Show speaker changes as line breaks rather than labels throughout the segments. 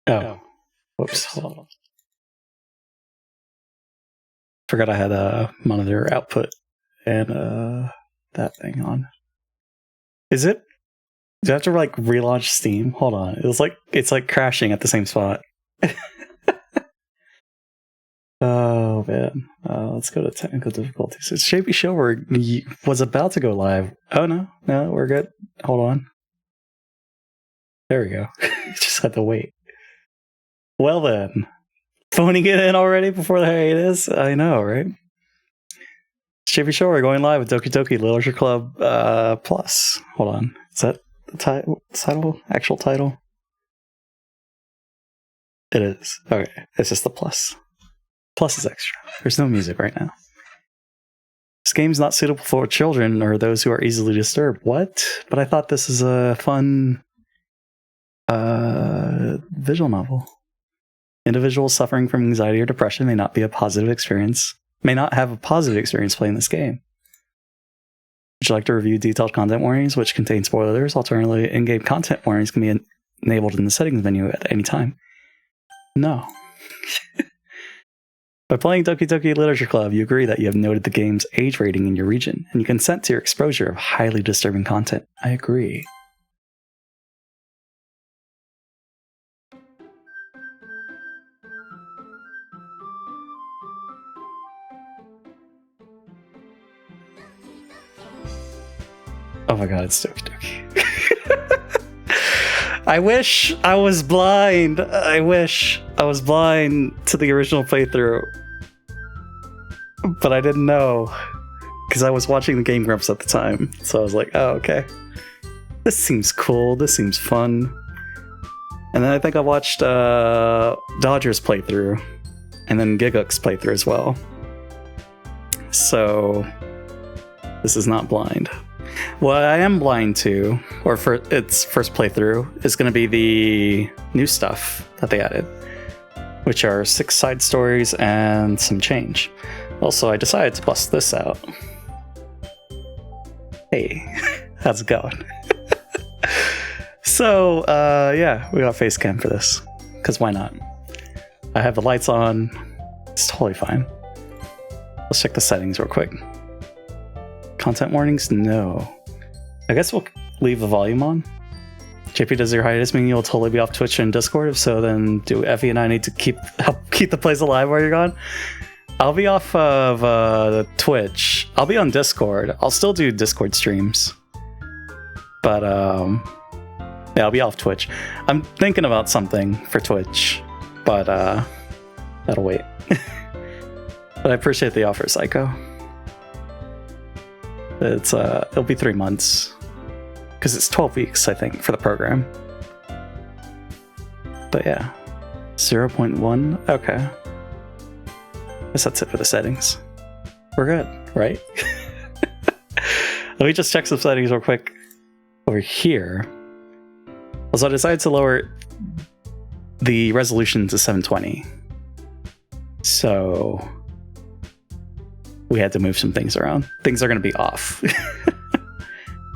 Oh, whoops, hold on. Forgot I had a monitor output and that thing on. Is it? Do I have to like relaunch Steam? Hold on. It's like crashing at the same spot. Oh man. Let's go to technical difficulties. It's JPChivalry was about to go live. Oh no, we're good. Hold on. There we go. Just had to wait. Well then. Phoning it in already before the hiatus? I know, right? JPChivalry going live with Doki Doki Literature Club Plus. Hold on. Is that the title? Actual title? It is. Okay. It's just the plus. Plus is extra. There's no music right now. This game's not suitable for children or those who are easily disturbed. What? But I thought this is a fun visual novel. Individuals suffering from anxiety or depression may not have a positive experience playing this game. Would you like to review detailed content warnings, which contain spoilers? Alternatively, in-game content warnings can be enabled in the settings menu at any time. No. By playing Doki Doki Literature Club, you agree that you have noted the game's age rating in your region, and you consent to your exposure of highly disturbing content. I agree. Oh my god, it's Doki Doki. I wish I was blind. I wish I was blind to the original playthrough. But I didn't know. Because I was watching the Game Grumps at the time. So I was like, oh, okay. This seems cool. This seems fun. And then I think I watched Dodger's playthrough. And then Giguk's playthrough as well. So this is not blind. What I am blind to, or for its first playthrough, is going to be the new stuff that they added, which are 6 side stories and some change. Also, I decided to bust this out. Hey, how's it going? So, yeah, we got face cam for this, because why not? I have the lights on. It's totally fine. Let's check the settings real quick. Content warnings? No. I guess we'll leave the volume on. JP, does your hiatus mean you'll totally be off Twitch and Discord? If so, then do Effie and I need to help keep the place alive while you're gone? I'll be off of Twitch. I'll be on Discord. I'll still do Discord streams. But, yeah, I'll be off Twitch. I'm thinking about something for Twitch, but that'll wait. But I appreciate the offer, Psycho. It'll be 3 months because it's 12 weeks, I think, for the program. But yeah, 0.1. Okay, I guess that's it for the settings. We're good, right? Let me just check some settings real quick over here. Also, I decided to lower the resolution to 720. So we had to move some things around. Things are going to be off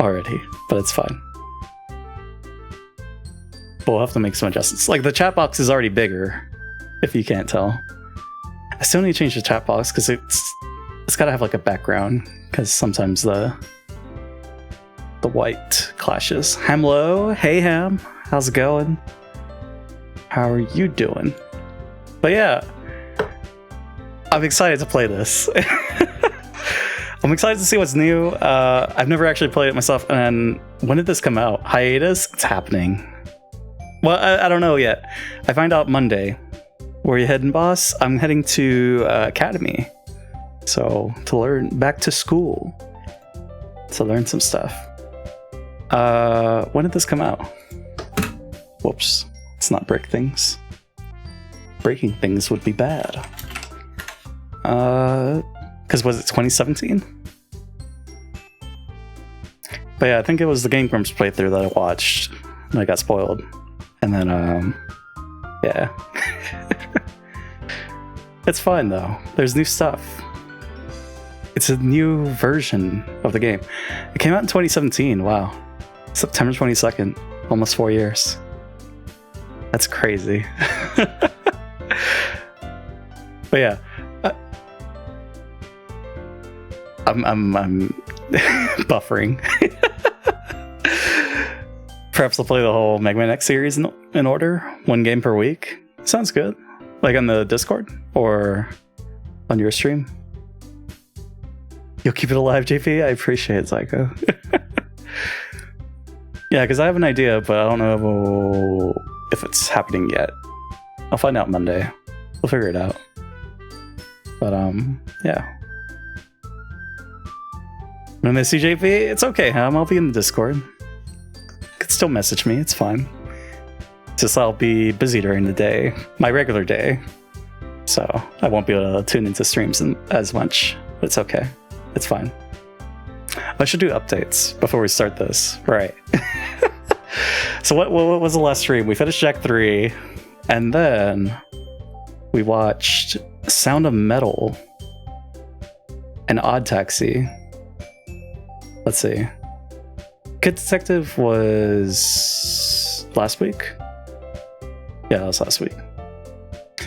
already, but it's fine. We'll have to make some adjustments. Like, the chat box is already bigger, if you can't tell. I still need to change the chat box because it's got to have like a background, because sometimes the white clashes. Hamlo, hey Ham, how's it going? How are you doing? But yeah, I'm excited to play this. I'm excited to see what's new. I've never actually played it myself. And when did this come out? Hiatus? It's happening. Well, I don't know yet. I find out Monday. Where you heading, boss? I'm heading to Academy. So, to learn, back to school. To learn some stuff. When did this come out? Whoops. Let's not break things. Breaking things would be bad. Because was it 2017? But yeah, I think it was the Game Grumps playthrough that I watched and I got spoiled. And then, yeah. It's fine though. There's new stuff. It's a new version of the game. It came out in 2017. Wow. September 22nd. Almost 4 years. That's crazy. But yeah, I'm buffering. Perhaps I'll play the whole Mega Man X series in order, 1 game per week. Sounds good. Like on the Discord or on your stream. You'll keep it alive, JP? I appreciate it, Psycho. Yeah, because I have an idea, but I don't know if it's happening yet. I'll find out Monday. We'll figure it out. But, yeah. I'm gonna miss you, JP. It's okay, I'll be in the Discord. You can still message me, it's fine. Just I'll be busy during the day, my regular day. So I won't be able to tune into streams as much. But it's okay. It's fine. I should do updates before we start this. Right. So what was the last stream? We finished Jak 3, and then we watched Sound of Metal and Odd Taxi. Let's see. Kid Detective was last week? Yeah, that was last week.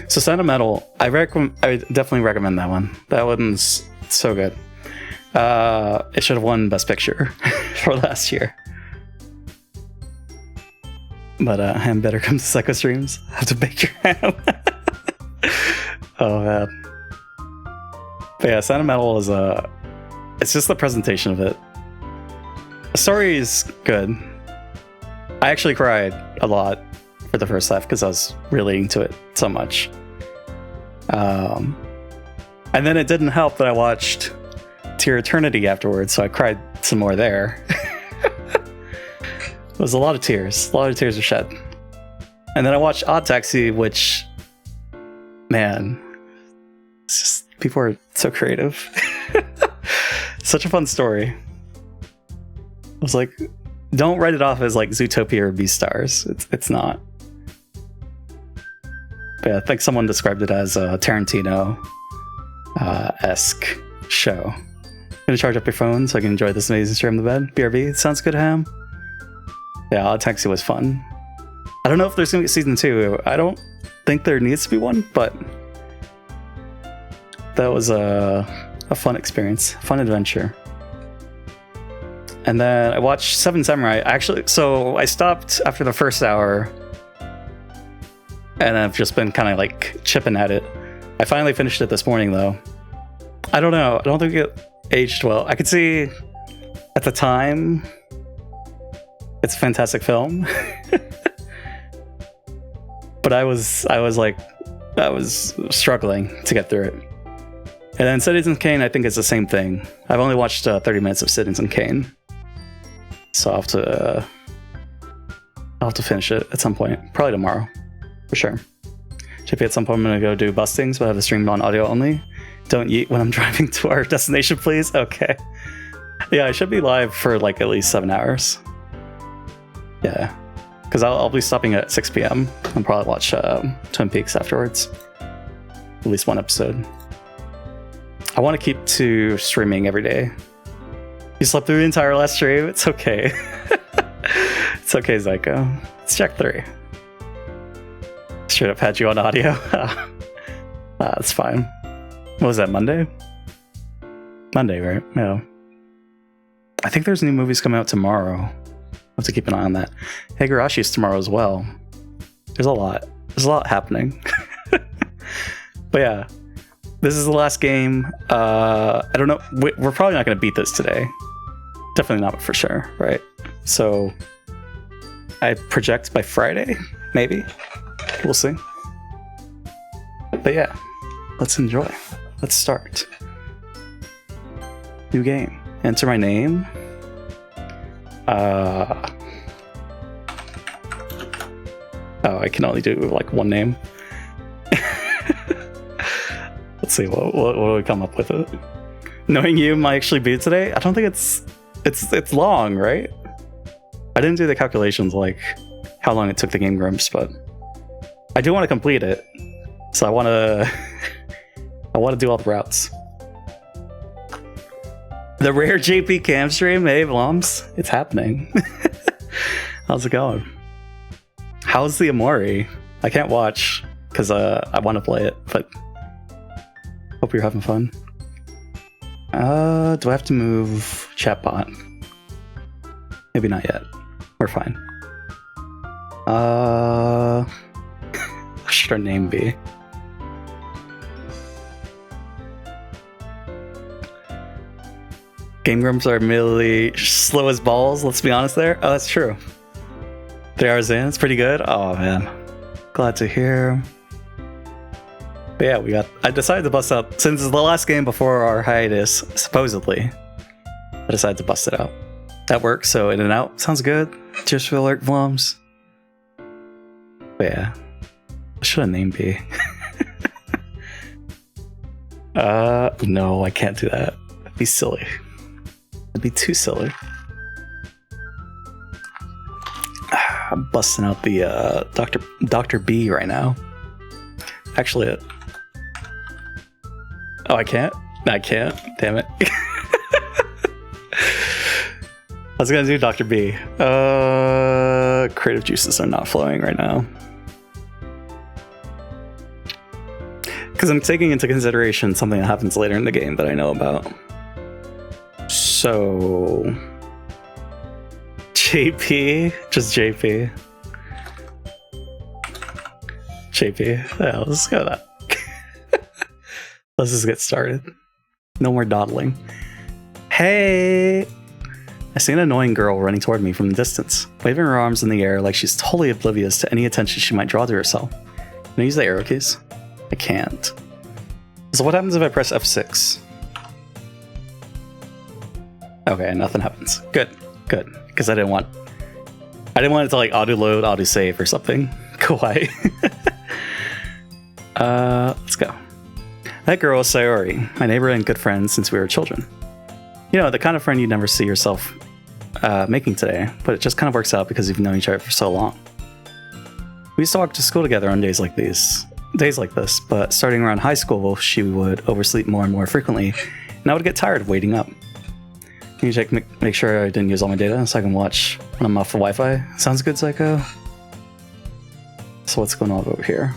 So Sound of Metal, I definitely recommend that one. That one's so good. It should have won Best Picture for last year. But ham better come to Psycho streams. I have to bake your ham. Oh man. But yeah, Sound of Metal is it's just the presentation of it. The story is good. I actually cried a lot for the first half because I was really into it so much. And then it didn't help that I watched Tear Eternity afterwards, so I cried some more there. It was a lot of tears. A lot of tears were shed. And then I watched Odd Taxi, which, man, it's just, people are so creative. Such a fun story. I was like, don't write it off as like Zootopia or Beastars. It's not. But yeah, I think someone described it as a Tarantino-esque show. Gonna charge up your phone so I can enjoy this amazing stream in the bed. BRB, sounds good, Ham. Yeah, Odd Taxi was fun. I don't know if there's gonna be a season 2. I don't think there needs to be one, but that was a fun experience, fun adventure. And then I watched Seven Samurai. So I stopped after the first hour, and I've just been kind of like chipping at it. I finally finished it this morning, though. I don't know. I don't think it aged well. I could see at the time it's a fantastic film, but I was struggling to get through it. And then Citizen Kane, I think, is the same thing. I've only watched 30 minutes of Citizen Kane, so I'll have to finish it at some point, probably tomorrow, for sure. JP, at some point I'm gonna go do bustings, but I have the stream on audio only. Don't yeet when I'm driving to our destination, please. Okay. Yeah, I should be live for like at least 7 hours. Yeah, because I'll be stopping at 6 p.m. and probably watch Twin Peaks afterwards. At least one episode. I want to keep to streaming every day. You slept through the entire last stream? It's okay. It's okay, Zyko. It's Jak 3. Straight up had you on audio. That's fine. What was that, Monday? Monday, right? Yeah. I think there's new movies coming out tomorrow. I'll have to keep an eye on that. Higurashi's tomorrow as well. There's a lot happening. But yeah, this is the last game. I don't know. We're probably not going to beat this today. Definitely not for sure, right? So I project by Friday, maybe. We'll see. But yeah, let's enjoy. Let's start. New game. Enter my name. Oh, I can only do like one name. Let's see, what do we come up with? Knowing you might actually beat it today. I don't think it's long, right? I didn't do the calculations like how long it took the Game Grumps, but I do want to complete it. So I want to do all the routes. The rare JP cam stream, hey Bloms, it's happening. How's it going? How's the Amori? I can't watch because I want to play it, but hope you're having fun. Do I have to move chatbot? Maybe not yet. We're fine. What should our name be? Game Grumps are admittedly slow as balls, let's be honest there. Oh, that's true. 3 hours in, it's pretty good. Oh man. Glad to hear. But yeah, I decided to bust out, since it's the last game before our hiatus, supposedly. I decided to bust it out. That works, so in and out. Sounds good. Cheers for alert vlogs. But yeah. What should a name be? No, I can't do that. That'd be silly. It'd be too silly. I'm busting out the Dr. B right now. Actually, oh, I can't? I can't. Damn it. I was gonna do Dr. B. Creative juices are not flowing right now. Because I'm taking into consideration something that happens later in the game that I know about. So... JP? Just JP. JP. Yeah, let's go with that. Let's just get started. No more dawdling. Hey! I see an annoying girl running toward me from the distance, waving her arms in the air like she's totally oblivious to any attention she might draw to herself. Can I use the arrow keys? I can't. So what happens if I press F6? Okay, nothing happens. Good, good. Because I didn't want it to like auto load, auto save or something. Kawaii. Let's go. That girl is Sayori, my neighbor and good friend since we were children. You know, the kind of friend you'd never see yourself making today, but it just kind of works out because you've known each other for so long. We used to walk to school together on days like this, but starting around high school, she would oversleep more and more frequently, and I would get tired of waiting up. Can you check, make sure I didn't use all my data so I can watch when I'm off the Wi-Fi? Sounds good, Psycho. So what's going on over here?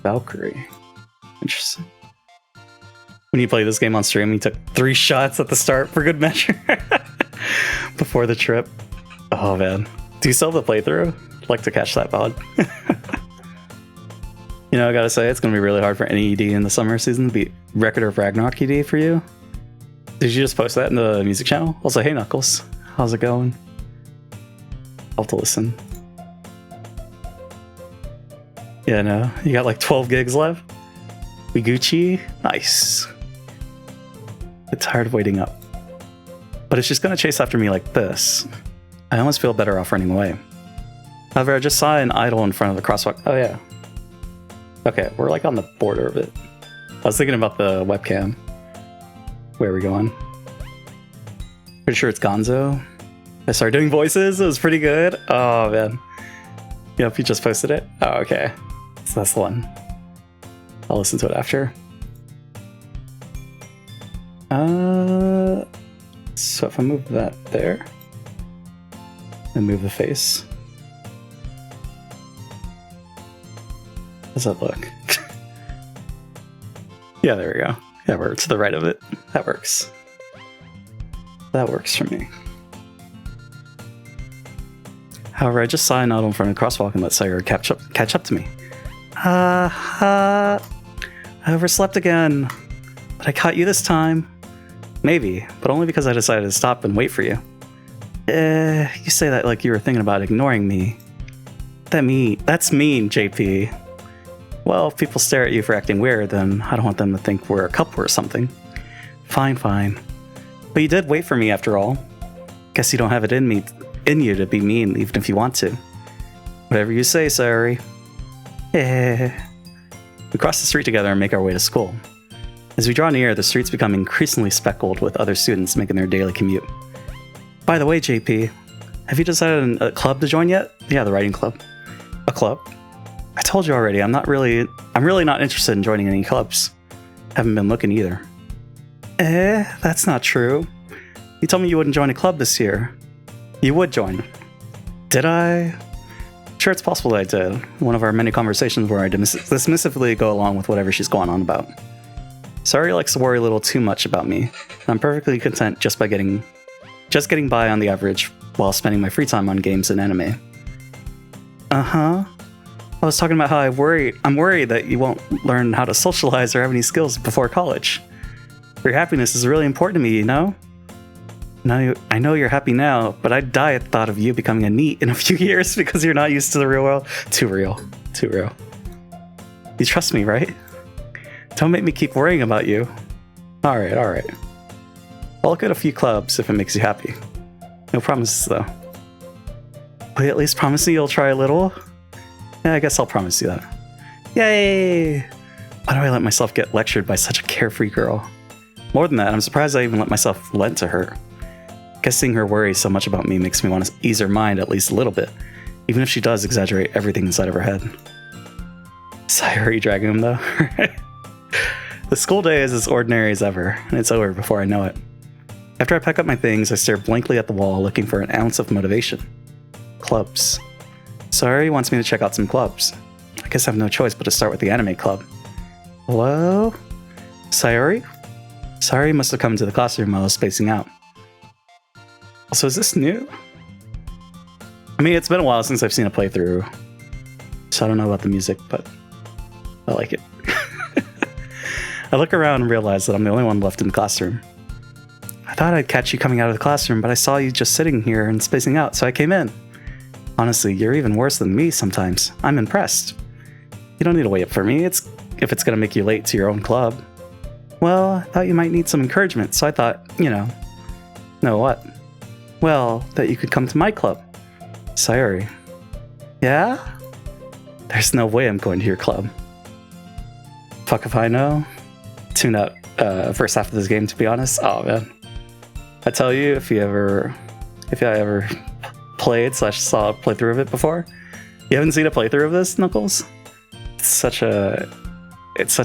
Valkyrie. Interesting. When you play this game on stream, you took 3 shots at the start for good measure before the trip. Oh man. Do you still have the playthrough? I'd like to catch that pod. You know, I gotta say, it's gonna be really hard for any ED in the summer season to beat Record of Ragnarok ED for you. Did you just post that in the music channel? Also, hey Knuckles, how's it going? I'll have to listen. Yeah, no, you got like 12 gigs left? We Gucci? Nice. Get tired of waiting up. But it's just gonna chase after me like this. I almost feel better off running away. However, I just saw an idol in front of the crosswalk. Oh yeah. Okay, we're like on the border of it. I was thinking about the webcam. Where are we going? Pretty sure it's Gonzo. I started doing voices, it was pretty good. Oh man. Yep, you just posted it? Oh, okay. So that's the one. I'll listen to it after. So if I move that there, and move the face. How does that look? Yeah, there we go. Yeah, we're to the right of it. That works. That works for me. However, I just saw an idol in front of the crosswalk and let Sayori catch up to me. I overslept again. But I caught you this time. Maybe, but only because I decided to stop and wait for you. You say that like you were thinking about ignoring me. That's mean, JP. Well, if people stare at you for acting weird, then I don't want them to think we're a couple or something. Fine, fine. But you did wait for me after all. Guess you don't have it in you to be mean, even if you want to. Whatever you say, Sayori. We cross the street together and make our way to school. As we draw near, the streets become increasingly speckled with other students making their daily commute. By the way, JP, have you decided on a club to join yet? Yeah, the writing club. A club? I told you already, I'm really not interested in joining any clubs. Haven't been looking either. That's not true. You told me you wouldn't join a club this year. You would join. Did I? Sure, it's possible that I did. One of our many conversations where I dismissively go along with whatever she's going on about. Sayori likes to worry a little too much about me, and I'm perfectly content just getting by on the average while spending my free time on games and anime. Uh-huh. I was talking about how I'm worried that you won't learn how to socialize or have any skills before college. Your happiness is really important to me, you know? I know you're happy now, but I'd die at the thought of you becoming a NEET in a few years because you're not used to the real world. Too real. You trust me, right? Don't make me keep worrying about you. Alright. I'll look at a few clubs if it makes you happy. No promises, though. Will you at least promise me you'll try a little? Yeah, I guess I'll promise you that. Yay! Why do I let myself get lectured by such a carefree girl? More than that, I'm surprised I even let myself lend to her. Guess seeing her worry so much about me makes me want to ease her mind at least a little bit, even if she does exaggerate everything inside of her head. Sayori dragging him, though. The school day is as ordinary as ever, and it's over before I know it. After I pack up my things, I stare blankly at the wall, looking for an ounce of motivation. Clubs. Sayori wants me to check out some clubs. I guess I have no choice but to start with the anime club. Hello? Sayori? Sayori must have come to the classroom while I was spacing out. Also, is this new? I mean, it's been a while since I've seen a playthrough, so I don't know about the music, but I like it. I look around and realize that I'm the only one left in the classroom. I thought I'd catch you coming out of the classroom, but I saw you just sitting here and spacing out, so I came in. Honestly, you're even worse than me sometimes. I'm impressed. You don't need to wait up for me, if it's gonna make you late to your own club. Well, I thought you might need some encouragement, so I thought, No, what? Well, that you could come to my club. Sayori. Yeah? There's no way I'm going to your club. Fuck if I know. Tune out first half of this game, to be honest. Oh, man. I tell you, if I ever played / saw a playthrough of it before, you haven't seen a playthrough of this, Knuckles? It's such a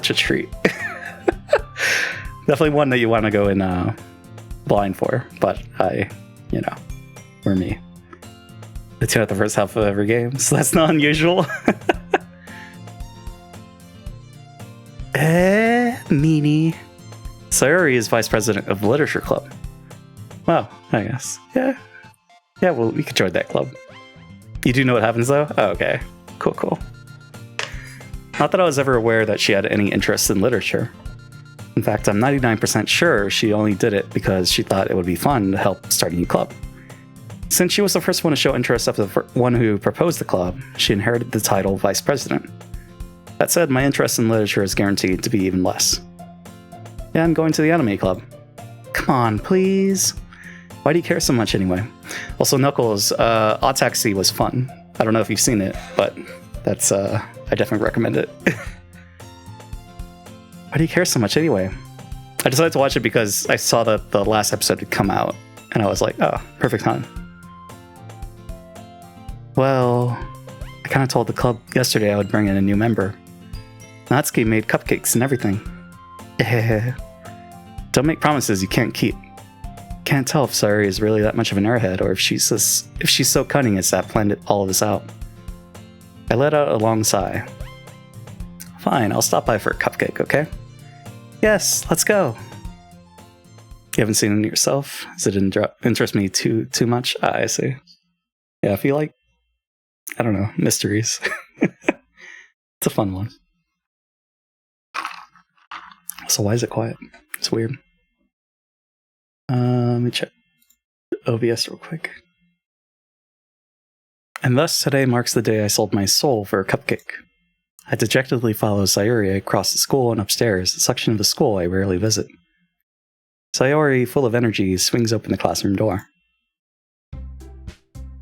treat. Definitely one that you want to go in blind for, but we're me. I tune out the first half of every game, so that's not unusual. Meanie. Sayori is vice president of the literature club. Well, I guess. Yeah, well, we could join that club. You do know what happens, though? Oh, okay. Cool. Not that I was ever aware that she had any interest in literature. In fact, I'm 99% sure she only did it because she thought it would be fun to help start a new club. Since she was the first one to show interest after the one who proposed the club, she inherited the title vice president. That said, my interest in literature is guaranteed to be even less. Yeah, I'm going to the anime club. Come on, please. Why do you care so much anyway? Also, Knuckles, Odd Taxi was fun. I don't know if you've seen it, but that's, I definitely recommend it. Why do you care so much anyway? I decided to watch it because I saw that the last episode had come out, and I was like, oh, perfect time. Well, I kind of told the club yesterday I would bring in a new member. Natsuki made cupcakes and everything. Don't make promises you can't keep. Can't tell if Sayori is really that much of an airhead, or if she's so cunning as that planned all of this out. I let out a long sigh. Fine, I'll stop by for a cupcake, okay? Yes, let's go. You haven't seen it yourself? Does it interest me too much? I see. Yeah, I feel like, I don't know, mysteries. It's a fun one. So why is it quiet? It's weird. Let me check OBS real quick. And thus today marks the day I sold my soul for a cupcake. I dejectedly follow Sayori across the school and upstairs, the section of the school I rarely visit. Sayori, full of energy, swings open the classroom door.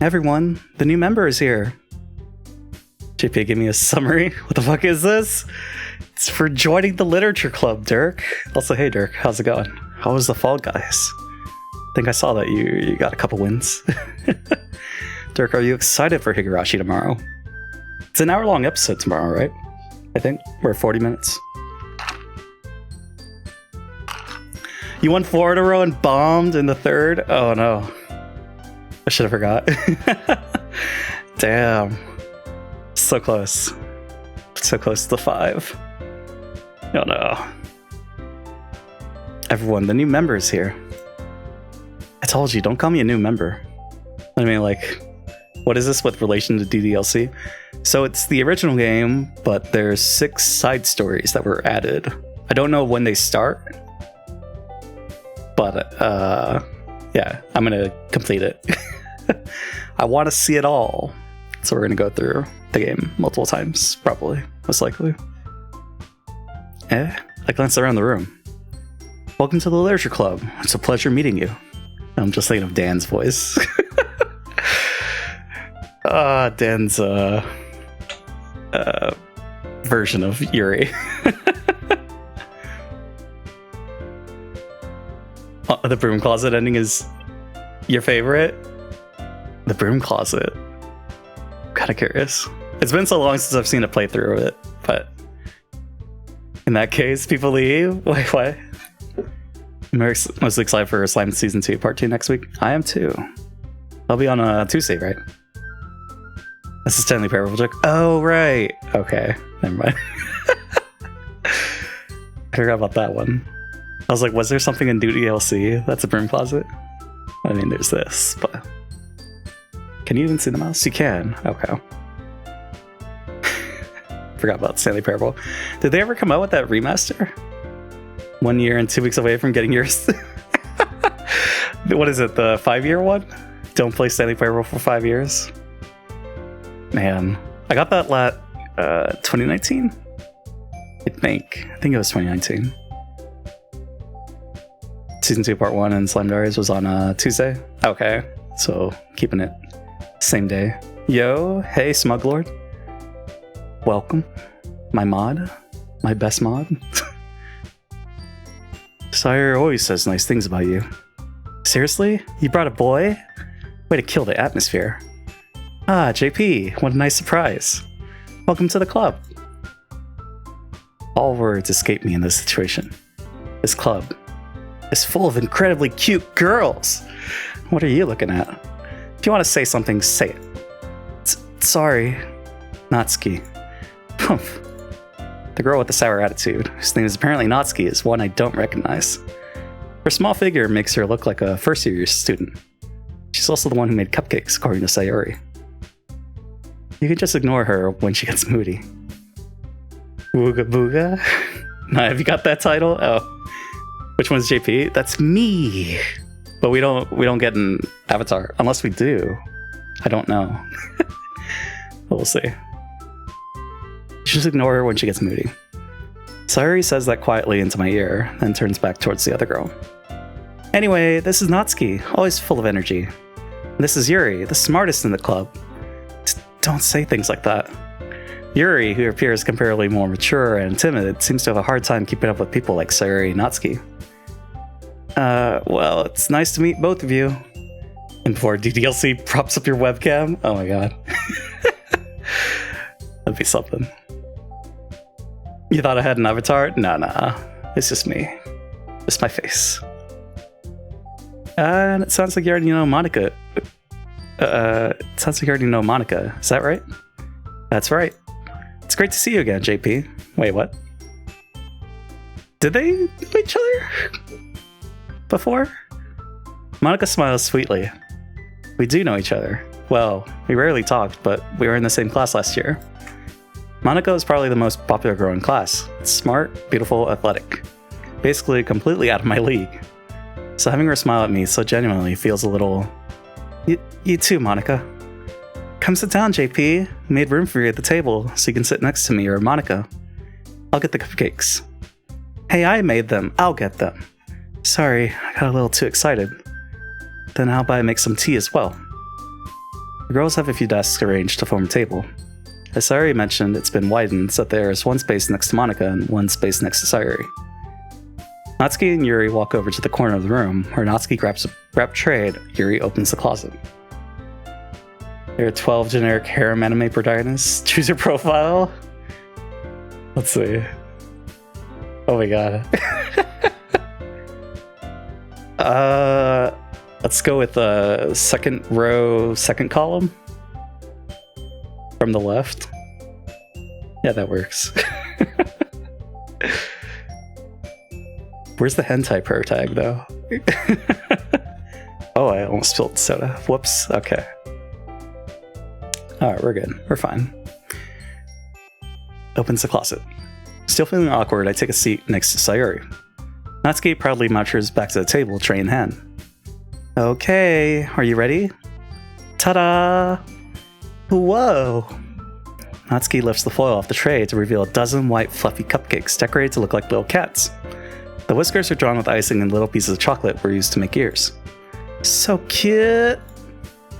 Everyone, the new member is here. JP, give me a summary. What the fuck is this? It's for joining the literature club, Dirk. Also, hey Dirk, how's it going? How was the Fall Guys? I think I saw that you got a couple wins. Dirk, are you excited for Higurashi tomorrow? It's an hour-long episode tomorrow, right? I think we're 40 minutes. You won 4 in a row and bombed in the third? Oh no. I should have forgot. Damn. So close. So close to the 5. Oh no. Everyone, the new member is here. I told you, don't call me a new member. I mean, like, what is this with relation to DDLC? So it's the original game, but there's 6 side stories that were added. I don't know when they start, but yeah, I'm gonna complete it. I want to see it all, so we're gonna go through the game multiple times, probably, most likely. I glanced around the room. Welcome to the Literature Club. It's a pleasure meeting you. I'm just thinking of Dan's voice. Dan's version of Yuri. The broom closet ending is your favorite? The broom closet. I'm kind of curious. It's been so long since I've seen a playthrough of it, but in that case, people leave. Wait, what? I'm mostly excited for Slime Season 2 Part 2 next week. I am too. I'll be on a Tuesday, right? That's a Stanley Parable joke. Oh, right. Okay, never mind. I forgot about that one. I was like, was there something in Duty LC that's a broom closet? I mean, there's this, but... Can you even see the mouse? You can. Okay. Forgot about Stanley Parable. Did they ever come out with that remaster? 1 year and 2 weeks away from getting yours. What is it, the 5-year one? Don't play Stanley Parable for 5 years? Man, I got that 2019? I think it was 2019. Season 2 Part 1 and Slime Diaries was on Tuesday. Okay, so keeping it same day. Yo, hey Smuglord. Welcome. My mod. My best mod. Sire always says nice things about you. Seriously? You brought a boy? Way to kill the atmosphere. Ah, JP, what a nice surprise. Welcome to the club. All words escape me in this situation. This club is full of incredibly cute girls. What are you looking at? If you want to say something, say it. Sorry, Natsuki. Humph. The girl with the sour attitude, whose name is apparently Natsuki, is one I don't recognize. Her small figure makes her look like a first-year student. She's also the one who made cupcakes, according to Sayori. You can just ignore her when she gets moody. Wooga booga? Now, have you got that title? Oh. Which one's JP? That's me! But we don't get an avatar. Unless we do. I don't know. We'll see. You just ignore her when she gets moody. Sayori says that quietly into my ear, then turns back towards the other girl. Anyway, this is Natsuki, always full of energy. And this is Yuri, the smartest in the club. Just don't say things like that. Yuri, who appears comparatively more mature and timid, seems to have a hard time keeping up with people like Sayori and Natsuki. Well, it's nice to meet both of you. And before DDLC props up your webcam? Oh my god. That'd be something. You thought I had an avatar? Nah. It's just me. Just my face. And it sounds like you already know Monica. It sounds like you already know Monica. Is that right? That's right. It's great to see you again, JP. Wait, what? Did they know each other before? Monica smiles sweetly. We do know each other. Well, we rarely talked, but we were in the same class last year. Monica is probably the most popular girl in class. Smart, beautiful, athletic. Basically completely out of my league. So having her smile at me so genuinely feels a little... You too, Monica. Come sit down, JP. I made room for you at the table so you can sit next to me or Monica. I'll get the cupcakes. Hey, I made them. I'll get them. Sorry, I got a little too excited. Then how about I make some tea as well? The girls have a few desks arranged to form a table. As Sayori mentioned, it's been widened so there is one space next to Monica and one space next to Sayori. Natsuki and Yuri walk over to the corner of the room, where Natsuki grabs a wrapped tray and Yuri opens the closet. There are 12 generic harem anime protagonists. Choose your profile. Let's see. Oh my god. Let's go with the second row, second column from the left. Yeah, that works. Where's the hentai per tag though? Oh, I almost spilled soda. Whoops. Okay. Alright, we're good. We're fine. Opens the closet. Still feeling awkward, I take a seat next to Sayuri. Natsuki proudly marches back to the table, tray in hand. Okay, are you ready? Ta-da! Whoa! Natsuki lifts the foil off the tray to reveal a dozen white fluffy cupcakes decorated to look like little cats. The whiskers are drawn with icing and little pieces of chocolate were used to make ears. So cute!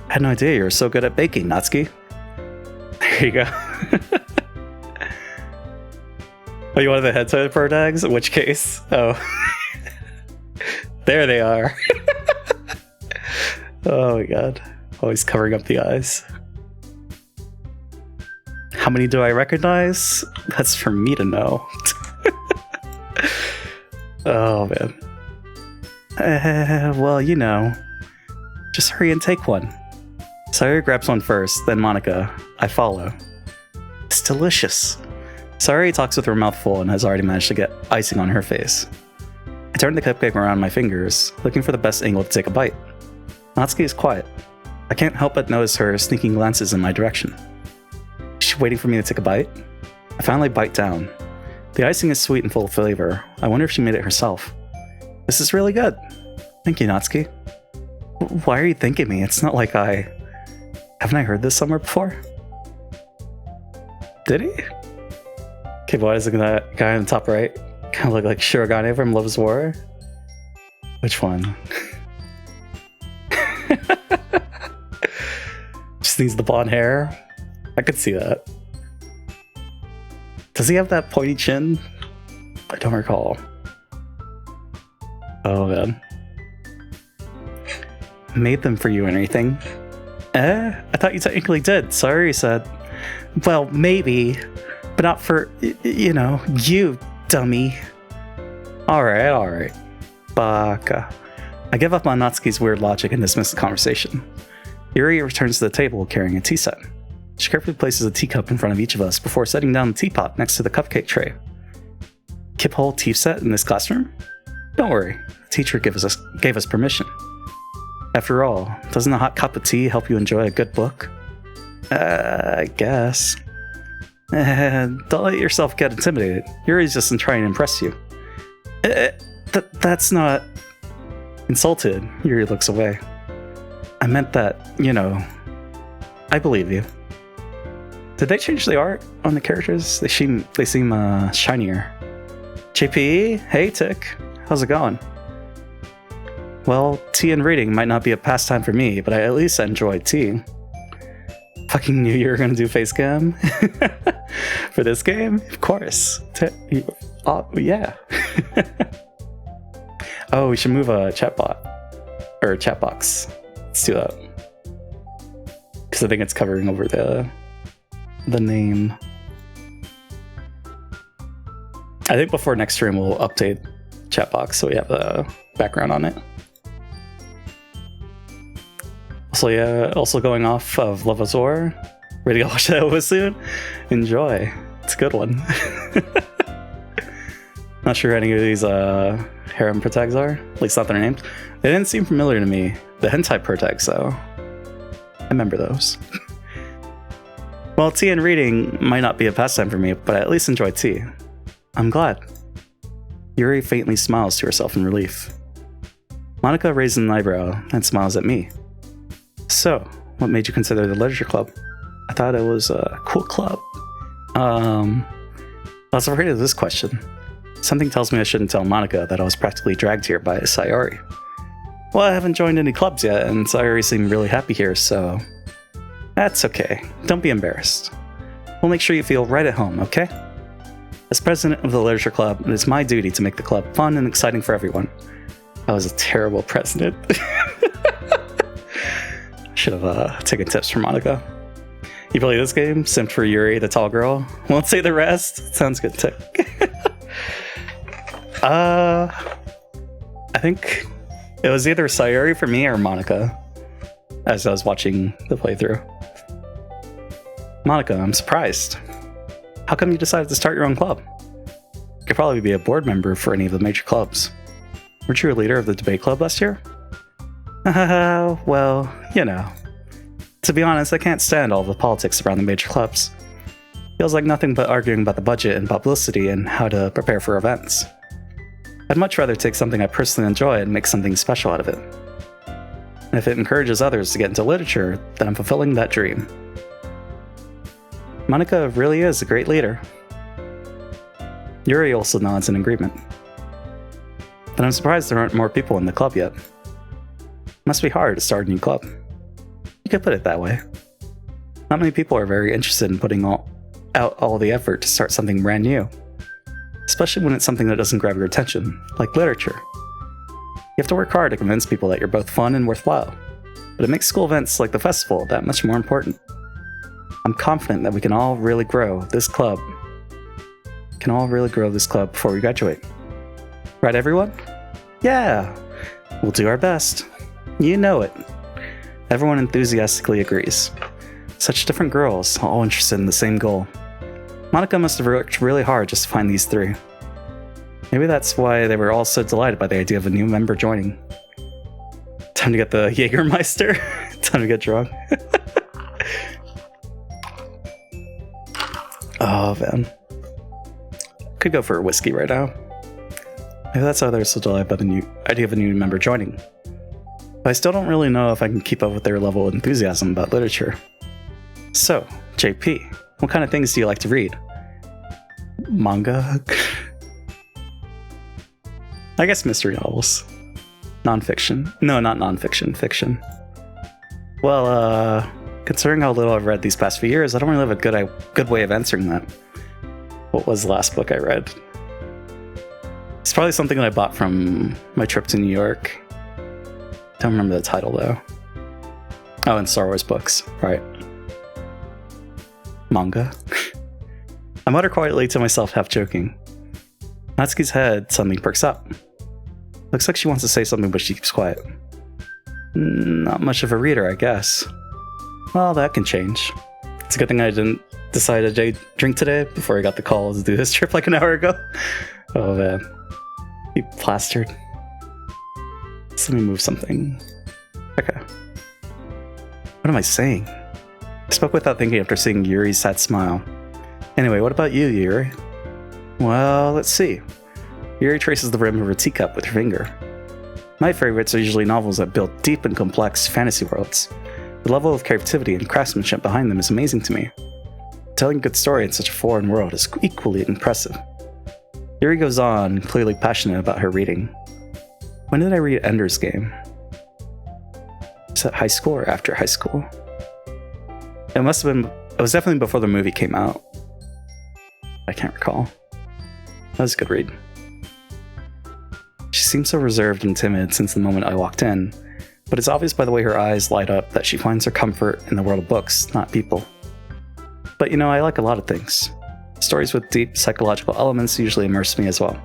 I had no idea you were so good at baking, Natsuki. There you go. Oh, you wanted the head pro tags? In which case? Oh. There they are. Oh my god. Always covering up the eyes. How many do I recognize? That's for me to know. Oh man. Well, you know. Just hurry and take one. Sayuri grabs one first, then Monica. I follow. It's delicious. Sayuri talks with her mouth full and has already managed to get icing on her face. I turn the cupcake around my fingers, looking for the best angle to take a bite. Natsuki is quiet. I can't help but notice her sneaking glances in my direction. Is she waiting for me to take a bite? I finally bite down. The icing is sweet and full of flavor. I wonder if she made it herself. This is really good. Thank you, Natsuki. Why are you thanking me? It's not like I... Haven't I heard this somewhere before? Did he? Okay, why is that guy on the top right kind of look like Shirogane from Love is War? Which one? Just needs the blonde hair. I could see that. Does he have that pointy chin? I don't recall. Oh man. Made them for you and everything. I thought you technically did. Sorry, said. Well, maybe, but not for, you know, you, dummy. Alright. Baka. I give up on Natsuki's weird logic and dismiss the conversation. Yuri returns to the table carrying a tea set. She carefully places a teacup in front of each of us before setting down the teapot next to the cupcake tray. Kip hole tea set in this classroom? Don't worry, the teacher gave us permission. After all, doesn't a hot cup of tea help you enjoy a good book? I guess. Don't let yourself get intimidated. Yuri's just trying to impress you. That's not... Insulted, Yuri looks away. I meant that, you know... I believe you. Did they change the art on the characters? They seem shinier. JP, hey Tick, how's it going? Well, tea and reading might not be a pastime for me, but I at least enjoy tea. Fucking knew you were gonna do face cam for this game? Of course. Yeah. Oh, we should move a chatbot or a chat box. Let's do that because I think it's covering over the name. I think before next stream we'll update chat box so we have the background on it. So yeah, also going off of Love is War. Ready to watch that over soon? Enjoy. It's a good one. Not sure any of these harem protags are. At least not their names. They didn't seem familiar to me. The hentai protags though. I remember those. Well, tea and reading might not be a pastime for me, but I at least enjoy tea. I'm glad. Yuri faintly smiles to herself in relief. Monica raises an eyebrow and smiles at me. So, what made you consider the literature club? I thought it was a cool club. I was afraid of this question. Something tells me I shouldn't tell Monica that I was practically dragged here by Sayuri. Well, I haven't joined any clubs yet, and Sayuri seemed really happy here, so... That's okay. Don't be embarrassed. We'll make sure you feel right at home, okay? As president of the literature club, it is my duty to make the club fun and exciting for everyone. I was a terrible president. Should have taken tips from Monica. You play this game? Simped for Yuri, the tall girl? Won't say the rest? Sounds good too. I think It was either Sayuri for me or Monica as I was watching the playthrough. Monica, I'm surprised. How come you decided to start your own club? You could probably be a board member for any of the major clubs. Weren't you a leader of the debate club last year? Well, you know. To be honest, I can't stand all the politics around the major clubs. Feels like nothing but arguing about the budget and publicity and how to prepare for events. I'd much rather take something I personally enjoy and make something special out of it. And if it encourages others to get into literature, then I'm fulfilling that dream. Monica really is a great leader. Yuri also nods in agreement. But I'm surprised there aren't more people in the club yet. Must be hard to start a new club. You could put it that way. Not many people are very interested in putting out all the effort to start something brand new. Especially when it's something that doesn't grab your attention, like literature. You have to work hard to convince people that you're both fun and worthwhile. But it makes school events like the festival that much more important. I'm confident that we can all really grow this club. Before we graduate. Right, everyone? Yeah! We'll do our best. You know it. Everyone enthusiastically agrees. Such different girls, all interested in the same goal. Monica must have worked really hard just to find these three. Maybe that's why they were all so delighted by the idea of a new member joining. Time to get the Jägermeister. Time to get drunk. Oh, man. Could go for a whiskey right now. Maybe that's why they're so delighted by the idea of a new member joining. But I still don't really know if I can keep up with their level of enthusiasm about literature. So, JP, what kind of things do you like to read? Manga? I guess mystery novels. Non-fiction. No, not non-fiction. Fiction. Well, considering how little I've read these past few years, I don't really have a good way of answering that. What was the last book I read? It's probably something that I bought from my trip to New York. Don't remember the title, though. Oh, and Star Wars books. Right. Manga. I mutter quietly to myself, half joking. Natsuki's head suddenly perks up. Looks like she wants to say something, but she keeps quiet. Not much of a reader, I guess. Well, that can change. It's a good thing I didn't decide to drink today before I got the call to do this trip like an hour ago. Oh, man. Be plastered. Let me move something. Okay. What am I saying? I spoke without thinking after seeing Yuri's sad smile. Anyway, what about you, Yuri? Well, let's see. Yuri traces the rim of her teacup with her finger. My favorites are usually novels that build deep and complex fantasy worlds. The level of creativity and craftsmanship behind them is amazing to me. Telling a good story in such a foreign world is equally impressive. Yuri goes on, clearly passionate about her reading. When did I read Ender's Game? Was that high school or after high school? It must have been... It was definitely before the movie came out. I can't recall. That was a good read. She seems so reserved and timid since the moment I walked in, but it's obvious by the way her eyes light up that she finds her comfort in the world of books, not people. But you know, I like a lot of things. Stories with deep psychological elements usually immerse me as well.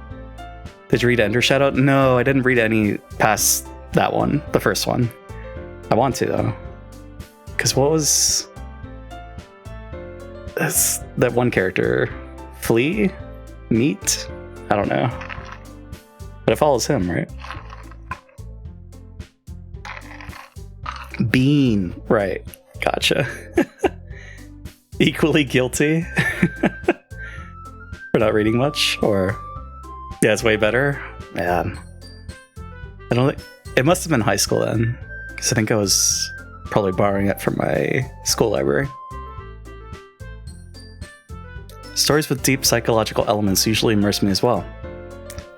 Did you read Ender Shadow? No, I didn't read any past that one, the first one. I want to, though. Because what was... That's that one character. Flea? Meat? I don't know. But it follows him, right? Bean. Right. Gotcha. Equally guilty for not reading much, or... Yeah, it's way better. Man. I don't think... It must have been high school then, because I think I was probably borrowing it from my school library. Stories with deep psychological elements usually immerse me as well.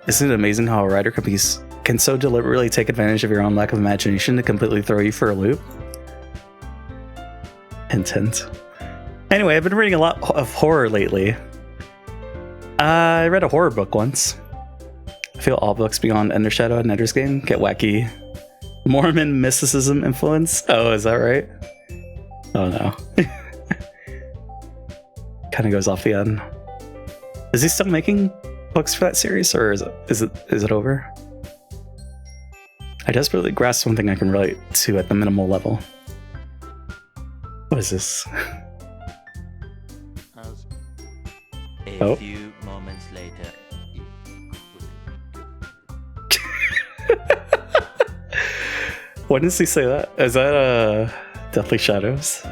Isn't it amazing how a writer can so deliberately take advantage of your own lack of imagination to completely throw you for a loop? Hint, hint. Anyway, I've been reading a lot of horror lately. I read a horror book once. I feel all books beyond Ender Shadow and Ender's Game get wacky Mormon mysticism influence. Oh, is that right? Oh no. Kind of goes off the end. Is he still making books for that series, or is it over? I desperately grasp something I can relate to at the minimal level. What is this?
A few moments later.
When does he say that? Is that Deathly Shadows?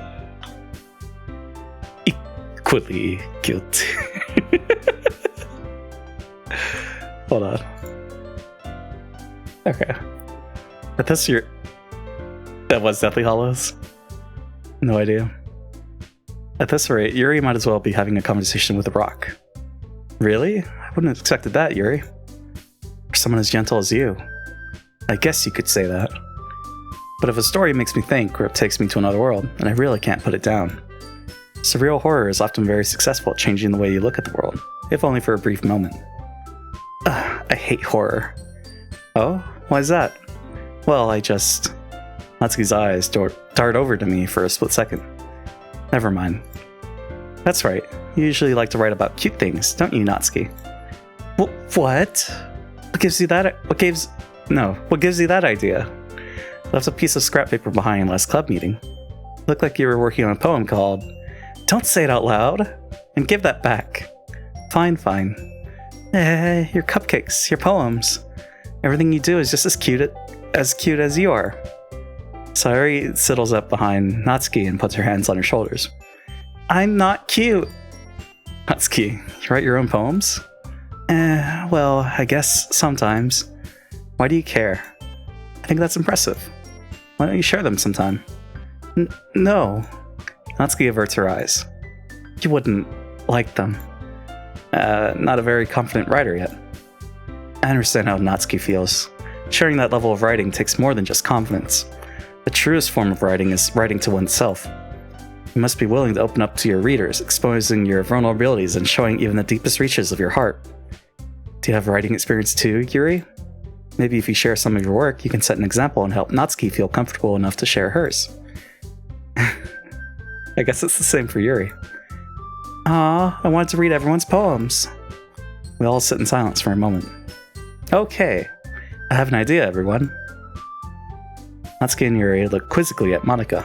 Equally guilty. Hold on. Okay. But that's your... That was Deathly Hollows? No idea. At this rate, Yuri might as well be having a conversation with a rock. Really? I wouldn't have expected that, Yuri. For someone as gentle as you. I guess you could say that. But if a story makes me think, or it takes me to another world, then I really can't put it down. Surreal horror is often very successful at changing the way you look at the world, if only for a brief moment. I hate horror. Oh? Why is that? Well, Natsuki's eyes dart over to me for a split second. Never mind. That's right. You usually like to write about cute things, don't you, Natsuki? What? What gives you that idea? Left a piece of scrap paper behind last club meeting. Looked like you were working on a poem called Don't Say It Out Loud, and give that back. Fine. Your cupcakes, your poems. Everything you do is just as cute as you are. Sayori sidles up behind Natsuki and puts her hands on her shoulders. I'm not cute. Natsuki, you write your own poems? Well, I guess sometimes. Why do you care? I think that's impressive. Why don't you share them sometime? No. Natsuki averts her eyes. You wouldn't like them. Not a very confident writer yet. I understand how Natsuki feels. Sharing that level of writing takes more than just confidence. The truest form of writing is writing to oneself. You must be willing to open up to your readers, exposing your vulnerabilities and showing even the deepest reaches of your heart. Do you have writing experience too, Yuri? Maybe if you share some of your work, you can set an example and help Natsuki feel comfortable enough to share hers. I guess it's the same for Yuri. I wanted to read everyone's poems. We all sit in silence for a moment. Okay, I have an idea, everyone. Natsuki and Yuri look quizzically at Monika.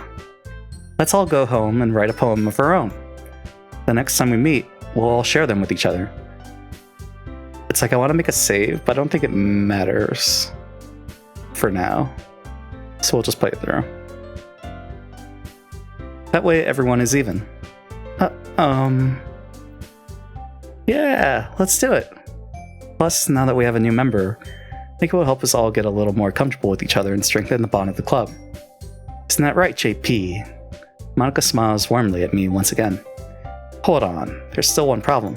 Let's all go home and write a poem of our own. The next time we meet, we'll all share them with each other. It's like I want to make a save, but I don't think it matters for now. So we'll just play it through. That way everyone is even. Yeah, let's do it. Plus, now that we have a new member, I think it will help us all get a little more comfortable with each other and strengthen the bond of the club. Isn't that right, JP? Monika smiles warmly at me once again. Hold on, there's still one problem.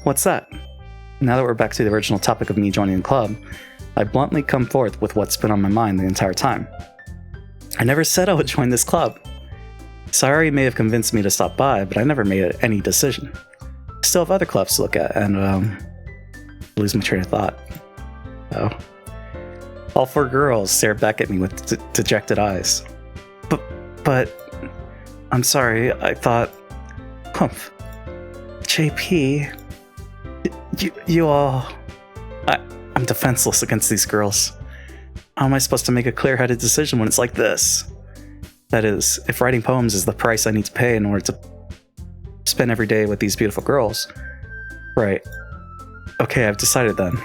What's that? Now that we're back to the original topic of me joining the club, I bluntly come forth with what's been on my mind the entire time. I never said I would join this club. Sayori may have convinced me to stop by, but I never made any decision. I still have other clubs to look at, and, lose my train of thought. Oh. All four girls stared back at me with dejected eyes. But, I'm sorry, I thought... Humph. JP... You all... I'm defenseless against these girls. How am I supposed to make a clear-headed decision when it's like this? That is, if writing poems is the price I need to pay in order to spend every day with these beautiful girls. Right. Okay, I've decided then.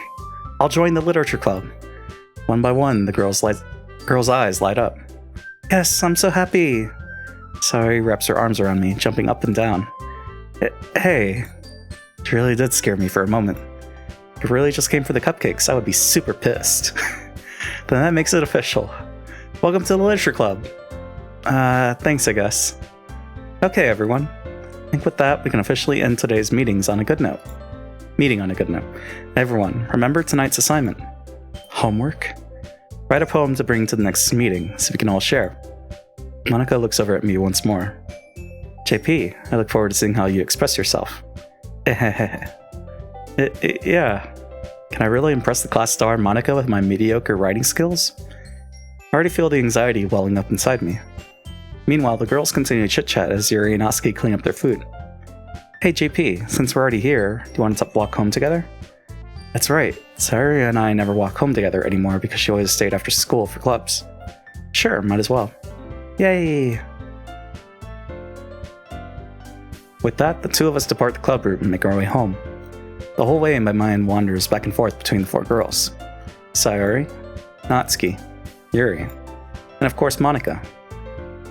I'll join the literature club. One by one, the girls' eyes light up. Yes, I'm so happy. Sayori wraps her arms around me, jumping up and down. Hey, you really did scare me for a moment. If you really just came for the cupcakes, I would be super pissed. Then that makes it official. Welcome to the literature club. Thanks, I guess. Okay, everyone. I think with that, we can officially end today's meeting on a good note. Everyone, remember tonight's assignment. Homework? Write a poem to bring to the next meeting, so we can all share. Monika looks over at me once more. JP, I look forward to seeing how you express yourself. Yeah. Can I really impress the class star Monika with my mediocre writing skills? I already feel the anxiety welling up inside me. Meanwhile, the girls continue to chit-chat as Yuri and Natsuki clean up their food. Hey JP, since we're already here, do you want to walk home together? That's right. Sayori and I never walk home together anymore because she always stayed after school for clubs. Sure, might as well. Yay! With that, the two of us depart the club route and make our way home. The whole way, my mind wanders back and forth between the four girls. Sayori, Natsuki, Yuri, and of course Monika.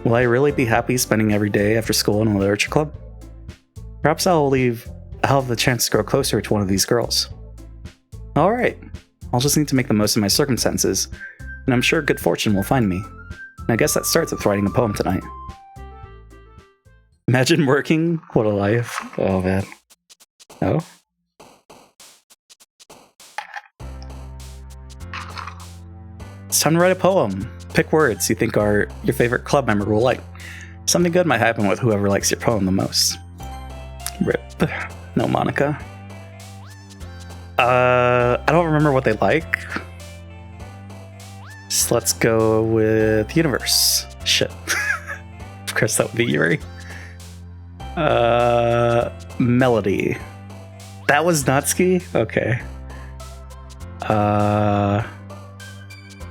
Will I really be happy spending every day after school in a literature club? Perhaps I'll have the chance to grow closer to one of these girls. Alright, I'll just need to make the most of my circumstances, and I'm sure good fortune will find me. And I guess that starts with writing a poem tonight. Imagine working, what a life. Oh man. Oh? It's time to write a poem. Pick words you think your favorite club member will like. Something good might happen with whoever likes your poem the most. Rip. No Monika. I don't remember what they like. So let's go with universe. Shit. Of course that would be Yuri. Melody. That was Natsuki? Okay.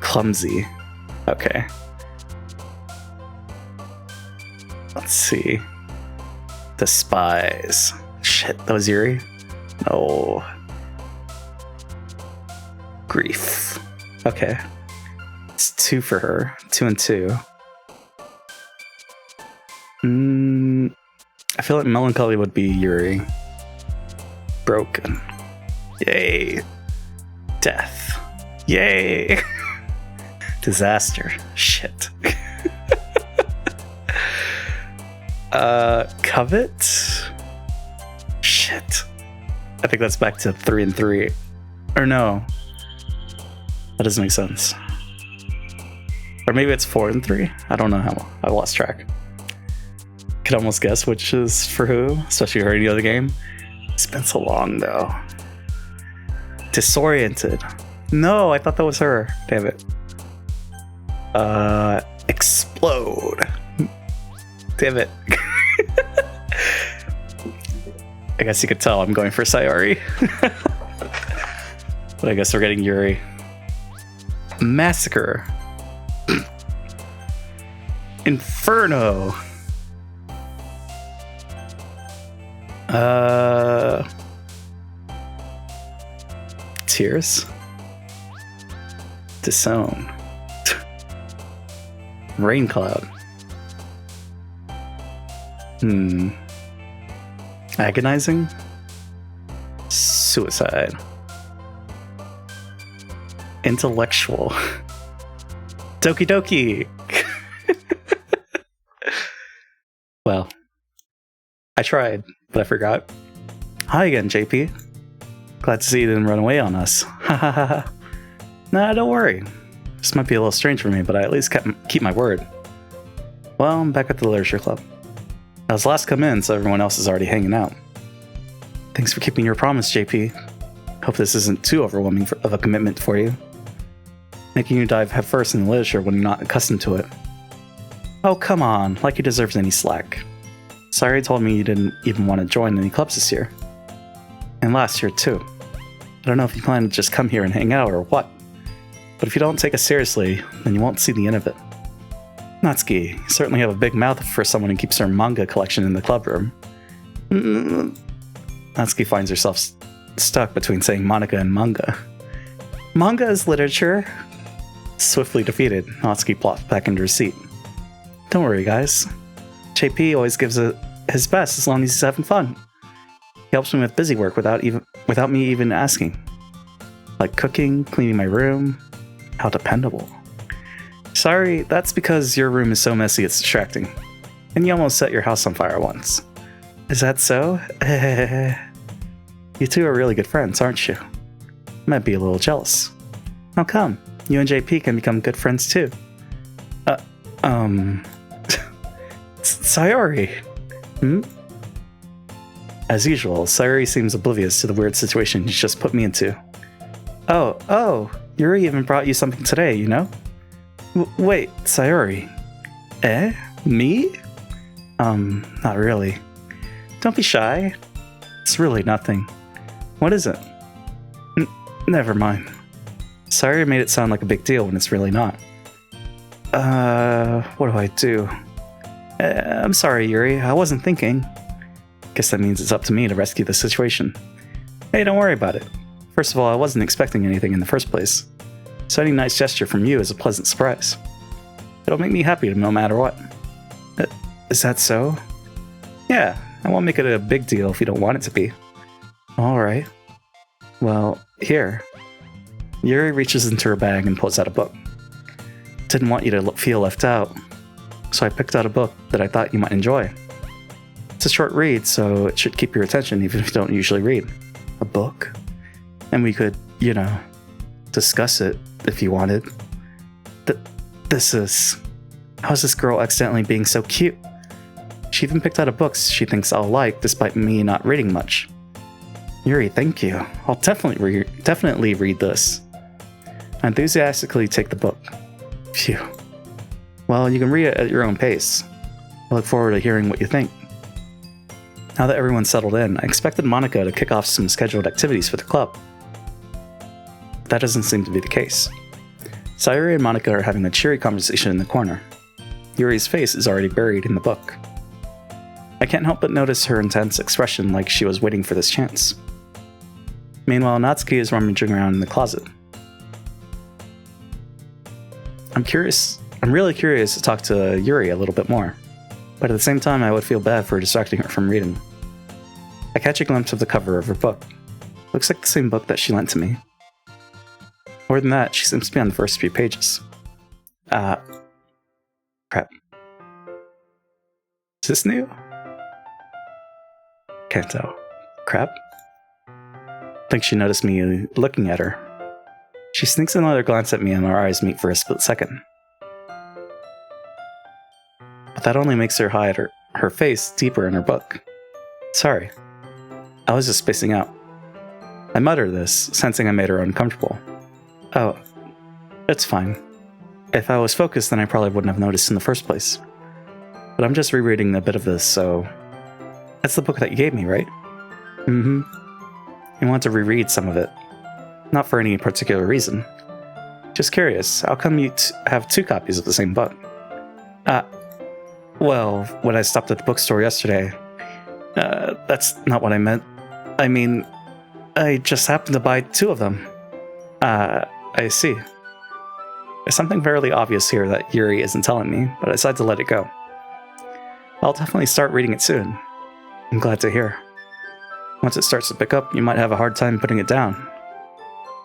Clumsy. Okay. Let's see. Despise. Shit, that was Yuri? No. Grief. Okay. It's 2 for her. 2 and 2. I feel like melancholy would be Yuri. Broken. Yay. Death. Yay. Disaster. Shit. Covet? Shit. I think that's back to 3 and 3. Or no. That doesn't make sense. Or maybe it's 4 and 3. I don't know how. I lost track. Could almost guess which is for who, especially if you already know the game. It's been so long though. Disoriented. No, I thought that was her. Damn it. Explode. Damn it. I guess you could tell I'm going for Sayori. But I guess we're getting Yuri. Massacre. Inferno. Tears. Disown. Rain cloud. Agonizing. Suicide. Intellectual. Doki Doki. Well, I tried, but I forgot. Hi again, JP. Glad to see you didn't run away on us. Ha ha ha. Nah, don't worry. This might be a little strange for me, but I at least keep my word. Well, I'm back at the literature club. I was last come in, so everyone else is already hanging out. Thanks for keeping your promise, JP. Hope this isn't too overwhelming of a commitment for you. Making you dive headfirst in the literature when you're not accustomed to it. Oh, come on, like he deserves any slack. Sayori told me you didn't even want to join any clubs this year. And last year, too. I don't know if you plan to just come here and hang out or what. But if you don't take us seriously, then you won't see the end of it. Natsuki, you certainly have a big mouth for someone who keeps her manga collection in the club room. Natsuki finds herself stuck between saying Monika and manga. Manga is literature. Swiftly defeated, Natsuki plopped back into her seat. Don't worry, guys. JP always gives his best as long as he's having fun. He helps me with busy work without me even asking. Like cooking, cleaning my room. How dependable. Sorry, that's because your room is so messy it's distracting. And you almost set your house on fire once. Is that so? You two are really good friends, aren't you? Might be a little jealous. How come? You and JP can become good friends too. Sayori. As usual, Sayori seems oblivious to the weird situation he's just put me into. Oh, Yuri even brought you something today, you know? Wait, Sayori. Eh? Me? Not really. Don't be shy. It's really nothing. What is it? Never mind. Sayuri made it sound like a big deal when it's really not. What do I do? I'm sorry, Yuri. I wasn't thinking. Guess that means it's up to me to rescue the situation. Hey, don't worry about it. First of all, I wasn't expecting anything in the first place. So any nice gesture from you is a pleasant surprise. It'll make me happy no matter what. Is that so? Yeah, I won't make it a big deal if you don't want it to be. Alright. Well, here. Yuri reaches into her bag and pulls out a book. Didn't want you to feel left out, so I picked out a book that I thought you might enjoy. It's a short read, so it should keep your attention even if you don't usually read. A book? And we could, discuss it if you wanted. How's this girl accidentally being so cute? She even picked out a book she thinks I'll like despite me not reading much. Yuri, thank you. I'll definitely read this. I enthusiastically take the book. Phew. Well, you can read it at your own pace. I look forward to hearing what you think. Now that everyone's settled in, I expected Monica to kick off some scheduled activities for the club. That doesn't seem to be the case. Sayuri and Monica are having a cheery conversation in the corner. Yuri's face is already buried in the book. I can't help but notice her intense expression like she was waiting for this chance. Meanwhile, Natsuki is rummaging around in the closet. I'm really curious to talk to Yuri a little bit more, but at the same time I would feel bad for distracting her from reading. I catch a glimpse of the cover of her book. Looks like the same book that she lent to me. More than that, she seems to be on the first few pages. Crap. Is this new? Can't tell. Crap. Think she noticed me looking at her. She sneaks another glance at me and our eyes meet for a split second. But that only makes her hide her face deeper in her book. Sorry. I was just spacing out. I mutter this, sensing I made her uncomfortable. Oh, it's fine. If I was focused, then I probably wouldn't have noticed in the first place. But I'm just rereading a bit of this, so... That's the book that you gave me, right? Mm-hmm. You want to reread some of it. Not for any particular reason. Just curious, how come you have two copies of the same book? Well, when I stopped at the bookstore yesterday... that's not what I meant. I mean, I just happened to buy two of them. I see. There's something fairly obvious here that Yuri isn't telling me, but I decided to let it go. I'll definitely start reading it soon. I'm glad to hear. Once it starts to pick up, you might have a hard time putting it down.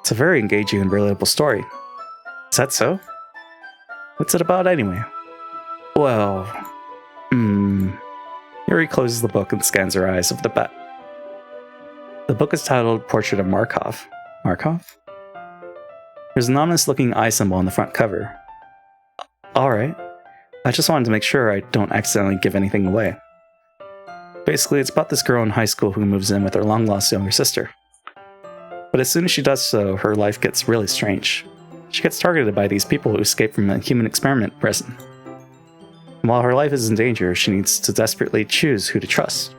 It's a very engaging and relatable story. Is that so? What's it about anyway? Well... Yuri closes the book and scans her eyes over the back. The book is titled Portrait of Markov. Markov? There's an ominous-looking eye symbol on the front cover. Alright. I just wanted to make sure I don't accidentally give anything away. Basically, it's about this girl in high school who moves in with her long-lost younger sister. But as soon as she does so, her life gets really strange. She gets targeted by these people who escaped from a human experiment prison. And while her life is in danger, she needs to desperately choose who to trust.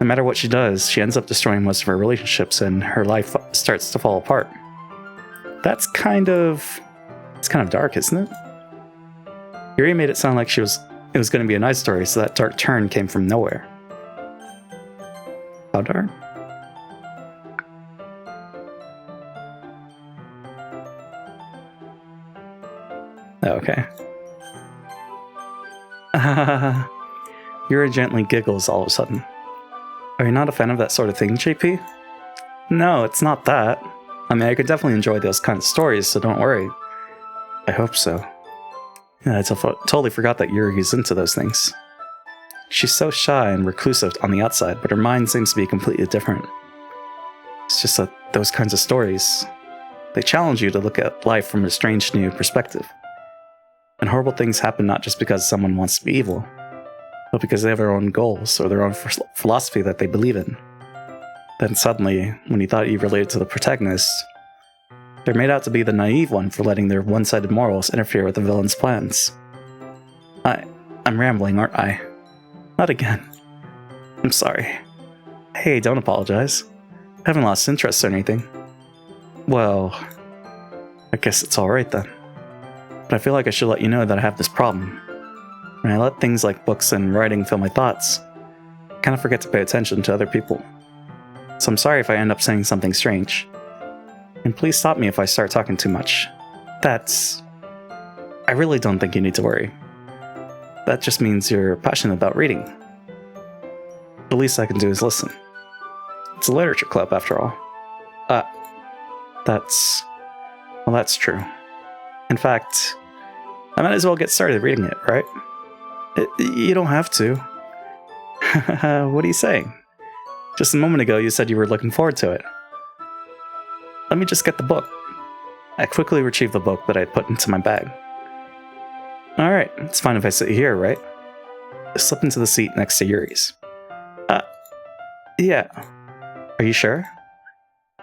No matter what she does, she ends up destroying most of her relationships and her life starts to fall apart. It's kind of dark, isn't it? Yuri made it sound like it was going to be a nice story, so that dark turn came from nowhere. How dark? Okay. Yuri gently giggles all of a sudden. Are you not a fan of that sort of thing, JP? No, it's not that. I mean, I could definitely enjoy those kind of stories, so don't worry. I hope so. Yeah, I totally forgot that Yuri's into those things. She's so shy and reclusive on the outside, but her mind seems to be completely different. It's just that those kinds of stories, they challenge you to look at life from a strange new perspective. And horrible things happen not just because someone wants to be evil, but because they have their own goals or their own philosophy that they believe in. Then suddenly, when you thought you related to the protagonist, they're made out to be the naive one for letting their one-sided morals interfere with the villain's plans. I'm rambling, aren't I? Not again. I'm sorry. Hey, don't apologize. I haven't lost interest or anything. Well, I guess it's alright then. But I feel like I should let you know that I have this problem. When I let things like books and writing fill my thoughts, I kind of forget to pay attention to other people. So I'm sorry if I end up saying something strange. And please stop me if I start talking too much. I really don't think you need to worry. That just means you're passionate about reading. The least I can do is listen. It's a literature club, after all. That's true. In fact, I might as well get started reading it, right? You don't have to. What are you saying? Just a moment ago, you said you were looking forward to it. Let me just get the book. I quickly retrieved the book that I had put into my bag. Alright, it's fine if I sit here, right? I slipped into the seat next to Yuri's. Yeah. Are you sure?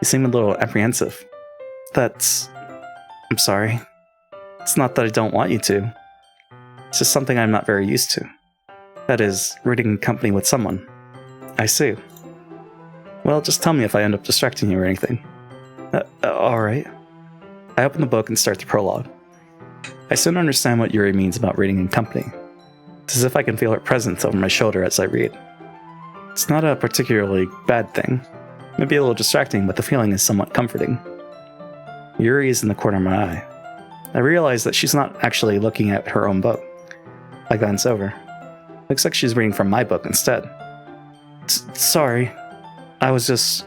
You seem a little apprehensive. I'm sorry. It's not that I don't want you to. It's just something I'm not very used to. That is, reading in company with someone. I see. Well, just tell me if I end up distracting you or anything. Alright. I open the book and start the prologue. I soon understand what Yuri means about reading in company. It's as if I can feel her presence over my shoulder as I read. It's not a particularly bad thing. Maybe a little distracting, but the feeling is somewhat comforting. Yuri is in the corner of my eye. I realize that she's not actually looking at her own book. I glance over. Looks like she's reading from my book instead. Sorry. I was just...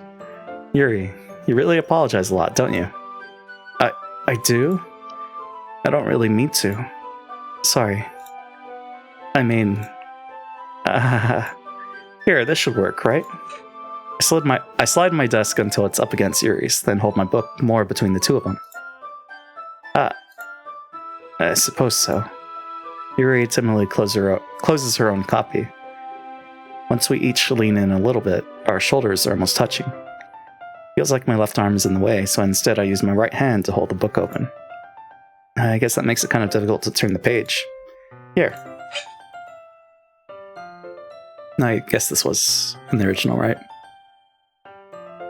Yuri, you really apologize a lot, don't you? I do? I don't really mean to. Sorry. I mean... here, this should work, right? I slide my desk until it's up against Yuri's, then hold my book more between the two of them. I suppose so. Yuri timidly closes her own copy. Once we each lean in a little bit, our shoulders are almost touching. Feels like my left arm is in the way, so instead I use my right hand to hold the book open. I guess that makes it kind of difficult to turn the page. Here. I guess this was in the original, right?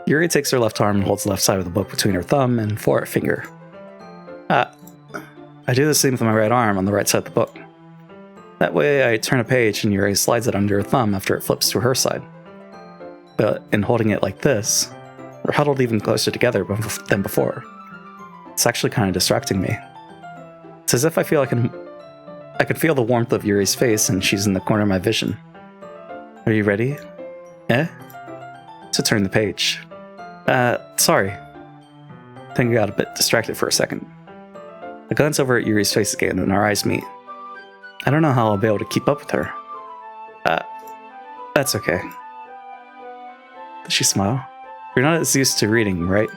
Yuri takes her left arm and holds the left side of the book between her thumb and forefinger. I do the same with my right arm on the right side of the book. That way I turn a page and Yuri slides it under her thumb after it flips to her side. But in holding it like this, we're huddled even closer together than before. It's actually kind of distracting me. It's as if I feel I can feel the warmth of Yuri's face and she's in the corner of my vision. Are you ready? To turn the page. Sorry. I think I got a bit distracted for a second. I glance over at Yuri's face again and our eyes meet. I don't know how I'll be able to keep up with her. That's okay. Does she smile? You're not as used to reading, right?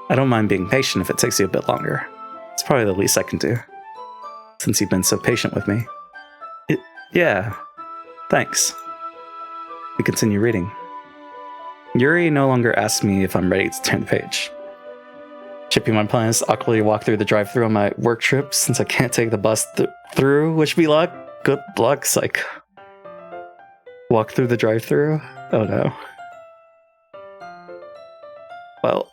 I don't mind being patient if it takes you a bit longer. It's probably the least I can do. Since you've been so patient with me. Yeah. Thanks. We continue reading. Yuri no longer asks me if I'm ready to turn the page. Chipping my plans to awkwardly walk through the drive-thru on my work trip since I can't take the bus through. Wish me luck. Good luck, psych. Walk through the drive-thru? Oh no. Well,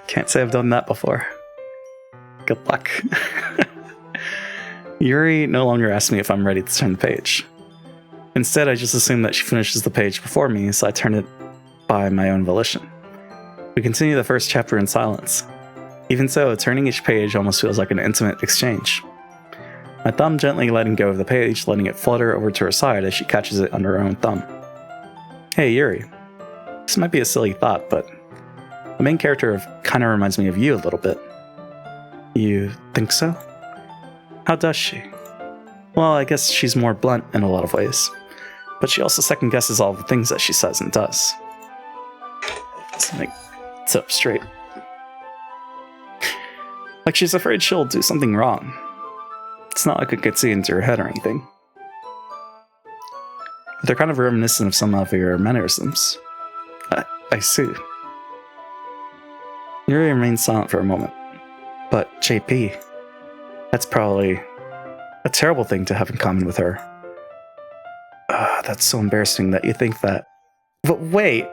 can't say I've done that before. Good luck. Yuri no longer asks me if I'm ready to turn the page. Instead, I just assume that she finishes the page before me, so I turn it by my own volition. We continue the first chapter in silence. Even so, turning each page almost feels like an intimate exchange. My thumb gently letting go of the page, letting it flutter over to her side as she catches it under her own thumb. Hey, Yuri. This might be a silly thought, but the main character kind of reminds me of you a little bit. You think so? How does she? Well, I guess she's more blunt in a lot of ways, but she also second-guesses all the things that she says and does. Let's make it up straight. Like she's afraid she'll do something wrong. It's not like I could see into her head or anything. But they're kind of reminiscent of some of your mannerisms. I see. Yuri remains silent for a moment. But JP, that's probably a terrible thing to have in common with her. That's so embarrassing that you think that. But wait,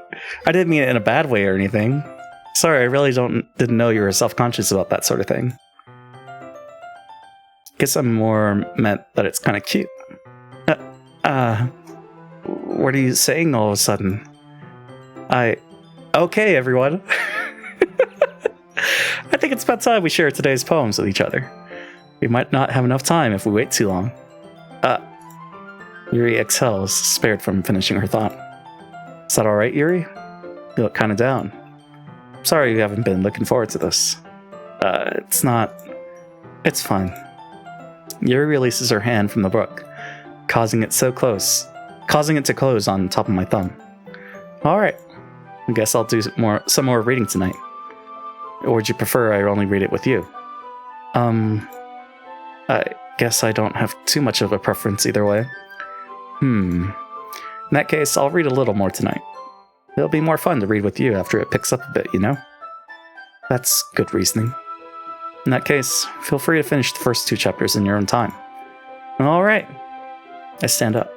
I didn't mean it in a bad way or anything. Sorry, I really didn't know you were self-conscious about that sort of thing. Guess I'm more meant that it's kind of cute. What are you saying all of a sudden? Okay, everyone. I think it's about time we share today's poems with each other. We might not have enough time if we wait too long. Yuri exhales, spared from finishing her thought. Is that alright, Yuri? You look kind of down. Sorry you haven't been looking forward to this. It's not... It's fine. Yuri releases her hand from the book, causing it to close on top of my thumb. Alright. I guess I'll do some more reading tonight. Or would you prefer I only read it with you? I guess I don't have too much of a preference either way. In that case, I'll read a little more tonight. It'll be more fun to read with you after it picks up a bit, you know? That's good reasoning. In that case, feel free to finish the first 2 chapters in your own time. Alright. I stand up.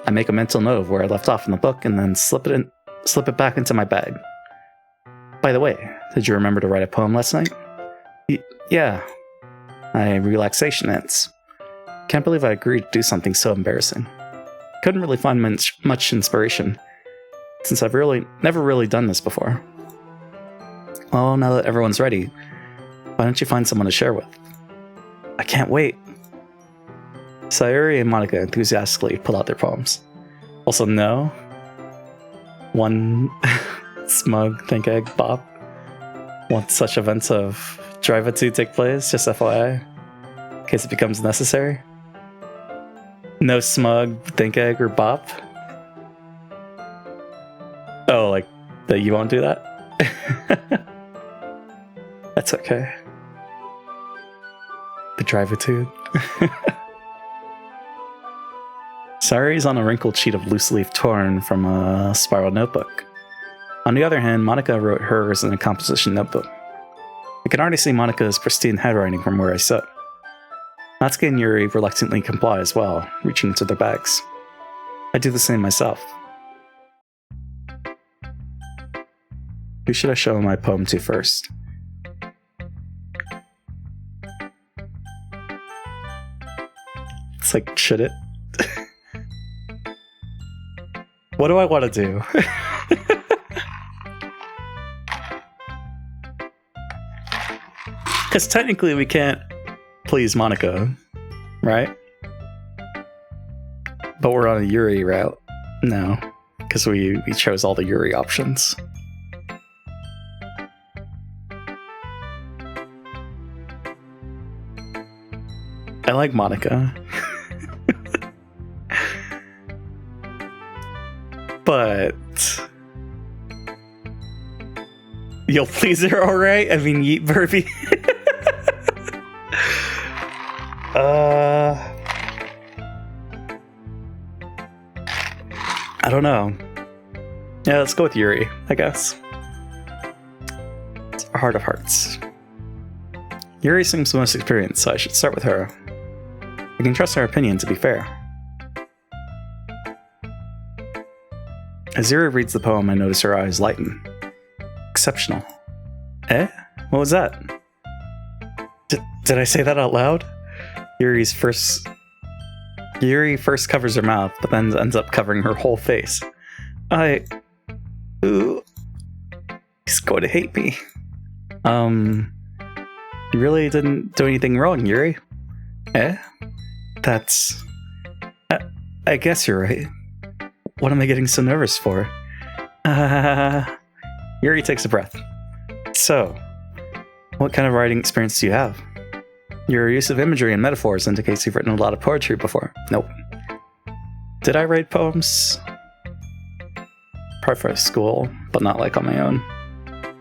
I make a mental note of where I left off in the book and then slip it back into my bag. By the way, did you remember to write a poem last night? Yeah. My relaxation ends. Can't believe I agreed to do something so embarrassing. Couldn't really find much inspiration, since I've never really done this before. Well, now that everyone's ready, why don't you find someone to share with? I can't wait. Sayuri and Monica enthusiastically pull out their poems. Also, no. One smug think egg Bob wants such events of Driver 2 take place, just FYI, in case it becomes necessary. No smug think egg or bop. Oh, like that you won't do that? That's okay. The Driver 2. Sayuri's on a wrinkled sheet of loose leaf torn from a spiral notebook. On the other hand, Monica wrote hers in a composition notebook. I can already see Monica's pristine handwriting from where I sit. Natsuki and Yuri reluctantly comply as well, reaching into their bags. I do the same myself. Who should I show my poem to first? It's like, should it? What do I want to do? Because technically we can't please Monica, right? But we're on a Yuri route now, because we chose all the Yuri options. I like Monica. But you'll please her, alright? I mean, yeet Burby. I don't know. Yeah, let's go with Yuri, I guess. It's our heart of hearts. Yuri seems the most experienced, so I should start with her. I can trust her opinion, to be fair. As Yuri reads the poem, I notice her eyes lighten. Exceptional. Eh? What was that? Did I say that out loud? Yuri first covers her mouth, but then ends up covering her whole face. Ooh. He's going to hate me. You really didn't do anything wrong, Yuri. Eh? That's... I guess you're right. What am I getting so nervous for? Yuri takes a breath. So, what kind of writing experience do you have? Your use of imagery and metaphors indicates you've written a lot of poetry before. Nope. Did I write poems? Probably for school, but not like on my own.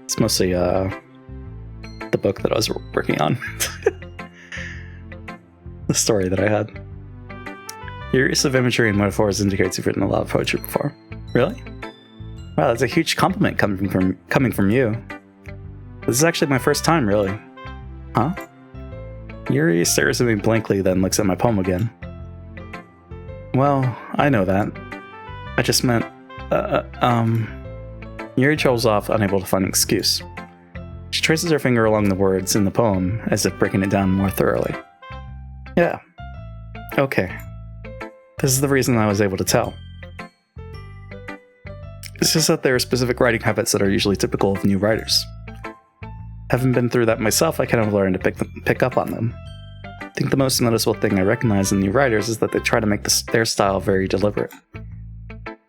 It's mostly the book that I was working on. The story that I had. Your use of imagery and metaphors indicates you've written a lot of poetry before. Really? Wow, that's a huge compliment coming from you. This is actually my first time, really. Huh? Yuri stares at me blankly, then looks at my poem again. Well, I know that. I just meant, Yuri trolls off, unable to find an excuse. She traces her finger along the words in the poem, as if breaking it down more thoroughly. Yeah. Okay. This is the reason I was able to tell. It's just that there are specific writing habits that are usually typical of new writers. Having been through that myself, I kind of learned to pick up on them. I think the most noticeable thing I recognize in new writers is that they try to make their style very deliberate.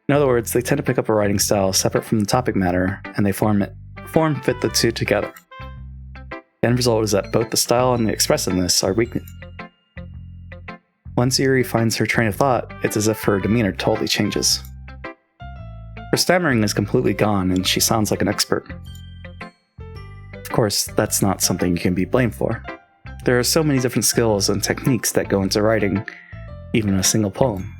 In other words, they tend to pick up a writing style separate from the topic matter, and they form fit the two together. The end result is that both the style and the expressiveness are weakened. Once Yuri finds her train of thought, it's as if her demeanor totally changes. Her stammering is completely gone, and she sounds like an expert. Of course, that's not something you can be blamed for. There are so many different skills and techniques that go into writing even a single poem.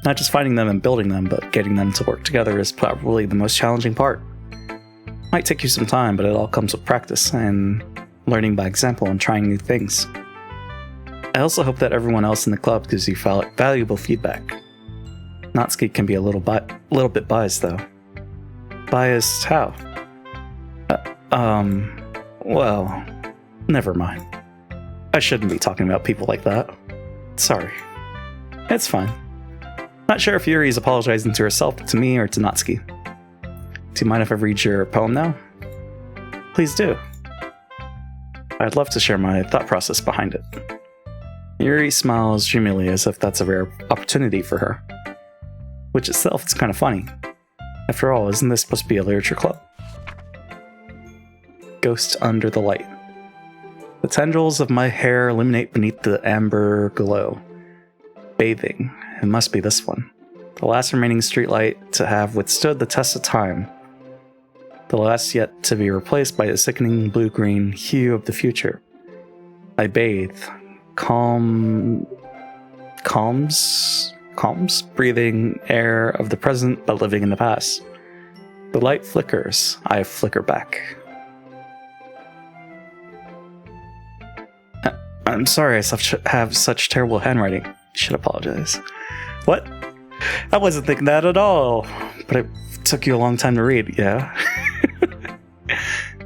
Not just finding them and building them, but getting them to work together is probably the most challenging part. It might take you some time, but it all comes with practice and learning by example and trying new things. I also hope that everyone else in the club gives you valuable feedback. Natsuki can be a little bit biased, though. Biased how? Well, never mind. I shouldn't be talking about people like that. Sorry. It's fine. Not sure if Yuri is apologizing to herself, to me, or to Natsuki. Do you mind if I read your poem now? Please do. I'd love to share my thought process behind it. Yuri smiles dreamily as if that's a rare opportunity for her. Which itself is kind of funny. After all, isn't this supposed to be a literature club? Ghost under the light. The tendrils of my hair illuminate beneath the amber glow. Bathing. It must be this one. The last remaining streetlight to have withstood the test of time. The last yet to be replaced by the sickening blue-green hue of the future. I bathe. Calms, breathing air of the present but living in the past. The light flickers. I flicker back. I'm sorry I have such terrible handwriting. You should apologize. What? I wasn't thinking that at all. But it took you a long time to read, yeah?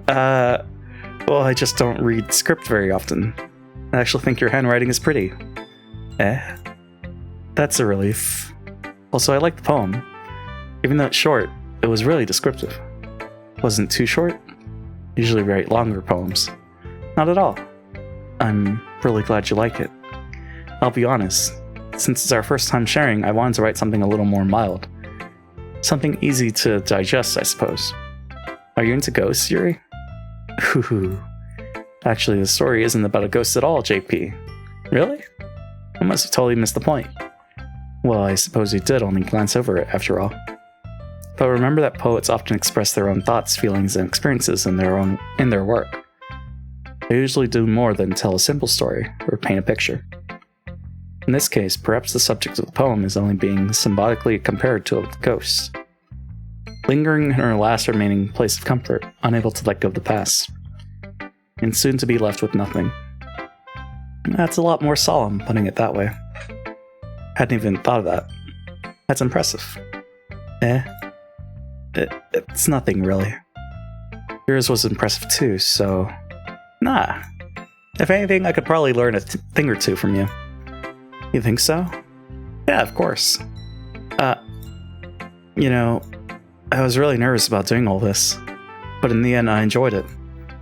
Well, I just don't read script very often. I actually think your handwriting is pretty. That's a relief. Also, I like the poem. Even though it's short, it was really descriptive. Wasn't too short? Usually write longer poems. Not at all. I'm really glad you like it. I'll be honest, since it's our first time sharing, I wanted to write something a little more mild. Something easy to digest, I suppose. Are you into ghosts, Yuri? Ooh. Actually, the story isn't about a ghost at all, JP. Really? I must have totally missed the point. Well, I suppose you did only glance over it, after all. But remember that poets often express their own thoughts, feelings, and experiences in their work. They usually do more than tell a simple story or paint a picture. In this case, perhaps the subject of the poem is only being symbolically compared to a ghost, lingering in her last remaining place of comfort, unable to let go of the past, and soon to be left with nothing. That's a lot more solemn, putting it that way. Hadn't even thought of that. That's impressive. It's nothing, really. Yours was impressive too, so... Nah. If anything, I could probably learn a thing or two from you. You think so? Yeah, of course. You know, I was really nervous about doing all this, but in the end I enjoyed it.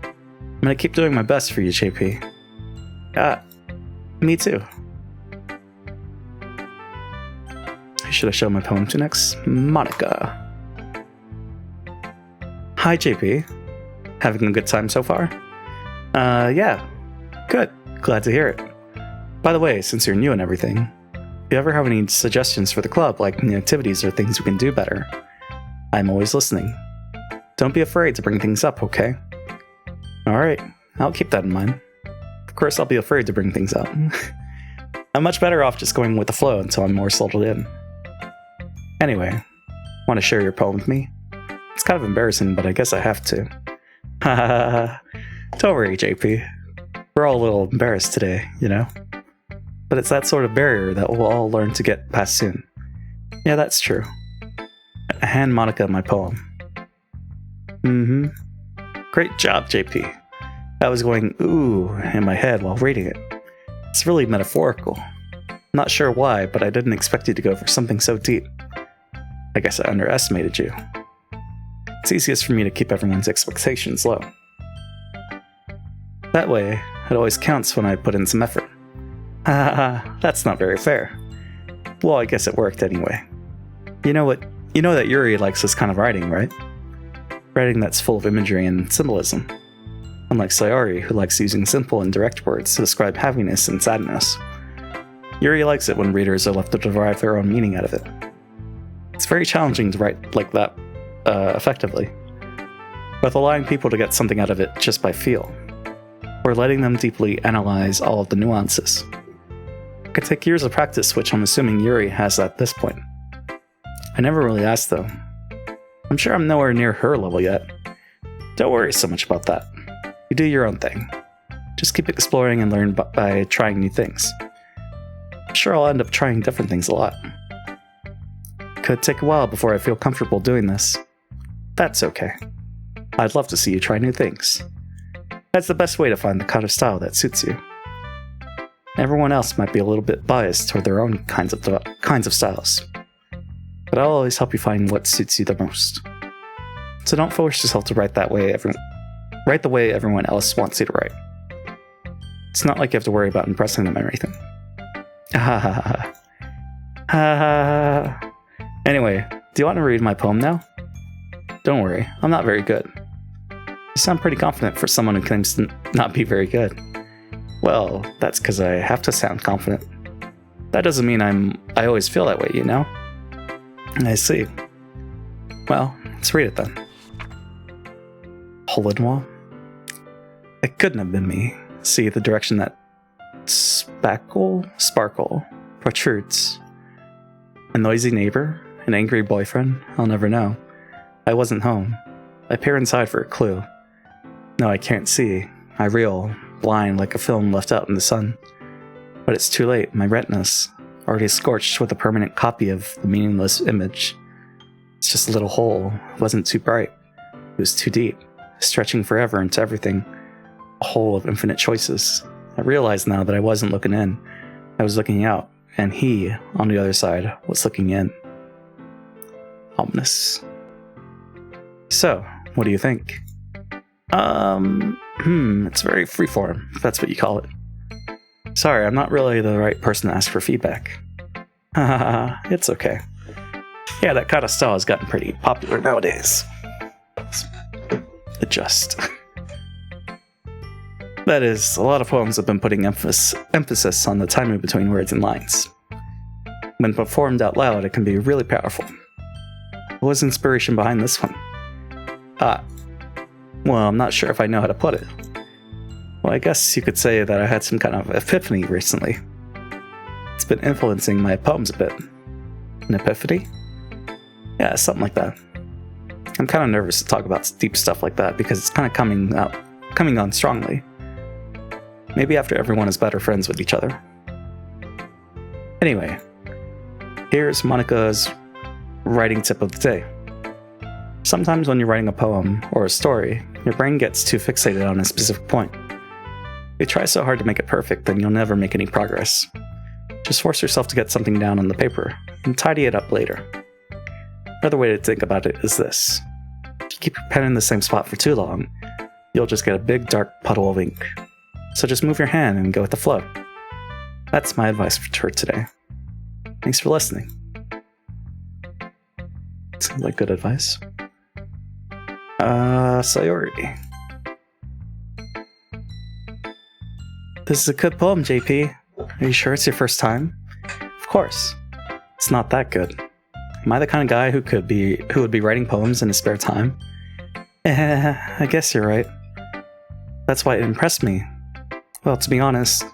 I'm gonna keep doing my best for you, JP. Me too. Who should I show my poem to next? Monica. Hi, JP. Having a good time so far? Yeah. Good. Glad to hear it. By the way, since you're new and everything, if you ever have any suggestions for the club, like new activities or things we can do better, I'm always listening. Don't be afraid to bring things up, okay? Alright, I'll keep that in mind. Of course, I'll be afraid to bring things up. I'm much better off just going with the flow until I'm more settled in. Anyway, want to share your poem with me? It's kind of embarrassing, but I guess I have to. Haha. Don't worry, JP. We're all a little embarrassed today, you know? But it's that sort of barrier that we'll all learn to get past soon. Yeah, that's true. I hand Monica my poem. Great job, JP. I was going ooh in my head while reading it. It's really metaphorical. Not sure why, but I didn't expect you to go for something so deep. I guess I underestimated you. It's easiest for me to keep everyone's expectations low. That way, it always counts when I put in some effort. That's not very fair. Well, I guess it worked anyway. You know what? You know that Yuri likes this kind of writing, right? Writing that's full of imagery and symbolism. Unlike Sayori, who likes using simple and direct words to describe happiness and sadness. Yuri likes it when readers are left to derive their own meaning out of it. It's very challenging to write like that effectively, with allowing people to get something out of it just by feel, or letting them deeply analyze all of the nuances. It could take years of practice, which I'm assuming Yuri has at this point. I never really asked though. I'm sure I'm nowhere near her level yet. Don't worry so much about that. You do your own thing. Just keep exploring and learn by trying new things. I'm sure I'll end up trying different things a lot. Could take a while before I feel comfortable doing this. That's okay. I'd love to see you try new things. That's the best way to find the kind of style that suits you. Everyone else might be a little bit biased toward their own kinds of styles, but I'll always help you find what suits you the most. So don't force yourself to write the way everyone else wants you to write. It's not like you have to worry about impressing them or anything. Anyway, do you want to read my poem now? Don't worry, I'm not very good. You sound pretty confident for someone who claims to not be very good. Well, that's because I have to sound confident. That doesn't mean I always feel that way, you know? I see. Well, let's read it then. Hole in wall? It couldn't have been me. See the direction that sparkle protrudes. A noisy neighbor? An angry boyfriend? I'll never know. I wasn't home. I peer inside for a clue. No, I can't see. I reel, blind like a film left out in the sun. But it's too late. My retina's already scorched with a permanent copy of the meaningless image. It's just a little hole. It wasn't too bright. It was too deep, stretching forever into everything. A hole of infinite choices. I realize now that I wasn't looking in. I was looking out, and he, on the other side, was looking in. Ominous. So, what do you think? It's very freeform, if that's what you call it. Sorry, I'm not really the right person to ask for feedback. Haha, it's okay. Yeah, that kind of style has gotten pretty popular nowadays. Adjust. That is, a lot of poems have been putting emphasis on the timing between words and lines. When performed out loud, it can be really powerful. What was inspiration behind this one? Well, I'm not sure if I know how to put it. Well, I guess you could say that I had some kind of epiphany recently. It's been influencing my poems a bit. An epiphany? Yeah, something like that. I'm kind of nervous to talk about deep stuff like that because it's kind of coming on strongly. Maybe after everyone is better friends with each other. Anyway, here's Monica's writing tip of the day. Sometimes when you're writing a poem or a story, your brain gets too fixated on a specific point. If you try so hard to make it perfect, then you'll never make any progress. Just force yourself to get something down on the paper and tidy it up later. Another way to think about it is this. If you keep your pen in the same spot for too long, you'll just get a big dark puddle of ink. So just move your hand and go with the flow. That's my advice for today. Thanks for listening. Seems like good advice. Sayori. This is a good poem, JP. Are you sure it's your first time? Of course. It's not that good. Am I the kind of guy who would be writing poems in his spare time? I guess you're right. That's why it impressed me. Well, to be honest,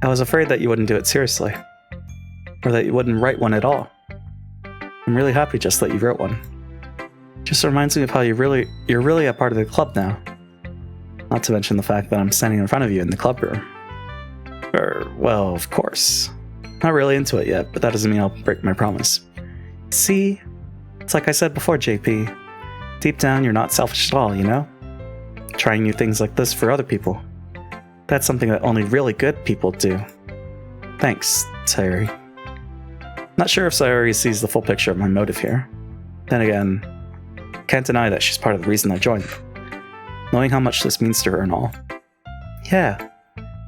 I was afraid that you wouldn't do it seriously. Or that you wouldn't write one at all. I'm really happy just that you wrote one. Just reminds me of how you're really a part of the club now. Not to mention the fact that I'm standing in front of you in the club room. Well, of course. Not really into it yet, but that doesn't mean I'll break my promise. See? It's like I said before, JP. Deep down, you're not selfish at all, you know? Trying new things like this for other people. That's something that only really good people do. Thanks, Sayori. Not sure if Sayori sees the full picture of my motive here. Then again, can't deny that she's part of the reason I joined. Knowing how much this means to her and all. Yeah.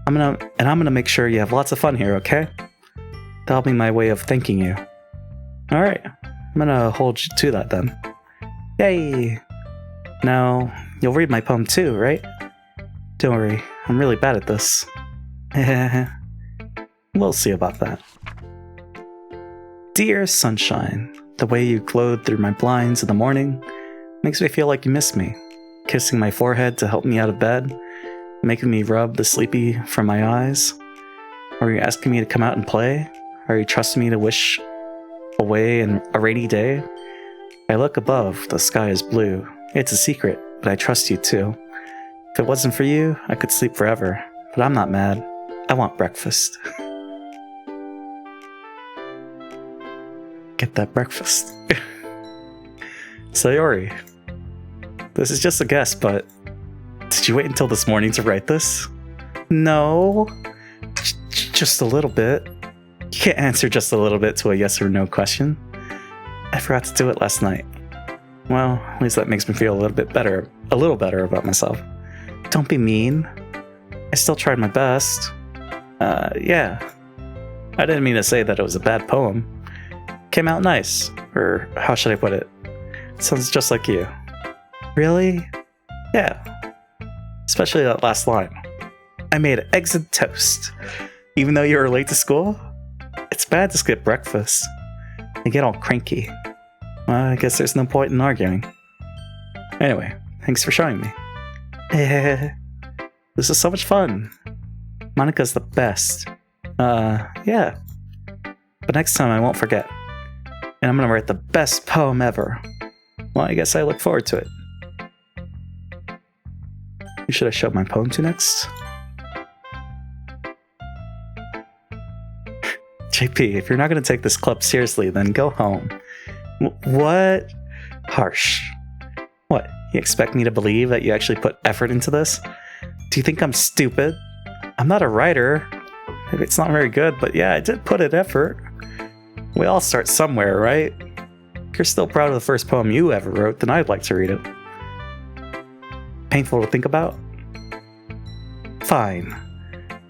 I'm gonna make sure you have lots of fun here, okay? That'll be my way of thanking you. Alright, I'm gonna hold you to that then. Yay! Now, you'll read my poem too, right? Don't worry, I'm really bad at this. We'll see about that. Dear sunshine, the way you glowed through my blinds in the morning makes me feel like you miss me. Kissing my forehead to help me out of bed, making me rub the sleepy from my eyes. Are you asking me to come out and play? Are you trusting me to wish away in a rainy day? I look above, the sky is blue. It's a secret, but I trust you too. If it wasn't for you, I could sleep forever, but I'm not mad. I want breakfast. Get that breakfast. Sayori, this is just a guess, but did you wait until this morning to write this? No. Just a little bit. You can't answer just a little bit to a yes or no question. I forgot to do it last night. Well, at least that makes me feel a little better about myself. Don't be mean. I still tried my best. Yeah. I didn't mean to say that it was a bad poem. Came out nice. Or how should I put it? Sounds just like you. Really? Yeah. Especially that last line. I made eggs and toast. Even though you were late to school? It's bad to skip breakfast. I get all cranky. Well, I guess there's no point in arguing. Anyway, thanks for showing me. This is so much fun. Monika's the best. Yeah. But next time I won't forget. And I'm gonna write the best poem ever. Well, I guess I look forward to it. Who should I show my poem to next? JP, if you're not gonna take this club seriously, then go home. What? Harsh. What? You expect me to believe that you actually put effort into this? Do you think I'm stupid? I'm not a writer. Maybe it's not very good, but yeah, I did put in effort. We all start somewhere, right? If you're still proud of the first poem you ever wrote, then I'd like to read it. Painful to think about? Fine.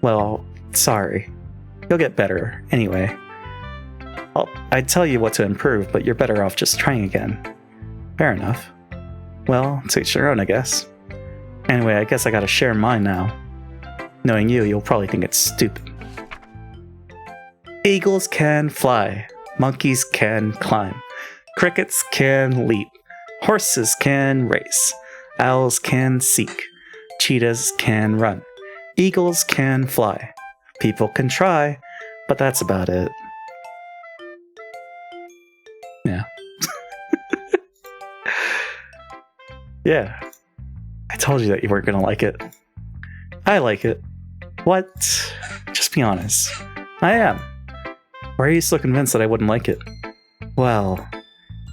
Well, sorry. You'll get better, anyway. I'd tell you what to improve, but you're better off just trying again. Fair enough. Well, to each their own, I guess. Anyway, I guess I gotta share mine now. Knowing you, you'll probably think it's stupid. Eagles can fly. Monkeys can climb. Crickets can leap. Horses can race. Owls can seek. Cheetahs can run. Eagles can fly. People can try, but that's about it. Yeah. Yeah. I told you that you weren't gonna like it. I like it. What? Just be honest. I am. Why are you so convinced that I wouldn't like it? Well,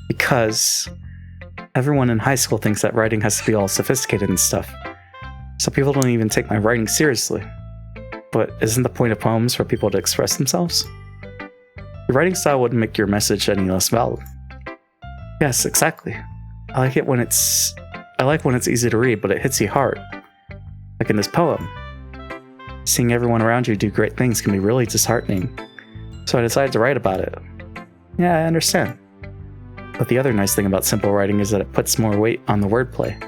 because everyone in high school thinks that writing has to be all sophisticated and stuff. So people don't even take my writing seriously. But isn't the point of poems for people to express themselves? Your writing style wouldn't make your message any less valid. Yes, exactly. I like when it's easy to read, but it hits you hard. Like in this poem. Seeing everyone around you do great things can be really disheartening. So I decided to write about it. Yeah, I understand. But the other nice thing about simple writing is that it puts more weight on the wordplay.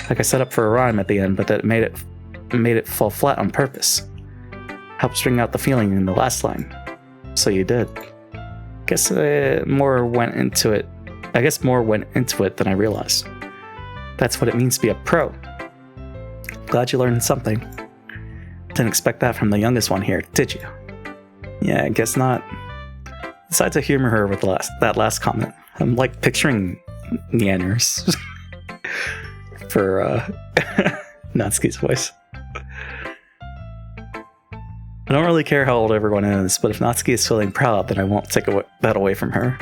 Like I set up for a rhyme at the end, but that made it fall flat on purpose. Helps bring out the feeling in the last line. So you did. Guess more went into it than I realized. That's what it means to be a pro. Glad you learned something. Didn't expect that from the youngest one here, did you? Yeah, I guess not. Decided to humor her with that last comment. I'm like picturing Neanners for Natsuki's voice. I don't really care how old everyone is, but if Natsuki is feeling proud, then I won't take that away from her.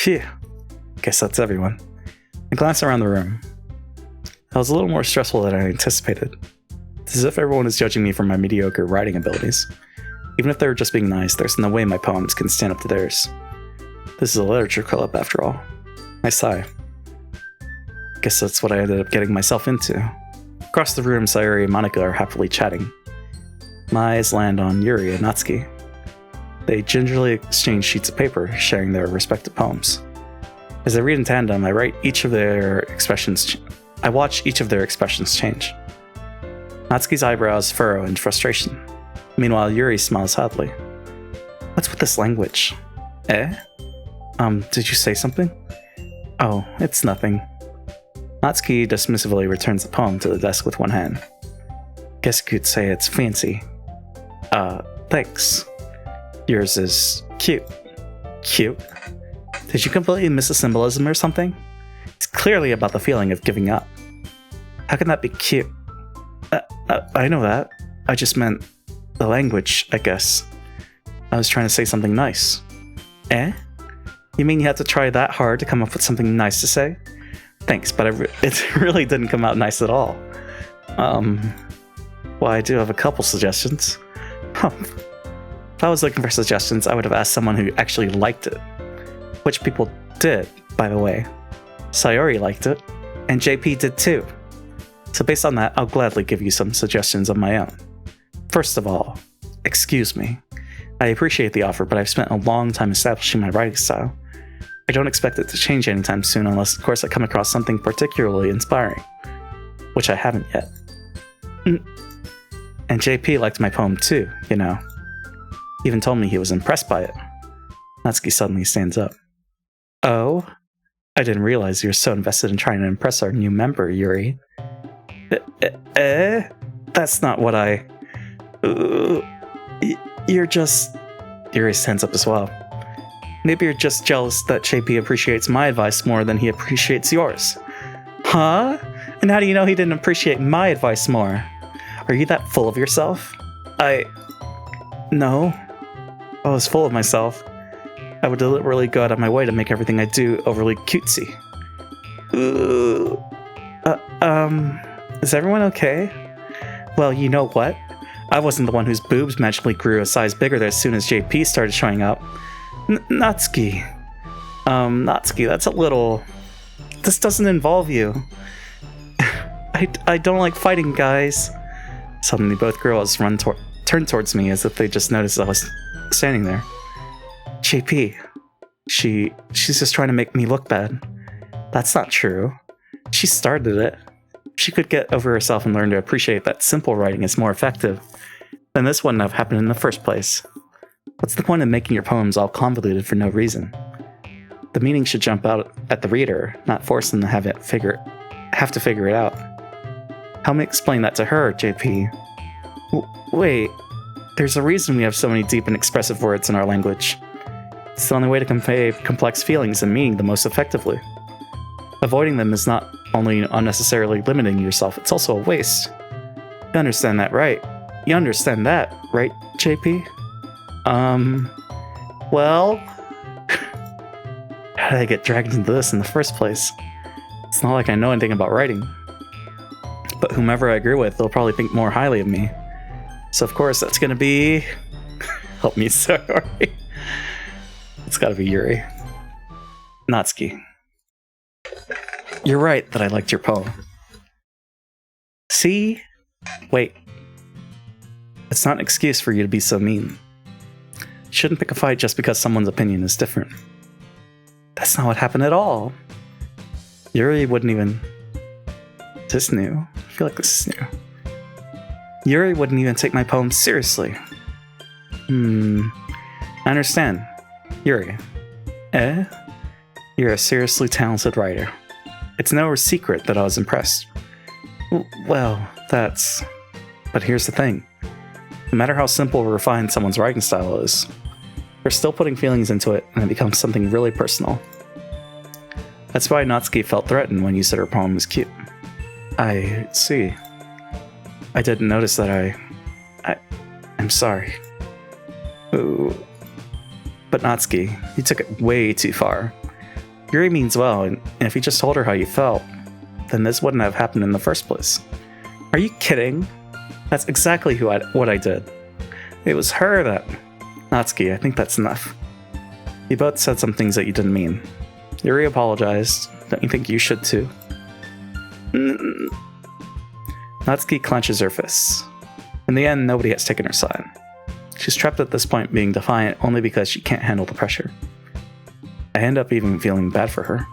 Phew. Guess that's everyone. I glanced around the room. It was a little more stressful than I anticipated. It's as if everyone is judging me for my mediocre writing abilities. Even if they were just being nice, there's no way my poems can stand up to theirs. This is a literature club, after all. I sigh. Guess that's what I ended up getting myself into. Across the room, Sayuri and Monika are happily chatting. My eyes land on Yuri and Natsuki. They gingerly exchange sheets of paper, sharing their respective poems. As I read in tandem, I watch each of their expressions change. Natsuki's eyebrows furrow in frustration. Meanwhile, Yuri smiles sadly. What's with this language? Eh? Did you say something? Oh, it's nothing. Natsuki dismissively returns the poem to the desk with one hand. Guess you could say it's fancy. Thanks. Yours is cute. Cute? Did you completely miss the symbolism or something? It's clearly about the feeling of giving up. How can that be cute? I know that. I just meant the language, I guess. I was trying to say something nice. Eh? You mean you had to try that hard to come up with something nice to say? Thanks, but it really didn't come out nice at all. Well, I do have a couple suggestions. If I was looking for suggestions, I would have asked someone who actually liked it. Which people did, by the way. Sayuri liked it, and JP did too. So based on that, I'll gladly give you some suggestions of my own. First of all, excuse me. I appreciate the offer, but I've spent a long time establishing my writing style. I don't expect it to change anytime soon unless, of course, I come across something particularly inspiring. Which I haven't yet. And JP liked my poem too, you know. He even told me he was impressed by it. Natsuki suddenly stands up. Oh? I didn't realize you were so invested in trying to impress our new member, Yuri. That's not what I... You're just... Yuri stands up as well. Maybe you're just jealous that JP appreciates my advice more than he appreciates yours. Huh? And how do you know he didn't appreciate my advice more? Are you that full of yourself? No. I was full of myself. I would deliberately go out of my way to make everything I do overly cutesy. Is everyone okay? Well, you know what? I wasn't the one whose boobs magically grew a size bigger as soon as JP started showing up. Natsuki. Natsuki, that's a little... This doesn't involve you. I don't like fighting, guys. Suddenly, both girls turned towards me as if they just noticed I was standing there. JP. She's just trying to make me look bad. That's not true. She started it. She could get over herself and learn to appreciate that simple writing is more effective, then this wouldn't have happened in the first place. What's the point of making your poems all convoluted for no reason? The meaning should jump out at the reader, not force them to have to figure it out. Help me explain that to her, JP. Wait, there's a reason we have so many deep and expressive words in our language. It's the only way to convey complex feelings and meaning the most effectively. Avoiding them is not only unnecessarily limiting yourself, it's also a waste. You understand that, right? You understand that, right, JP? Well... How did I get dragged into this in the first place? It's not like I know anything about writing. But whomever I agree with, they'll probably think more highly of me. So of course, that's gonna be... Help me, sorry. It's gotta be Yuri. Natsuki. You're right that I liked your poem. See? Wait. It's not an excuse for you to be so mean. You shouldn't pick a fight just because someone's opinion is different. That's not what happened at all. Yuri wouldn't even... Is this new? I feel like this is new. Yuri wouldn't even take my poem seriously. I understand. Yuri. You're a seriously talented writer. It's no secret that I was impressed. Well, that's... But here's the thing. No matter how simple or refined someone's writing style is, they're still putting feelings into it, and it becomes something really personal. That's why Natsuki felt threatened when you said her poem was cute. I see. I didn't notice that I'm sorry. Ooh. But Natsuki, you took it way too far. Yuri means well, and if you just told her how you felt, then this wouldn't have happened in the first place. Are you kidding? That's exactly what I did. It was her that... Natsuki, I think that's enough. You both said some things that you didn't mean. Yuri apologized. Don't you think you should too? Natsuki clenches her fists. In the end, nobody has taken her side. She's trapped at this point, being defiant only because she can't handle the pressure. I end up even feeling bad for her.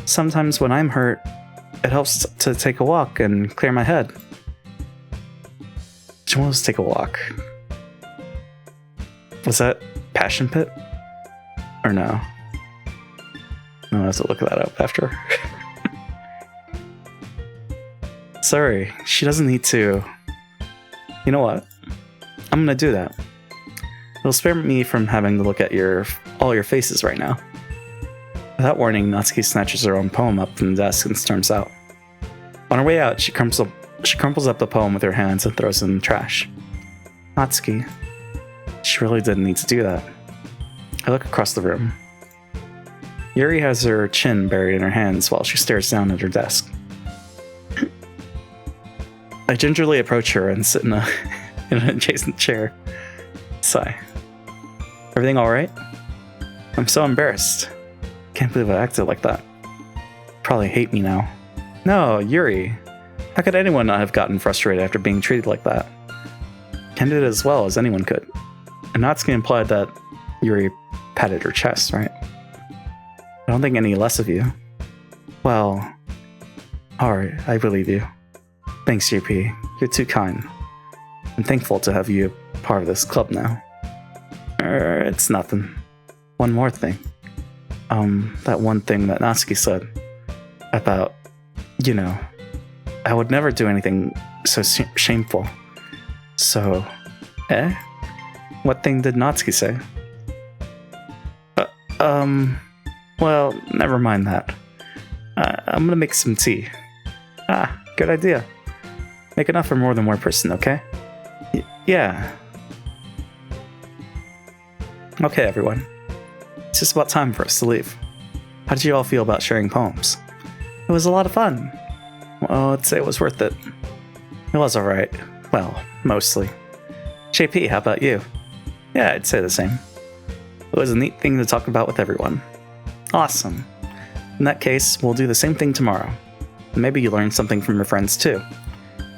Sometimes when I'm hurt, it helps to take a walk and clear my head. Which one was take a walk? Was that Passion Pit? Or no? No, I have to look that up after. Sorry, she doesn't need to. You know what? I'm gonna do that. It'll spare me from having to look at all your faces right now. Without warning, Natsuki snatches her own poem up from the desk and storms out. On her way out, she crumples up the poem with her hands and throws it in the trash. Natsuki. She really didn't need to do that. I look across the room. Yuri has her chin buried in her hands while she stares down at her desk. I gingerly approach her and sit in an adjacent chair. Sigh. Everything alright? I'm so embarrassed. Can't believe I acted like that. Probably hate me now. No, Yuri. How could anyone not have gotten frustrated after being treated like that? Ken did it as well as anyone could. And Natsuki implied that Yuri patted her chest, right? I don't think any less of you. Well, alright, I believe you. Thanks, JP. You're too kind. I'm thankful to have you part of this club now. It's nothing. One more thing. That one thing that Natsuki said about, you know, I would never do anything so shameful. So, what thing did Natsuki say? Well, never mind that. I'm gonna make some tea. Good idea. Make enough for more than one person, okay? Yeah. Okay, everyone. It's just about time for us to leave. How did you all feel about sharing poems? It was a lot of fun. Well, I'd say it was worth it. It was alright. Well, mostly. JP, how about you? Yeah, I'd say the same. It was a neat thing to talk about with everyone. Awesome. In that case, we'll do the same thing tomorrow. And maybe you learn something from your friends too.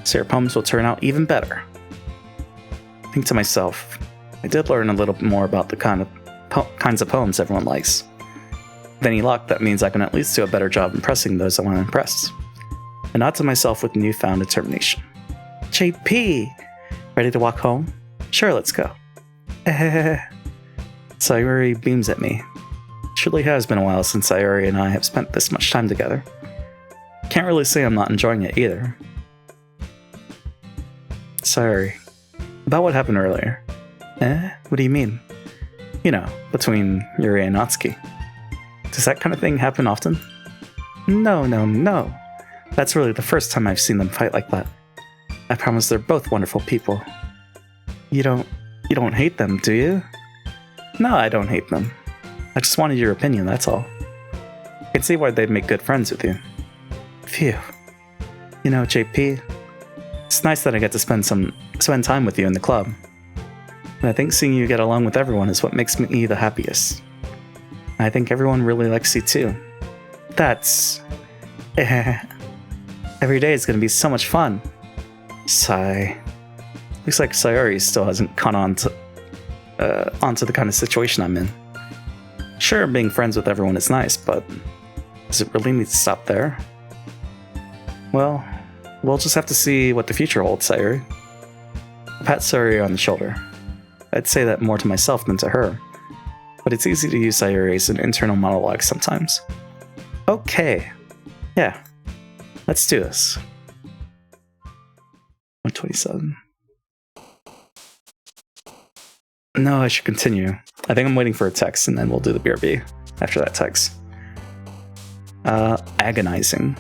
So your poems will turn out even better. I think to myself, I did learn a little bit more about the kinds of poems everyone likes. With any luck, that means I can at least do a better job impressing those I want to impress. I nod to myself with newfound determination. JP! Ready to walk home? Sure, let's go. Sayuri beams at me. It surely has been a while since Sayuri and I have spent this much time together. Can't really say I'm not enjoying it either. Sayuri, about what happened earlier. What do you mean? You know, between Yuri and Natsuki. Does that kind of thing happen often? No. That's really the first time I've seen them fight like that. I promise they're both wonderful people. You don't hate them, do you? No, I don't hate them. I just wanted your opinion, that's all. I can see why they'd make good friends with you. Phew. You know, JP, it's nice that I get to spend time with you in the club. And I think seeing you get along with everyone is what makes me the happiest. And I think everyone really likes you too. That's... Every day is going to be so much fun. Sigh. Looks like Sayuri still hasn't caught onto the kind of situation I'm in. Sure, being friends with everyone is nice, but does it really need to stop there? Well, we'll just have to see what the future holds, Sayuri. I pat Sayuri on the shoulder. I'd say that more to myself than to her, but it's easy to use Sayuri as an internal monologue sometimes. Okay. Yeah. Let's do this. 127. No, I should continue. I think I'm waiting for a text and then we'll do the BRB after that text. Agonizing.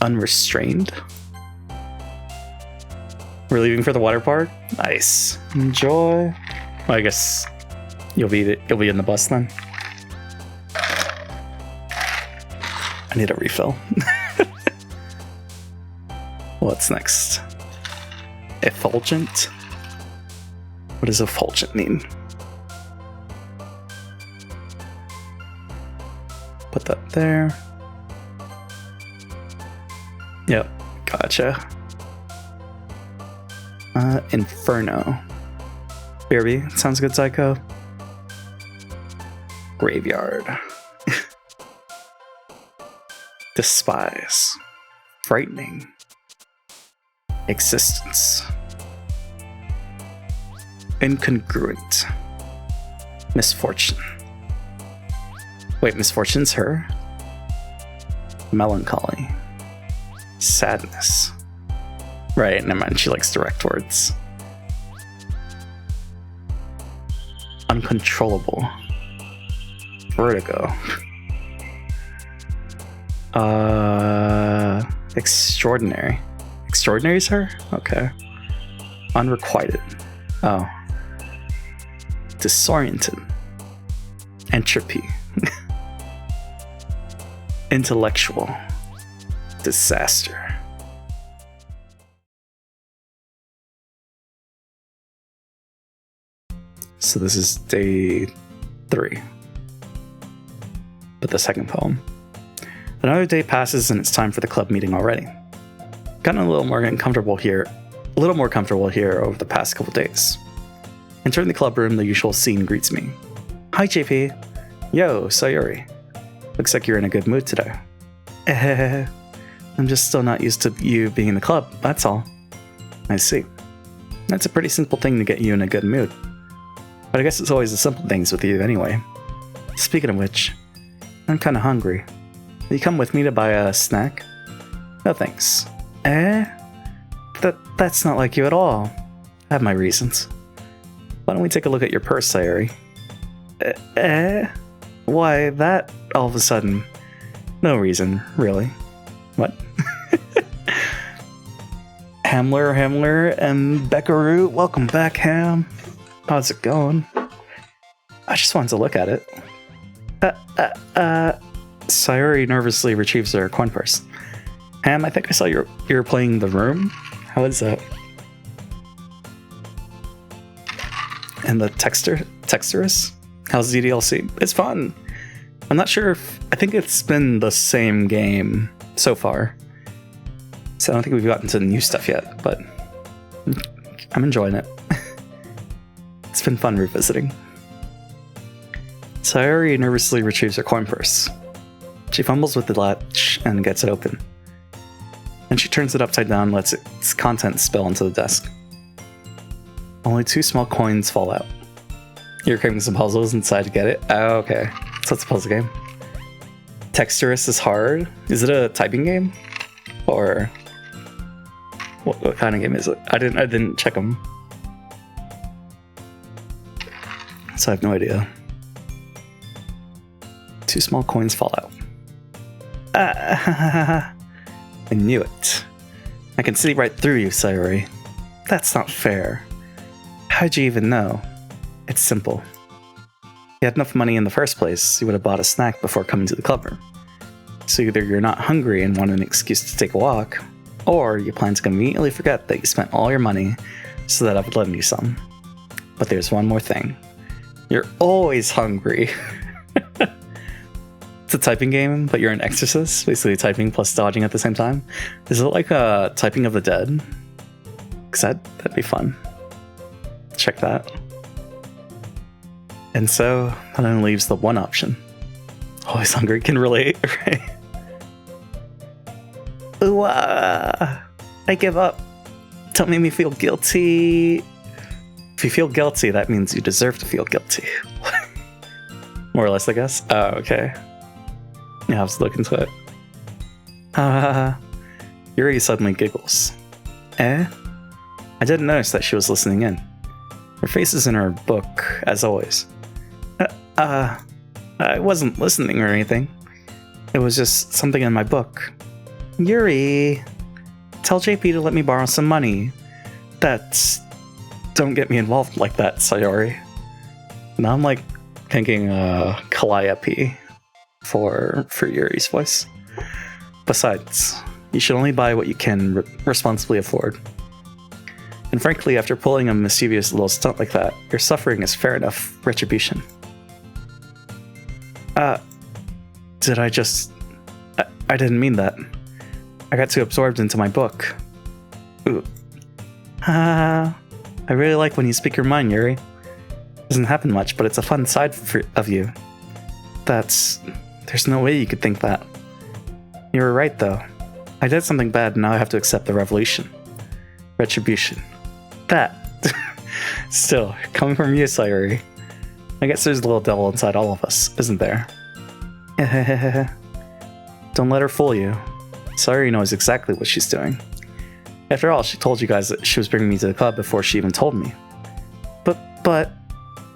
Unrestrained. We're leaving for the water park? Nice. Enjoy. Well, I guess You'll be in the bus then? I need a refill. What's next? Effulgent? What does effulgent mean? Put that there. Yep, gotcha. Inferno. BRB, sounds good, Psycho. Graveyard. Despise. Frightening. Existence. Incongruent. Misfortune. Wait, misfortune's her? Melancholy. Sadness. Right, never mind, she likes direct words. Uncontrollable. Vertigo. Extraordinary. Extraordinary's her? Okay. Unrequited. Oh. Disoriented. Entropy. Intellectual. Disaster. So this is day 3. But the second poem. Another day passes and it's time for the club meeting already. Gotten a little more comfortable here over the past couple days. Entering the club room, the usual scene greets me. Hi, JP. Yo, Sayuri. Looks like you're in a good mood today. I'm just still not used to you being in the club, that's all. I see. That's a pretty simple thing to get you in a good mood. But I guess it's always the simple things with you anyway. Speaking of which, I'm kinda hungry. Will you come with me to buy a snack? No thanks. That's not like you at all. I have my reasons. Why don't we take a look at your purse, Sayuri? Why, that all of a sudden? No reason, really. What? Hamler, and Beckaroo, welcome back, Ham. How's it going? I just wanted to look at it. Sayuri nervously retrieves her coin purse. Ham, I think I saw you're playing The Room. How is that? And the Texturus? How's the DLC? It's fun. I'm not sure if... I think it's been the same game so far. So I don't think we've gotten to the new stuff yet, but I'm enjoying it. It's been fun revisiting. Sayuri nervously retrieves her coin purse. She fumbles with the latch and gets it open. Then she turns it upside down and lets its contents spill onto the desk. Only 2 small coins fall out. You're craving some puzzles and decide to get it? Oh, okay. So it's a puzzle game. Texturus is hard. Is it a typing game? Or what kind of game is it? I didn't check them. So I have no idea. 2 small coins fall out. I knew it. I can see right through you, Sayuri. That's not fair. How'd you even know? It's simple. If you had enough money in the first place, you would have bought a snack before coming to the club room. So either you're not hungry and want an excuse to take a walk, or you plan to conveniently forget that you spent all your money so that I would lend you some. But there's one more thing. You're always hungry. It's a typing game, but you're an exorcist, basically typing plus dodging at the same time. Is it like a Typing of the Dead? Because that'd be fun. Check that. And so, that only leaves the one option. Always hungry can relate, right? Ooh, I give up. Don't make me feel guilty. If you feel guilty, that means you deserve to feel guilty. More or less, I guess. Oh, okay. Yeah, I was looking to it. Yuri suddenly giggles. I didn't notice that she was listening in. Her face is in her book, as always. I wasn't listening or anything. It was just something in my book. Yuri, tell JP to let me borrow some money. Don't get me involved like that, Sayori. Now I'm like thinking Calliope for Yuri's voice. Besides, you should only buy what you can responsibly afford. And frankly, after pulling a mischievous little stunt like that, your suffering is fair enough retribution. Did I just... I didn't mean that. I got too absorbed into my book. Ooh. I really like when you speak your mind, Yuri. Doesn't happen much, but it's a fun side of you. There's no way you could think that. You were right, though. I did something bad, and now I have to accept the retribution. That. Still, coming from you, Sayuri. I guess there's a little devil inside all of us, isn't there? Don't let her fool you. Sayuri knows exactly what she's doing. After all, she told you guys that she was bringing me to the club before she even told me. But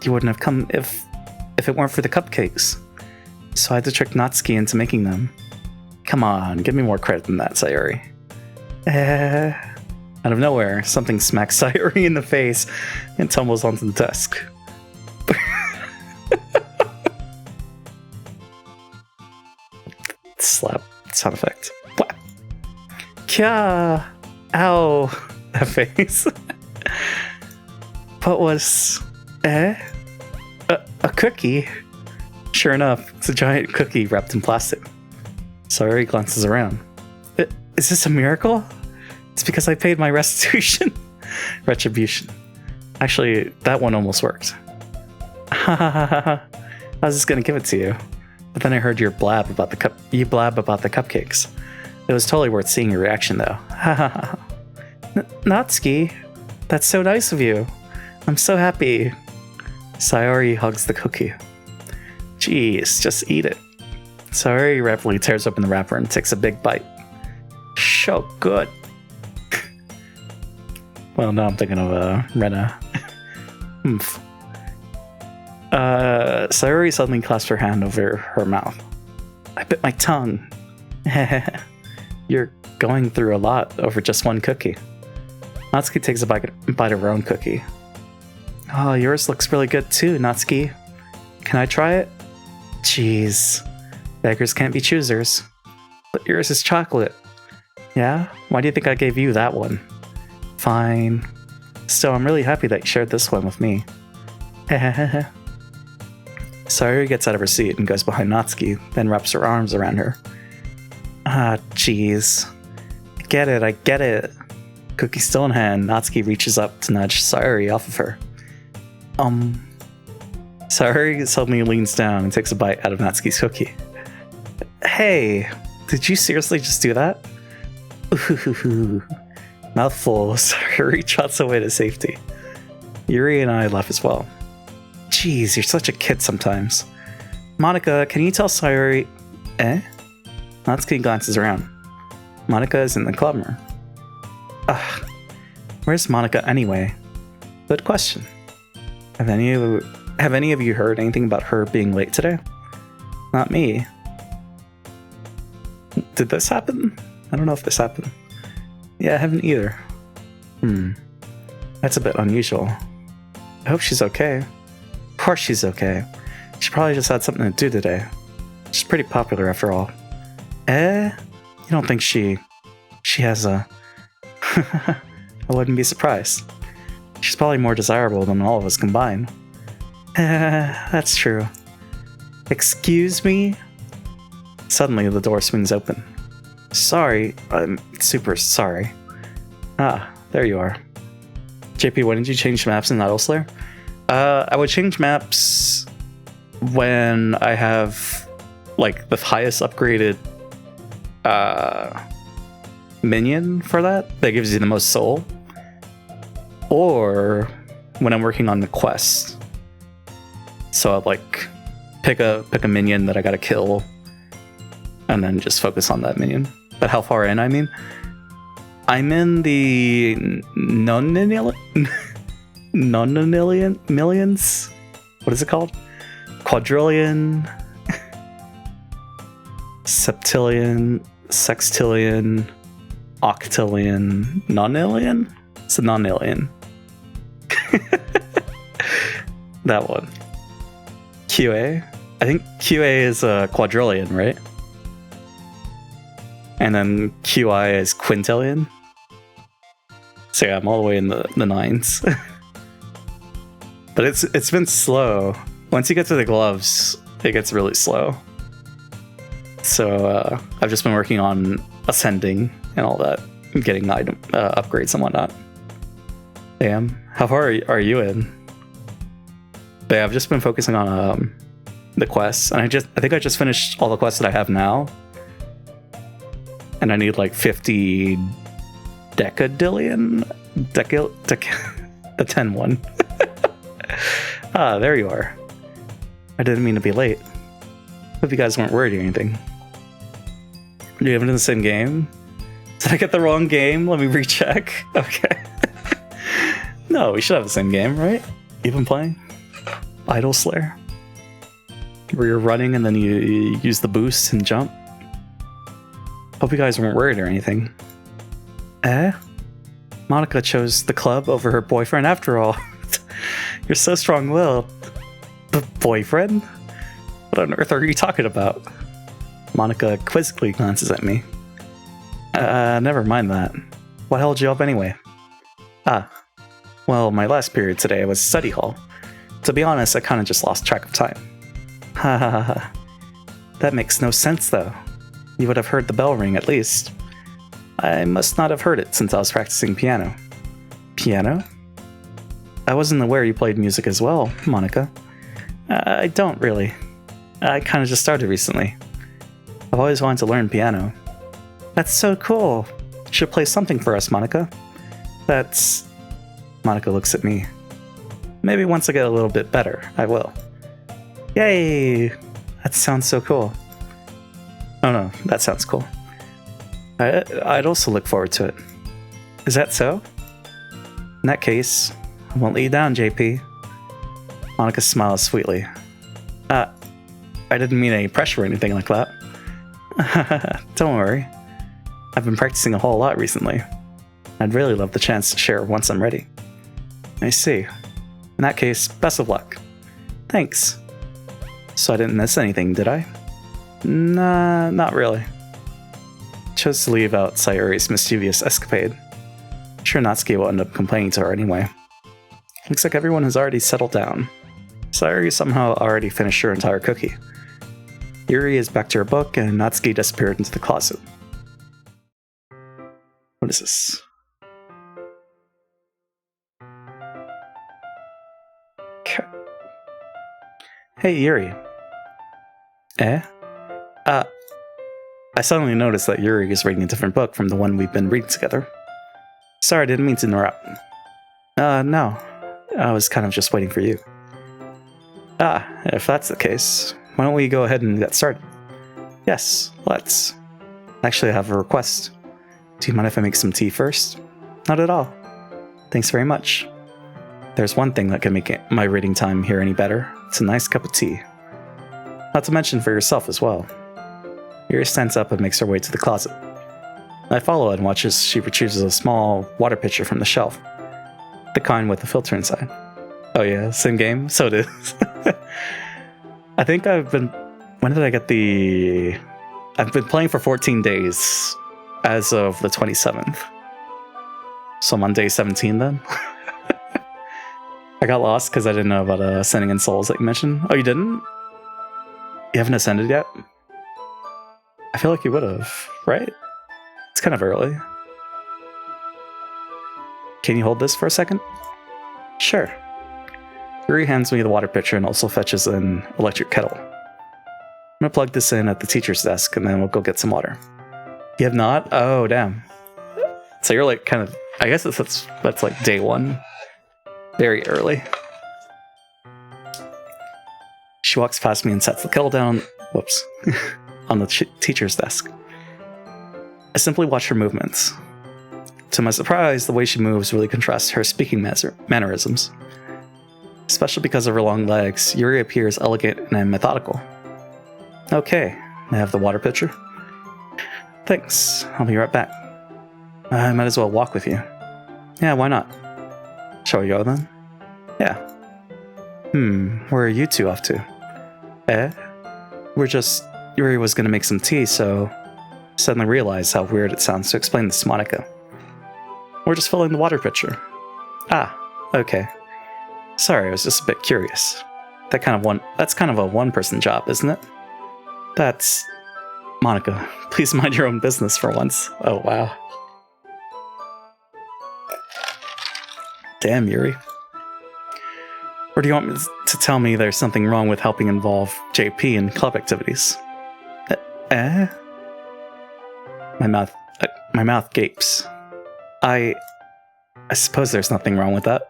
you wouldn't have come if it weren't for the cupcakes. So I had to trick Natsuki into making them. Come on, give me more credit than that, Sayuri. Out of nowhere, something smacks Sayuri in the face and tumbles onto the desk. Slap sound effect. What? Kya! Ow! That face. What was... A cookie? Sure enough, it's a giant cookie wrapped in plastic. Sayuri glances around. Is this a miracle? It's because I paid my restitution. Retribution. Actually, that one almost worked. I was just gonna give it to you. But then I heard your blab about the cupcakes. It was totally worth seeing your reaction, though. Natsuki, that's so nice of you. I'm so happy. Sayuri hugs the cookie. Jeez, just eat it. Sayuri rapidly tears open the wrapper and takes a big bite. So good. Well, now I'm thinking of Rena. Oomph. Sayuri suddenly clasped her hand over her mouth. I bit my tongue. You're going through a lot over just one cookie. Natsuki takes a bite of her own cookie. Oh, yours looks really good too, Natsuki. Can I try it? Jeez. Beggars can't be choosers. But yours is chocolate. Yeah? Why do you think I gave you that one? Fine. Still, I'm really happy that you shared this one with me. Sayuri gets out of her seat and goes behind Natsuki, then wraps her arms around her. Ah, jeez. I get it. Cookie still in hand, Natsuki reaches up to nudge Sayuri off of her. Sayuri suddenly leans down and takes a bite out of Natsuki's cookie. Hey, did you seriously just do that? Ooh, mouthful, Sayuri trots away to safety. Yuri and I laugh as well. Jeez, you're such a kid sometimes. Monica, can you tell Sayuri... Natsuki glances around. Monica is in the club room. Ugh, where's Monica anyway? Good question. Have any of you heard anything about her being late today? Not me. Did this happen? I don't know if this happened. Yeah, I haven't either. That's a bit unusual. I hope she's okay. Of course she's okay. She probably just had something to do today. She's pretty popular after all. You don't think she has a... I wouldn't be surprised. She's probably more desirable than all of us combined. That's true. Excuse me? Suddenly, the door swings open. Sorry, I'm super sorry. Ah, there you are. JP, why didn't you change maps in Idol Slayer? I would change maps when I have, like, the highest upgraded minion for that gives you the most soul. Or when I'm working on the quest. So I'd, like, pick a minion that I gotta kill and then just focus on that minion. But how far in, I mean? I'm in the millions? What is it called? Quadrillion, septillion, sextillion, octillion, nonillion? It's a nonillion. That one. QA? I think QA is a quadrillion, right? And then QI is quintillion. So yeah, I'm all the way in the nines. But it's been slow. Once you get to the gloves, it gets really slow. So I've just been working on ascending and all that, getting item upgrades and whatnot. Damn, how far are you in? But yeah, I've just been focusing on the quests, and I think I just finished all the quests that I have now, and I need like 50 decadillion, the 10 one. Ah, there you are. I didn't mean to be late. Hope you guys weren't worried or anything. Do you have it in the same game? Did I get the wrong game? Let me recheck. Okay. No, we should have the same game, right? You've been playing Idol Slayer, where you're running and then you use the boost and jump. Hope you guys weren't worried or anything. Monica chose the club over her boyfriend after all. You're so strong-willed. The boyfriend? What on earth are you talking about? Monica quizzically glances at me. Never mind that. What held you up anyway? Well, my last period today was study hall. To be honest, I kind of just lost track of time. Ha ha ha ha. That makes no sense, though. You would have heard the bell ring, at least. I must not have heard it since I was practicing piano. Piano? I wasn't aware you played music as well, Monica. I don't, really. I kind of just started recently. I've always wanted to learn piano. That's so cool. You should play something for us, Monica. That's... Monica looks at me. Maybe once I get a little bit better, I will. Yay! That sounds so cool. Oh no, that sounds cool. I'd also look forward to it. Is that so? In that case, I won't let you down, JP. Monica smiles sweetly. I didn't mean any pressure or anything like that. Don't worry. I've been practicing a whole lot recently. I'd really love the chance to share once I'm ready. I see. In that case, best of luck. Thanks. So I didn't miss anything, did I? Nah, not really. Chose to leave out Sayuri's mischievous escapade. I'm sure Natsuki will end up complaining to her anyway. Looks like everyone has already settled down. Sayuri somehow already finished her entire cookie. Yuri is back to her book, and Natsuki disappeared into the closet. What is this? Okay. Hey, Yuri. I suddenly noticed that Yuri is reading a different book from the one we've been reading together. Sorry, I didn't mean to interrupt. No. I was kind of just waiting for you. If that's the case, why don't we go ahead and get started? Yes, let's. Actually, I have a request. Do you mind if I make some tea first? Not at all. Thanks very much. There's one thing that can make my reading time here any better. It's a nice cup of tea. Not to mention for yourself as well. Yuri stands up and makes her way to the closet. I follow and watch as she retrieves a small water pitcher from the shelf. The kind with the filter inside. Oh yeah, same game? So it is. I think when did I get the... I've been playing for 14 days as of the 27th. So I'm on day 17 then. I got lost because I didn't know about ascending in souls that you mentioned. Oh, you didn't? You haven't ascended yet? I feel like you would have, right? It's kind of early. Can you hold this for a second? Sure. Yuri hands me the water pitcher and also fetches an electric kettle. I'm gonna plug this in at the teacher's desk and then we'll go get some water. You have not? Oh, damn. So you're like kind of... I guess that's like day one. Very early. She walks past me and sets the kettle down... Whoops. On the teacher's desk. I simply watch her movements. To my surprise, the way she moves really contrasts her speaking mannerisms. Especially because of her long legs, Yuri appears elegant and methodical. Okay, I have the water pitcher. Thanks, I'll be right back. I might as well walk with you. Yeah, why not? Shall we go then? Yeah. Where are you two off to? Eh? Yuri was gonna make some tea, so suddenly realized how weird it sounds to explain this to Monica. We're just filling the water pitcher. Ah, okay. Sorry, I was just a bit curious. That's kind of a one-person job, isn't it? That's... Monica, please mind your own business for once. Oh, wow. Damn, Yuri. Or do you want me to tell me there's something wrong with helping involve JP in club activities? Eh? My mouth gapes. I suppose there's nothing wrong with that.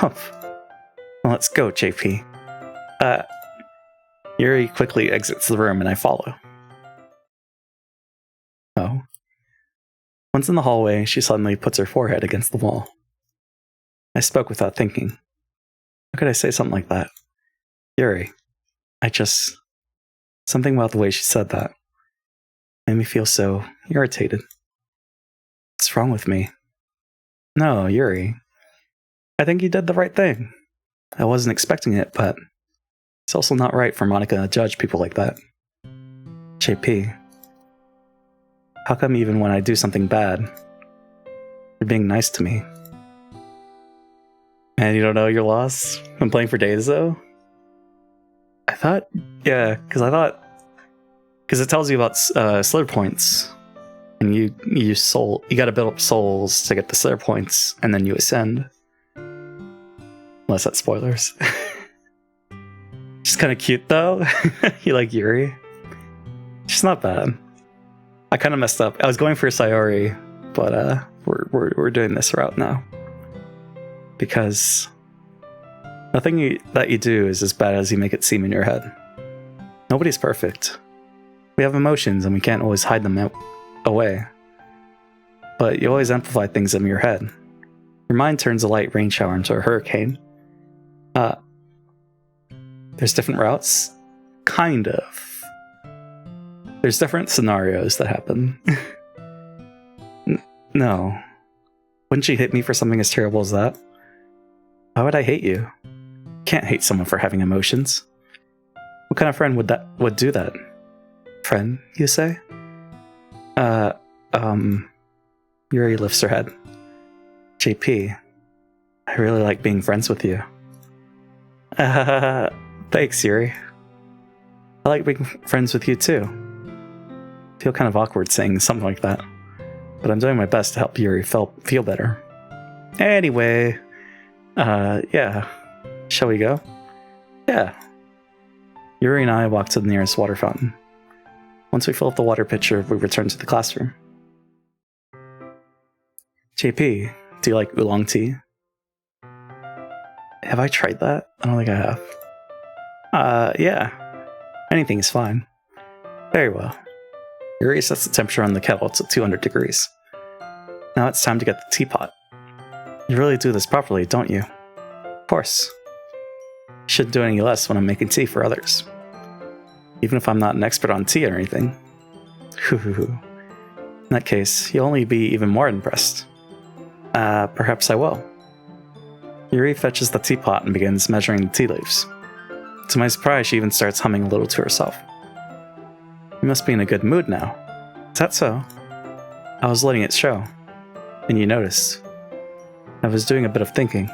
Humph. Well, let's go, JP. Yuri quickly exits the room and I follow. Oh. Once in the hallway, she suddenly puts her forehead against the wall. I spoke without thinking. How could I say something like that? Yuri, something about the way she said that made me feel so irritated. What's wrong with me? No, Yuri. I think you did the right thing. I wasn't expecting it, but it's also not right for Monica to judge people like that. JP, how come even when I do something bad, you're being nice to me? And you don't know your loss? Been playing for days, though? Because it tells you about Slayer points. And you gotta build up souls to get the Slayer points, and then you ascend. Unless that's spoilers. She's kind of cute, though. You like Yuri? She's not bad. I kind of messed up. I was going for Sayori, but we're doing this route now. Because nothing that you do is as bad as you make it seem in your head. Nobody's perfect. We have emotions and we can't always hide them away. But you always amplify things in your head. Your mind turns a light rain shower into a hurricane. There's different routes? Kind of. There's different scenarios that happen. No. Wouldn't you hit me for something as terrible as that? Why would I hate you? Can't hate someone for having emotions. What kind of friend would do that? Friend, you say? Yuri lifts her head. JP, I really like being friends with you. Thanks, Yuri. I like being friends with you too. I feel kind of awkward saying something like that, but I'm doing my best to help Yuri feel better. Anyway, yeah. Shall we go? Yeah. Yuri and I walk to the nearest water fountain. Once we fill up the water pitcher, we return to the classroom. JP, do you like oolong tea? Have I tried that? I don't think I have. Yeah. Anything is fine. Very well. Yuri sets the temperature on the kettle to 200 degrees. Now it's time to get the teapot. You really do this properly, don't you? Of course. Shouldn't do any less when I'm making tea for others. Even if I'm not an expert on tea or anything. In that case, you'll only be even more impressed. Perhaps I will. Yuri fetches the teapot and begins measuring the tea leaves. To my surprise, she even starts humming a little to herself. You must be in a good mood now. Is that so? I was letting it show. And you noticed. I was doing a bit of thinking,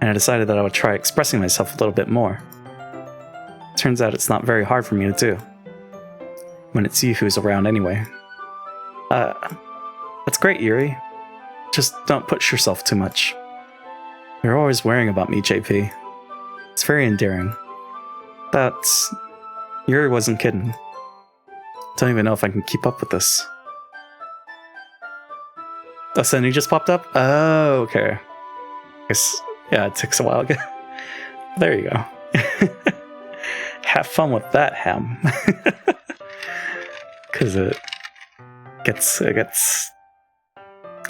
and I decided that I would try expressing myself a little bit more. Turns out it's not very hard for me to do. When it's you who's around anyway. That's great, Yuri. Just don't push yourself too much. You're always worrying about me, JP. It's very endearing. Yuri wasn't kidding. Don't even know if I can keep up with this. A sending just popped up? Oh, okay. Guess, yeah, it takes a while. There you go. Have fun with that, Ham. Because it gets...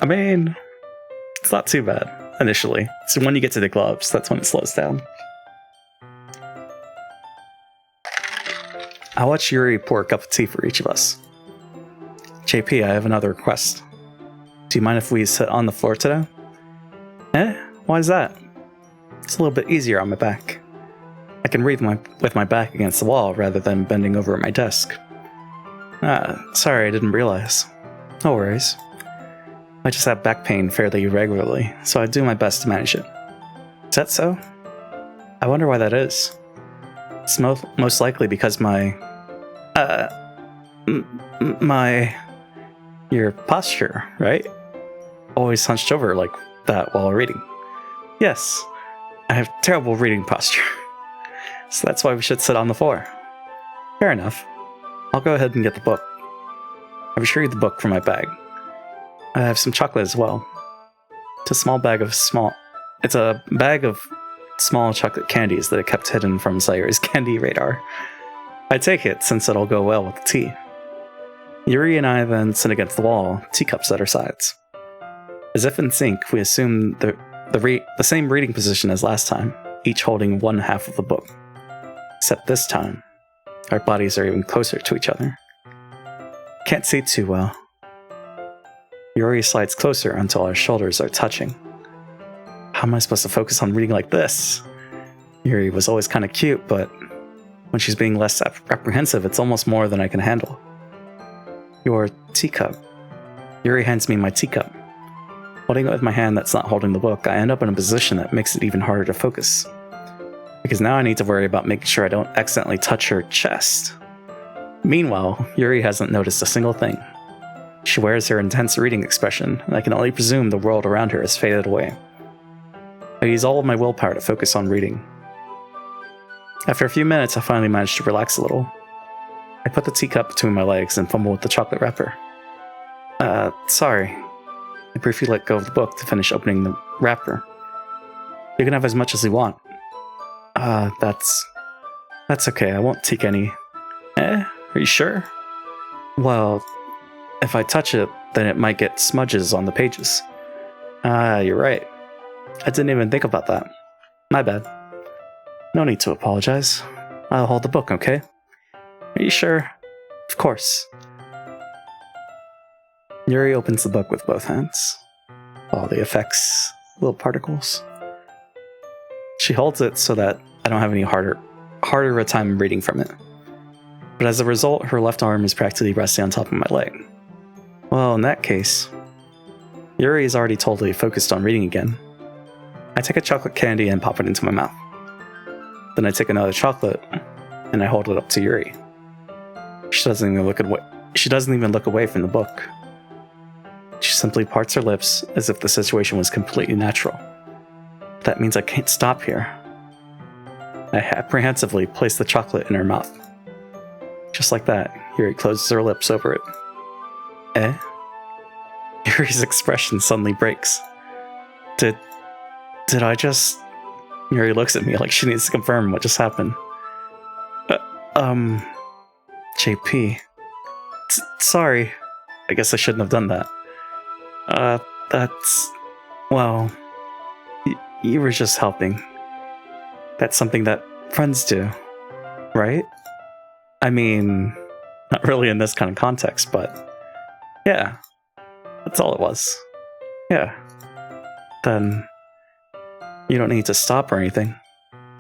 I mean, it's not too bad, initially. So when you get to the gloves, that's when it slows down. I'll watch Yuri pour a cup of tea for each of us. JP, I have another request. Do you mind if we sit on the floor today? Why is that? It's a little bit easier on my back. I can read with my back against the wall rather than bending over at my desk. Sorry, I didn't realize. No worries. I just have back pain fairly regularly, so I do my best to manage it. Is that so? I wonder why that is. It's most likely because your posture, right? Always hunched over like that while reading. Yes, I have terrible reading posture. So that's why we should sit on the floor. Fair enough. I'll go ahead and get the book. I've retrieved the book from my bag. I have some chocolate as well. It's a bag of small chocolate candies that I kept hidden from Sayori's candy radar. I take it since it'll go well with the tea. Yuri and I then sit against the wall, teacups at our sides. As if in sync, we assume the same reading position as last time, each holding one half of the book. Except this time, our bodies are even closer to each other. Can't see too well. Yuri slides closer until our shoulders are touching. How am I supposed to focus on reading like this? Yuri was always kind of cute, but when she's being less apprehensive, it's almost more than I can handle. Your teacup. Yuri hands me my teacup. Holding it with my hand that's not holding the book, I end up in a position that makes it even harder to focus. Because now I need to worry about making sure I don't accidentally touch her chest. Meanwhile, Yuri hasn't noticed a single thing. She wears her intense reading expression, and I can only presume the world around her has faded away. I use all of my willpower to focus on reading. After a few minutes, I finally manage to relax a little. I put the teacup between my legs and fumble with the chocolate wrapper. Sorry. I briefly let go of the book to finish opening the wrapper. You can have as much as you want. That's okay, I won't take any. Are you sure? Well, if I touch it, then it might get smudges on the pages. You're right. I didn't even think about that. My bad. No need to apologize. I'll hold the book, okay? Are you sure? Of course. Yuri opens the book with both hands. All the effects, little particles. She holds it so that I don't have any harder a time reading from it. But as a result, her left arm is practically resting on top of my leg. Well, in that case, Yuri is already totally focused on reading again. I take a chocolate candy and pop it into my mouth. Then I take another chocolate and I hold it up to Yuri. She doesn't even look away from the book. She simply parts her lips as if the situation was completely natural. That means I can't stop here. I apprehensively place the chocolate in her mouth. Just like that, Yuri closes her lips over it. Yuri's expression suddenly breaks. Did I just... Yuri looks at me like she needs to confirm what just happened. JP. Sorry. I guess I shouldn't have done that. Well... You were just helping. That's something that friends do, right? I mean, not really in this kind of context, but yeah, that's all it was. Yeah. Then you don't need to stop or anything.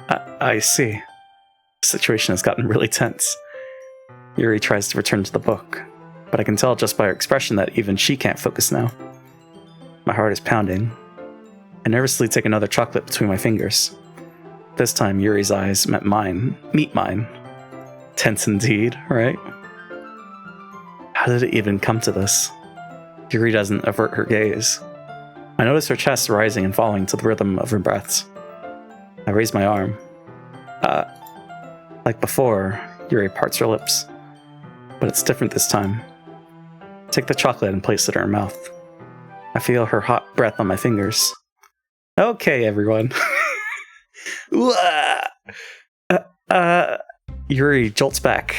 I see. The situation has gotten really tense. Yuri tries to return to the book, but I can tell just by her expression that even she can't focus now. My heart is pounding. I nervously take another chocolate between my fingers. This time, Yuri's eyes meet mine. Tense indeed, right? How did it even come to this? Yuri doesn't avert her gaze. I notice her chest rising and falling to the rhythm of her breaths. I raise my arm. Like before, Yuri parts her lips. But it's different this time. I take the chocolate and place it in her mouth. I feel her hot breath on my fingers. Okay, everyone. Yuri jolts back.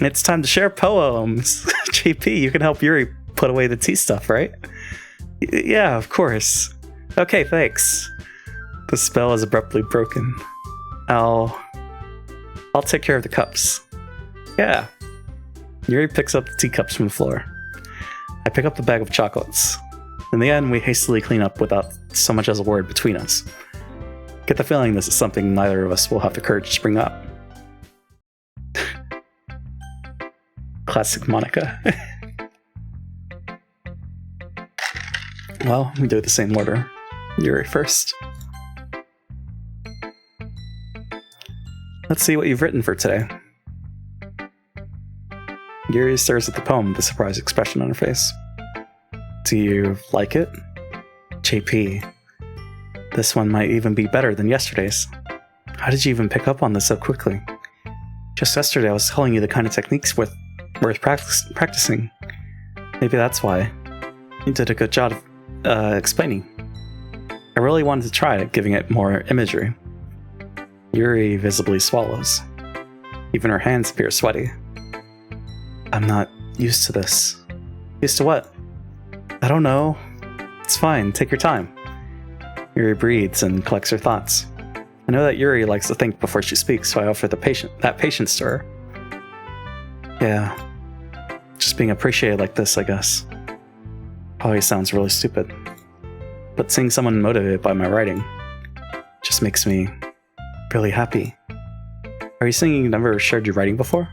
It's time to share poems. JP, you can help Yuri put away the tea stuff, right? Yeah, of course. Okay, thanks. The spell is abruptly broken. I'll take care of the cups. Yeah. Yuri picks up the teacups from the floor. I pick up the bag of chocolates. In the end, we hastily clean up without so much as a word between us. Get the feeling this is something neither of us will have the courage to bring up. Classic Monica. Well, we do it the same order. Yuri first. Let's see what you've written for today. Yuri stares at the poem with a surprised expression on her face. Do you like it? JP. This one might even be better than yesterday's. How did you even pick up on this so quickly? Just yesterday I was telling you the kind of techniques worth practicing. Maybe that's why. You did a good job of explaining. I really wanted to try it, giving it more imagery. Yuri visibly swallows. Even her hands appear sweaty. I'm not used to this. Used to what? I don't know. It's fine, take your time. Yuri breathes and collects her thoughts. I know that Yuri likes to think before she speaks, so I offer that patience to her. Yeah. Just being appreciated like this, I guess. Probably sounds really stupid. But seeing someone motivated by my writing just makes me really happy. Are you saying you never shared your writing before?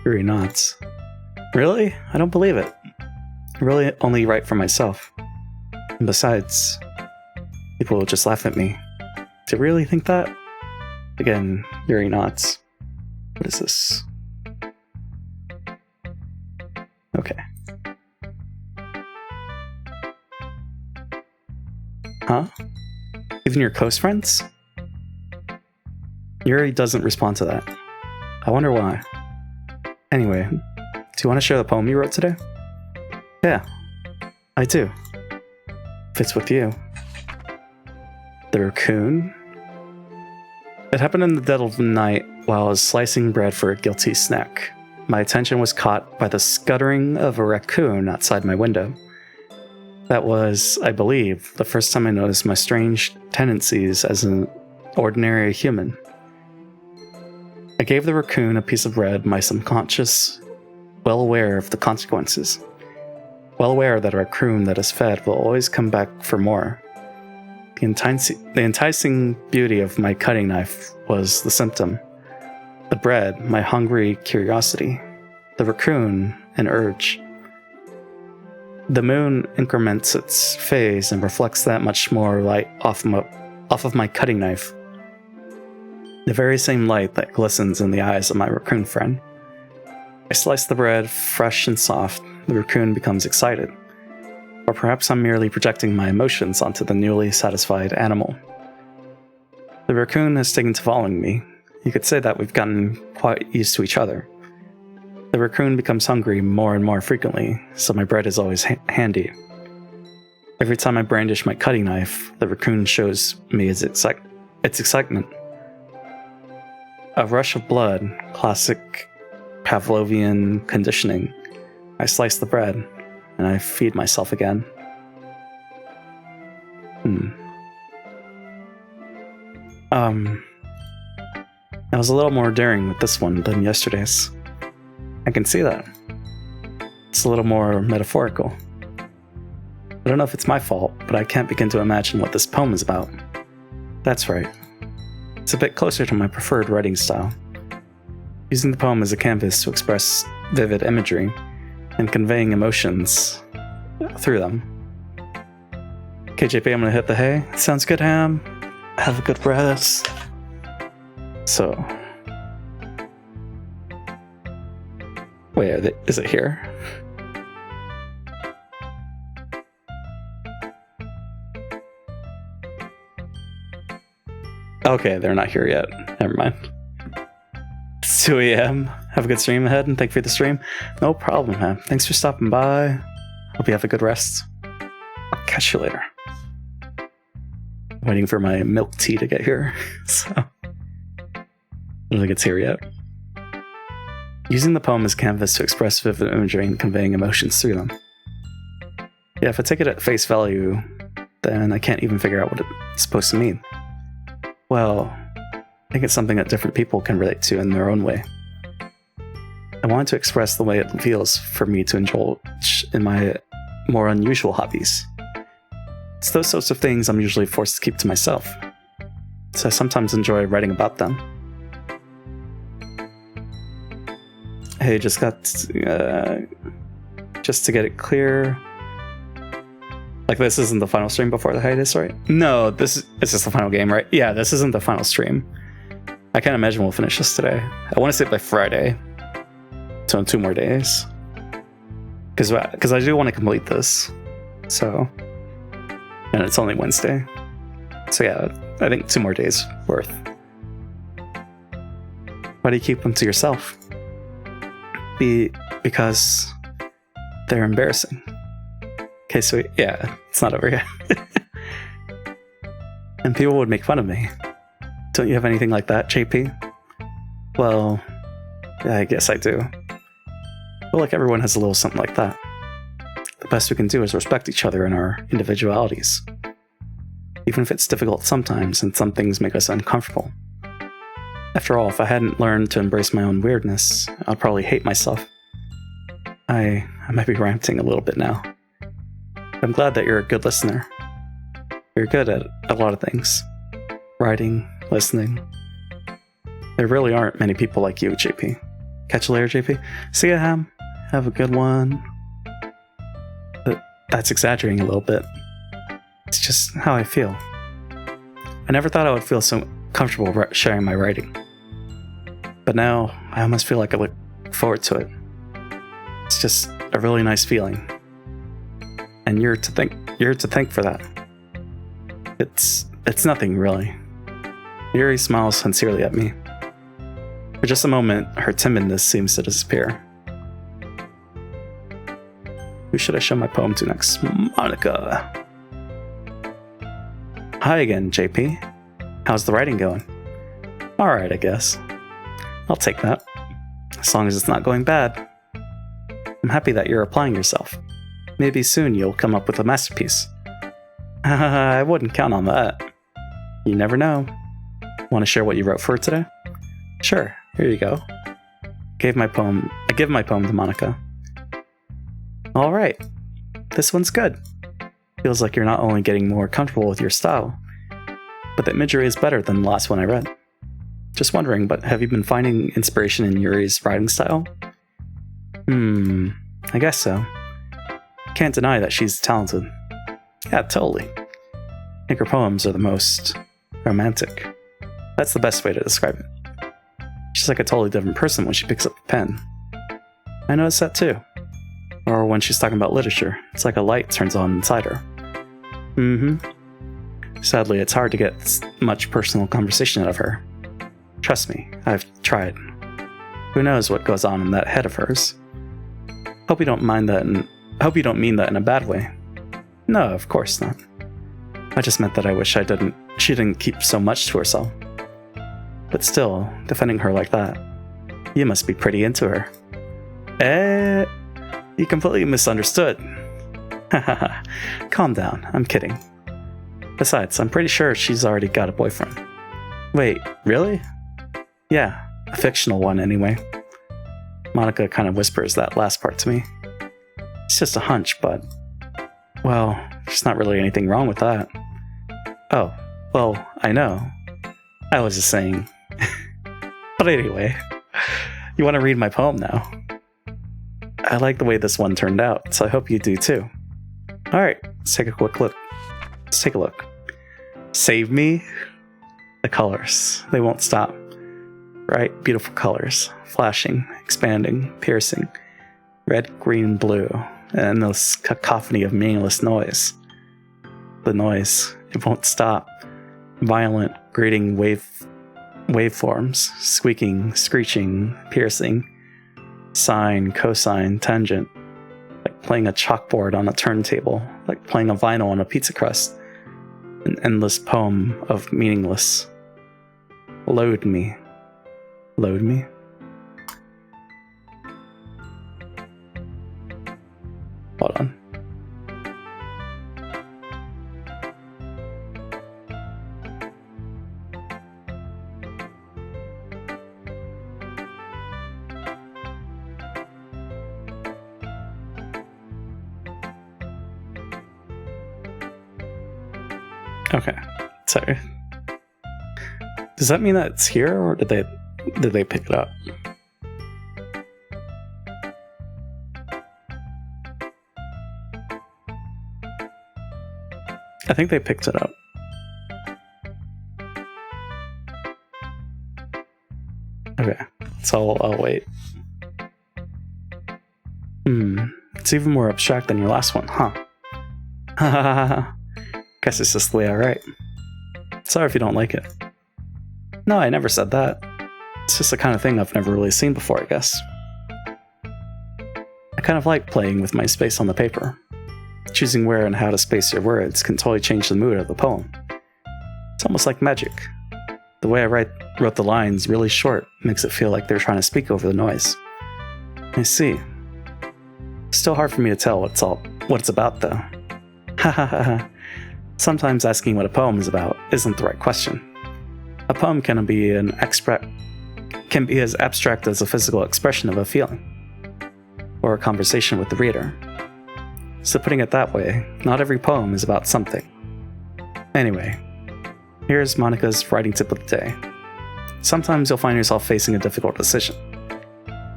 Yuri nods. Really? I don't believe it. I really only write for myself. And besides, people will just laugh at me. Do you really think that? Again, Yuri nods. What is this? Okay. Huh? Even your close friends? Yuri doesn't respond to that. I wonder why. Anyway, do you want to share the poem you wrote today? Yeah, I do. If it's with you. The raccoon? It happened in the dead of night while I was slicing bread for a guilty snack. My attention was caught by the scuttering of a raccoon outside my window. That was, I believe, the first time I noticed my strange tendencies as an ordinary human. I gave the raccoon a piece of bread, my subconscious, well aware of the consequences. Well aware that a raccoon that is fed will always come back for more. The enticing beauty of my cutting knife was the symptom. The bread, my hungry curiosity. The raccoon, an urge. The moon increments its phase and reflects that much more light off of my cutting knife. The very same light that glistens in the eyes of my raccoon friend. I slice the bread, fresh and soft. The raccoon becomes excited. Or perhaps I'm merely projecting my emotions onto the newly satisfied animal. The raccoon has taken to following me. You could say that we've gotten quite used to each other. The raccoon becomes hungry more and more frequently, so my bread is always handy. Every time I brandish my cutting knife, the raccoon shows me its excitement. A rush of blood, classic Pavlovian conditioning. I slice the bread, and I feed myself again. I was a little more daring with this one than yesterday's. I can see that. It's a little more metaphorical. I don't know if it's my fault, but I can't begin to imagine what this poem is about. That's right. It's a bit closer to my preferred writing style. Using the poem as a canvas to express vivid imagery and conveying emotions through them. Okay, JP, I'm gonna hit the hay. Sounds good, Ham. Have a good rest. So, wait, is it here? Okay, they're not here yet. Never mind. It's 2 a.m. Have a good stream ahead, and thank you for the stream. No problem, man. Thanks for stopping by. Hope you have a good rest. I'll catch you later. Waiting for my milk tea to get here, so I don't think it's here yet. Using the poem as canvas to express vivid imagery and conveying emotions through them. Yeah, if I take it at face value, then I can't even figure out what it's supposed to mean. Well, I think it's something that different people can relate to in their own way. I wanted to express the way it feels for me to indulge in my more unusual hobbies. It's those sorts of things I'm usually forced to keep to myself. so I sometimes enjoy writing about them. Hey, just to get it clear, like this isn't the final stream before the hiatus, right? No, it's just the final game, right? Yeah, this isn't the final stream. I can't imagine we'll finish this today. I want to say by Friday, so in 2 more days, because I do want to complete this. So, and it's only Wednesday, so yeah, I think 2 more days worth. Why do you keep them to yourself? Because they're embarrassing. Okay, so yeah, it's not over yet. And people would make fun of me. Don't you have anything like that, JP? Well, yeah, I guess I do. I feel like everyone has a little something like that. The best we can do is respect each other and our individualities. Even if it's difficult sometimes and some things make us uncomfortable. After all, if I hadn't learned to embrace my own weirdness, I'd probably hate myself. I might be ranting a little bit now. I'm glad that you're a good listener. You're good at a lot of things. Writing, listening. There really aren't many people like you, JP. Catch you later, JP. See ya, Ham. Have a good one. But that's exaggerating a little bit. It's just how I feel. I never thought I would feel so comfortable sharing my writing. But now, I almost feel like I look forward to it. It's just a really nice feeling. And you're to thank for that. It's nothing, really. Yuri smiles sincerely at me. For just a moment, her timidness seems to disappear. Who should I show my poem to next? Monica! Hi again, JP. How's the writing going? Alright, I guess. I'll take that. As long as it's not going bad. I'm happy that you're applying yourself. Maybe soon you'll come up with a masterpiece. I wouldn't count on that. You never know. Want to share what you wrote for today? Sure, here you go. I give my poem to Monica. Alright, this one's good. Feels like you're not only getting more comfortable with your style, but the imagery is better than the last one I read. Just wondering, but have you been finding inspiration in Yuri's writing style? I guess so. Can't deny that she's talented. Yeah, totally. I think her poems are the most romantic. That's the best way to describe it. She's like a totally different person when she picks up a pen. I noticed that too. Or when she's talking about literature, it's like a light turns on inside her. Sadly, it's hard to get much personal conversation out of her. Trust me, I've tried. Who knows what goes on in that head of hers? Hope you don't mean that in a bad way. No, of course not. I just meant that I wish she didn't keep so much to herself. But still, defending her like that, you must be pretty into her. You completely misunderstood. Hahaha. Calm down, I'm kidding. Besides, I'm pretty sure she's already got a boyfriend. Wait, really? Yeah, a fictional one anyway. Monica kind of whispers that last part to me. It's just a hunch, but... well, there's not really anything wrong with that. Oh, well, I know. I was just saying. But anyway, you want to read my poem now? I like the way this one turned out, so I hope you do too. Alright, let's take a quick look. Let's take a look. Save me? The colors, they won't stop. Bright, beautiful colors, flashing, expanding, piercing. Red, green, blue, and this cacophony of meaningless noise. The noise, it won't stop. Violent, grating waveforms, squeaking, screeching, piercing. Sine, cosine, tangent. Like playing a chalkboard on a turntable, like playing a vinyl on a pizza crust. An endless poem of meaningless. Load me. Load me? Hold on. Okay, sorry. Does that mean that it's here, or did they pick it up? I think they picked it up. Okay, so I'll wait. It's even more abstract than your last one, huh? Guess it's just the way I write. Sorry if you don't like it. No, I never said that. It's just the kind of thing I've never really seen before, I guess. I kind of like playing with my space on the paper. Choosing where and how to space your words can totally change the mood of the poem. It's almost like magic. The way I wrote the lines really short makes it feel like they're trying to speak over the noise. I see. Still hard for me to tell what it's about, though. Ha ha ha ha. Sometimes asking what a poem is about isn't the right question. A poem can be as abstract as a physical expression of a feeling, or a conversation with the reader. So putting it that way, not every poem is about something. Anyway, here's Monica's writing tip of the day. Sometimes you'll find yourself facing a difficult decision.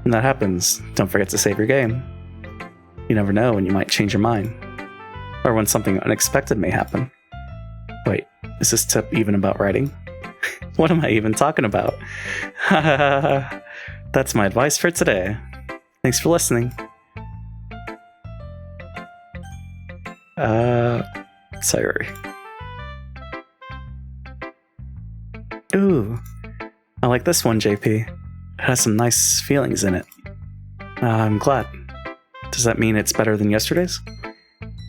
When that happens, don't forget to save your game. You never know when you might change your mind, or when something unexpected may happen. Wait, is this tip even about writing? What am I even talking about? That's my advice for today. Thanks for listening. Sorry. Ooh, I like this one, JP. It has some nice feelings in it. I'm glad. Does that mean it's better than yesterday's?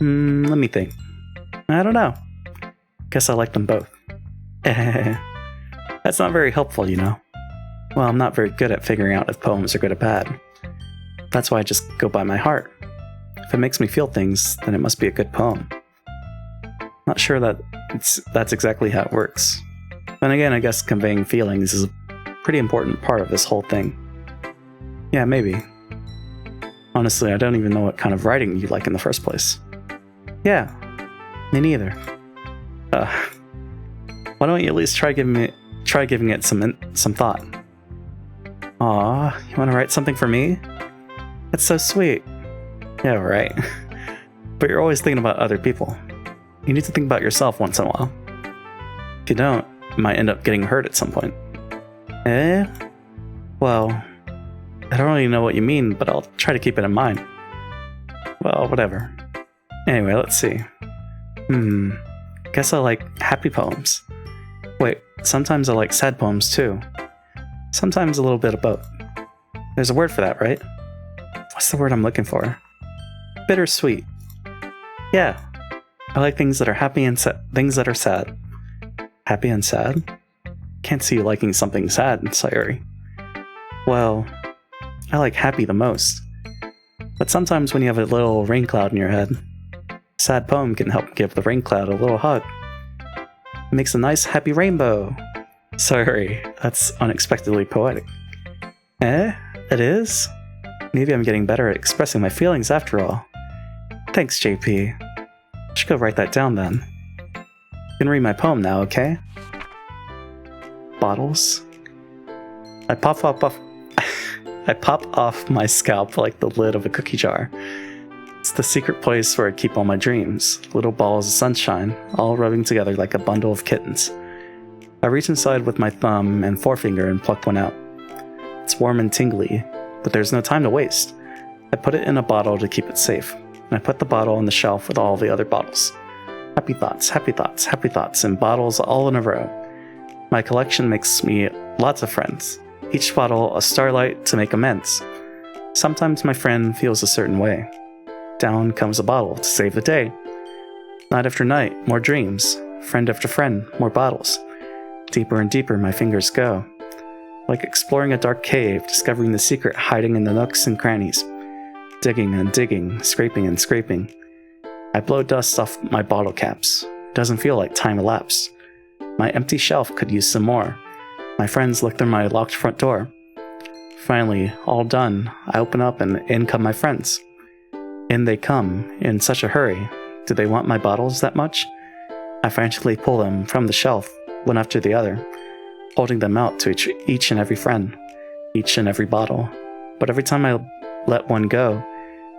Let me think. I don't know. Guess I like them both. That's not very helpful, you know. Well, I'm not very good at figuring out if poems are good or bad. That's why I just go by my heart. If it makes me feel things, then it must be a good poem. Not sure that that's exactly how it works. Then again, I guess conveying feelings is a pretty important part of this whole thing. Yeah, maybe. Honestly, I don't even know what kind of writing you like in the first place. Yeah, me neither. Why don't you at least try giving it some thought? Aw, you want to write something for me? That's so sweet. Yeah, right. But you're always thinking about other people. You need to think about yourself once in a while. If you don't, you might end up getting hurt at some point. Eh? Well, I don't really know what you mean, but I'll try to keep it in mind. Well, whatever. Anyway, let's see. Guess I like happy poems. Wait, sometimes I like sad poems too. Sometimes a little bit of both. There's a word for that, right? What's the word I'm looking for? Bittersweet. Yeah. I like things that are happy and things that are sad. Happy and sad? Can't see you liking something sad, sorry. Well, I like happy the most. But sometimes when you have a little rain cloud in your head, a sad poem can help give the rain cloud a little hug. It makes a nice happy rainbow. Sorry, that's unexpectedly poetic. Eh? It is? Maybe I'm getting better at expressing my feelings after all. Thanks, JP. I should go write that down then. You can read my poem now, okay? Bottles. I pop off my scalp like the lid of a cookie jar. It's the secret place where I keep all my dreams, little balls of sunshine, all rubbing together like a bundle of kittens. I reach inside with my thumb and forefinger and pluck one out. It's warm and tingly, but there's no time to waste. I put it in a bottle to keep it safe, and I put the bottle on the shelf with all the other bottles. Happy thoughts, happy thoughts, happy thoughts, and bottles all in a row. My collection makes me lots of friends, each bottle a starlight to make amends. Sometimes my friend feels a certain way. Down comes a bottle to save the day. Night after night, more dreams. Friend after friend, more bottles. Deeper and deeper my fingers go. Like exploring a dark cave, discovering the secret hiding in the nooks and crannies. Digging and digging, scraping and scraping. I blow dust off my bottle caps. Doesn't feel like time elapsed. My empty shelf could use some more. My friends look through my locked front door. Finally, all done, I open up and in come my friends. In they come, in such a hurry. Do they want my bottles that much? I frantically pull them from the shelf, one after the other. holding them out to each and every friend, each and every bottle. But every time I let one go,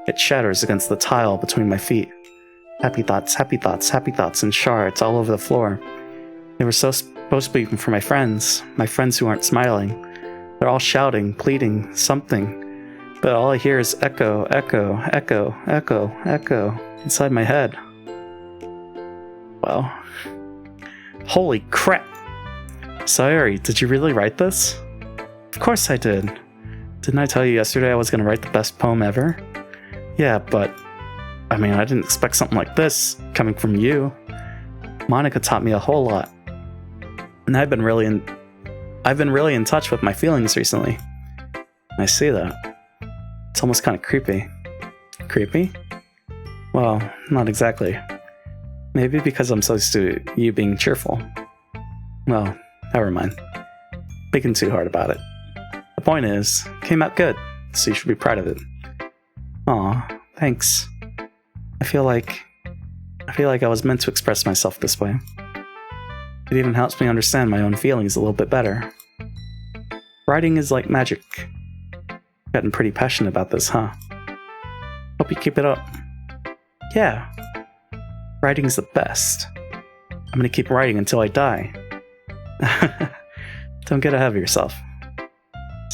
it shatters against the tile between my feet. Happy thoughts, happy thoughts, happy thoughts in shards all over the floor. They were supposed to be for my friends who aren't smiling. They're all shouting, pleading, something. But all I hear is echo, echo, echo, echo, echo inside my head. Well, holy crap! Sayori, did you really write this? Of course I did. Didn't I tell you yesterday I was going to write the best poem ever? Yeah, but I mean, I didn't expect something like this coming from you. Monica taught me a whole lot. And I've been really in touch with my feelings recently. I see that. It's almost kind of creepy. Creepy? Well, not exactly. Maybe because I'm so used to you being cheerful. Well, never mind. Thinking too hard about it. The point is, it came out good, so you should be proud of it. Aw, thanks. I feel like I was meant to express myself this way. It even helps me understand my own feelings a little bit better. Writing is like magic. Getting pretty passionate about this, huh? Hope you keep it up. Yeah. Writing's the best. I'm gonna keep writing until I die. Don't get ahead of yourself.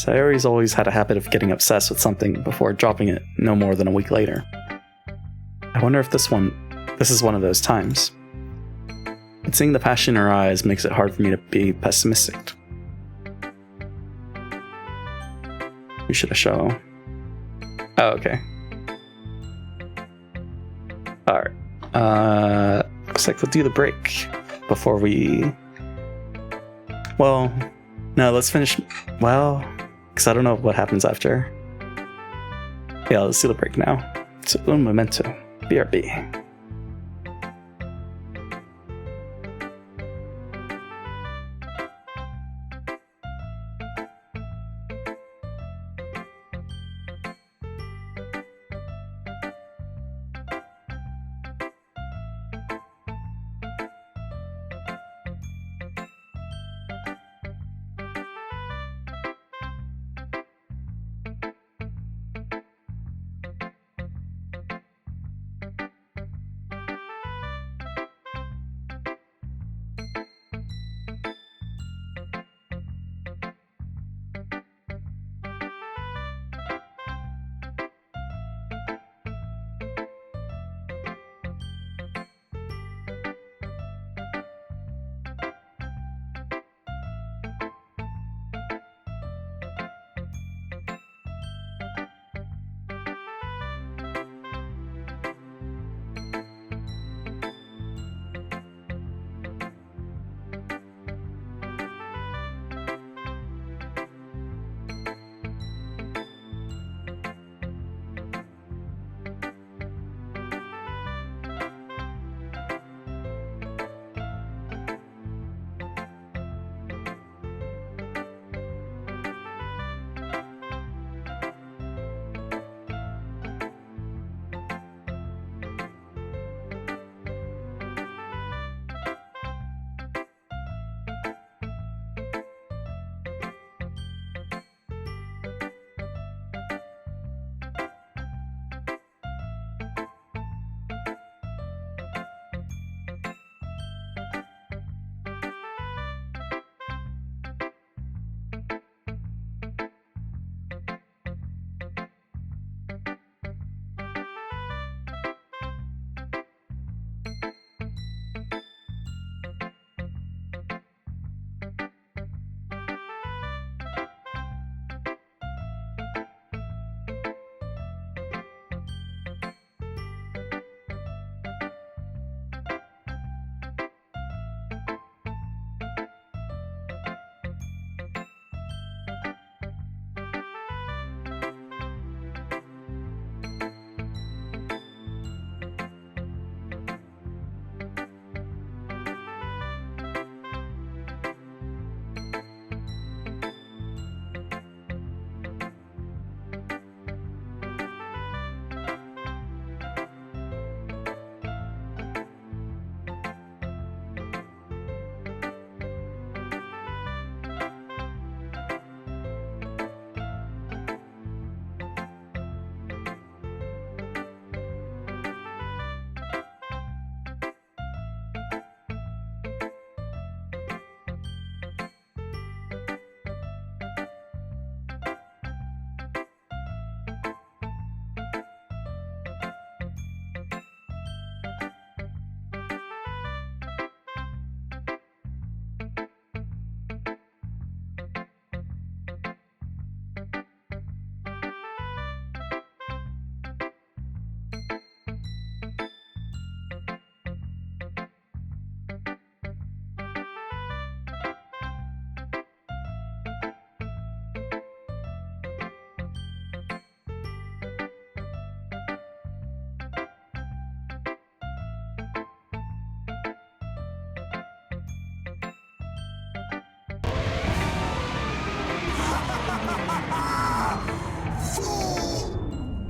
Sayori's always had a habit of getting obsessed with something before dropping it no more than a week later. I wonder if this is one of those times. But seeing the passion in her eyes makes it hard for me to be pessimistic. You should have shown. Oh, okay. Alright. Looks like we'll do the break before we... Well, no, let's finish... Well, because I don't know what happens after. Yeah, let's do the break now. It's un momento. BRB.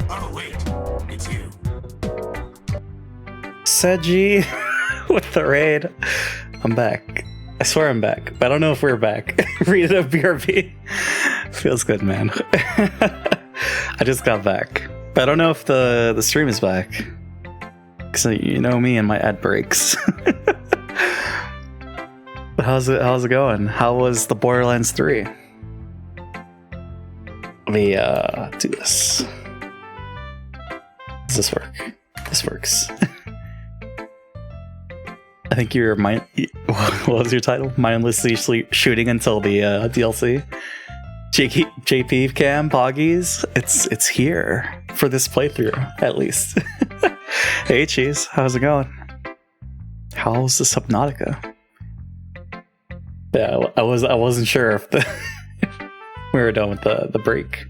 Oh, wait. It's you.
Seji with the raid. I'm back. I swear I'm back, but I don't know if we're back. Read it up, BRB. Feels good, man. I just got back, but I don't know if the stream is back. Cause you know me and my ad breaks. But how's it going? How was the Borderlands 3? Let me do this. Does this work? This works. I think you're what was your title? Mindlessly shooting until the DLC. JP Cam Poggies. It's here for this playthrough at least. Hey Cheese, how's it going? How's the Subnautica? Yeah, I wasn't sure if we were done with the break.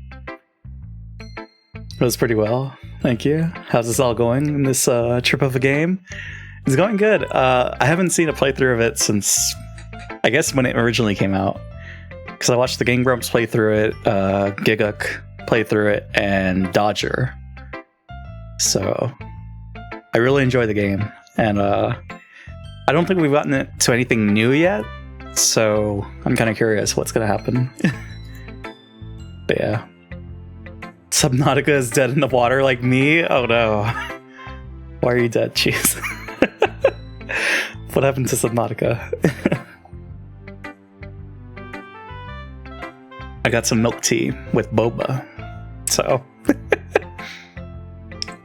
It was pretty well, thank you. How's this all going in this trip of a game? It's going good. I haven't seen a playthrough of it since, I guess, when it originally came out. Because I watched the Game Grumps play through it, Giguk play through it, and Dodger. So I really enjoy the game, and I don't think we've gotten it to anything new yet. So I'm kind of curious what's gonna happen. But yeah, Subnautica is dead in the water like me. Oh no! Why are you dead, Cheese? What happened to Subnautica? I got some milk tea with boba. So,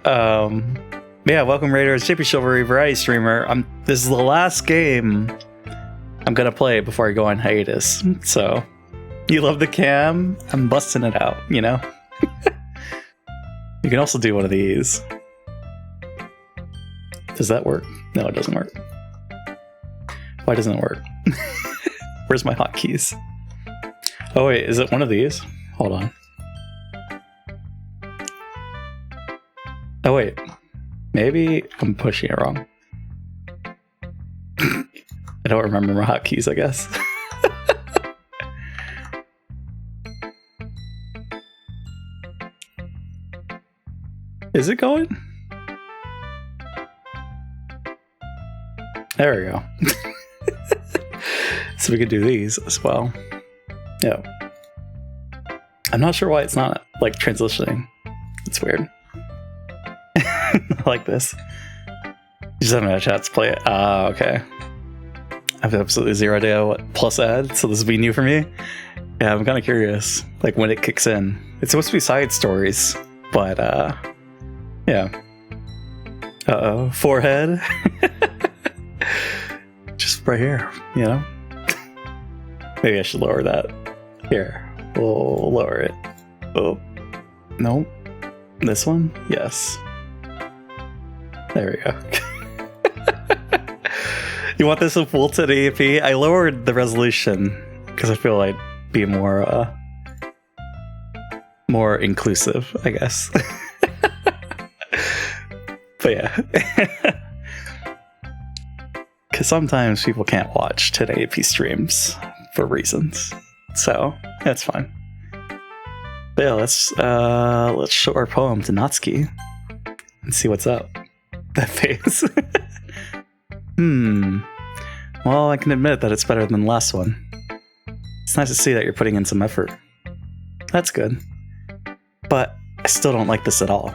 yeah, welcome Raiders, JPChivalry, variety streamer. This is the last game I'm gonna play before I go on hiatus. So, you love the cam? I'm busting it out, you know? You can also do one of these. Does that work? No, it doesn't work. Why doesn't it work? Where's my hotkeys? Oh wait, is it one of these? Hold on. Oh wait, maybe I'm pushing it wrong. I don't remember my hotkeys, I guess. Is it going? There we go. So we could do these as well. Yeah. I'm not sure why it's not like transitioning. It's weird. I like this. You just haven't had a chance to play it. Ah, okay. I have absolutely zero idea what plus add, so this will be new for me. Yeah, I'm kind of curious, like when it kicks in. It's supposed to be side stories, but yeah. Uh-oh, forehead. Just right here, you know? Maybe I should lower that. Here, we'll lower it. Oh, no. This one? Yes. There we go. You want this in full 1080p? I lowered the resolution because I feel like be more inclusive, I guess. But yeah. Because sometimes people can't watch 1080p streams for reasons, so that's fine. But yeah, let's show our poem to Natsuki and see what's up. That face. Well, I can admit that it's better than the last one. It's nice to see that you're putting in some effort. That's good. But I still don't like this at all.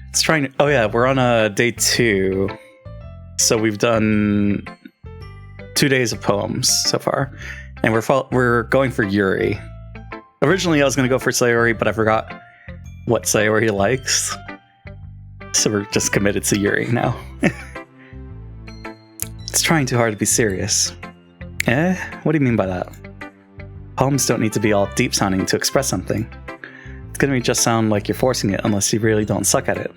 It's trying to... Oh yeah, we're on day 2. So we've done 2 days of poems so far. And we're going for Yuri. Originally I was going to go for Sayori, but I forgot what Sayori likes. So we're just committed to Yuri now. It's trying too hard to be serious. Eh? What do you mean by that? Poems don't need to be all deep sounding to express something. It's gonna just sound like you're forcing it unless you really don't suck at it.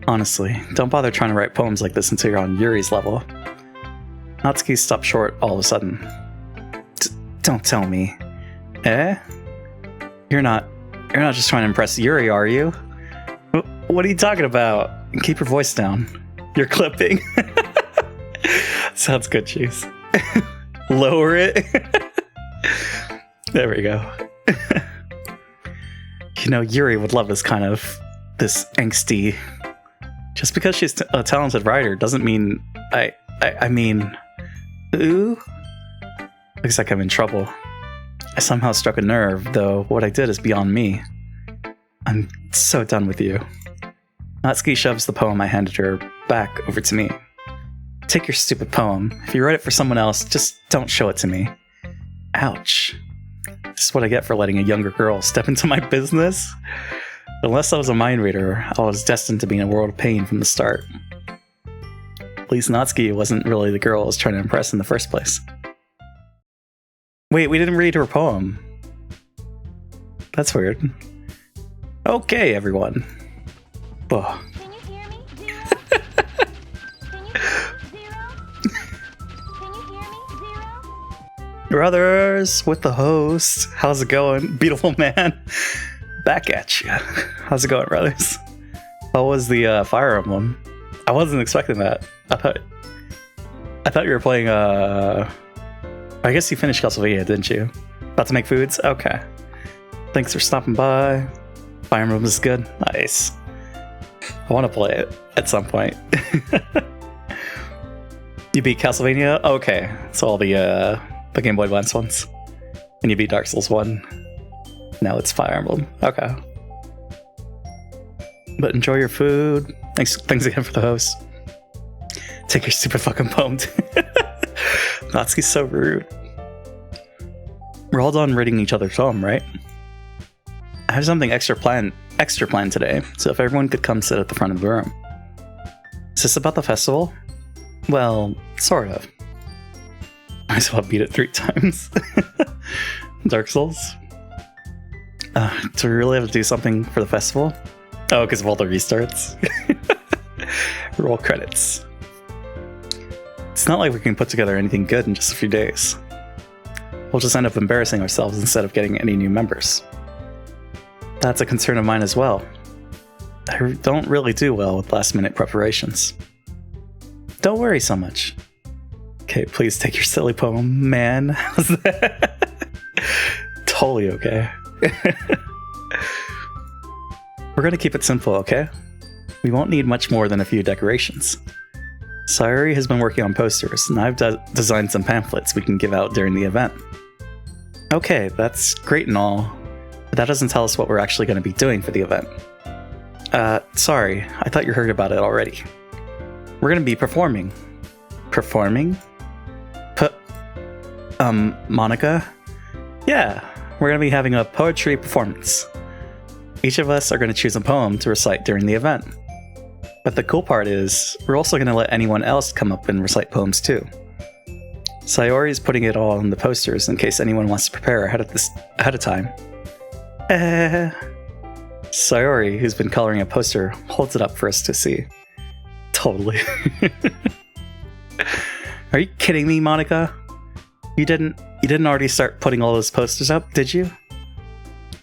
Honestly, don't bother trying to write poems like this until you're on Yuri's level. Natsuki stopped short all of a sudden. Don't tell me. Eh? You're not just trying to impress Yuri, are you? What are you talking about? Keep your voice down. You're clipping. Sounds good, Cheese. Lower it. There we go. You know, Yuri would love this angsty. Just because she's a talented writer doesn't mean I mean, ooh. Looks like I'm in trouble. I somehow struck a nerve, though what I did is beyond me. I'm so done with you. Natsuki shoves the poem I handed her back over to me. Take your stupid poem. If you write it for someone else, just don't show it to me. Ouch. This is what I get for letting a younger girl step into my business? Unless I was a mind reader, I was destined to be in a world of pain from the start. At least Natsuki wasn't really the girl I was trying to impress in the first place. Wait, we didn't read her poem. That's weird. Okay, everyone. Ugh.
Can you hear me? Zero? Can you hear me? Zero? Can you hear me? Zero?
Brothers with the host. How's it going? Beautiful man. Back at you. How's it going, brothers? How was the Fire Emblem? I wasn't expecting that. I thought you were playing I guess you finished Castlevania, didn't you? About to make foods? Okay. Thanks for stopping by. Fire Emblem is good. Nice. I want to play it at some point. You beat Castlevania? Okay. So all the Game Boy Advance ones. And you beat Dark Souls 1. Now it's Fire Emblem. Okay. But enjoy your food. Thanks again for the host. Take your stupid fucking poem. Natsuki's so rude. We're all done reading each other's poem, right? I have something extra planned today, so if everyone could come sit at the front of the room. Is this about the festival? Well, sort of. Might as well beat it 3 times. Dark Souls. Do we really have to do something for the festival? Oh, because of all the restarts. Roll credits. It's not like we can put together anything good in just a few days. We'll just end up embarrassing ourselves instead of getting any new members. That's a concern of mine as well. I don't really do well with last-minute preparations. Don't worry so much. Okay, please take your silly poem, man. How's that? Totally okay. We're gonna keep it simple, okay? We won't need much more than a few decorations. Sayori has been working on posters, and I've designed some pamphlets we can give out during the event. Okay, that's great and all, but that doesn't tell us what we're actually going to be doing for the event. Sorry, I thought you heard about it already. We're going to be performing. Performing? Monica? Yeah, we're going to be having a poetry performance. Each of us are going to choose a poem to recite during the event. But the cool part is, we're also going to let anyone else come up and recite poems too. Sayori's putting it all on the posters in case anyone wants to prepare ahead of time. Sayori, who's been coloring a poster, holds it up for us to see. Totally. Are you kidding me, Monica? You didn't already start putting all those posters up, did you?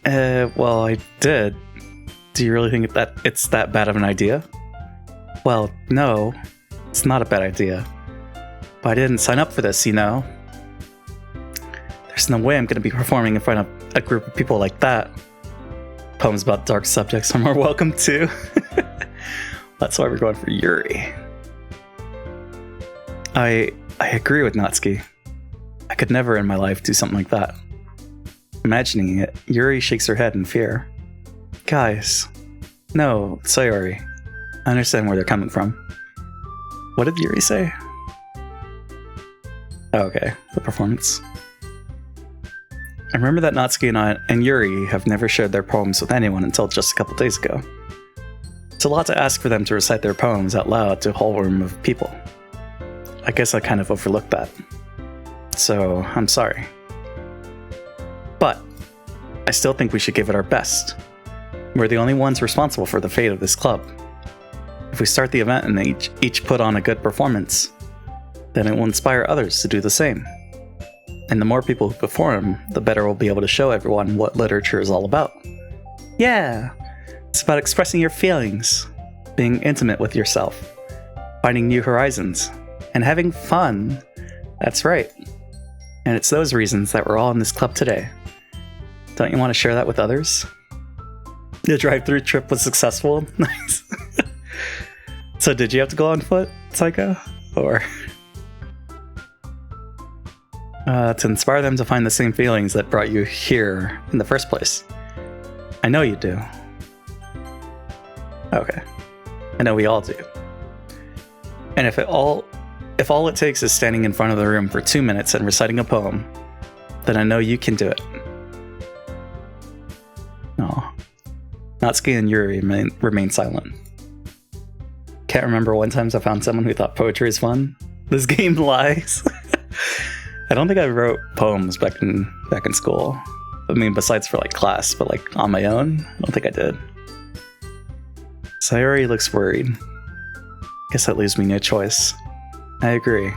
Well, I did. Do you really think that it's that bad of an idea? Well, no, it's not a bad idea. But I didn't sign up for this, you know? There's no way I'm going to be performing in front of a group of people like that. Poems about dark subjects are more welcome too. That's why we're going for Yuri. I agree with Natsuki. I could never in my life do something like that. Imagining it, Yuri shakes her head in fear. Guys, no, Sayori. I understand where they're coming from. What did Yuri say? Oh, okay, the performance. I remember that Natsuki and Yuri have never shared their poems with anyone until just a couple days ago. It's a lot to ask for them to recite their poems out loud to a whole room of people. I guess I kind of overlooked that. So, I'm sorry. But, I still think we should give it our best. We're the only ones responsible for the fate of this club. If we start the event and they each put on a good performance, then it will inspire others to do the same. And the more people who perform, the better we'll be able to show everyone what literature is all about. Yeah, it's about expressing your feelings, being intimate with yourself, finding new horizons, and having fun. That's right. And it's those reasons that we're all in this club today. Don't you want to share that with others? The drive-through trip was successful. Nice. So did you have to go on foot, Psycho? Or to inspire them to find the same feelings that brought you here in the first place? I know you do. Okay. I know we all do. And if all it takes is standing in front of the room for 2 minutes and reciting a poem, then I know you can do it. No. Natsuki and Yuri remain silent. Can't remember one time I found someone who thought poetry is fun. This game lies. I don't think I wrote poems back in school. I mean, besides for like class, but like on my own, I don't think I did. Sayori looks worried. Guess that leaves me no choice. I agree.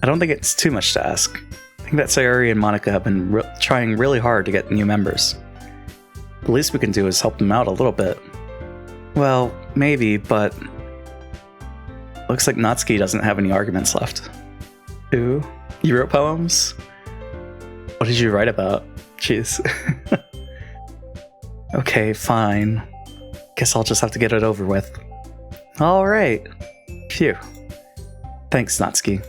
I don't think it's too much to ask. I think that Sayori and Monica have been trying really hard to get new members. The least we can do is help them out a little bit. Well, maybe, but looks like Natsuki doesn't have any arguments left. Ooh, you wrote poems? What did you write about? Jeez. Okay, fine. Guess I'll just have to get it over with. Alright. Phew. Thanks, Natsuki.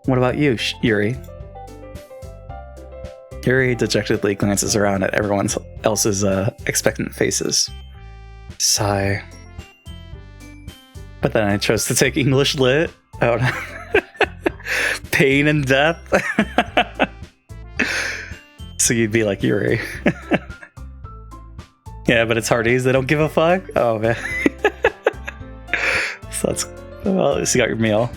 What about you, Yuri? Yuri dejectedly glances around at everyone else's expectant faces. Sigh. But then I chose to take English Lit. Oh, pain and death. So you'd be like Yuri. Yeah, but it's Hardee's. They don't give a fuck. Oh man. So that's, well, at least you got your meal.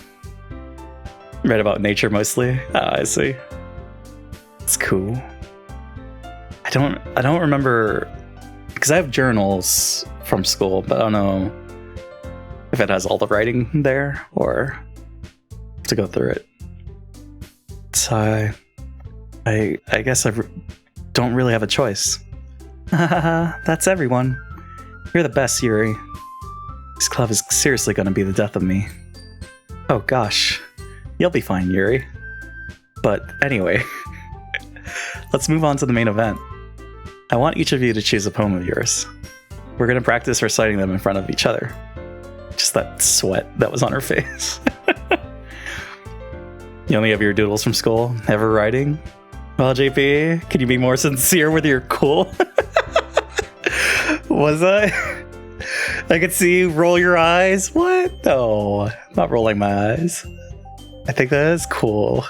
Read about nature mostly. I see. It's cool. I don't remember, because I have journals from school, but I don't know if it has all the writing there or to go through it. So I guess I don't really have a choice. That's everyone. You're the best, Yuri. This club is seriously gonna be the death of me. Oh gosh. You'll be fine, Yuri. But anyway, let's move on to the main event. I want each of you to choose a poem of yours. We're gonna practice reciting them in front of each other. Just that sweat that was on her face. You only have your doodles from school, never writing? Well, JP, can you be more sincere with your cool? Was I? I could see you roll your eyes. What? No, I'm not rolling my eyes. I think that is cool.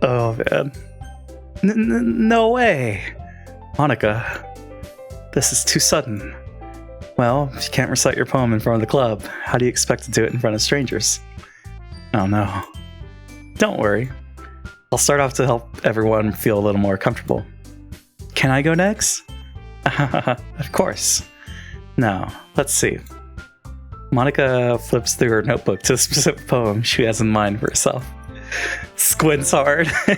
Oh, man. No way. Monica, this is too sudden. Well, if you can't recite your poem in front of the club, how do you expect to do it in front of strangers? Oh no. Don't worry. I'll start off to help everyone feel a little more comfortable. Can I go next? Of course. Now, let's see. Monica flips through her notebook to the specific poem she has in mind for herself. Squints hard. Do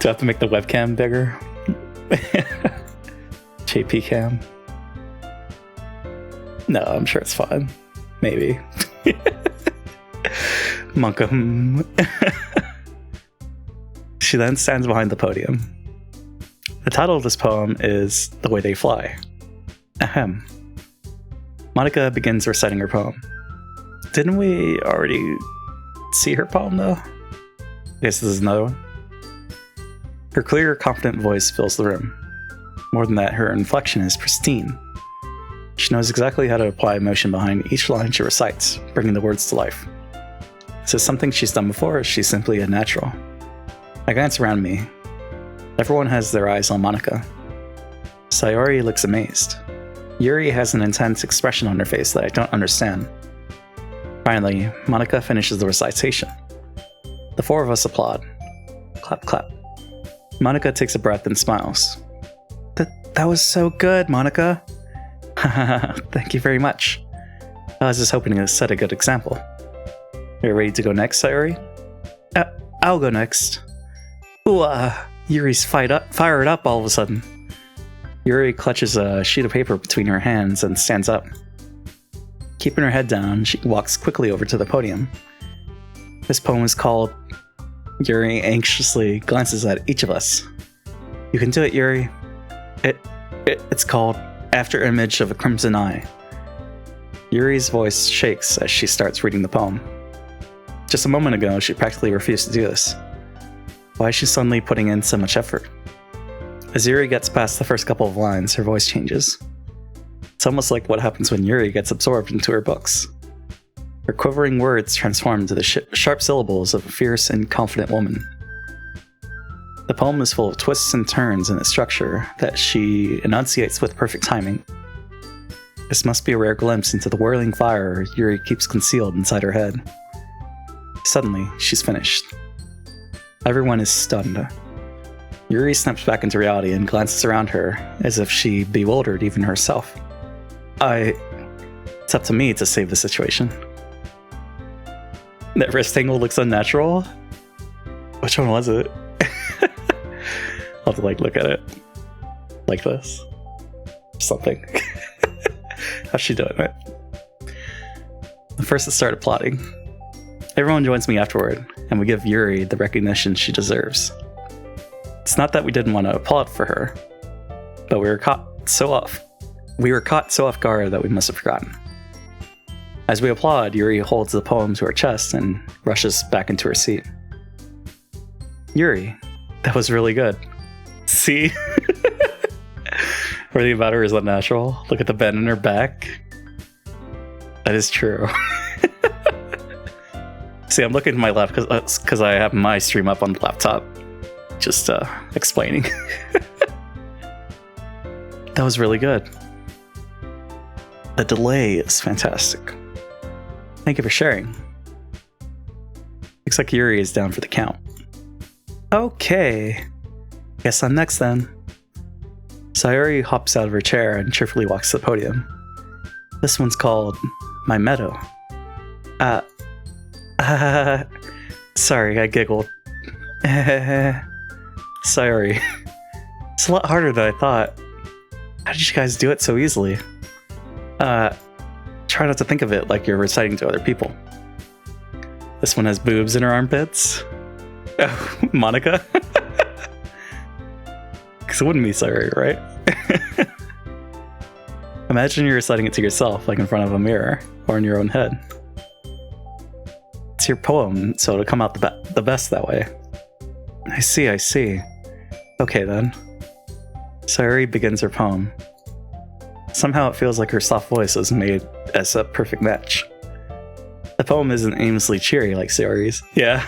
I have to make the webcam bigger? JP cam. No, I'm sure it's fine. Maybe. Monkum. She then stands behind the podium. The title of this poem is The Way They Fly. Ahem. Monica begins reciting her poem. Didn't we already see her poem, though? I guess this is another one. Her clear, confident voice fills the room. More than that, her inflection is pristine. She knows exactly how to apply emotion behind each line she recites, bringing the words to life. Is this something she's done before, or is she simply a natural? I glance around me. Everyone has their eyes on Monica. Sayori looks amazed. Yuri has an intense expression on her face that I don't understand. Finally, Monica finishes the recitation. The four of us applaud. Clap, clap. Monica takes a breath and smiles. That was so good, Monica. Thank you very much. I was just hoping to set a good example. Are you ready to go next, Sayori? I'll go next. Ooh, Yuri's fired up all of a sudden. Yuri clutches a sheet of paper between her hands and stands up. Keeping her head down, she walks quickly over to the podium. This poem is called... Yuri anxiously glances at each of us. You can do it, Yuri. It's called After Image of a Crimson Eye. Yuri's voice shakes as she starts reading the poem. Just a moment ago, she practically refused to do this. Why is she suddenly putting in so much effort? As Yuri gets past the first couple of lines, her voice changes. It's almost like what happens when Yuri gets absorbed into her books. Her quivering words transform into the sharp syllables of a fierce and confident woman. The poem is full of twists and turns in its structure that she enunciates with perfect timing. This must be a rare glimpse into the whirling fire Yuri keeps concealed inside her head. Suddenly, she's finished. Everyone is stunned. Yuri snaps back into reality and glances around her as if she bewildered even herself. It's up to me to save the situation. That wrist angle looks unnatural. Which one was it? I'll have to look at it. Like this. Something. How's she doing it? The first to start plotting. Everyone joins me afterward, and we give Yuri the recognition she deserves. It's not that we didn't want to applaud for her, but we were caught so off guard that we must have forgotten. As we applaud, Yuri holds the poem to her chest and rushes back into her seat. Yuri, that was really good. See? Everything about her is unnatural. Look at the bend in her back. That is true. See, I'm looking at my lap because I have my stream up on the laptop. Just explaining. That was really good. The delay is fantastic. Thank you for sharing. Looks like Yuri is down for the count. Okay. Guess I'm next then. Sayuri hops out of her chair and cheerfully walks to the podium. This one's called My Meadow. Sorry, I giggled. Sorry. It's a lot harder than I thought. How did you guys do it so easily? Try not to think of it like you're reciting to other people. This one has boobs in her armpits. Oh, Monica? Because it wouldn't be Sayuri, right? Imagine you're reciting it to yourself, like in front of a mirror, or in your own head. It's your poem, so it'll come out the best that way. I see. Okay then. Sayuri begins her poem. Somehow it feels like her soft voice was made as a perfect match. The poem isn't aimlessly cheery like Sayuri's. Yeah.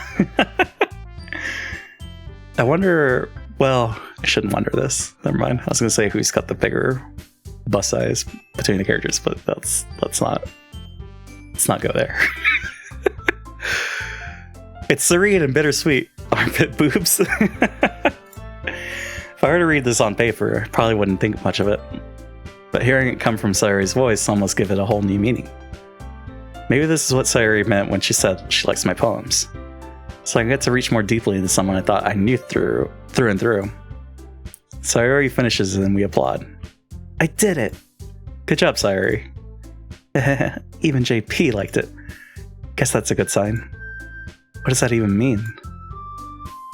I wonder... Well, I shouldn't wonder this. Never mind. I was going to say who's got the bigger bust size between the characters, but let's not go there. It's serene and bittersweet. Armpit boobs. If I were to read this on paper, I probably wouldn't think much of it. But hearing it come from Sayuri's voice almost give it a whole new meaning. Maybe this is what Sayuri meant when she said she likes my poems. So I get to reach more deeply into someone I thought I knew through and through. Sayuri finishes and we applaud. I did it! Good job, Sayuri. Even JP liked it. Guess that's a good sign. What does that even mean?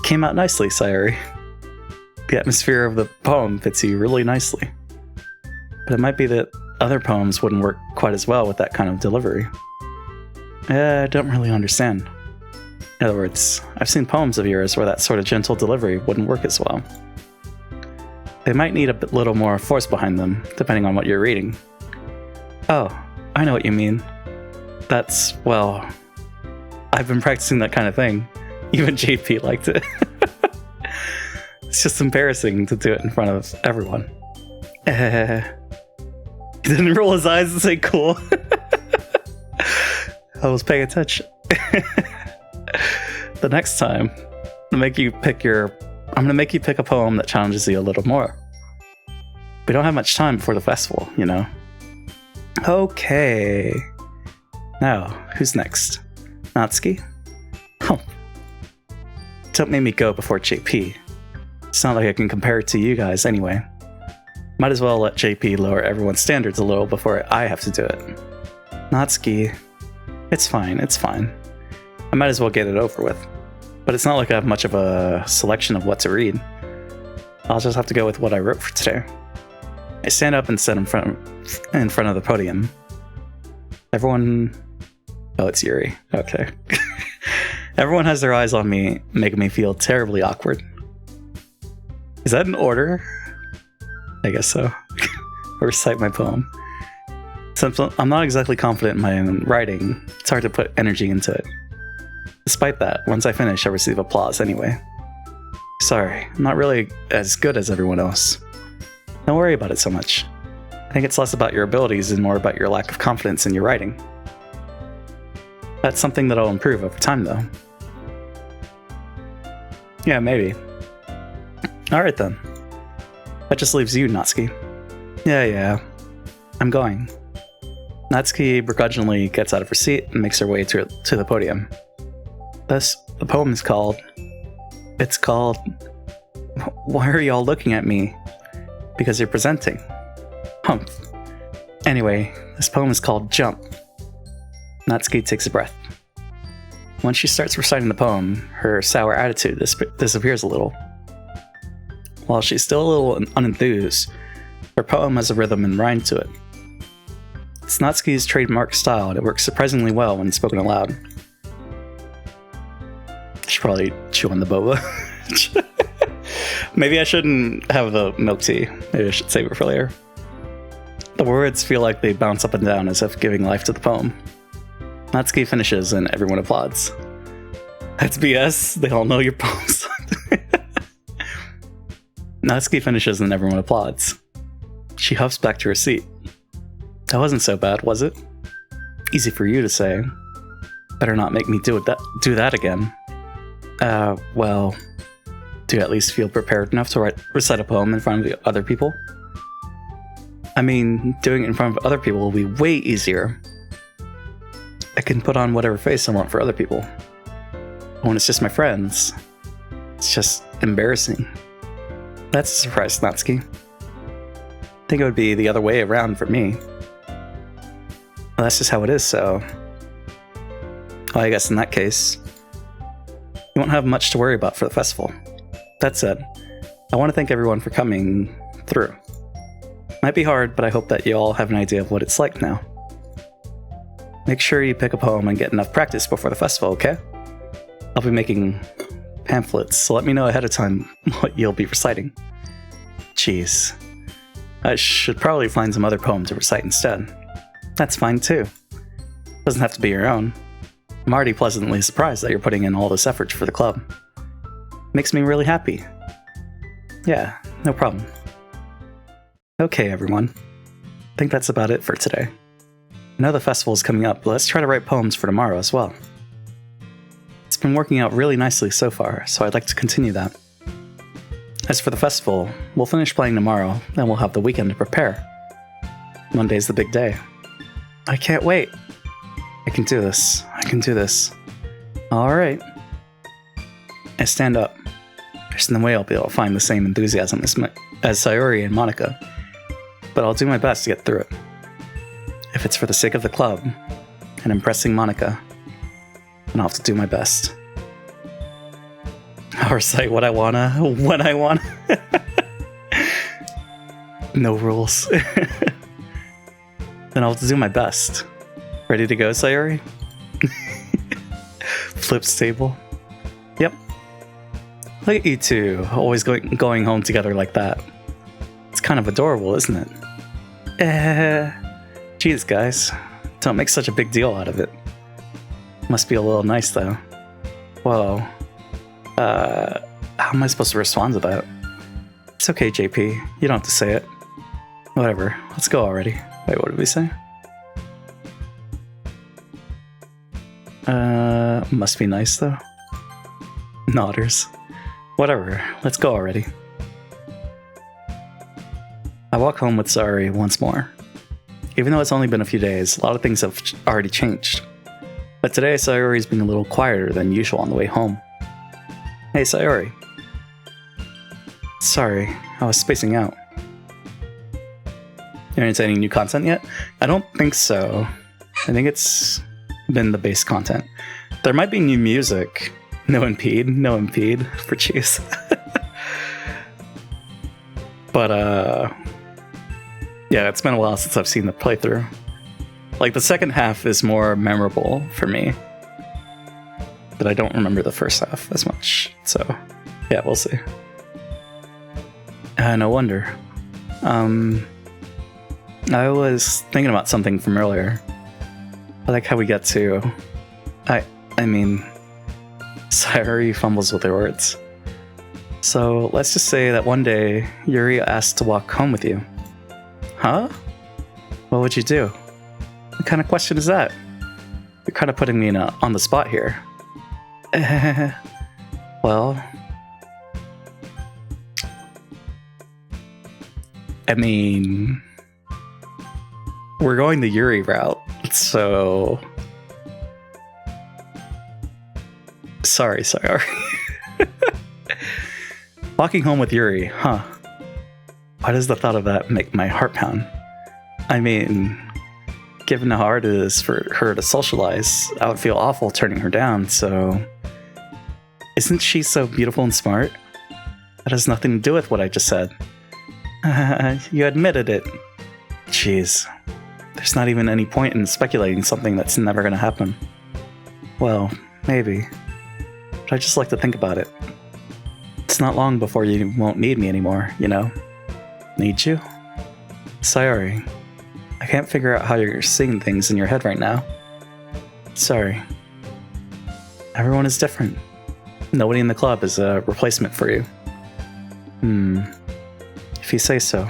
Came out nicely, Sayuri. The atmosphere of the poem fits you really nicely. But it might be that other poems wouldn't work quite as well with that kind of delivery. I don't really understand. In other words, I've seen poems of yours where that sort of gentle delivery wouldn't work as well. They might need a little more force behind them, depending on what you're reading. Oh, I know what you mean. That's, well, I've been practicing that kind of thing. Even JP liked it. It's just embarrassing to do it in front of everyone. He didn't roll his eyes and say cool. I was paying attention. The next time, I'm gonna make you pick a poem that challenges you a little more. We don't have much time before the festival, you know. Okay. Now, who's next? Natsuki? Oh. Don't make me go before JP. It's not like I can compare it to you guys anyway. Might as well let JP lower everyone's standards a little before I have to do it. Natsuki. It's fine. I might as well get it over with. But it's not like I have much of a selection of what to read. I'll just have to go with what I wrote for today. I stand up and sit in front of the podium. Everyone... Oh, it's Yuri. Okay. Everyone has their eyes on me, making me feel terribly awkward. Is that in order? I guess so. I recite my poem. Since I'm not exactly confident in my own writing, it's hard to put energy into it. Despite that, once I finish, I receive applause anyway. Sorry, I'm not really as good as everyone else. Don't worry about it so much. I think it's less about your abilities and more about your lack of confidence in your writing. That's something that I'll improve over time, though. Yeah, maybe. Alright then. That just leaves you, Natsuki. Yeah. I'm going. Natsuki begrudgingly gets out of her seat and makes her way to the podium. Thus, the poem is called... It's called... Why are y'all looking at me? Because you're presenting. Humph. Anyway, this poem is called Jump. Natsuki takes a breath. Once she starts reciting the poem, her sour attitude disappears a little. While she's still a little unenthused, her poem has a rhythm and rhyme to it. It's Natsuki's trademark style, and it works surprisingly well when spoken aloud. I should probably chew on the boba. Maybe I shouldn't have the milk tea. Maybe I should save it for later. The words feel like they bounce up and down as if giving life to the poem. Natsuki finishes and everyone applauds. That's BS. They all know your poems. Natsuki finishes and everyone applauds. She huffs back to her seat. That wasn't so bad, was it? Easy for you to say. Better not make me do that again. Well, do you at least feel prepared enough to recite a poem in front of other people? I mean, doing it in front of other people will be way easier. I can put on whatever face I want for other people. But when it's just my friends, it's just embarrassing. That's a surprise, Natsuki. I think it would be the other way around for me. Well, that's just how it is, so... Well, I guess in that case, you won't have much to worry about for the festival. That said, I want to thank everyone for coming through. Might be hard, but I hope that you all have an idea of what it's like now. Make sure you pick a poem and get enough practice before the festival, okay? I'll be making pamphlets, so let me know ahead of time what you'll be reciting. Jeez. I should probably find some other poem to recite instead. That's fine too. Doesn't have to be your own. I'm already pleasantly surprised that you're putting in all this effort for the club. Makes me really happy. Yeah, no problem. Okay, everyone. I think that's about it for today. I know the festival is coming up, but let's try to write poems for tomorrow as well. It's been working out really nicely so far, so I'd like to continue that. As for the festival, we'll finish playing tomorrow, then we'll have the weekend to prepare. Monday's the big day. I can't wait. I can do this. I can do this. Alright. I stand up. There's no way I'll be able to find the same enthusiasm as Sayori and Monica, but I'll do my best to get through it. If it's for the sake of the club and impressing Monica, then I'll have to do my best. I'll recite what I wanna, when I wanna. No rules. Then I'll have to do my best. Ready to go, Sayori? Flips table. Yep. Look at you two, always going home together like that. It's kind of adorable, isn't it? Geez, guys. Don't make such a big deal out of it. Must be a little nice, though. Whoa. How am I supposed to respond to that? It's okay, JP. You don't have to say it. Whatever. Let's go already. Wait, what did we say? Must be nice, though. Nodders. Whatever. Let's go already. I walk home with Sayori once more. Even though it's only been a few days, a lot of things have already changed. But today, Sayori's being a little quieter than usual on the way home. Hey, Sayori. Sorry, I was spacing out. You aren't any new content yet? I don't think so. I think it's been the base content. There might be new music. No impede for cheese. But yeah, it's been a while since I've seen the playthrough. Like, the second half is more memorable for me, but I don't remember the first half as much. So yeah, we'll see. No wonder. I was thinking about something from earlier. I like how we get to... I mean... Sayori fumbles with her words. So, let's just say that one day, Yuri asked to walk home with you. Huh? What would you do? What kind of question is that? You're kind of putting me on the spot here. Well... I mean... We're going the Yuri route, so... Sorry. Walking home with Yuri, huh? Why does the thought of that make my heart pound? I mean, given how hard it is for her to socialize, I would feel awful turning her down, so... Isn't she so beautiful and smart? That has nothing to do with what I just said. You admitted it. Jeez. There's not even any point in speculating something that's never gonna happen. Well, maybe. But I just like to think about it. It's not long before you won't need me anymore, you know? Need you? Sayori. I can't figure out how you're seeing things in your head right now. Sorry. Everyone is different. Nobody in the club is a replacement for you. If you say so.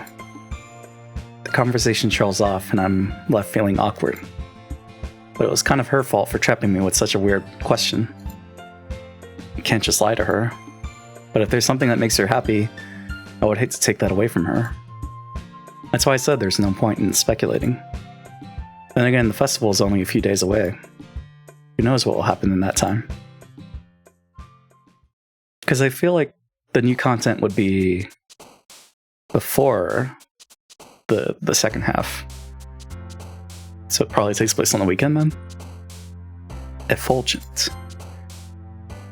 The conversation trails off and I'm left feeling awkward. But it was kind of her fault for trapping me with such a weird question. I can't just lie to her. But if there's something that makes her happy, I would hate to take that away from her. That's why I said there's no point in speculating. Then again, the festival is only a few days away. Who knows what will happen in that time? Because I feel like the new content would be before the second half. So it probably takes place on the weekend then? Effulgent.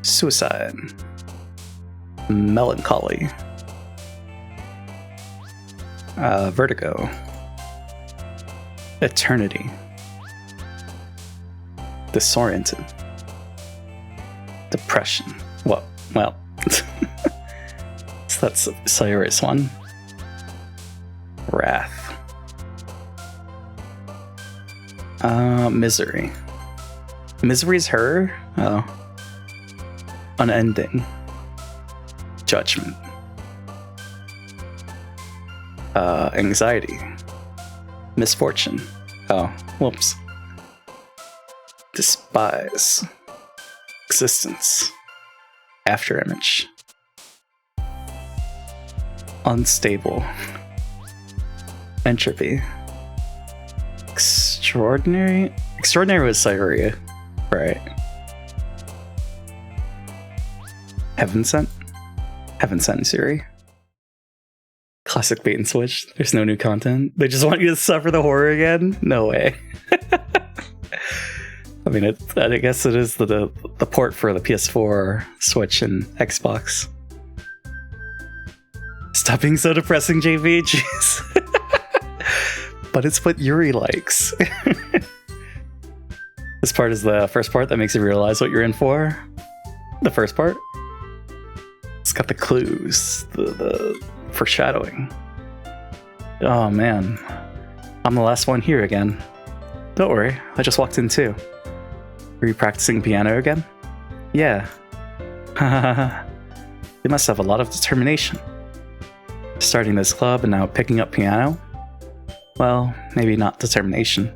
Suicide. Melancholy. Vertigo. Eternity. Disoriented. Depression. Well, so that's Sayori's one. Wrath. Misery. Misery's her? Oh. Unending. Judgment. Anxiety. Misfortune. Oh, whoops. Despise. Existence. Afterimage. Unstable. Entropy. Extraordinary? Extraordinary was Sayori, right? Heaven Sent? Heaven Sent Siri. Classic bait and switch. There's no new content. They just want you to suffer the horror again? No way. I mean, I guess it is the port for the PS4, Switch, and Xbox. Stop being so depressing, JV. Jeez. But it's what Yuri likes. This part is the first part that makes you realize what you're in for. The first part. It's got the clues, the foreshadowing. Oh man, I'm the last one here again. Don't worry, I just walked in too. Are you practicing piano again? Yeah. You must have a lot of determination. Starting this club and now picking up piano? Well, maybe not determination,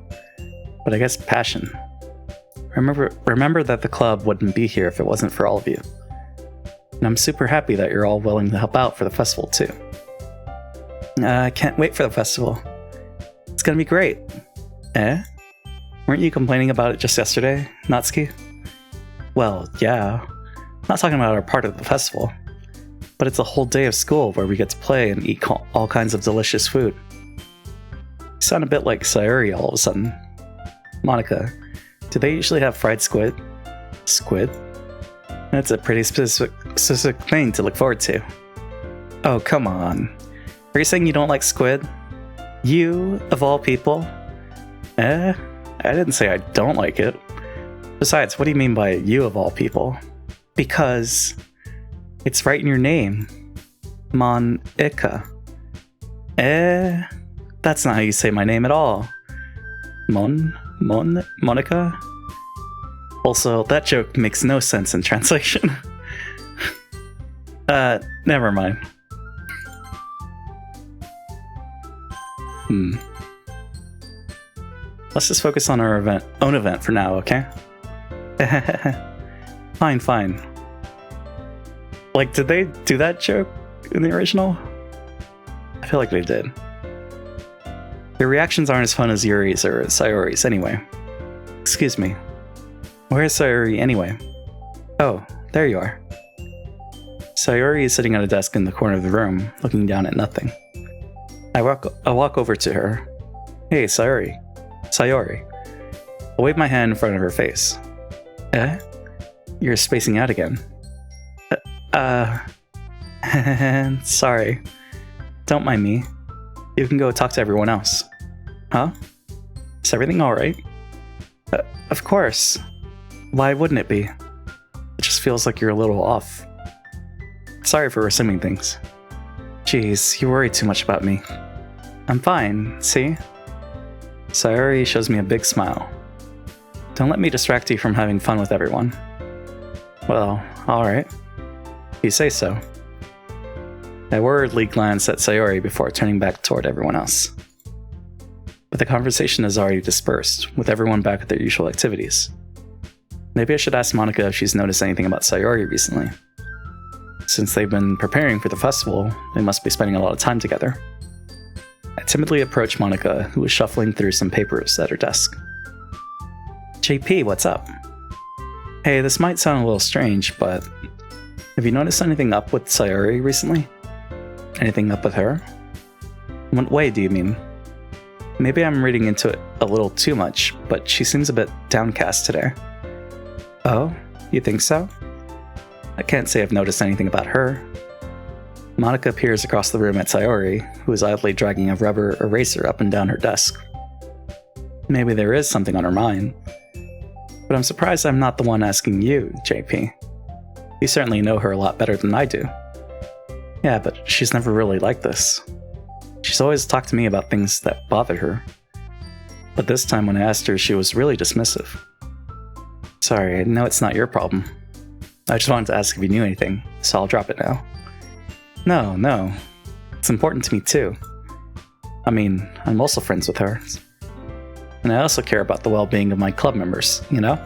but I guess passion. Remember that the club wouldn't be here if it wasn't for all of you. And I'm super happy that you're all willing to help out for the festival too. I can't wait for the festival. It's gonna be great. Eh? Weren't you complaining about it just yesterday, Natsuki? Well, yeah. I'm not talking about our part of the festival. But it's a whole day of school where we get to play and eat all kinds of delicious food. You sound a bit like Sayori all of a sudden. Monica, do they usually have fried squid? Squid? That's a pretty specific thing to look forward to. Oh, come on. Are you saying you don't like squid? You, of all people? I didn't say I don't like it. Besides, what do you mean by you of all people? Because it's right in your name. Monica. That's not how you say my name at all. Monica? Also, that joke makes no sense in translation. Never mind. Let's just focus on our own event for now, okay? Fine. Like, did they do that joke in the original? I feel like they did. Their reactions aren't as fun as Yuri's or Sayori's anyway. Excuse me. Where is Sayori anyway? Oh, there you are. Sayori is sitting at a desk in the corner of the room, looking down at nothing. I walk over to her. Hey, Sayori. I wave my hand in front of her face. You're spacing out again. Sorry. Don't mind me. You can go talk to everyone else. Huh? Is everything alright? Of course. Why wouldn't it be? It just feels like you're a little off. Sorry for assuming things. Jeez, you worry too much about me. I'm fine, see? Sayori shows me a big smile. Don't let me distract you from having fun with everyone. Well, alright. You say so. I worriedly glance at Sayori before turning back toward everyone else. But the conversation is already dispersed, with everyone back at their usual activities. Maybe I should ask Monica if she's noticed anything about Sayori recently. Since they've been preparing for the festival, they must be spending a lot of time together. I timidly approach Monica, who is shuffling through some papers at her desk. JP, what's up? Hey, this might sound a little strange, but have you noticed anything up with Sayori recently? Anything up with her? In what way do you mean? Maybe I'm reading into it a little too much, but she seems a bit downcast today. Oh, you think so? I can't say I've noticed anything about her. Monica peers across the room at Sayori, who is idly dragging a rubber eraser up and down her desk. Maybe there is something on her mind. But I'm surprised I'm not the one asking you, JP. You certainly know her a lot better than I do. Yeah, but she's never really like this. She's always talked to me about things that bothered her. But this time when I asked her, she was really dismissive. Sorry, I know it's not your problem. I just wanted to ask if you knew anything, so I'll drop it now. No. It's important to me too. I mean, I'm also friends with her. And I also care about the well-being of my club members, you know?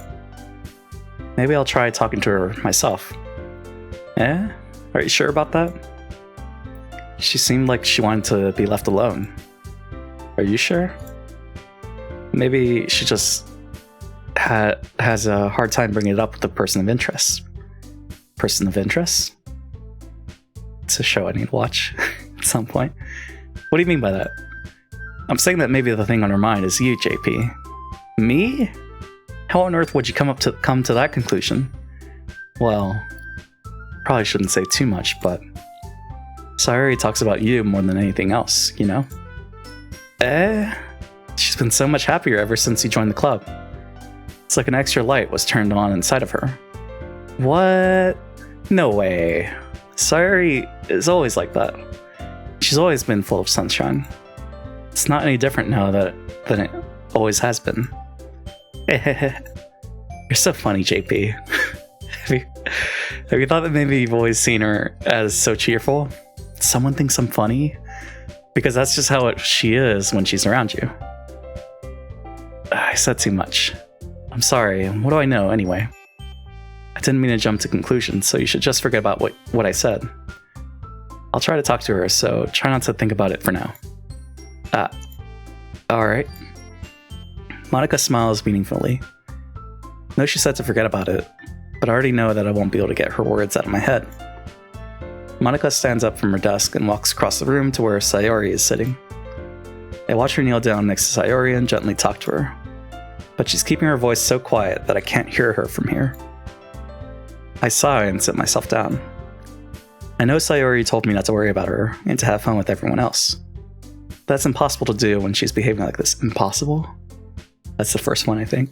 Maybe I'll try talking to her myself. Are you sure about that? She seemed like she wanted to be left alone. Are you sure? Maybe she just has a hard time bringing it up with a person of interest. Person of interest? It's a show I need to watch at some point. What do you mean by that? I'm saying that maybe the thing on her mind is you, JP. Me? How on earth would you come to that conclusion? Well, probably shouldn't say too much, but Sayori talks about you more than anything else, you know? She's been so much happier ever since you joined the club. It's like an extra light was turned on inside of her. What? No way. Sayori is always like that. She's always been full of sunshine. It's not any different now than it always has been. You're so funny, JP. Have you thought that maybe you've always seen her as so cheerful? Someone thinks I'm funny? Because that's just how she is when she's around you. I said too much. I'm sorry. What do I know anyway? I didn't mean to jump to conclusions, so you should just forget about what I said. I'll try to talk to her, so try not to think about it for now. Alright. Monica smiles meaningfully. No, she said to forget about it, but I already know that I won't be able to get her words out of my head. Monica stands up from her desk and walks across the room to where Sayori is sitting. I watch her kneel down next to Sayori and gently talk to her, but she's keeping her voice so quiet that I can't hear her from here. I sigh and sit myself down. I know Sayori told me not to worry about her and to have fun with everyone else. That's impossible to do when she's behaving like this. Impossible? That's the first one, I think.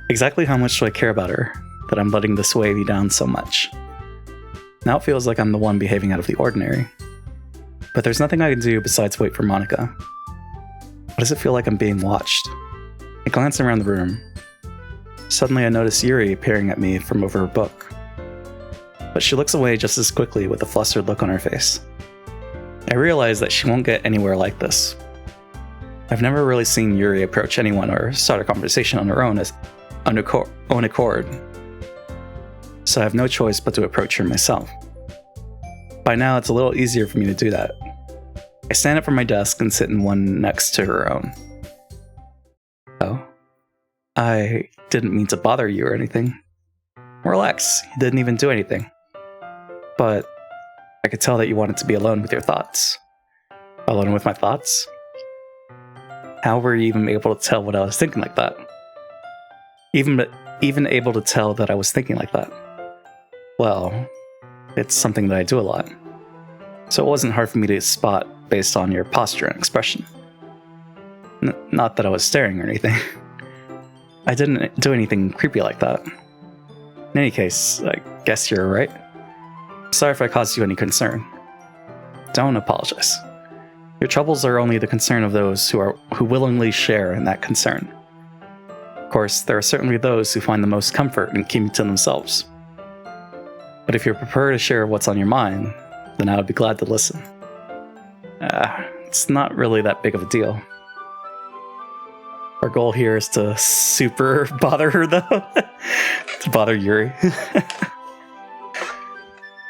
Exactly how much do I care about her that I'm letting this weigh me down so much? Now it feels like I'm the one behaving out of the ordinary. But there's nothing I can do besides wait for Monica. Why does it feel like I'm being watched? I glance around the room. Suddenly I notice Yuri peering at me from over her book. But she looks away just as quickly with a flustered look on her face. I realize that she won't get anywhere like this. I've never really seen Yuri approach anyone or start a conversation on her own own accord. So I have no choice but to approach her myself. By now it's a little easier for me to do that. I stand up from my desk and sit in one next to her own. Oh? I didn't mean to bother you or anything. Relax, you didn't even do anything. But I could tell that you wanted to be alone with your thoughts. Alone with my thoughts? How were you even able to tell what I was thinking like that? Even able to tell that I was thinking like that? Well, it's something that I do a lot. So it wasn't hard for me to spot based on your posture and expression. Not that I was staring or anything. I didn't do anything creepy like that. In any case, I guess you're right. Sorry if I caused you any concern. Don't apologize. Your troubles are only the concern of those who willingly share in that concern. Of course, there are certainly those who find the most comfort in keeping to themselves. But if you prefer to share what's on your mind, then I would be glad to listen. It's not really that big of a deal. Our goal here is to super bother her, though. To bother Yuri.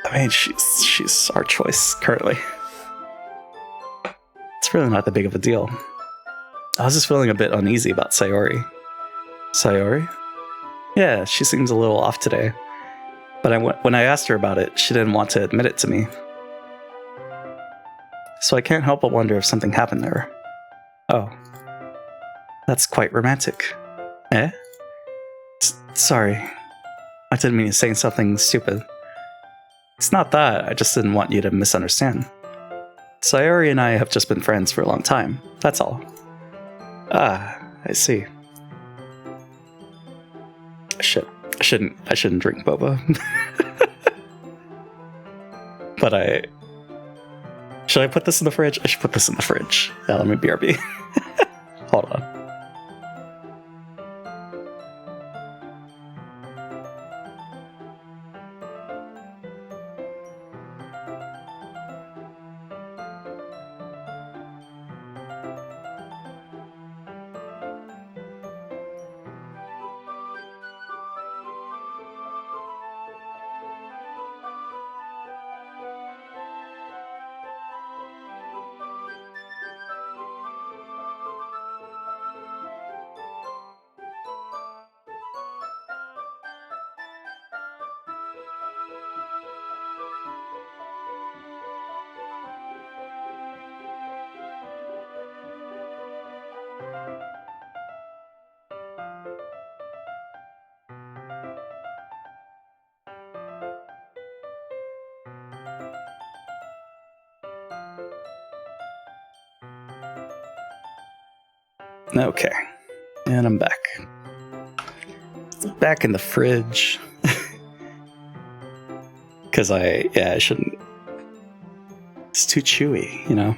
I mean, she's our choice currently. It's really not that big of a deal. I was just feeling a bit uneasy about Sayori. Sayori? Yeah, she seems a little off today. But when I asked her about it, she didn't want to admit it to me. So I can't help but wonder if something happened there. Oh. That's quite romantic. Eh? Sorry. I didn't mean to say something stupid. It's not that, I just didn't want you to misunderstand. Sayori and I have just been friends for a long time, that's all. Ah, I see. I shouldn't drink boba. But should I put this in the fridge? I should put this in the fridge. Yeah, let me BRB. Hold on. Okay, and I'm back. Back in the fridge. Because I shouldn't. It's too chewy, you know?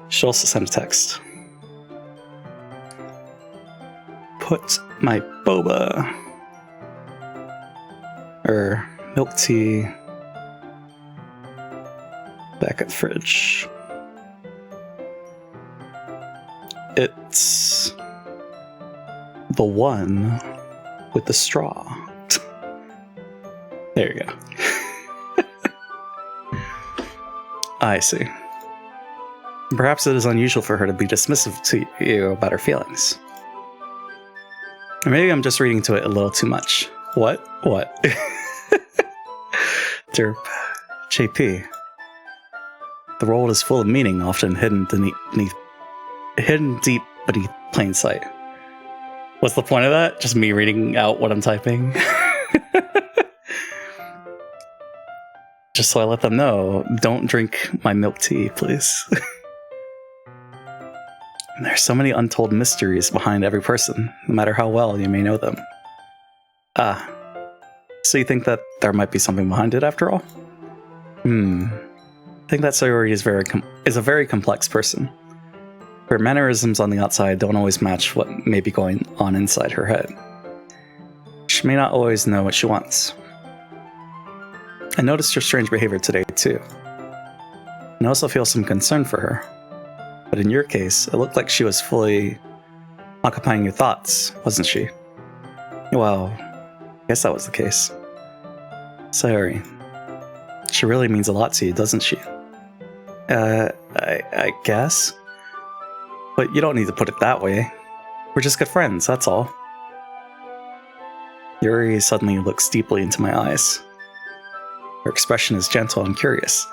Should also send a text. Put my boba or milk tea back at the fridge. It's the one with the straw. There you go. I see. Perhaps it is unusual for her to be dismissive to you about her feelings. Or maybe I'm just reading to it a little too much. What? Derp. JP. The world is full of meaning, often hidden deep beneath plain sight. What's the point of that? Just me reading out what I'm typing? Just so I let them know, don't drink my milk tea, please. There's so many untold mysteries behind every person, no matter how well you may know them. Ah, so you think that there might be something behind it after all? I think that Sayori is a very complex person. Her mannerisms on the outside don't always match what may be going on inside her head. She may not always know what she wants. I noticed her strange behavior today, too. And I also feel some concern for her. But in your case, it looked like she was fully occupying your thoughts, wasn't she? Well, I guess that was the case. Sayori, she really means a lot to you, doesn't she? I guess? But you don't need to put it that way. We're just good friends, that's all. Yuri suddenly looks deeply into my eyes. Her expression is gentle and curious,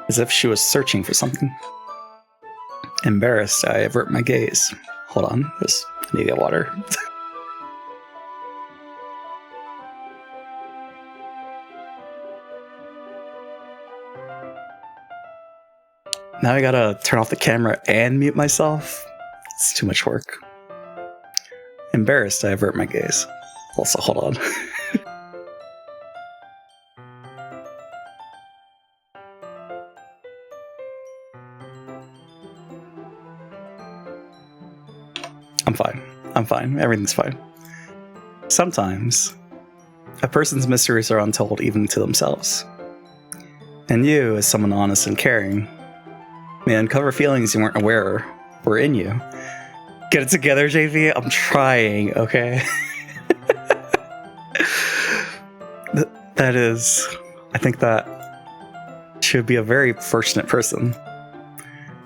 as if she was searching for something. Embarrassed, I avert my gaze. Hold on, I need to get water. Now I gotta turn off the camera and mute myself? It's too much work. Embarrassed, I avert my gaze. Also, hold on. I'm fine. Everything's fine. Sometimes, a person's mysteries are untold even to themselves. And you, as someone honest and caring, may uncover feelings you weren't aware were in you. Get it together, JV? I'm trying, okay? I think that she would be a very fortunate person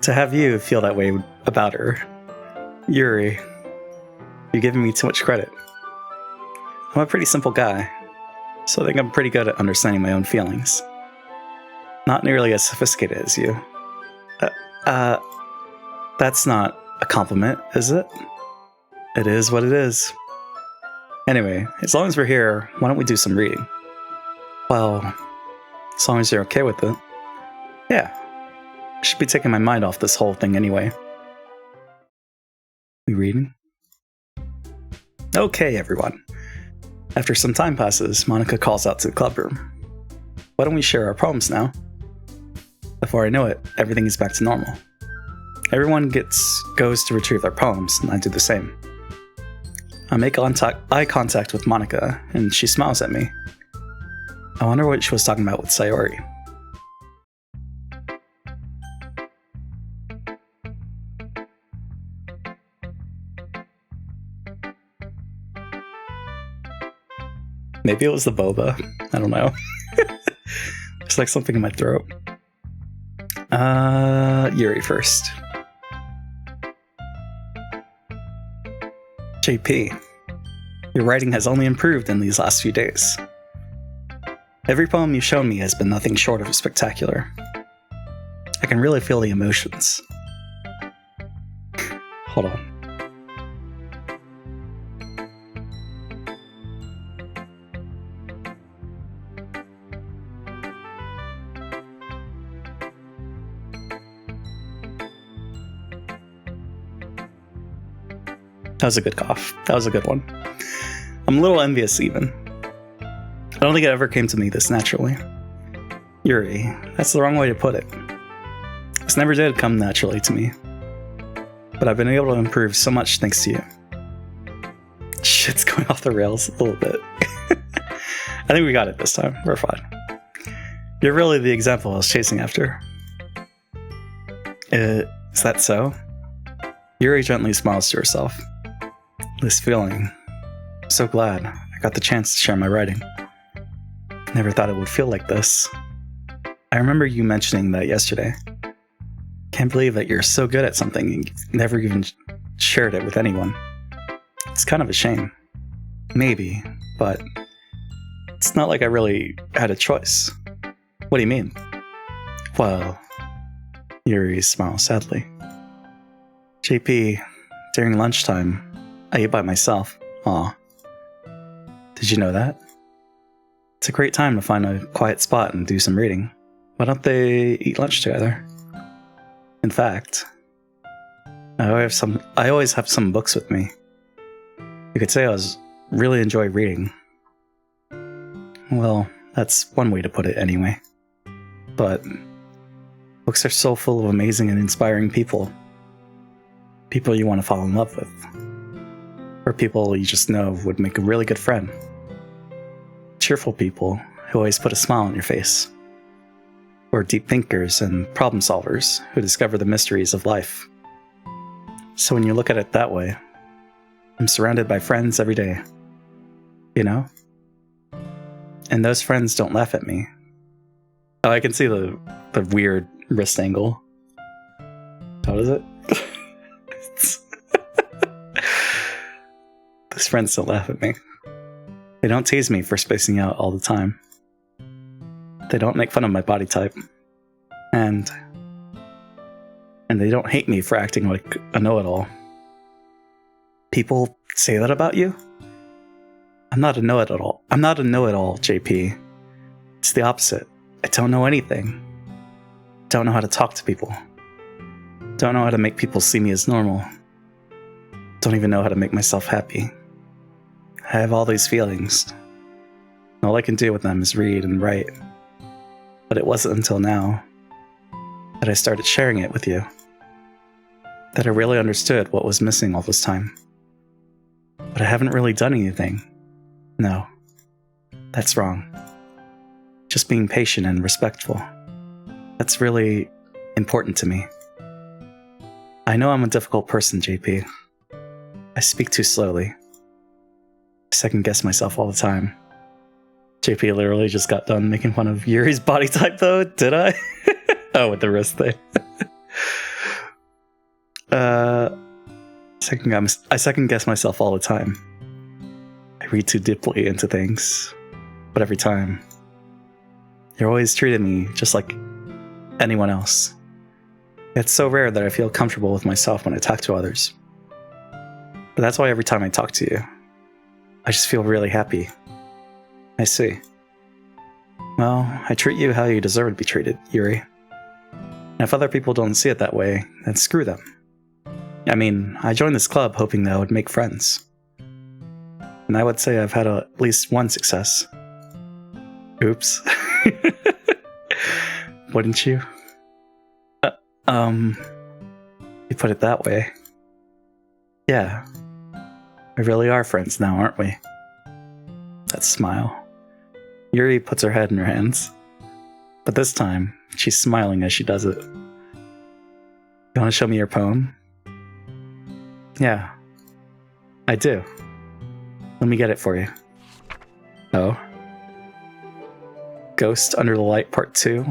to have you feel that way about her. Yuri, you're giving me too much credit. I'm a pretty simple guy, so I think I'm pretty good at understanding my own feelings. Not nearly as sophisticated as you. That's not a compliment, is it? It is what it is. Anyway, as long as we're here, why don't we do some reading? Well, as long as you're okay with it. Yeah. I should be taking my mind off this whole thing anyway. We reading? Okay, everyone. After some time passes, Monica calls out to the club room. Why don't we share our poems now? Before I know it, everything is back to normal. Everyone goes to retrieve their poems, and I do the same. I make eye contact with Monica, and she smiles at me. I wonder what she was talking about with Sayori. Maybe it was the boba. I don't know. There's like something in my throat. Yuri first. JP, your writing has only improved in these last few days. Every poem you've shown me has been nothing short of spectacular. I can really feel the emotions. Hold on. That was a good cough. That was a good one. I'm a little envious even. I don't think it ever came to me this naturally. Yuri, that's the wrong way to put it. This never did come naturally to me. But I've been able to improve so much thanks to you. Shit's going off the rails a little bit. I think we got it this time. We're fine. You're really the example I was chasing after. Is that so? Yuri gently smiles to herself. This feeling. I'm so glad I got the chance to share my writing. Never thought it would feel like this. I remember you mentioning that yesterday. Can't believe that you're so good at something and you've never even shared it with anyone. It's kind of a shame. Maybe, but it's not like I really had a choice. What do you mean? Well, Yuri smiles sadly. JP, during lunchtime, I ate by myself. Aw. Did you know that? It's a great time to find a quiet spot and do some reading. Why don't they eat lunch together? In fact, I always have some books with me. You could say I really enjoy reading. Well, that's one way to put it anyway. But books are so full of amazing and inspiring people. People you want to fall in love with. Or people you just know would make a really good friend. Cheerful people who always put a smile on your face. Or deep thinkers and problem solvers who discover the mysteries of life. So when you look at it that way, I'm surrounded by friends every day. You know? And those friends don't laugh at me. Oh, I can see the weird wrist angle. What is it? Those friends don't laugh at me. They don't tease me for spacing out all the time. They don't make fun of my body type. And they don't hate me for acting like a know-it-all. People say that about you? I'm not a know-it-all. I'm not a know-it-all, JP. It's the opposite. I don't know anything. Don't know how to talk to people. Don't know how to make people see me as normal. Don't even know how to make myself happy. I have all these feelings. All I can do with them is read and write. But it wasn't until now that I started sharing it with you that I really understood what was missing all this time. But I haven't really done anything. No, that's wrong. Just being patient and respectful. That's really important to me. I know I'm a difficult person, JP. I speak too slowly. I second guess myself all the time. JP literally just got done making fun of Yuri's body type though, did I? Oh, with the wrist thing. I second guess myself all the time. I read too deeply into things. But every time, you're always treating me just like anyone else. It's so rare that I feel comfortable with myself when I talk to others. But that's why every time I talk to you, I just feel really happy. I see. Well, I treat you how you deserve to be treated, Yuri. And if other people don't see it that way, then screw them. I mean, I joined this club hoping that I would make friends. And I would say I've had at least one success. Oops. Wouldn't you? You put it that way. Yeah. We really are friends now, aren't we? That smile. Yuri puts her head in her hands. But this time, she's smiling as she does it. You want to show me your poem? Yeah. I do. Let me get it for you. Oh. Ghost Under the Light Part 2.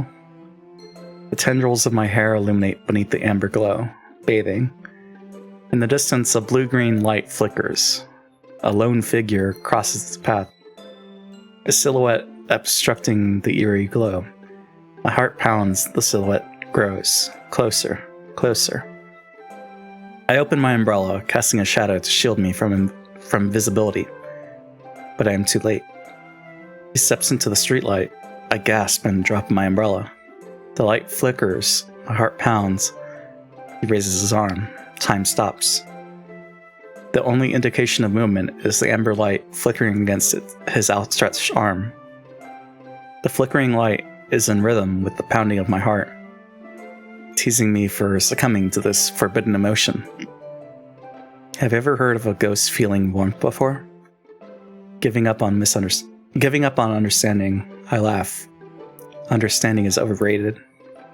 The tendrils of my hair illuminate beneath the amber glow, bathing. In the distance, a blue-green light flickers. A lone figure crosses its path. A silhouette obstructing the eerie glow. My heart pounds, the silhouette grows. Closer, closer. I open my umbrella, casting a shadow to shield me from visibility. But I am too late. He steps into the streetlight. I gasp and drop my umbrella. The light flickers. My heart pounds. He raises his arm. Time stops. The only indication of movement is the amber light flickering against his outstretched arm. The flickering light is in rhythm with the pounding of my heart, teasing me for succumbing to this forbidden emotion. Have you ever heard of a ghost feeling warmth before? Giving up on understanding, I laugh. Understanding is overrated.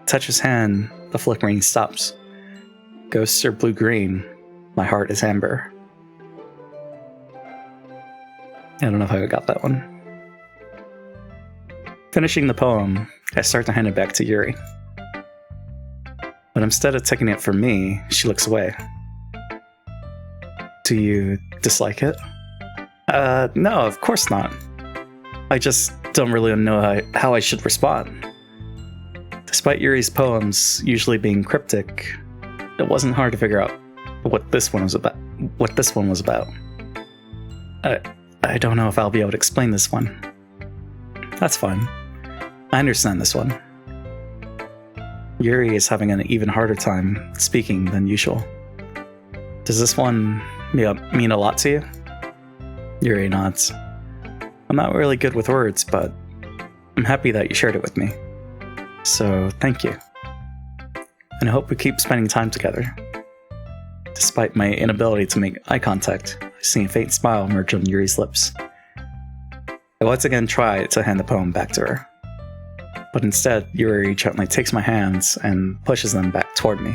Touch his hand, the flickering stops. Ghosts are blue-green, my heart is amber. I don't know how I got that one. Finishing the poem, I start to hand it back to Yuri. But instead of taking it from me, she looks away. Do you dislike it? No, of course not. I just don't really know how I should respond. Despite Yuri's poems usually being cryptic, it wasn't hard to figure out what this one was about. I don't know if I'll be able to explain this one. That's fine. I understand this one. Yuri is having an even harder time speaking than usual. Does this one mean a lot to you? Yuri nods. I'm not really good with words, but I'm happy that you shared it with me. So, thank you. And I hope we keep spending time together. Despite my inability to make eye contact, I see a faint smile emerge on Yuri's lips. I once again try to hand the poem back to her. But instead, Yuri gently takes my hands and pushes them back toward me.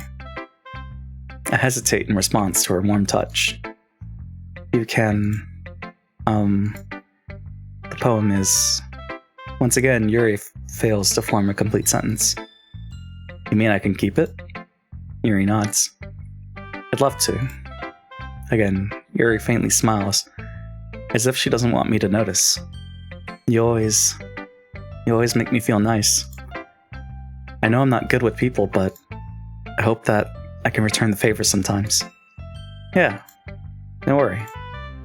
I hesitate in response to her warm touch. You can... The poem is... Once again, Yuri fails to form a complete sentence. You mean I can keep it? Yuri nods. I'd love to. Again, Yuri faintly smiles, as if she doesn't want me to notice. You always make me feel nice. I know I'm not good with people, but I hope that I can return the favor sometimes. Yeah, don't worry.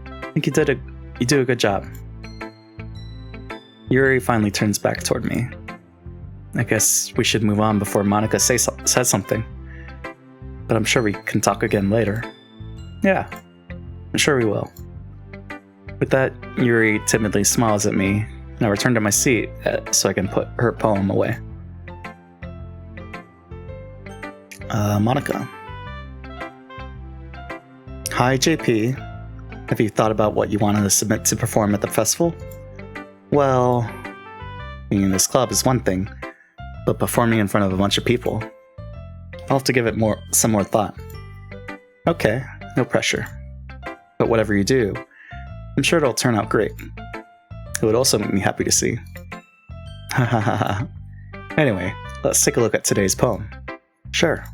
I think you do a good job. Yuri finally turns back toward me. I guess we should move on before Monica says something. But I'm sure we can talk again later. Yeah, I'm sure we will. With that, Yuri timidly smiles at me, and I return to my seat so I can put her poem away. Monica. Hi, JP. Have you thought about what you wanted to submit to perform at the festival? Well, being in this club is one thing, but performing in front of a bunch of people, I'll have to give it some more thought. Okay, no pressure. But whatever you do, I'm sure it'll turn out great. It would also make me happy to see. Ha ha ha ha. Anyway, let's take a look at today's poem. Sure.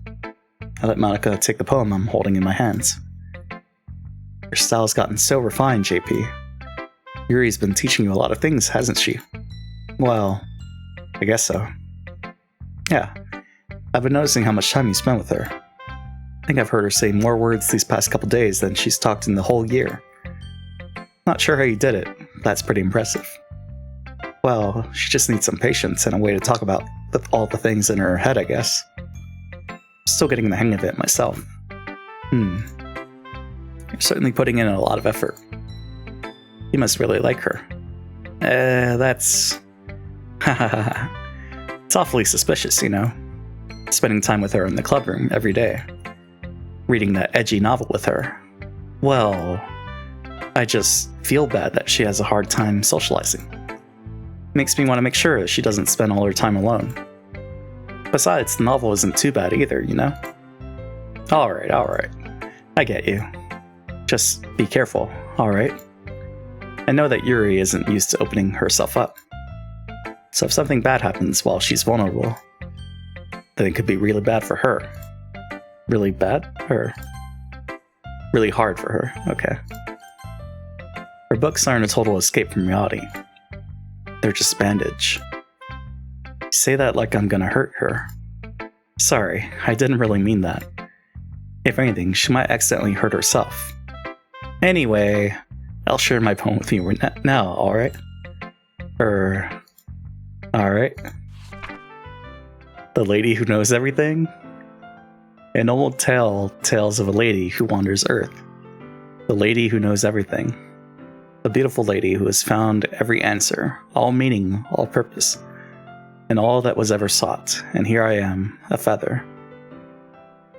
I let Monica take the poem I'm holding in my hands. Your style's gotten so refined, JP. Yuri's been teaching you a lot of things, hasn't she? Well, I guess so. Yeah, I've been noticing how much time you spend with her. I think I've heard her say more words these past couple days than she's talked in the whole year. Not sure how you did it, but that's pretty impressive. Well, she just needs some patience and a way to talk about all the things in her head, I guess. Still getting the hang of it myself. You're certainly putting in a lot of effort. You must really like her. That's... It's awfully suspicious, you know? Spending time with her in the clubroom every day. Reading that edgy novel with her. Well, I just feel bad that she has a hard time socializing. Makes me want to make sure that she doesn't spend all her time alone. Besides, the novel isn't too bad either, you know? Alright. I get you. Just be careful, alright? I know that Yuri isn't used to opening herself up. So if something bad happens while she's vulnerable, then it could be really bad for her. Really bad? Or really hard for her, okay. Her books aren't a total escape from reality. They're just bandage. You say that like I'm gonna hurt her. Sorry, I didn't really mean that. If anything, she might accidentally hurt herself. Anyway, I'll share my poem with you now, alright? Alright. The Lady Who Knows Everything? An old tale tells of a lady who wanders Earth. The lady who knows everything. A beautiful lady who has found every answer, all meaning, all purpose, and all that was ever sought, and here I am, a feather.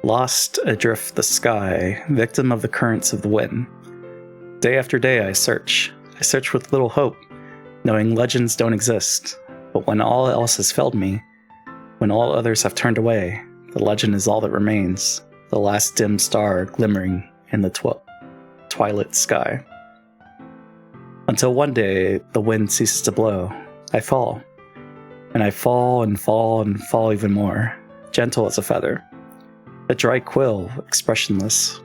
Lost adrift the sky, victim of the currents of the wind. Day after day I search with little hope, knowing legends don't exist, but when all else has failed me, when all others have turned away, the legend is all that remains, the last dim star glimmering in the twilight sky. Until one day, the wind ceases to blow, I fall. And I fall and fall and fall even more, gentle as a feather. A dry quill, expressionless.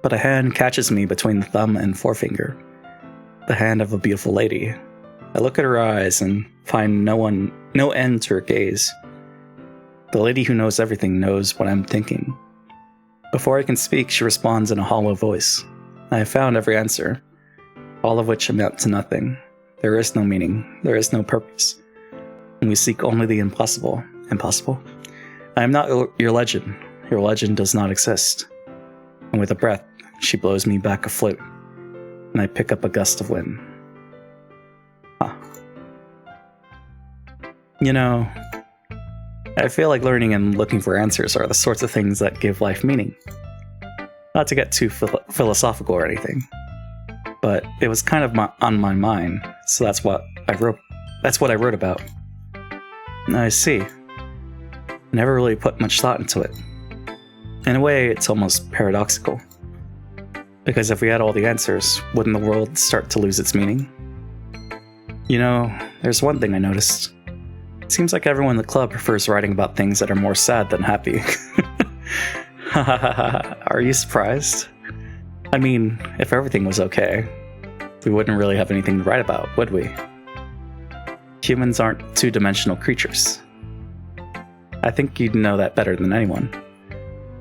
But a hand catches me between the thumb and forefinger. The hand of a beautiful lady. I look at her eyes and find no end to her gaze. The lady who knows everything knows what I'm thinking. Before I can speak, she responds in a hollow voice. I have found every answer, all of which amount to nothing. There is no meaning. There is no purpose. And we seek only the impossible. Impossible? I am not your legend. Your legend does not exist. And with a breath, she blows me back afloat, and I pick up a gust of wind. Huh. You know, I feel like learning and looking for answers are the sorts of things that give life meaning. Not to get too philosophical or anything, but it was kind of on my mind, so that's what I wrote. That's what I wrote about. I see. I never really put much thought into it. In a way, it's almost paradoxical. Because if we had all the answers, wouldn't the world start to lose its meaning? You know, there's one thing I noticed. It seems like everyone in the club prefers writing about things that are more sad than happy. Are you surprised? I mean, if everything was okay, we wouldn't really have anything to write about, would we? Humans aren't two-dimensional creatures. I think you'd know that better than anyone.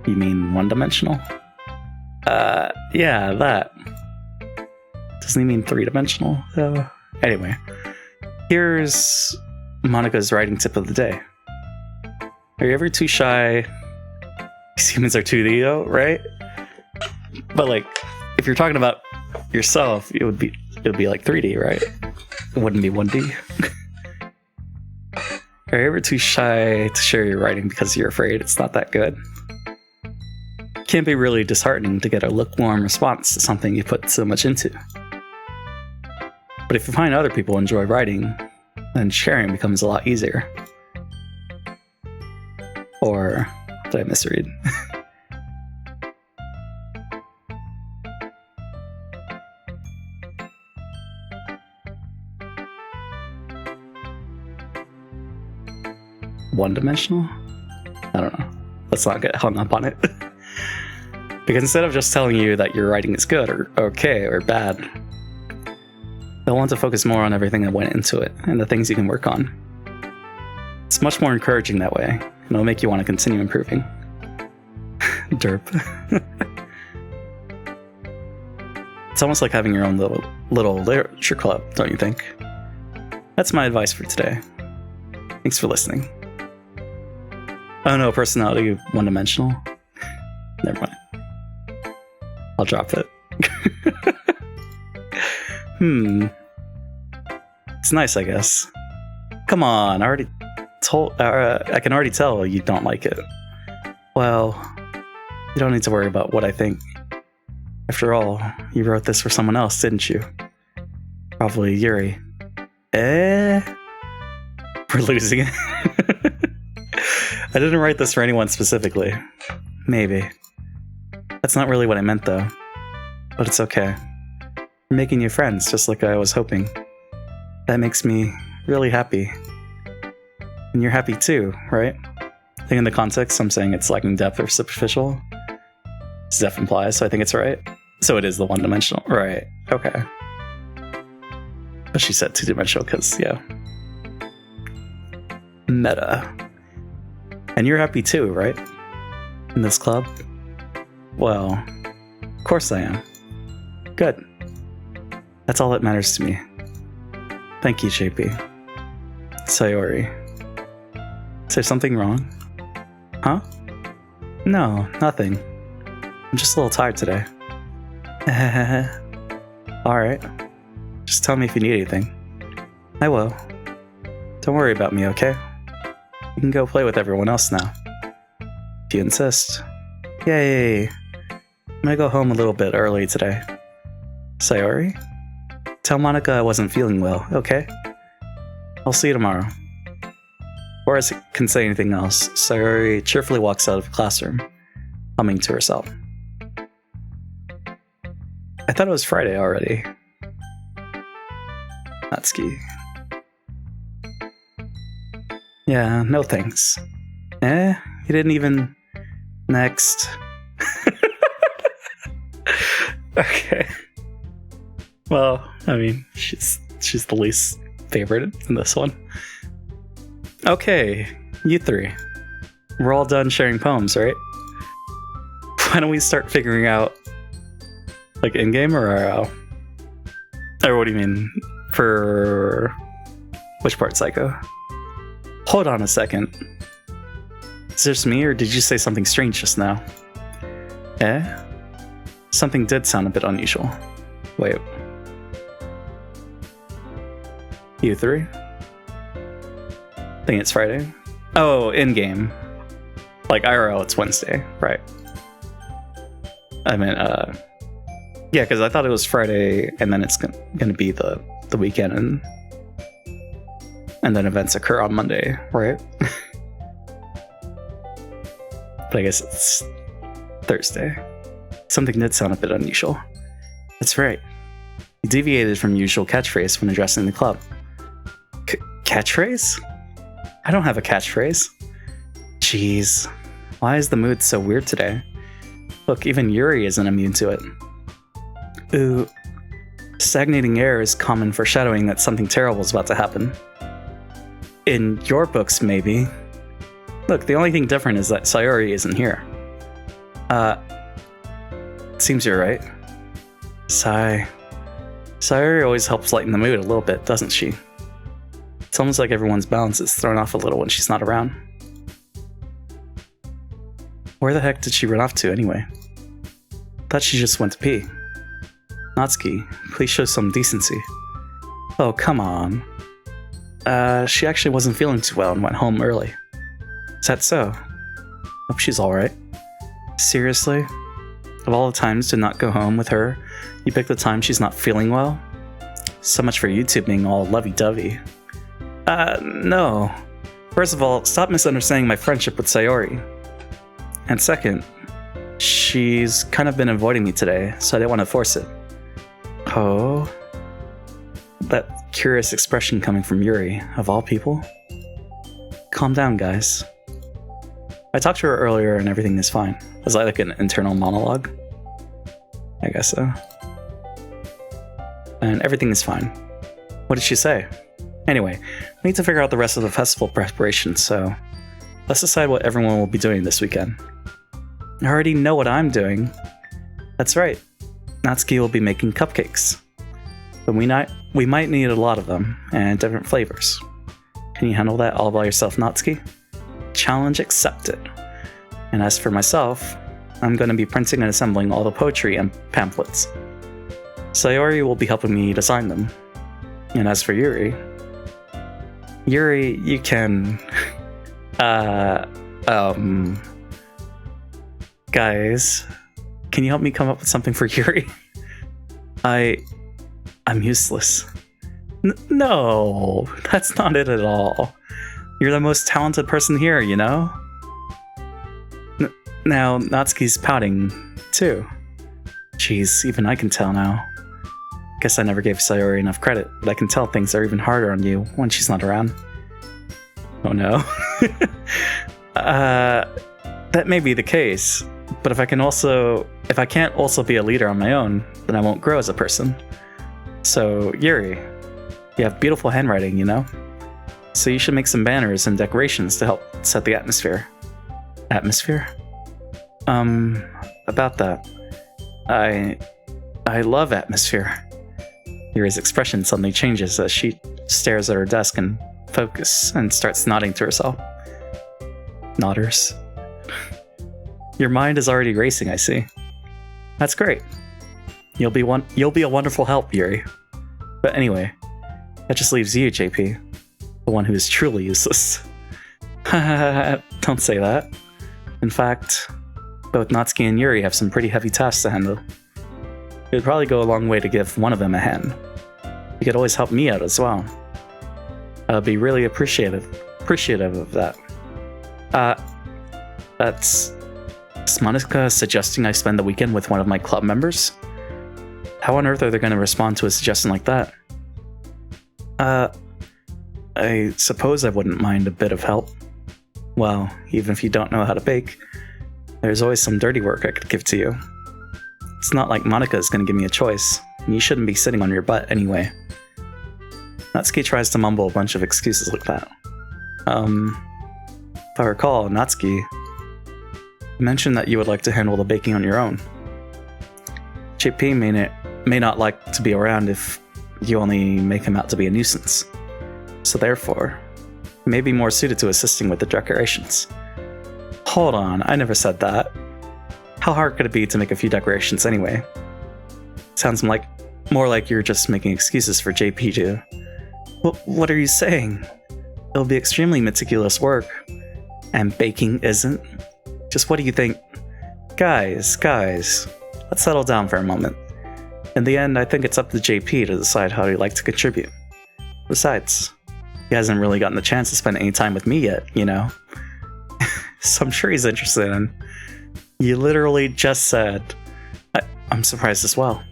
You mean one-dimensional? Yeah, that. Doesn't he mean three-dimensional? Anyway, here's Monica's writing tip of the day. Are you ever too shy? Humans are 2D though, right? But like, if you're talking about yourself, it would be like 3D, right? It wouldn't be 1D. Are you ever too shy to share your writing because you're afraid it's not that good? It can be really disheartening to get a lukewarm response to something you put so much into. But if you find other people enjoy writing, then sharing becomes a lot easier. Or did I misread? One-dimensional? I don't know. Let's not get hung up on it. Because instead of just telling you that your writing is good or okay or bad, they'll want to focus more on everything that went into it and the things you can work on. It's much more encouraging that way, and it'll make you want to continue improving. Derp. It's almost like having your own little literature club, don't you think? That's my advice for today. Thanks for listening. Oh no, personality one-dimensional? Never mind. I'll drop it. It's nice, I guess. Come on, I can already tell you don't like it. Well, you don't need to worry about what I think. After all, you wrote this for someone else, didn't you? Probably Yuri. We're losing it. I didn't write this for anyone specifically. Maybe. That's not really what I meant, though. But it's okay. I'm making you friends, just like I was hoping. That makes me really happy. And you're happy too, right? I think in the context, I'm saying it's lacking depth or superficial. Depth implies, so I think it's right. So it is the one-dimensional. Right. Okay. But she said two-dimensional because, yeah. Meta. And you're happy too, right? In this club? Well, of course I am. Good. That's all that matters to me. Thank you, JP. Sayori. Is there something wrong? Huh? No, nothing. I'm just a little tired today. Alright. Just tell me if you need anything. I will. Don't worry about me, okay? You can go play with everyone else now. If you insist. Yay! I'm gonna go home a little bit early today. Sayori? Tell Monica I wasn't feeling well, okay? I'll see you tomorrow. Before I can say anything else, Sayori cheerfully walks out of the classroom, humming to herself. I thought it was Friday already. Natsuki. Yeah, no thanks. You didn't even... Next. Okay. Well, I mean, she's the least favorite in this one. Okay, you three. We're all done sharing poems, right? Why don't we start figuring out, like, in-game or IRL? Or what do you mean? For which part, Psycho? Hold on a second. Is this me, or did you say something strange just now? Eh? Something did sound a bit unusual. Wait. You three? Think it's Friday? Oh, in-game. Like IRL, it's Wednesday, right? I mean, yeah, because I thought it was Friday, and then it's gonna be the weekend, and then events occur on Monday, right? But I guess it's Thursday. Something did sound a bit unusual. That's right. You deviated from your usual catchphrase when addressing the club. Catchphrase? I don't have a catchphrase. Jeez. Why is the mood so weird today? Look, even Yuri isn't immune to it. Ooh. Stagnating air is common foreshadowing that something terrible is about to happen. In your books, maybe. Look, the only thing different is that Sayori isn't here. Seems you're right. Sayori always helps lighten the mood a little bit, doesn't she? It's almost like everyone's balance is thrown off a little when she's not around. Where the heck did she run off to anyway? Thought she just went to pee. Natsuki, please show some decency. Oh, come on. She actually wasn't feeling too well and went home early. Is that so? Hope she's alright. Seriously? Of all the times to not go home with her, you pick the time she's not feeling well? So much for you two being all lovey-dovey. No. First of all, stop misunderstanding my friendship with Sayori. And second, she's kind of been avoiding me today, so I didn't want to force it. Oh? That curious expression coming from Yuri, of all people? Calm down, guys. I talked to her earlier and everything is fine. Was that like an internal monologue? I guess so. And everything is fine. What did she say? Anyway, we need to figure out the rest of the festival preparation, so let's decide what everyone will be doing this weekend. I already know what I'm doing. That's right. Natsuki will be making cupcakes. But we might need a lot of them, and different flavors. Can you handle that all by yourself, Natsuki? Challenge accepted. And as for myself, I'm going to be printing and assembling all the poetry and pamphlets. Sayori will be helping me design them. And as for Yuri, you can... Guys, can you help me come up with something for Yuri? I'm useless. No, that's not it at all. You're the most talented person here, you know? Now, Natsuki's pouting, too. Jeez, even I can tell now. Guess I never gave Sayori enough credit, but I can tell things are even harder on you when she's not around. Oh no. That may be the case, but if I can't also be a leader on my own, then I won't grow as a person. So, Yuri, you have beautiful handwriting, you know? So you should make some banners and decorations to help set the atmosphere. Atmosphere? About that. I love atmosphere. Yuri's expression suddenly changes as she stares at her desk and starts nodding to herself. Nodders. Your mind is already racing, I see. That's great. You'll be a wonderful help, Yuri. But anyway, that just leaves you, JP. The one who is truly useless. Don't say that. In fact, both Natsuki and Yuri have some pretty heavy tasks to handle. It would probably go a long way to give one of them a hand. You could always help me out as well. I'd be really appreciative of that. Is Monica suggesting I spend the weekend with one of my club members? How on earth are they going to respond to a suggestion like that? I suppose I wouldn't mind a bit of help. Well, even if you don't know how to bake, there's always some dirty work I could give to you. It's not like Monica is going to give me a choice, and you shouldn't be sitting on your butt anyway. Natsuki tries to mumble a bunch of excuses like that. If I recall, Natsuki, you mentioned that you would like to handle the baking on your own. JP may not like to be around if you only make him out to be a nuisance. So therefore, he may be more suited to assisting with the decorations. Hold on, I never said that. How hard could it be to make a few decorations anyway? Sounds more like you're just making excuses for JP to. What are you saying? It'll be extremely meticulous work. And baking isn't? Just what do you think? Guys, let's settle down for a moment. In the end, I think it's up to JP to decide how he'd like to contribute. Besides, he hasn't really gotten the chance to spend any time with me yet, you know? So I'm sure he's interested in. You literally just said, I'm surprised as well.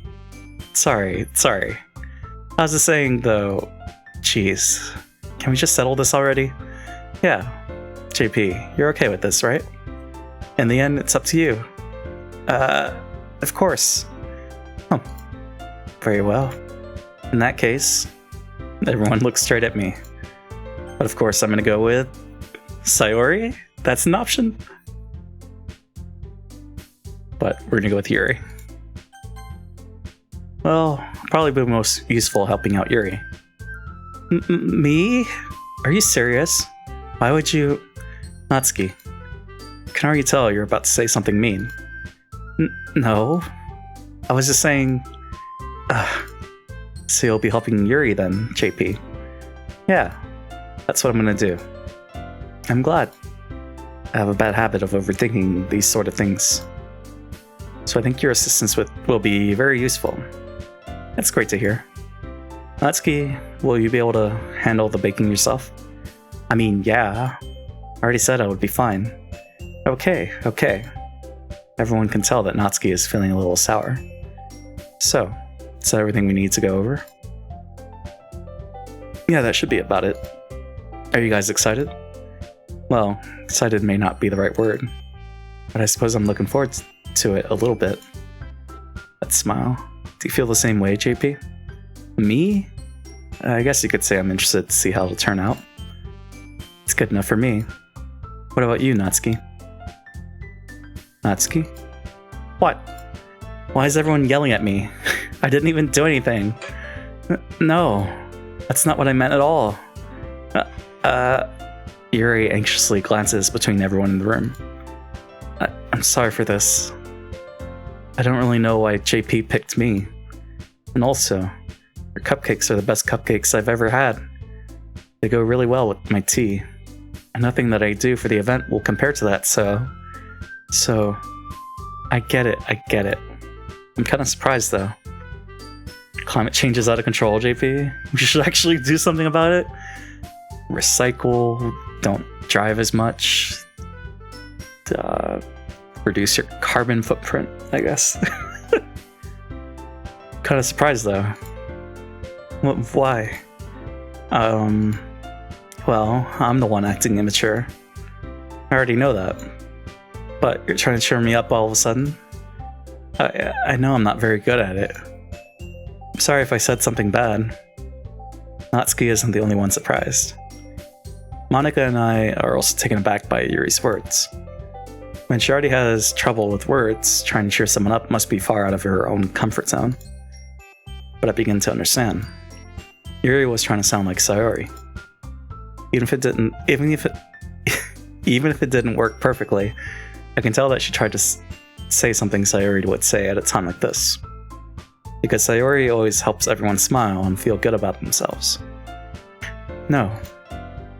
Sorry. I was just saying, though, jeez, can we just settle this already? Yeah, JP, you're okay with this, right? In the end, it's up to you. Of course. Oh, very well. In that case, everyone looks straight at me. But of course, I'm gonna go with Sayori. That's an option. But we're gonna go with Yuri. Well, probably be most useful helping out Yuri. Me? Are you serious? Why would you... Natsuki, I can already tell you're about to say something mean. No. I was just saying... So you'll be helping Yuri then, JP? Yeah, that's what I'm gonna do. I'm glad. I have a bad habit of overthinking these sort of things. So I think your assistance will be very useful. That's great to hear. Natsuki, will you be able to handle the baking yourself? I mean, yeah. I already said I would be fine. Okay. Everyone can tell that Natsuki is feeling a little sour. So, is that everything we need to go over? Yeah, that should be about it. Are you guys excited? Well, excited may not be the right word, but I suppose I'm looking forward to it a little bit. That smile. Do you feel the same way, JP? Me? I guess you could say I'm interested to see how it'll turn out. It's good enough for me. What about you, Natsuki? Natsuki? What? Why is everyone yelling at me? I didn't even do anything. No, that's not what I meant at all. Yuri anxiously glances between everyone in the room. I'm sorry for this. I don't really know why JP picked me. And also, your cupcakes are the best cupcakes I've ever had. They go really well with my tea. And nothing that I do for the event will compare to that, so... I get it. I'm kind of surprised, though. Climate change is out of control, JP. We should actually do something about it. Recycle, don't drive as much. Reduce your carbon footprint, I guess. Kind of surprised, though. Why? Well, I'm the one acting immature. I already know that. But you're trying to cheer me up all of a sudden? I know I'm not very good at it. I'm sorry if I said something bad. Natsuki isn't the only one surprised. Monica and I are also taken aback by Yuri's words. When she already has trouble with words, trying to cheer someone up must be far out of her own comfort zone. But I begin to understand. Yuri was trying to sound like Sayori. Even if it didn't work perfectly, I can tell that she tried to say something Sayori would say at a time like this. Because Sayori always helps everyone smile and feel good about themselves. No,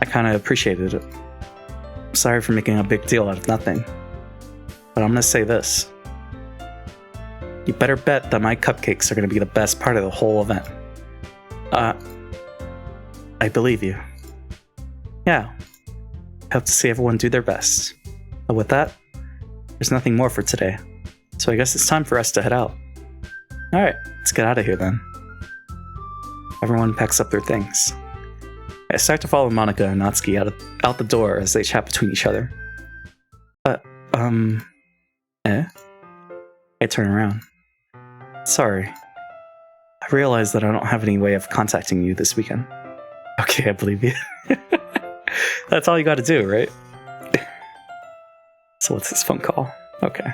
I kind of appreciated it. I'm sorry for making a big deal out of nothing. But I'm gonna say this. You better bet that my cupcakes are gonna be the best part of the whole event. I believe you. Yeah. I hope to see everyone do their best. But with that, there's nothing more for today. So I guess it's time for us to head out. Alright, let's get out of here then. Everyone packs up their things. I start to follow Monica and Natsuki out the door as they chat between each other. I turn around. Sorry. I realized that I don't have any way of contacting you this weekend. Okay, I believe you. That's all you gotta do, right? So what's this phone call? Okay.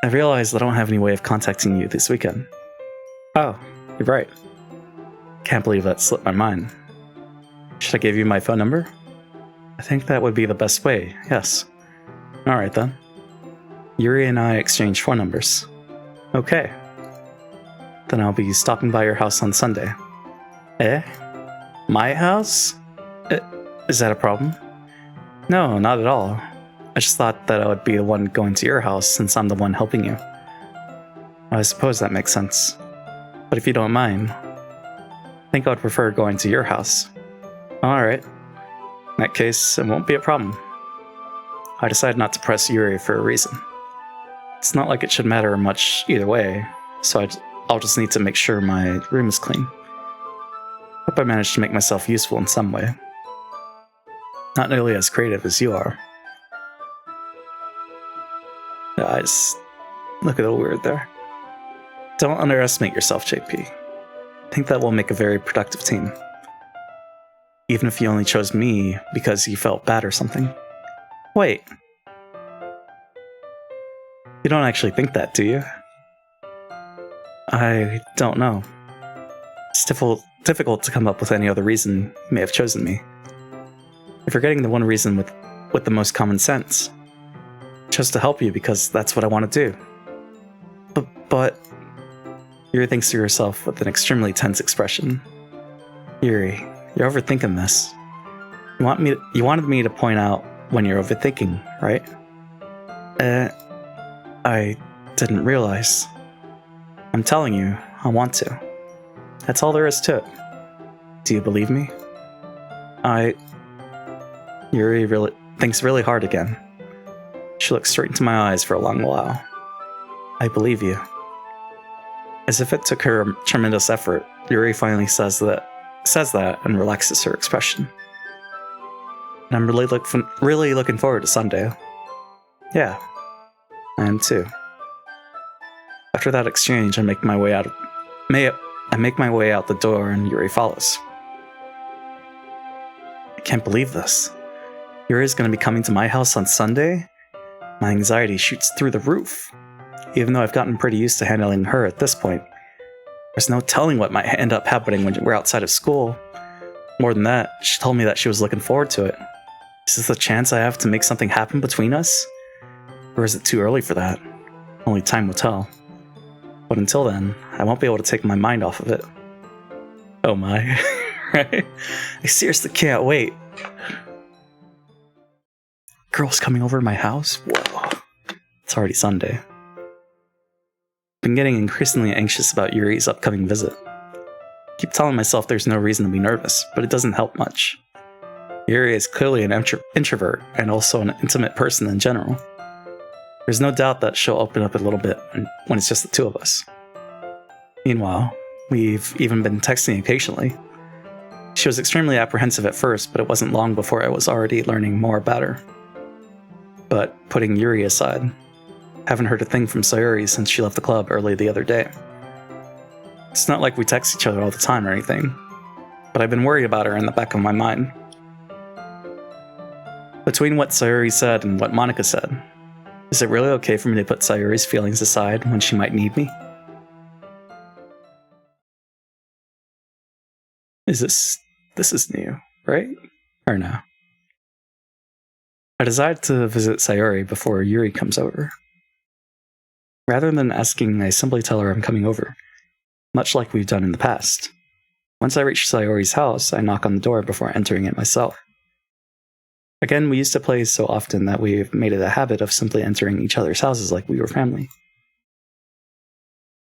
I realized that I don't have any way of contacting you this weekend. Oh, you're right. Can't believe that slipped my mind. Should I give you my phone number? I think that would be the best way, yes. Alright then. Yuri and I exchanged phone numbers. Okay. Then I'll be stopping by your house on Sunday. Eh? My house? Is that a problem? No, not at all. I just thought that I would be the one going to your house since I'm the one helping you. I suppose that makes sense. But if you don't mind, I think I would prefer going to your house. Alright. In that case, it won't be a problem. I decided not to press Yuri for a reason. It's not like it should matter much either way, so I'll just need to make sure my room is clean. Hope I managed to make myself useful in some way. Not nearly as creative as you are. Your eyes look a little weird there. Don't underestimate yourself, JP. I think that will make a very productive team. Even if you only chose me because you felt bad or something. Wait. You don't actually think that, do you? I don't know. It's difficult to come up with any other reason you may have chosen me. You're forgetting the one reason with the most common sense. I chose to help you because that's what I want to do. But Yuri thinks to herself with an extremely tense expression. Yuri, you're overthinking this. You wanted me to point out when you're overthinking, right? I didn't realize. I'm telling you, I want to. That's all there is to it. Do you believe me? Yuri really thinks really hard again. She looks straight into my eyes for a long while. I believe you. As if it took her a tremendous effort, Yuri finally says that and relaxes her expression. And I'm really looking forward to Sunday. Yeah, I am too. After that exchange, I make my way out the door and Yuri follows. I can't believe this. Yuri is going to be coming to my house on Sunday? My anxiety shoots through the roof. Even though I've gotten pretty used to handling her at this point, there's no telling what might end up happening when we're outside of school. More than that, she told me that she was looking forward to it. Is this the chance I have to make something happen between us? Or is it too early for that? Only time will tell. But until then, I won't be able to take my mind off of it. Oh my. Right? I seriously can't wait. Girls coming over to my house? Whoa. It's already Sunday. I've been getting increasingly anxious about Yuri's upcoming visit. I keep telling myself there's no reason to be nervous, but it doesn't help much. Yuri is clearly an introvert and also an intimate person in general. There's no doubt that she'll open up a little bit when it's just the two of us. Meanwhile, we've even been texting occasionally. She was extremely apprehensive at first, but it wasn't long before I was already learning more about her. But putting Yuri aside, haven't heard a thing from Sayuri since she left the club early the other day. It's not like we text each other all the time or anything, but I've been worried about her in the back of my mind. Between what Sayuri said and what Monica said, is it really okay for me to put Sayuri's feelings aside when she might need me? This is new, right? Or no? I decided to visit Sayuri before Yuri comes over. Rather than asking, I simply tell her I'm coming over, much like we've done in the past. Once I reach Sayuri's house, I knock on the door before entering it myself. Again, we used to play so often that we've made it a habit of simply entering each other's houses like we were family.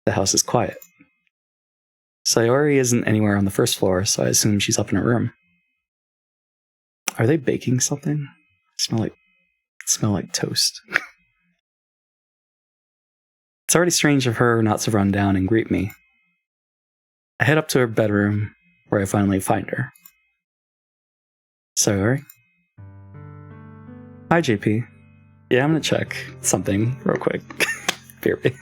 The house is quiet. Sayuri isn't anywhere on the first floor, so I assume she's up in her room. Are they baking something? Smell like toast. It's already strange of her not to run down and greet me. I head up to her bedroom, where I finally find her. Sayuri? Hi, JP. Yeah, I'm gonna check something real quick. Bear me.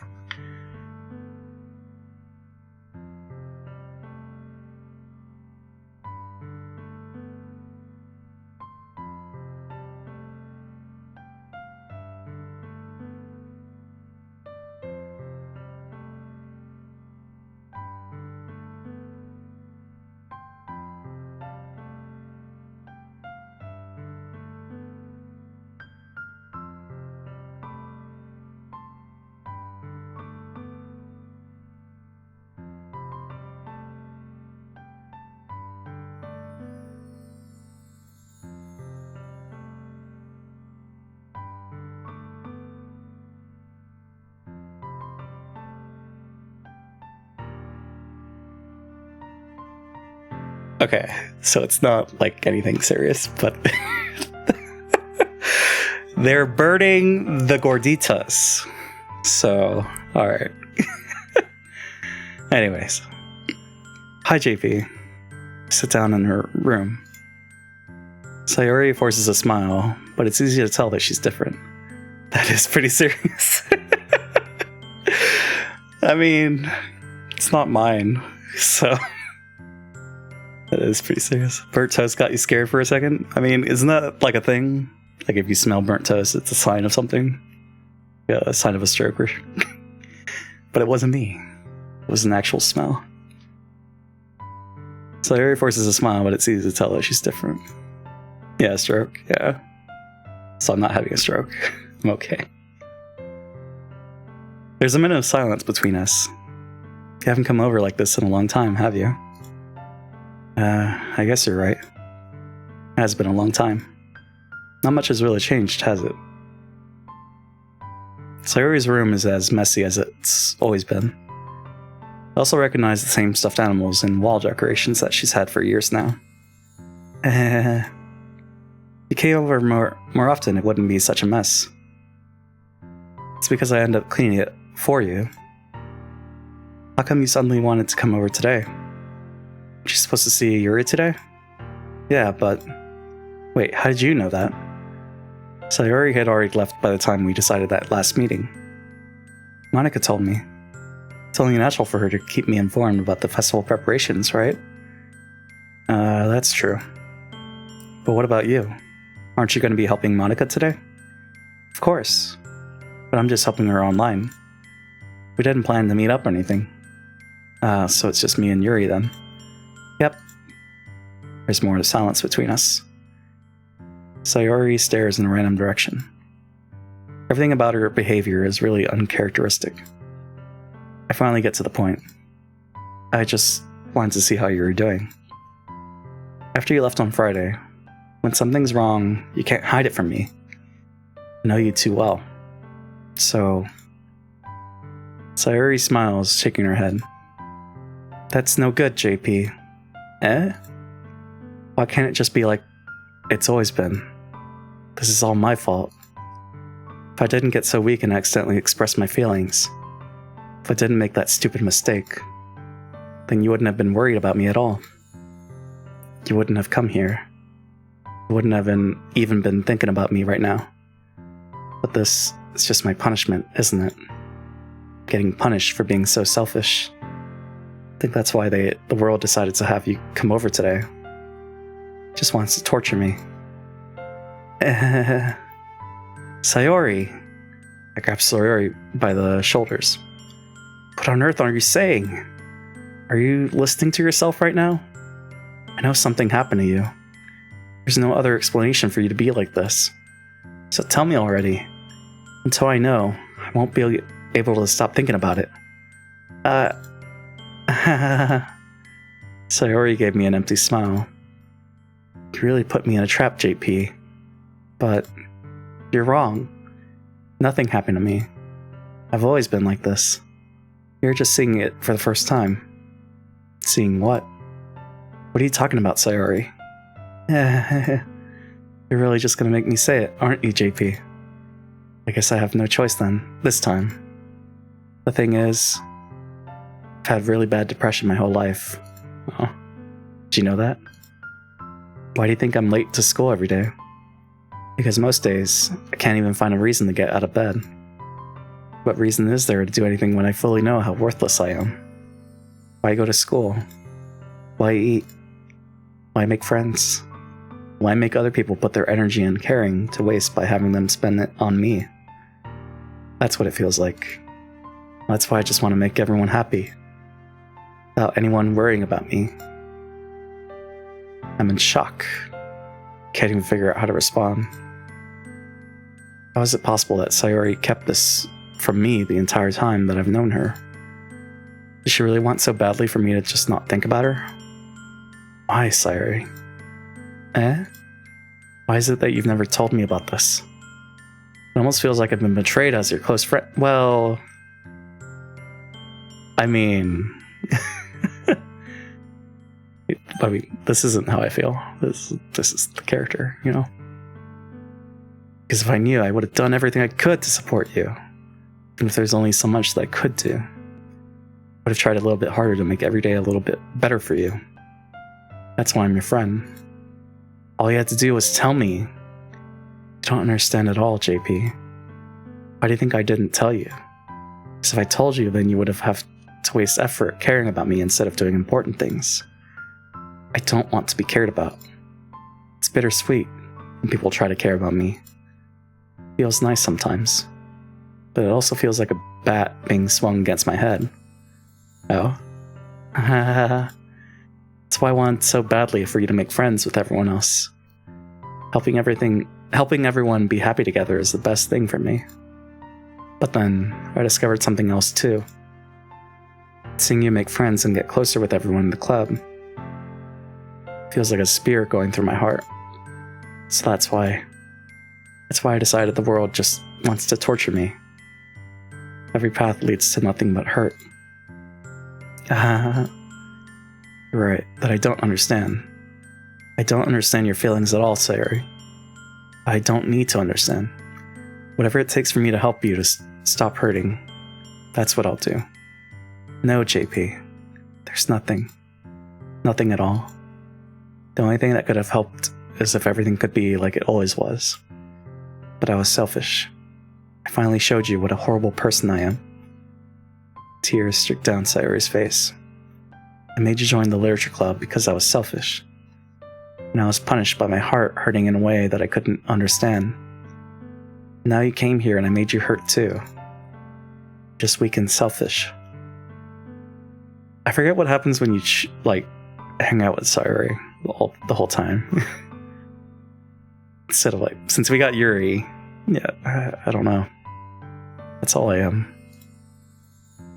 Okay, so it's not like anything serious, but they're burning the gorditas. So, alright. Anyways. Hi, JP. Sit down in her room. Sayori forces a smile, but it's easy to tell that she's different. That is pretty serious. I mean, it's not mine, so that is pretty serious. Burnt toast got you scared for a second? I mean, isn't that like a thing? Like if you smell burnt toast, it's a sign of something? Yeah, a sign of a stroke. But it wasn't me. It was an actual smell. Sayori forces a smile, but it's easy to tell that she's different. Yeah, stroke, yeah. So I'm not having a stroke. I'm okay. There's a minute of silence between us. You haven't come over like this in a long time, have you? I guess you're right. It has been a long time. Not much has really changed, has it? Sayori's room is as messy as it's always been. I also recognize the same stuffed animals and wall decorations that she's had for years now. If you came over more often, it wouldn't be such a mess. It's because I end up cleaning it for you. How come you suddenly wanted to come over today? Aren't you supposed to see Yuri today? Yeah, but... Wait, how did you know that? Sayori had already left by the time we decided that last meeting. Monica told me. It's only natural for her to keep me informed about the festival preparations, right? That's true. But what about you? Aren't you going to be helping Monica today? Of course. But I'm just helping her online. We didn't plan to meet up or anything. So it's just me and Yuri then. Yep. There's more silence between us. Sayori stares in a random direction. Everything about her behavior is really uncharacteristic. I finally get to the point. I just wanted to see how you were doing. After you left on Friday, when something's wrong, you can't hide it from me. I know you too well. So... Sayori smiles, shaking her head. That's no good, JP. Eh? Why can't it just be like it's always been? This is all my fault. If I didn't get so weak and accidentally express my feelings, if I didn't make that stupid mistake, then you wouldn't have been worried about me at all. You wouldn't have come here. You wouldn't have even been thinking about me right now. But this is just my punishment, isn't it? Getting punished for being so selfish. I think that's why the world decided to have you come over today. Just wants to torture me. Sayori! I grab Sayori by the shoulders. What on earth are you saying? Are you listening to yourself right now? I know something happened to you. There's no other explanation for you to be like this. So tell me already. Until I know, I won't be able to stop thinking about it. Sayori gave me an empty smile. You really put me in a trap, JP. But you're wrong. Nothing happened to me. I've always been like this. You're just seeing it for the first time. Seeing what? What are you talking about, Sayori? You're really just gonna make me say it, aren't you, JP? I guess I have no choice then, this time. The thing is, I've had really bad depression my whole life. Oh, did you know that? Why do you think I'm late to school every day? Because most days, I can't even find a reason to get out of bed. What reason is there to do anything when I fully know how worthless I am? Why go to school? Why eat? Why make friends? Why make other people put their energy and caring to waste by having them spend it on me? That's what it feels like. That's why I just want to make everyone happy. Without anyone worrying about me. I'm in shock. Can't even figure out how to respond. How is it possible that Sayori kept this from me the entire time that I've known her? Does she really want so badly for me to just not think about her? Why, Sayori? Eh? Why is it that you've never told me about this? It almost feels like I've been betrayed as your close friend. Well... I mean... I mean, this isn't how I feel. This is the character, you know? Because if I knew, I would have done everything I could to support you. Even if there's only so much that I could do. I would have tried a little bit harder to make every day a little bit better for you. That's why I'm your friend. All you had to do was tell me. You don't understand at all, JP. Why do you think I didn't tell you? Because if I told you, then you would have to waste effort caring about me instead of doing important things. I don't want to be cared about. It's bittersweet when people try to care about me. It feels nice sometimes, but it also feels like a bat being swung against my head. Oh? That's why I wanted so badly for you to make friends with everyone else. Helping everyone be happy together is the best thing for me. But then, I discovered something else too. Seeing you make friends and get closer with everyone in the club feels like a spear going through my heart. So that's why I decided the world just wants to torture me. Every path leads to nothing but hurt. You're right, that I don't understand. I don't understand your feelings at all, Sayori. I don't need to understand. Whatever it takes for me to help you to stop hurting, that's what I'll do. No, JP. There's nothing. Nothing at all. The only thing that could have helped is if everything could be like it always was. But I was selfish. I finally showed you what a horrible person I am. Tears streaked down Sayori's face. I made you join the literature club because I was selfish. And I was punished by my heart hurting in a way that I couldn't understand. Now you came here and I made you hurt too. Just weak and selfish. I forget what happens when you hang out with Sayori the whole time. Instead of since we got Yuri, yeah, I don't know. That's all I am.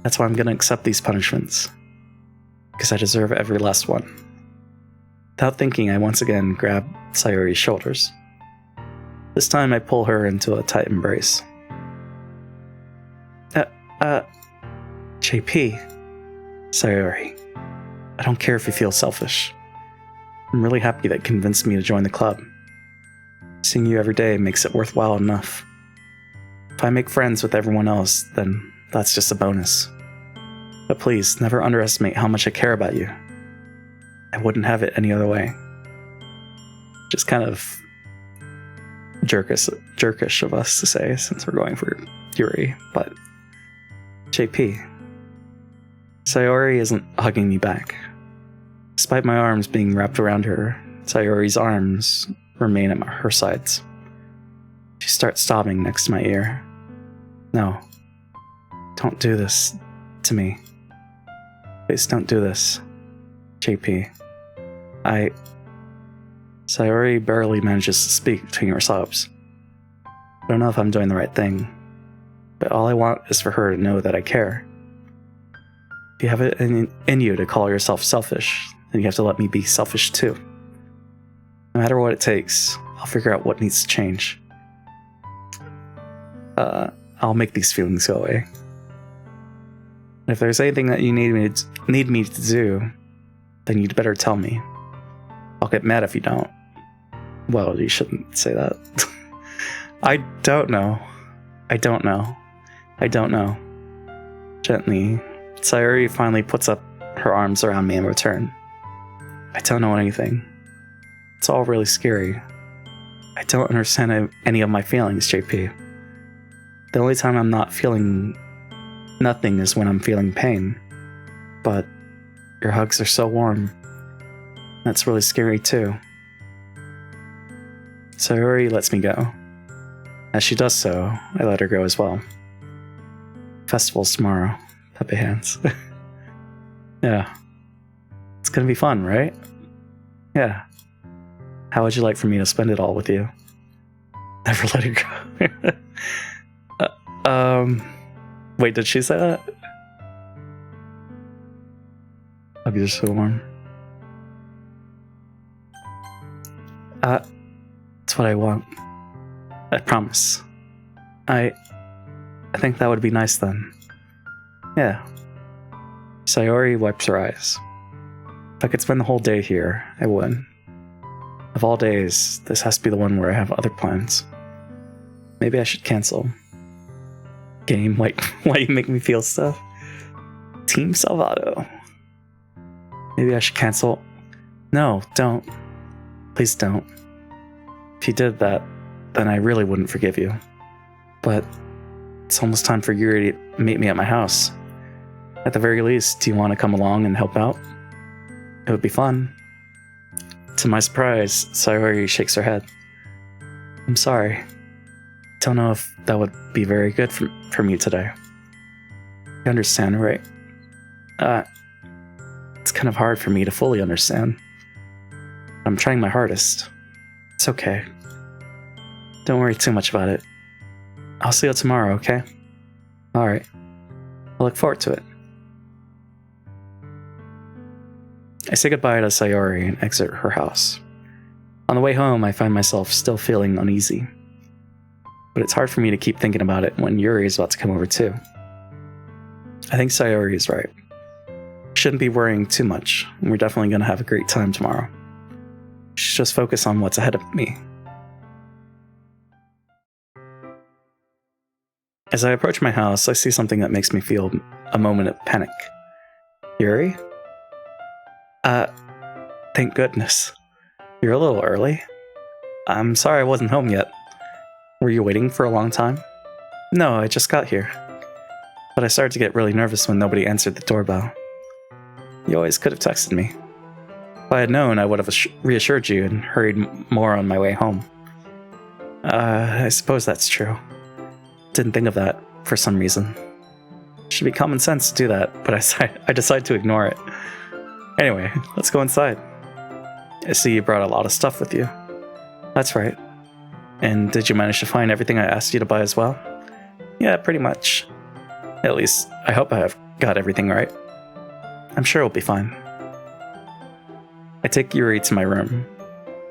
That's why I'm gonna accept these punishments. Because I deserve every last one. Without thinking, I once again grab Sayori's shoulders. This time I pull her into a tight embrace. JP. Sayori. I don't care if you feel selfish. I'm really happy that you convinced me to join the club. Seeing you every day makes it worthwhile enough. If I make friends with everyone else, then that's just a bonus. But please, never underestimate how much I care about you. I wouldn't have it any other way. Just kind of jerkish of us to say, since we're going for Yuri, but JP. Sayori isn't hugging me back. Despite my arms being wrapped around her, Sayori's arms remain at her sides. She starts sobbing next to my ear. No. Don't do this to me. Please don't do this. JP. Sayori barely manages to speak between her sobs. I don't know if I'm doing the right thing, but all I want is for her to know that I care. If you have it in you to call yourself selfish, then you have to let me be selfish too. No matter what it takes, I'll figure out what needs to change. I'll make these feelings go away. And if there's anything that you need me to do, then you'd better tell me. I'll get mad if you don't. Well, you shouldn't say that. I don't know. Gently, Sayori finally puts up her arms around me in return. I don't know anything. It's all really scary. I don't understand any of my feelings, JP. The only time I'm not feeling nothing is when I'm feeling pain. But your hugs are so warm. That's really scary too. Sayori lets me go. As she does so, I let her go as well. Festival's tomorrow. Happy hands. Yeah. It's gonna be fun, right? Yeah. How would you like for me to spend it all with you? Never let her go. Wait, did she say that? Hugs are so warm. That's what I want. I promise. I think that would be nice then. Yeah. Sayori wipes her eyes. If I could spend the whole day here, I would. Of all days, this has to be the one where I have other plans. Maybe I should cancel. Game, why you make me feel stuff? Team Salvato. Maybe I should cancel. No, don't. Please don't. If you did that, then I really wouldn't forgive you. But it's almost time for Yuri to meet me at my house. At the very least, do you want to come along and help out? It would be fun. To my surprise, Sayori shakes her head. I'm sorry. Don't know if that would be very good for me today. You understand, right? It's kind of hard for me to fully understand. I'm trying my hardest. It's okay. Don't worry too much about it. I'll see you tomorrow, okay? Alright. I look forward to it. I say goodbye to Sayori and exit her house. On the way home, I find myself still feeling uneasy. But it's hard for me to keep thinking about it when Yuri is about to come over too. I think Sayori is right. Shouldn't be worrying too much. We're definitely going to have a great time tomorrow. Should just focus on what's ahead of me. As I approach my house, I see something that makes me feel a moment of panic. Yuri? Thank goodness. You're a little early. I'm sorry I wasn't home yet. Were you waiting for a long time? No, I just got here. But I started to get really nervous when nobody answered the doorbell. You always could have texted me. If I had known, I would have reassured you and hurried more on my way home. I suppose that's true. Didn't think of that for some reason. Should be common sense to do that, but I decided to ignore it. Anyway, let's go inside. I see you brought a lot of stuff with you. That's right. And did you manage to find everything I asked you to buy as well? Yeah, pretty much. At least, I hope I have got everything right. I'm sure it'll be fine. I take Yuri to my room.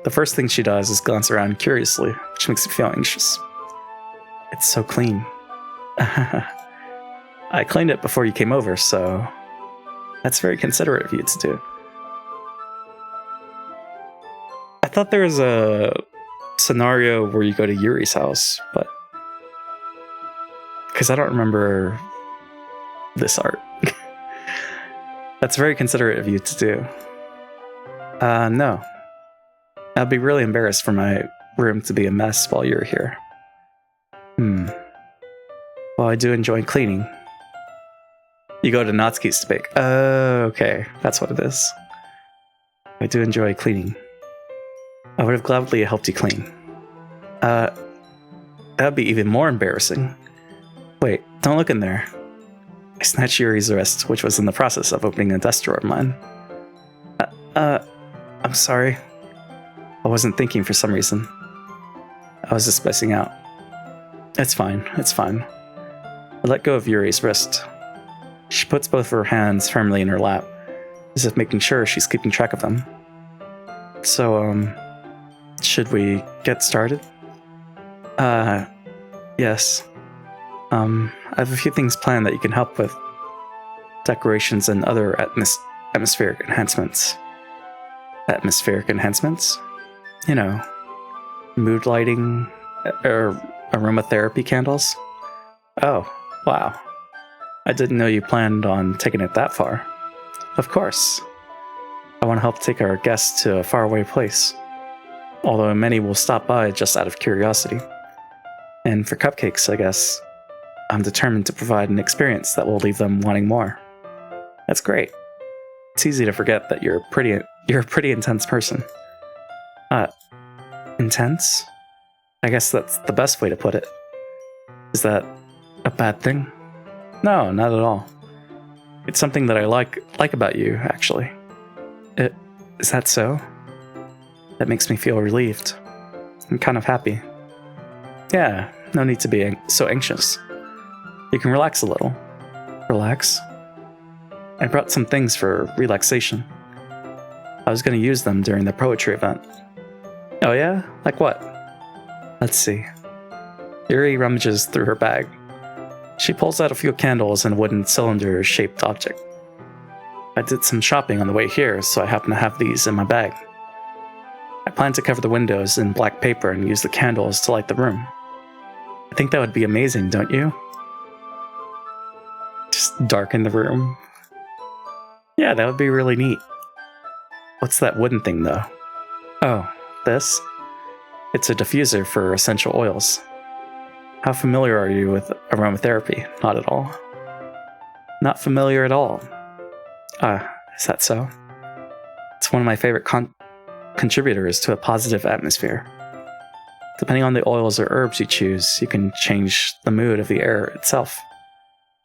The first thing she does is glance around curiously, which makes me feel anxious. It's so clean. I cleaned it before you came over, so that's very considerate of you to do. I thought there was a scenario where you go to Yuri's house, but because I don't remember this art. That's very considerate of you to do. No. I'd be really embarrassed for my room to be a mess while you're here. Well, I do enjoy cleaning. You go to Natsuki's to bake. Oh, okay. That's what it is. I do enjoy cleaning. I would have gladly helped you clean. That would be even more embarrassing. Wait, don't look in there. I snatched Yuri's wrist, which was in the process of opening a desk drawer of mine. I'm sorry. I wasn't thinking for some reason. I was just spacing out. It's fine, it's fine. I let go of Yuri's wrist. She puts both of her hands firmly in her lap, as if making sure she's keeping track of them. So, should we get started? Yes. I have a few things planned that you can help with. Decorations and other atmospheric enhancements. Atmospheric enhancements? You know, mood lighting, or aromatherapy candles? Oh, wow. I didn't know you planned on taking it that far. Of course. I want to help take our guests to a faraway place. Although many will stop by just out of curiosity. And for cupcakes, I guess, I'm determined to provide an experience that will leave them wanting more. That's great. It's easy to forget that you're a pretty intense person. Intense? I guess that's the best way to put it. Is that a bad thing? No, not at all. It's something that I like about you, actually. Is that so? That makes me feel relieved. I'm kind of happy. Yeah, no need to be so anxious. You can relax a little. Relax? I brought some things for relaxation. I was going to use them during the poetry event. Oh yeah? Like what? Let's see. Yuri rummages through her bag. She pulls out a few candles and a wooden cylinder-shaped object. I did some shopping on the way here, so I happen to have these in my bag. I plan to cover the windows in black paper and use the candles to light the room. I think that would be amazing, don't you? Just darken the room. Yeah, that would be really neat. What's that wooden thing, though? Oh, this? It's a diffuser for essential oils. How familiar are you with aromatherapy? Not at all. Not familiar at all. Is that so? It's one of my favorite contributors to a positive atmosphere. Depending on the oils or herbs you choose, you can change the mood of the air itself.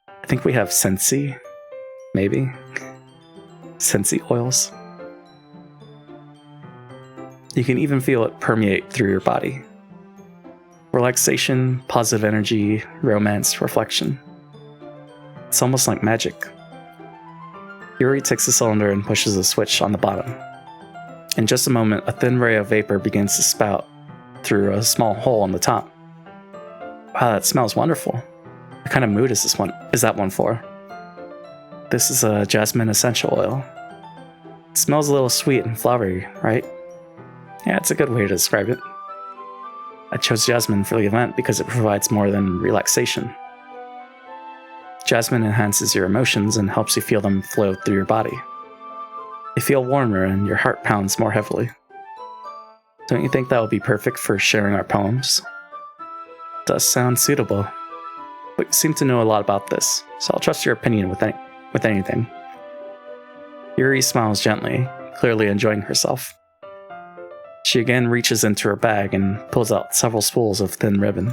I think we have Sensi, maybe? Sensi oils. You can even feel it permeate through your body. Relaxation, positive energy, romance, reflection. It's almost like magic. Yuri takes the cylinder and pushes a switch on the bottom. In just a moment, a thin ray of vapor begins to spout through a small hole on the top. Wow, that smells wonderful. What kind of mood is that one for? This is a jasmine essential oil. It smells a little sweet and flowery, right? Yeah, it's a good way to describe it. I chose jasmine for the event because it provides more than relaxation. Jasmine enhances your emotions and helps you feel them flow through your body. You feel warmer and your heart pounds more heavily. Don't you think that would be perfect for sharing our poems? Does sound suitable. But you seem to know a lot about this, so I'll trust your opinion with anything. Yuri smiles gently, clearly enjoying herself. She again reaches into her bag and pulls out several spools of thin ribbon.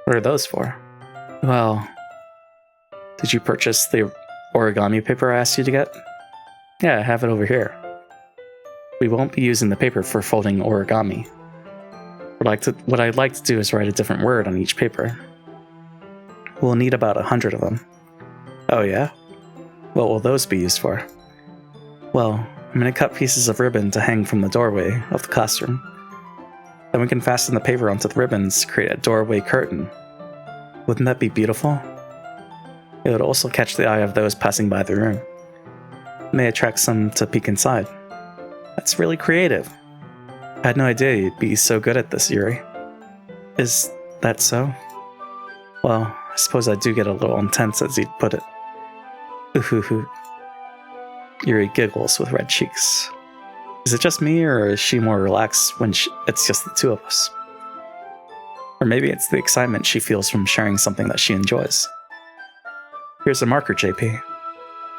What are those for? Well, did you purchase the origami paper I asked you to get? Yeah, I have it over here. We won't be using the paper for folding origami. What I'd like to do is write a different word on each paper. We'll need about 100 of them. Oh yeah? What will those be used for? Well, I'm going to cut pieces of ribbon to hang from the doorway of the classroom. Then we can fasten the paper onto the ribbons to create a doorway curtain. Wouldn't that be beautiful? It would also catch the eye of those passing by the room. It may attract some to peek inside. That's really creative. I had no idea you'd be so good at this, Yuri. Is that so? Well, I suppose I do get a little intense, as you'd put it. Ooh. Yuri giggles with red cheeks. Is it just me, or is she more relaxed when it's just the two of us? Or maybe it's the excitement she feels from sharing something that she enjoys. Here's a marker, JP.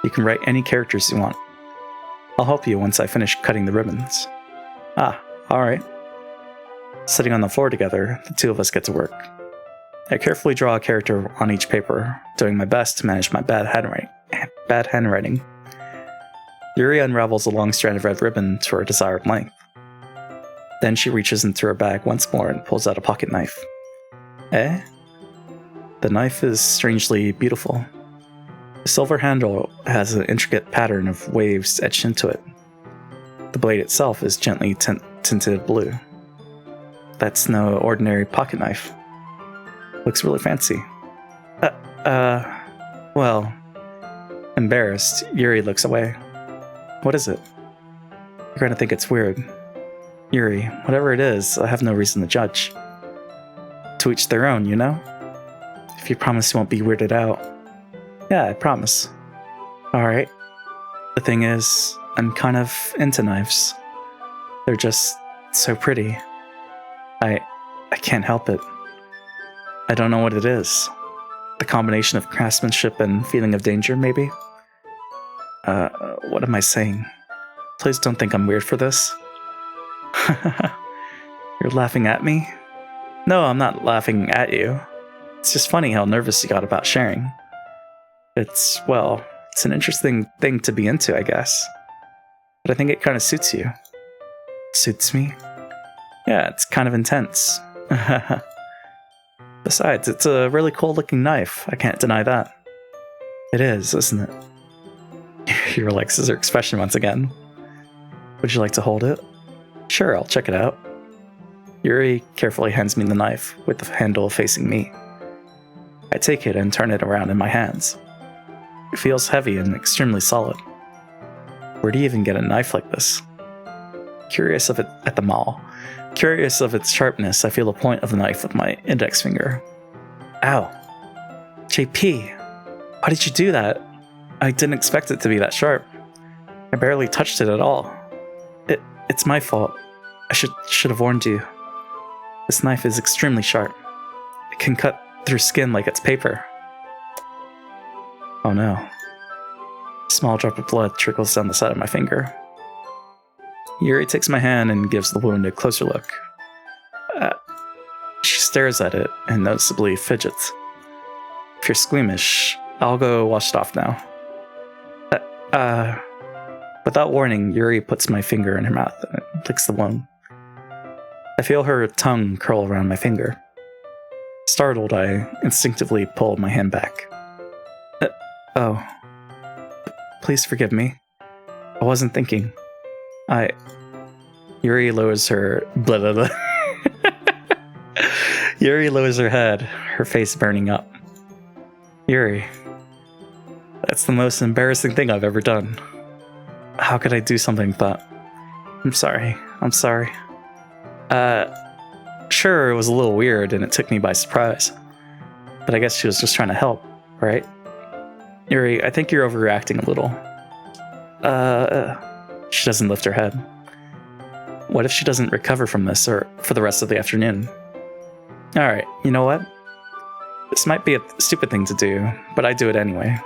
You can write any characters you want. I'll help you once I finish cutting the ribbons. Ah, alright. Sitting on the floor together, the two of us get to work. I carefully draw a character on each paper, doing my best to manage my bad handwriting. Yuri unravels a long strand of red ribbon to her desired length. Then she reaches into her bag once more and pulls out a pocket knife. Eh? The knife is strangely beautiful. The silver handle has an intricate pattern of waves etched into it. The blade itself is gently tinted blue. That's no ordinary pocket knife. Looks really fancy. Well, embarrassed, Yuri looks away. What is it? You're going to think it's weird. Yuri, whatever it is, I have no reason to judge. To each their own, you know? If you promise you won't be weirded out. Yeah, I promise. Alright. The thing is, I'm kind of into knives. They're just so pretty. I can't help it. I don't know what it is. The combination of craftsmanship and feeling of danger, maybe? What am I saying? Please don't think I'm weird for this. You're laughing at me? No, I'm not laughing at you. It's just funny how nervous you got about sharing. It's an interesting thing to be into, I guess. But I think it kind of suits you. Suits me? Yeah, it's kind of intense. Besides, it's a really cool looking knife. I can't deny that. It is, isn't it? He relaxes her expression once again. Would you like to hold it? Sure, I'll check it out. Yuri carefully hands me the knife, with the handle facing me. I take it and turn it around in my hands. It feels heavy and extremely solid. Where do you even get a knife like this? Curious of it at the mall. Curious of its sharpness, I feel the point of the knife with my index finger. Ow. JP, why did you do that? I didn't expect it to be that sharp. I barely touched it at all. It's my fault. I should have warned you. This knife is extremely sharp. It can cut through skin like it's paper. Oh no. A small drop of blood trickles down the side of my finger. Yuri takes my hand and gives the wound a closer look. She stares at it and noticeably fidgets. If you're squeamish, I'll go wash it off now. Without warning, Yuri puts my finger in her mouth and licks the wound. I feel her tongue curl around my finger. Startled, I instinctively pull my hand back. Oh. Please forgive me. I wasn't thinking. Yuri lowers her... Blah, blah, blah. Yuri lowers her head, her face burning up. Yuri. That's the most embarrassing thing I've ever done. How could I do something like that? I'm sorry. Sure, it was a little weird and it took me by surprise. But I guess she was just trying to help, right? Yuri, I think you're overreacting a little. She doesn't lift her head. What if she doesn't recover from this or for the rest of the afternoon? Alright, you know what? This might be a stupid thing to do, but I do it anyway.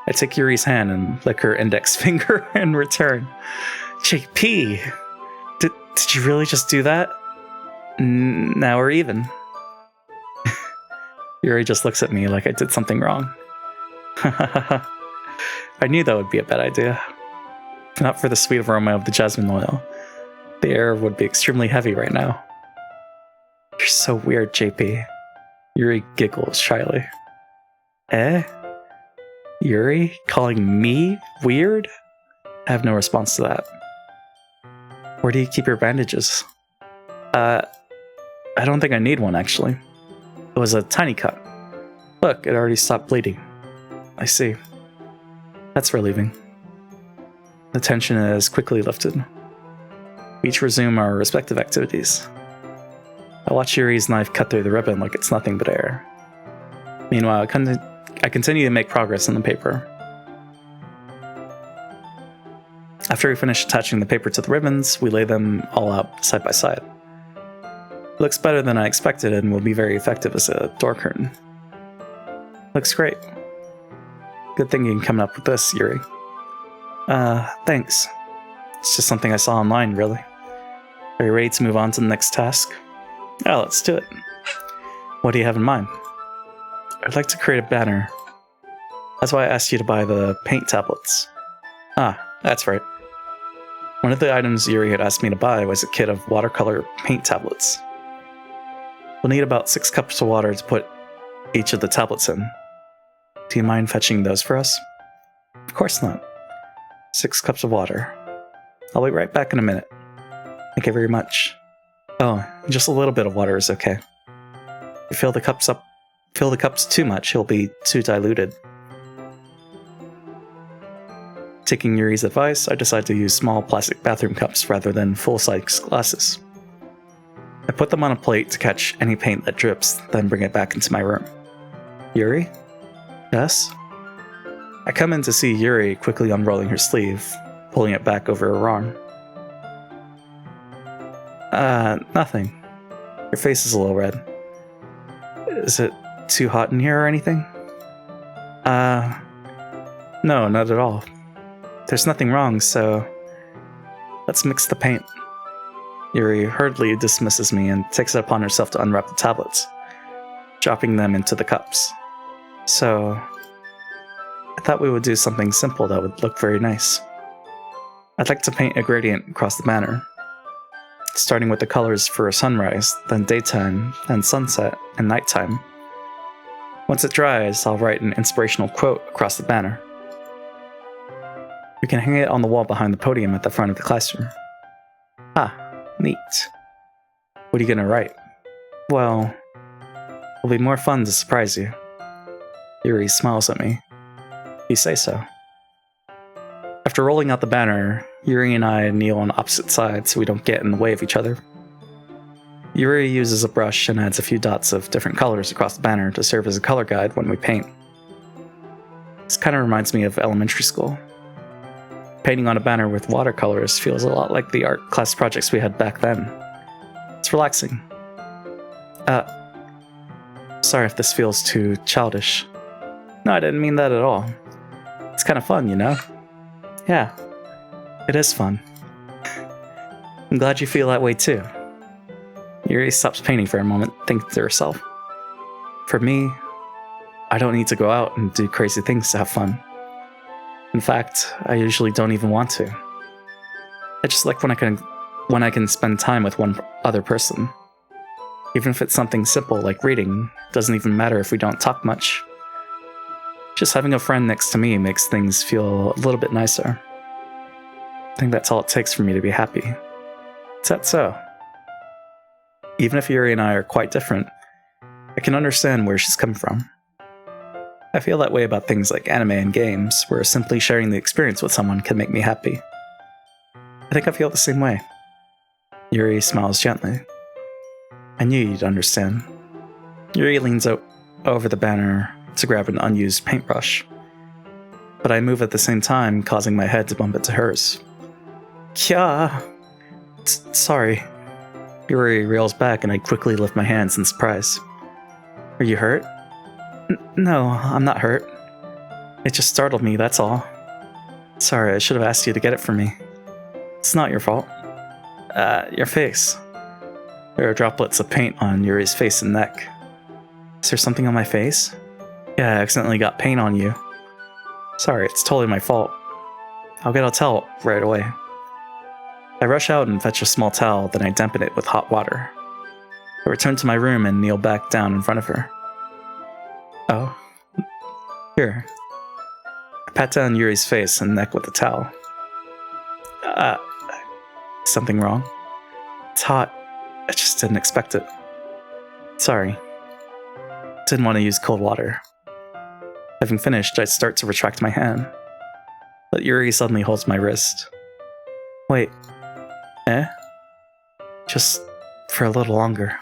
I take Yuri's hand and lick her index finger in return. JP! Did you really just do that? Now we're even. Yuri just looks at me like I did something wrong. I knew that would be a bad idea. If not for the sweet aroma of the jasmine oil, the air would be extremely heavy right now. You're so weird, JP. Yuri giggles shyly. Eh? Yuri calling me weird? I have no response to that. Where do you keep your bandages? I don't think I need one, actually. It was a tiny cut. Look, it already stopped bleeding. I see. That's relieving. The tension is quickly lifted. We each resume our respective activities. I watch Yuri's knife cut through the ribbon like it's nothing but air. Meanwhile, I continue to make progress on the paper. After we finish attaching the paper to the ribbons, we lay them all out side by side. It looks better than I expected and will be very effective as a door curtain. Looks great. Good thing you can come up with this, Yuri. Thanks. It's just something I saw online, really. Are you ready to move on to the next task? Yeah, let's do it. What do you have in mind? I'd like to create a banner. That's why I asked you to buy the paint tablets. Ah, that's right. One of the items Yuri had asked me to buy was a kit of watercolor paint tablets. We'll need about 6 cups of water to put each of the tablets in. Do you mind fetching those for us? Of course not. 6 cups of water. I'll be right back in a minute. Thank you very much. Oh, just a little bit of water is okay. If you fill the cups too much, he'll be too diluted. Taking Yuri's advice, I decide to use small plastic bathroom cups rather than full-size glasses. I put them on a plate to catch any paint that drips, then bring it back into my room. Yuri? Yes? I come in to see Yuri quickly unrolling her sleeve, pulling it back over her arm. Nothing. Your face is a little red. Is it too hot in here or anything? No, not at all. There's nothing wrong, so let's mix the paint. Yuri hurriedly dismisses me and takes it upon herself to unwrap the tablets, dropping them into the cups. So, I thought we would do something simple that would look very nice. I'd like to paint a gradient across the banner, starting with the colors for sunrise, then daytime, then sunset, and nighttime. Once it dries, I'll write an inspirational quote across the banner. We can hang it on the wall behind the podium at the front of the classroom. Ah, neat. What are you gonna write? Well, it'll be more fun to surprise you. Yuri smiles at me. You say so. After rolling out the banner, Yuri and I kneel on opposite sides so we don't get in the way of each other. Yuri uses a brush and adds a few dots of different colors across the banner to serve as a color guide when we paint. This kind of reminds me of elementary school. Painting on a banner with watercolors feels a lot like the art class projects we had back then. It's relaxing. Sorry if this feels too childish. No, I didn't mean that at all. It's kind of fun, you know? Yeah, it is fun. I'm glad you feel that way too. Yuri stops painting for a moment, thinking to herself. For me, I don't need to go out and do crazy things to have fun. In fact, I usually don't even want to. I just like when I can spend time with one other person. Even if it's something simple like reading, doesn't even matter if we don't talk much. Just having a friend next to me makes things feel a little bit nicer. I think that's all it takes for me to be happy. Is that so? Even if Yuri and I are quite different, I can understand where she's coming from. I feel that way about things like anime and games, where simply sharing the experience with someone can make me happy. I think I feel the same way. Yuri smiles gently. I knew you'd understand. Yuri leans over the banner to grab an unused paintbrush, but I move at the same time, causing my head to bump into hers. Kya! Sorry. Yuri reels back and I quickly lift my hands in surprise. Are you hurt? No, I'm not hurt. It just startled me, that's all. Sorry, I should have asked you to get it for me. It's not your fault. Your face. There are droplets of paint on Yuri's face and neck. Is there something on my face? Yeah, I accidentally got paint on you. Sorry, it's totally my fault. I'll get a towel right away. I rush out and fetch a small towel, then I dampen it with hot water. I return to my room and kneel back down in front of her. Oh. Here. I pat down Yuri's face and neck with the towel. Something wrong? It's hot. I just didn't expect it. Sorry. Didn't want to use cold water. Having finished, I start to retract my hand. But Yuri suddenly holds my wrist. Wait. Just for a little longer.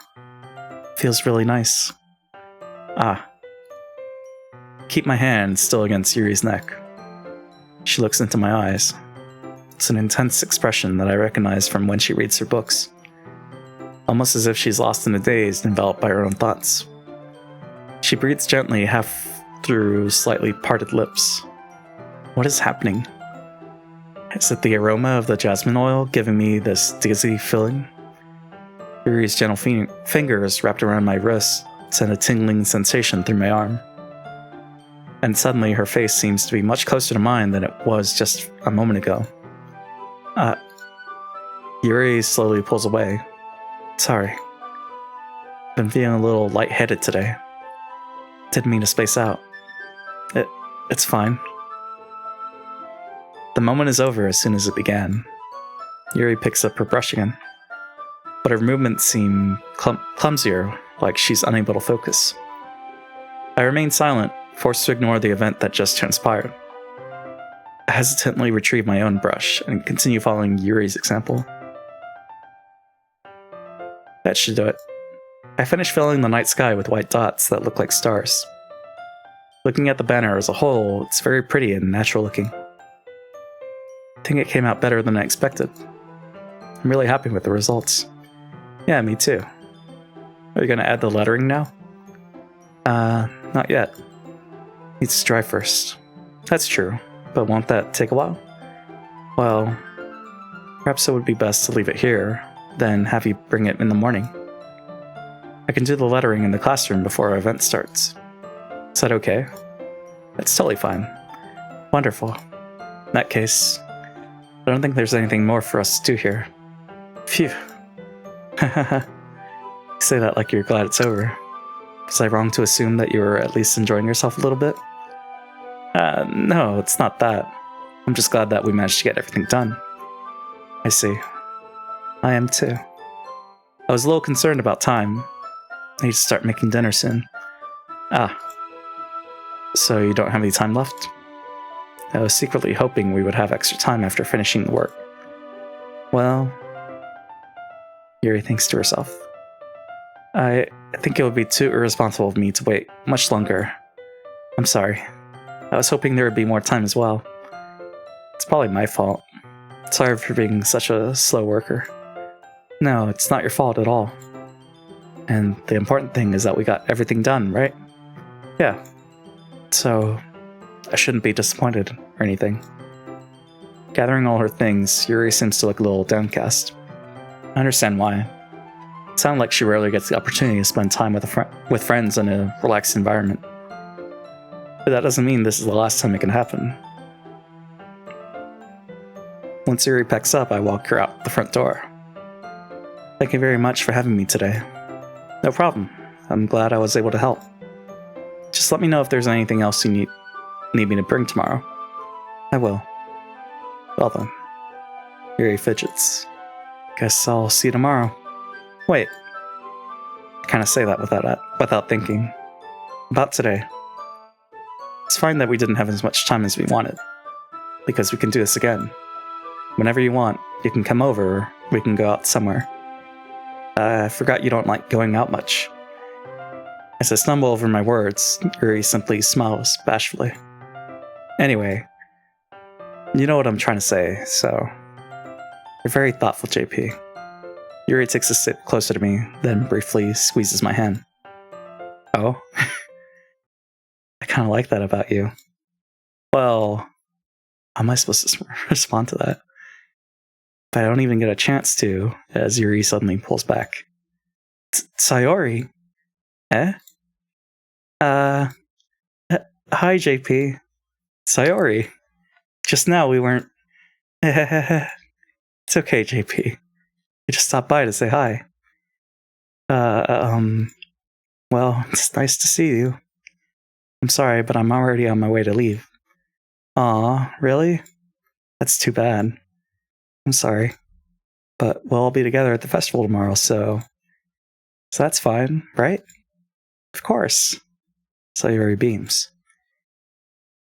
Feels really nice. Keep my hand still against Yuri's neck. She looks into my eyes. It's an intense expression that I recognize from when she reads her books. Almost as if she's lost in a daze, enveloped by her own thoughts. She breathes gently, half through slightly parted lips. What is happening? Is it the aroma of the jasmine oil giving me this dizzy feeling? Yuri's gentle fingers wrapped around my wrist send a tingling sensation through my arm. And suddenly her face seems to be much closer to mine than it was just a moment ago. Yuri slowly pulls away. Sorry. Been feeling a little lightheaded today. Didn't mean to space out. It's fine. The moment is over as soon as it began. Yuri picks up her brush again. But her movements seem clumsier, like she's unable to focus. I remain silent, forced to ignore the event that just transpired. I hesitantly retrieve my own brush and continue following Yuri's example. That should do it. I finish filling the night sky with white dots that look like stars. Looking at the banner as a whole, it's very pretty and natural looking. I think it came out better than I expected. I'm really happy with the results. Yeah, me too. Are you gonna add the lettering now? Not yet. Needs to dry first. That's true, but won't that take a while? Well, perhaps it would be best to leave it here, then have you bring it in the morning. I can do the lettering in the classroom before our event starts. Is that okay? That's totally fine. Wonderful. In that case, I don't think there's anything more for us to do here. Phew. You say that like you're glad it's over. Was I wrong to assume that you were at least enjoying yourself a little bit? No, it's not that. I'm just glad that we managed to get everything done. I see. I am too. I was a little concerned about time. I need to start making dinner soon. So you don't have any time left? I was secretly hoping we would have extra time after finishing the work. Well, Yuri thinks to herself. I think it would be too irresponsible of me to wait much longer. I'm sorry. I was hoping there would be more time as well. It's probably my fault. Sorry for being such a slow worker. No, it's not your fault at all. And the important thing is that we got everything done, right? Yeah. So, I shouldn't be disappointed or anything. Gathering all her things, Yuri seems to look a little downcast. I understand why. It sounds like she rarely gets the opportunity to spend time with friends in a relaxed environment. But that doesn't mean this is the last time it can happen. Once Yuri packs up, I walk her out the front door. Thank you very much for having me today. No problem. I'm glad I was able to help. Just let me know if there's anything else you need me to bring tomorrow. I will. Well then. Yuri fidgets. Guess I'll see you tomorrow. Wait. I kind of say that without thinking. About today. It's fine that we didn't have as much time as we wanted. Because we can do this again. Whenever you want, you can come over, or we can go out somewhere. I forgot you don't like going out much. As I stumble over my words, Yuri simply smiles bashfully. Anyway, you know what I'm trying to say, so... You're very thoughtful, JP. Yuri takes a step closer to me, then briefly squeezes my hand. Oh? I kind of like that about you. Well, how am I supposed to respond to that? But I don't even get a chance to, as Yuri suddenly pulls back. Sayori? Eh? Hi, JP. Sayori. Just now we weren't... It's okay, JP. You just stopped by to say hi. Well, it's nice to see you. I'm sorry, but I'm already on my way to leave. Aw, really? That's too bad. I'm sorry. But we'll all be together at the festival tomorrow, so that's fine, right? Of course. Sayori beams.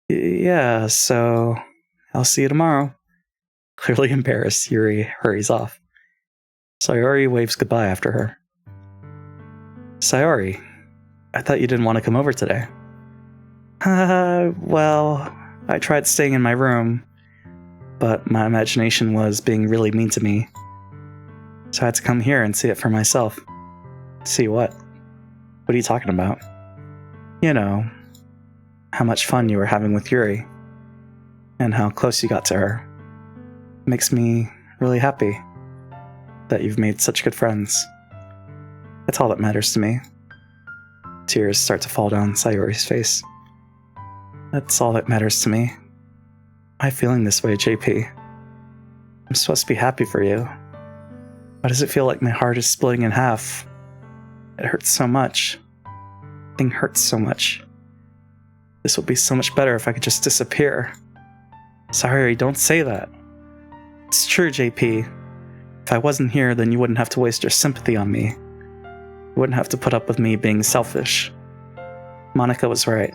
Yeah, so I'll see you tomorrow. Clearly embarrassed, Yuri hurries off. Sayori waves goodbye after her. Sayori, I thought you didn't want to come over today. Well, I tried staying in my room, but my imagination was being really mean to me. So I had to come here and see it for myself. See what? What are you talking about? You know, how much fun you were having with Yuri, and how close you got to her. Makes me really happy that you've made such good friends. That's all that matters to me. Tears start to fall down Sayori's face. That's all that matters to me. Why feeling this way, JP? I'm supposed to be happy for you. Why does it feel like my heart is splitting in half? It hurts so much. Everything hurts so much. This would be so much better if I could just disappear. Sorry, don't say that. It's true, JP. If I wasn't here, then you wouldn't have to waste your sympathy on me. You wouldn't have to put up with me being selfish. Monica was right.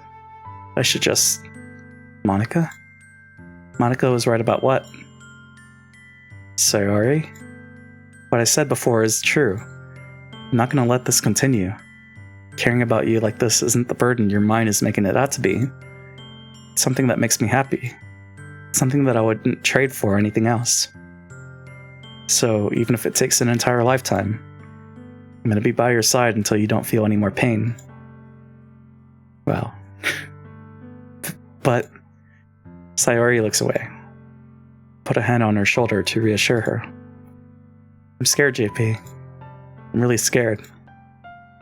I should just... Monica? Monica was right about what? Sayori? What I said before is true. I'm not going to let this continue. Caring about you like this isn't the burden your mind is making it out to be. It's something that makes me happy. Something that I wouldn't trade for anything else. So even if it takes an entire lifetime, I'm going to be by your side until you don't feel any more pain. Well... But... Sayori looks away. Put a hand on her shoulder to reassure her. I'm scared, JP. I'm really scared.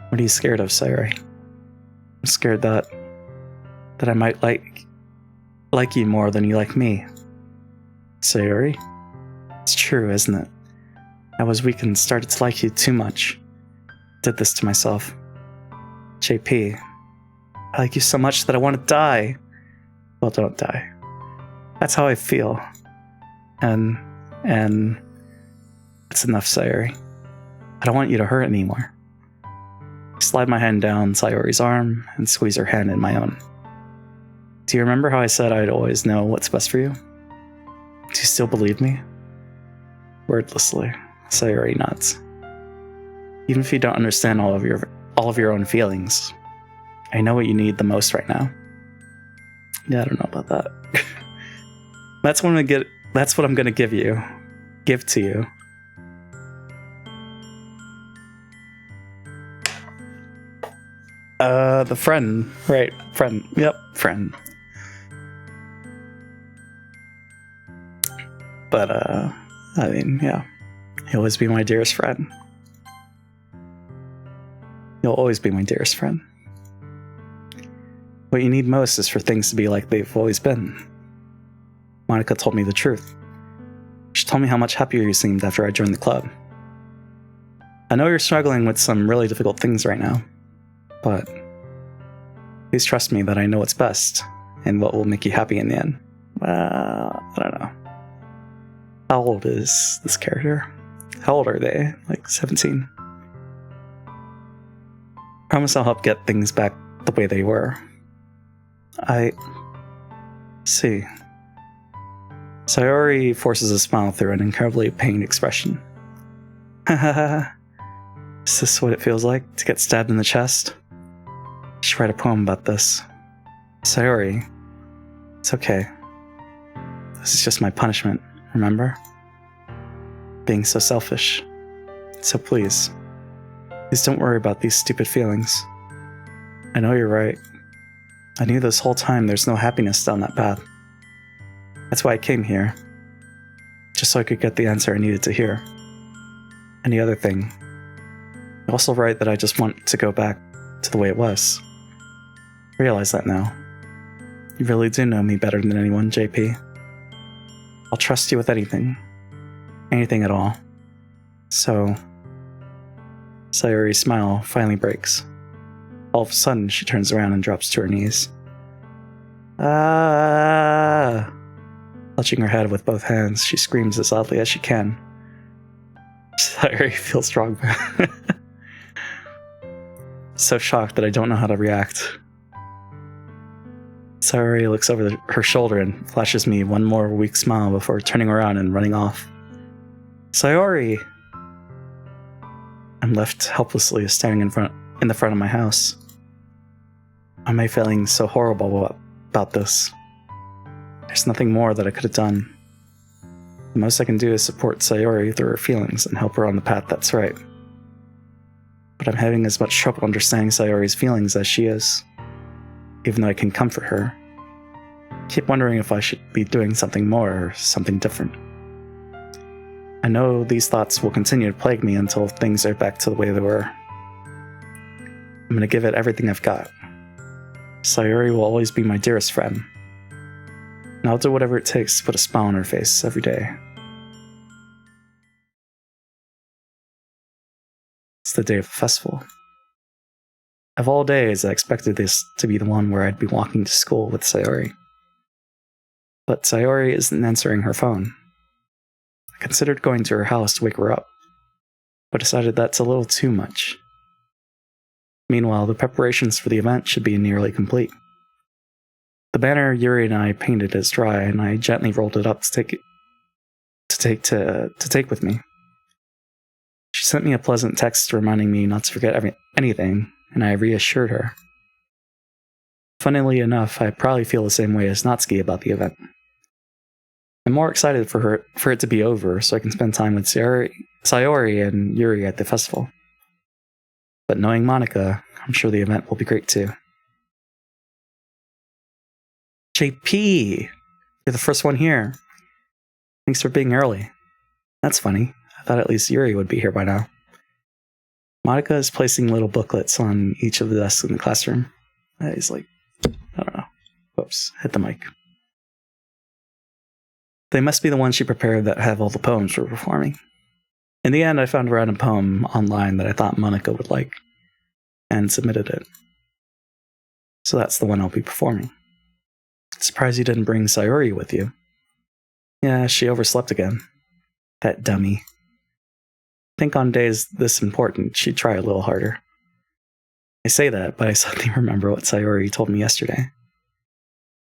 What are you scared of, Sayori? I'm scared that I might like you more than you like me. Sayori? It's true, isn't it? I was weak and started to like you too much. Did this to myself. JP, I like you so much that I want to die. Well, don't die. That's how I feel. And it's enough, Sayori. I don't want you to hurt anymore. I slide my hand down Sayori's arm and squeeze her hand in my own. Do you remember how I said I'd always know what's best for you? Do you still believe me? Wordlessly, Sayori nods. Even if you don't understand all of your own feelings, I know what you need the most right now. Yeah, I don't know about that. That's what I'm gonna give to you. The friend. Right, friend. Yep, friend. But, I mean, yeah. He'll always be my dearest friend. You'll always be my dearest friend. What you need most is for things to be like they've always been. Monica told me the truth. She told me how much happier you seemed after I joined the club. I know you're struggling with some really difficult things right now, but please trust me that I know what's best and what will make you happy in the end. Well, I don't know. How old is this character? How old are they? Like 17? Promise I'll help get things back the way they were. I see. Sayori forces a smile through an incredibly pained expression. Hahaha. Is this what it feels like to get stabbed in the chest? I should write a poem about this. Sayori, it's okay. This is just my punishment, remember? Being so selfish. So please don't worry about these stupid feelings. I know you're right. I knew this whole time there's no happiness down that path. That's why I came here. Just so I could get the answer I needed to hear. And the other thing, you're also right that I just want to go back to the way it was. I realize that now. You really do know me better than anyone, JP. I'll trust you with anything. Anything at all. So... Sayori's smile finally breaks. All of a sudden, she turns around and drops to her knees. Ah! Clutching her head with both hands, she screams as loudly as she can. Sayori feels strong. So shocked that I don't know how to react. Sayori looks over her shoulder and flashes me one more weak smile before turning around and running off. Sayori! I'm left helplessly standing in the front of my house. Why am I feeling so horrible about this? There's nothing more that I could have done. The most I can do is support Sayori through her feelings and help her on the path that's right. But I'm having as much trouble understanding Sayori's feelings as she is, even though I can comfort her. I keep wondering if I should be doing something more or something different. I know these thoughts will continue to plague me until things are back to the way they were. I'm going to give it everything I've got. Sayori will always be my dearest friend. And I'll do whatever it takes to put a smile on her face every day. It's the day of the festival. Of all days, I expected this to be the one where I'd be walking to school with Sayori. But Sayori isn't answering her phone. I considered going to her house to wake her up, but decided that's a little too much. Meanwhile, the preparations for the event should be nearly complete. The banner Yuri and I painted is dry, and I gently rolled it up to take with me. She sent me a pleasant text reminding me not to forget anything, and I reassured her. Funnily enough, I probably feel the same way as Natsuki about the event. I'm more excited for it to be over so I can spend time with Sayori and Yuri at the festival. But knowing Monica, I'm sure the event will be great too. JP! You're the first one here. Thanks for being early. That's funny. I thought at least Yuri would be here by now. Monica is placing little booklets on each of the desks in the classroom. He's like, I don't know. Whoops, hit the mic. They must be the ones she prepared that have all the poems we're performing. In the end, I found a random poem online that I thought Monica would like, and submitted it. So that's the one I'll be performing. Surprised you didn't bring Sayori with you. Yeah, she overslept again. That dummy. I think on days this important, she'd try a little harder. I say that, but I suddenly remember what Sayori told me yesterday.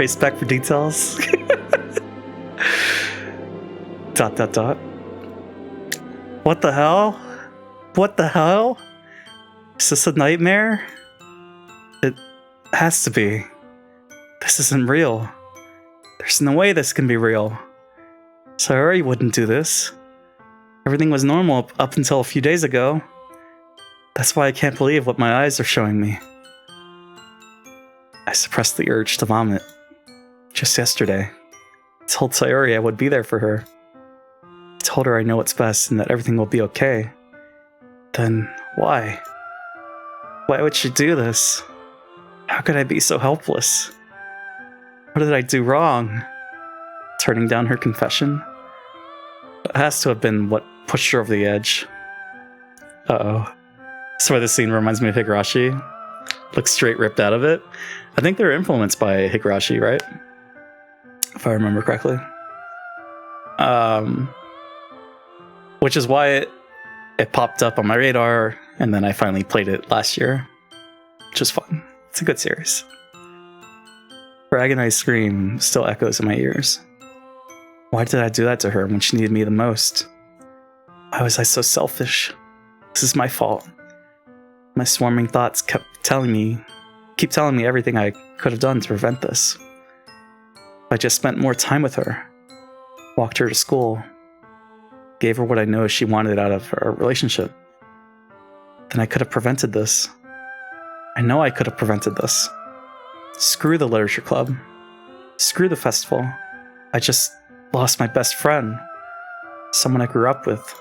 trace back for details. Dot dot dot. What the hell? What the hell? Is this a nightmare? It has to be. This isn't real. There's no way this can be real. Sayori wouldn't do this. Everything was normal up until a few days ago. That's why I can't believe what my eyes are showing me. I suppressed the urge to vomit. Just yesterday, I told Sayori I would be there for her. I told her I know what's best and that everything will be okay. Then, why? Why would she do this? How could I be so helpless? What did I do wrong? Turning down her confession? It has to have been what pushed her over the edge. Uh-oh. That's why this scene reminds me of Higurashi. Looks straight ripped out of it. I think they're influenced by Higurashi, right? If I remember correctly. Which is why it popped up on my radar, and then I finally played it last year. Which is fun. It's a good series. Her agonized scream still echoes in my ears. Why did I do that to her when she needed me the most? Why was I so selfish? This is my fault. My swarming thoughts keep telling me everything I could have done to prevent this. If I just spent more time with her, walked her to school, gave her what I know she wanted out of our relationship, then I could have prevented this. I know I could have prevented this. Screw the literature club. Screw the festival. I just lost my best friend. Someone I grew up with.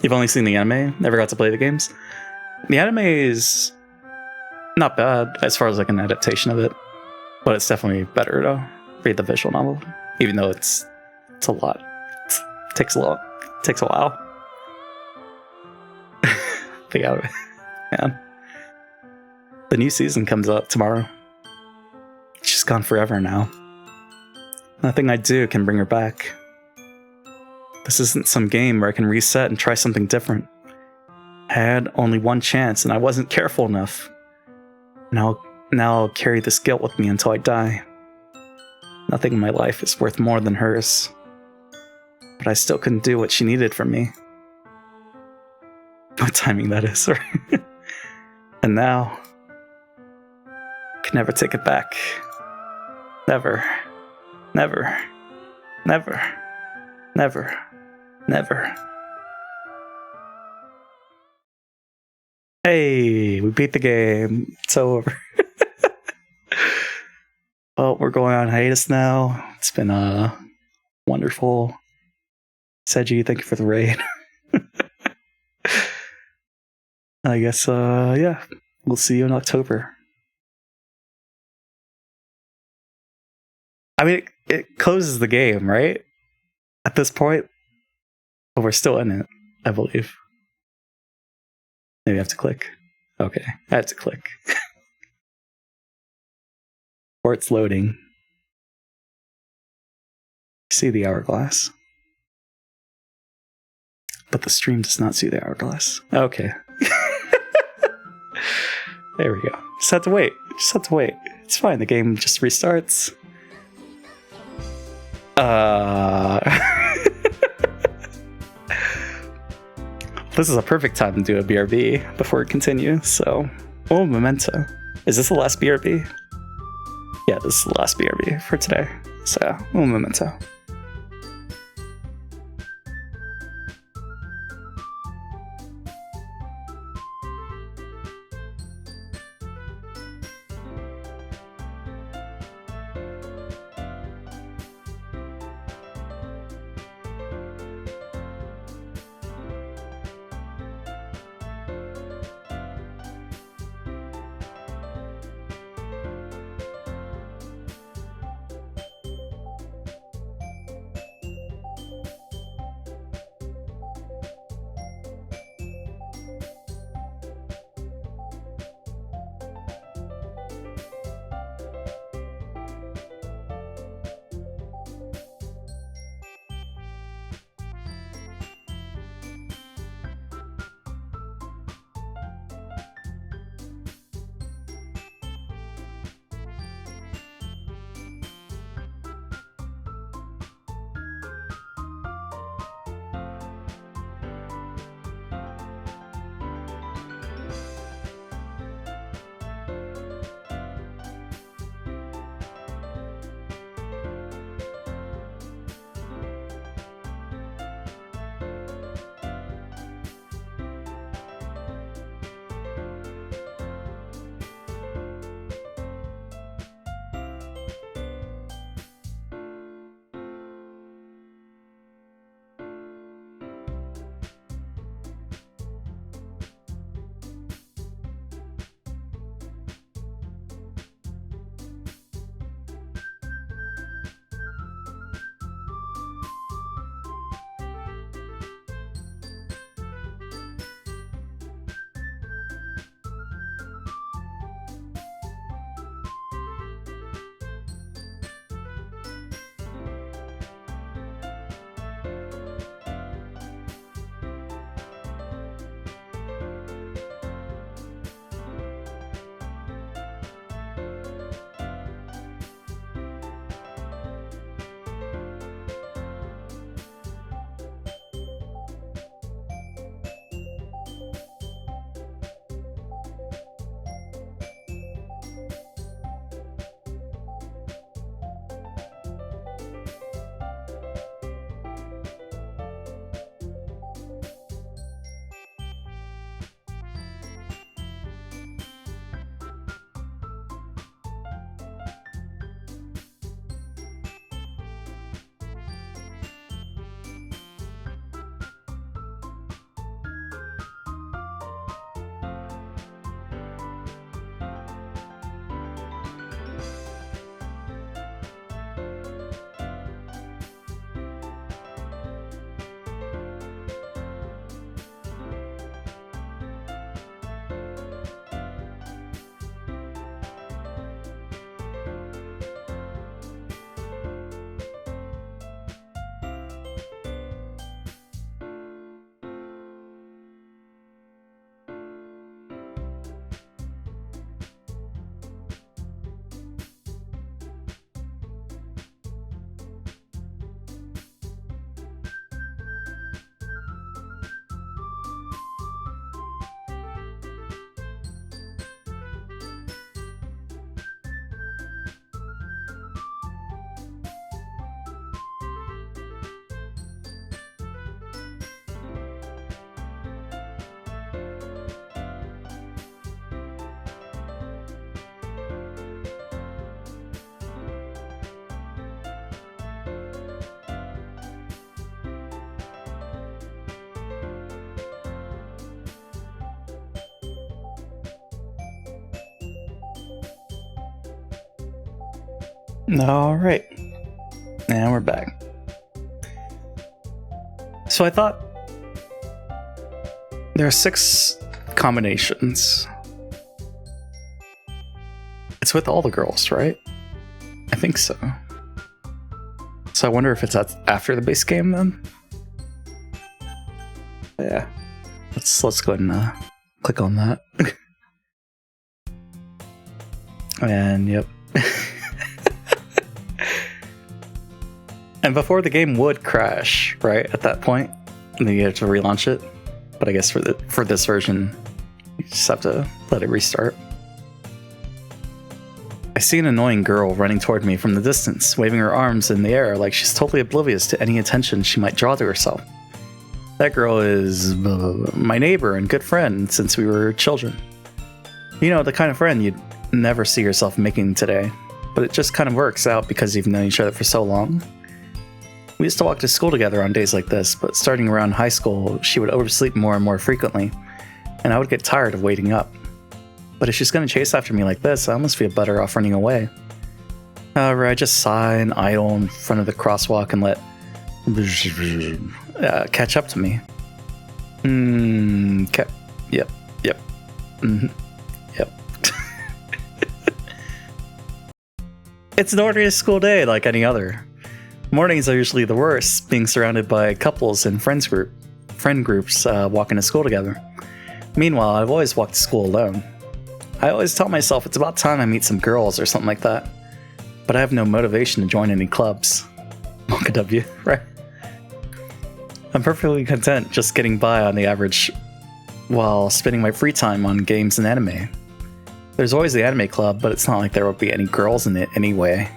You've only seen the anime? Never got to play the games? The anime is not bad as far as like an adaptation of it, but it's definitely better to read the visual novel, even though it's a lot. It takes a while. But yeah, man. The new season comes out tomorrow. She's gone forever now. Nothing I do can bring her back. This isn't some game where I can reset and try something different. I had only one chance and I wasn't careful enough. Now I'll carry this guilt with me until I die. Nothing in my life is worth more than hers. But I still couldn't do what she needed from me. What timing that is, right? And now, I can never take it back. Never. Never. Never. Never. Never. Hey, we beat the game. It's over. Well, we're going on hiatus now. It's been wonderful. Seiji, thank you for the raid. I guess, yeah, we'll see you in October. I mean, it closes the game, right? At this point? But we're still in it, I believe. Maybe I have to click. Okay, I have to click. Or it's loading. See the hourglass. But the stream does not see the hourglass. Okay. There we go. Just have to wait. It's fine. The game just restarts. This is a perfect time to do a BRB before it continues. So, memento. Is this the last BRB? Yeah, this is the last BRB for today. So, memento. Alright. And we're back. So I thought there are 6 combinations. It's with all the girls, right? I think so. So I wonder if it's after the base game then? Yeah. Let's go ahead and click on that. And yep. And before the game would crash, right? At that point, and then you have to relaunch it. But I guess for this version, you just have to let it restart. I see an annoying girl running toward me from the distance, waving her arms in the air like she's totally oblivious to any attention she might draw to herself. That girl is my neighbor and good friend since we were children. You know, the kind of friend you'd never see yourself making today, but it just kind of works out because you've known each other for so long. We used to walk to school together on days like this, but starting around high school, she would oversleep more and more frequently, and I would get tired of waiting up. But if she's going to chase after me like this, I almost feel better off running away. However, I just sigh and idle in front of the crosswalk and let catch up to me. Yep. Yep. It's an ordinary school day like any other. Mornings are usually the worst, being surrounded by couples and friend groups walking to school together. Meanwhile, I've always walked to school alone. I always tell myself it's about time I meet some girls or something like that, but I have no motivation to join any clubs. Monka W, right? I'm perfectly content just getting by on the average while spending my free time on games and anime. There's always the anime club, but it's not like there will be any girls in it anyway.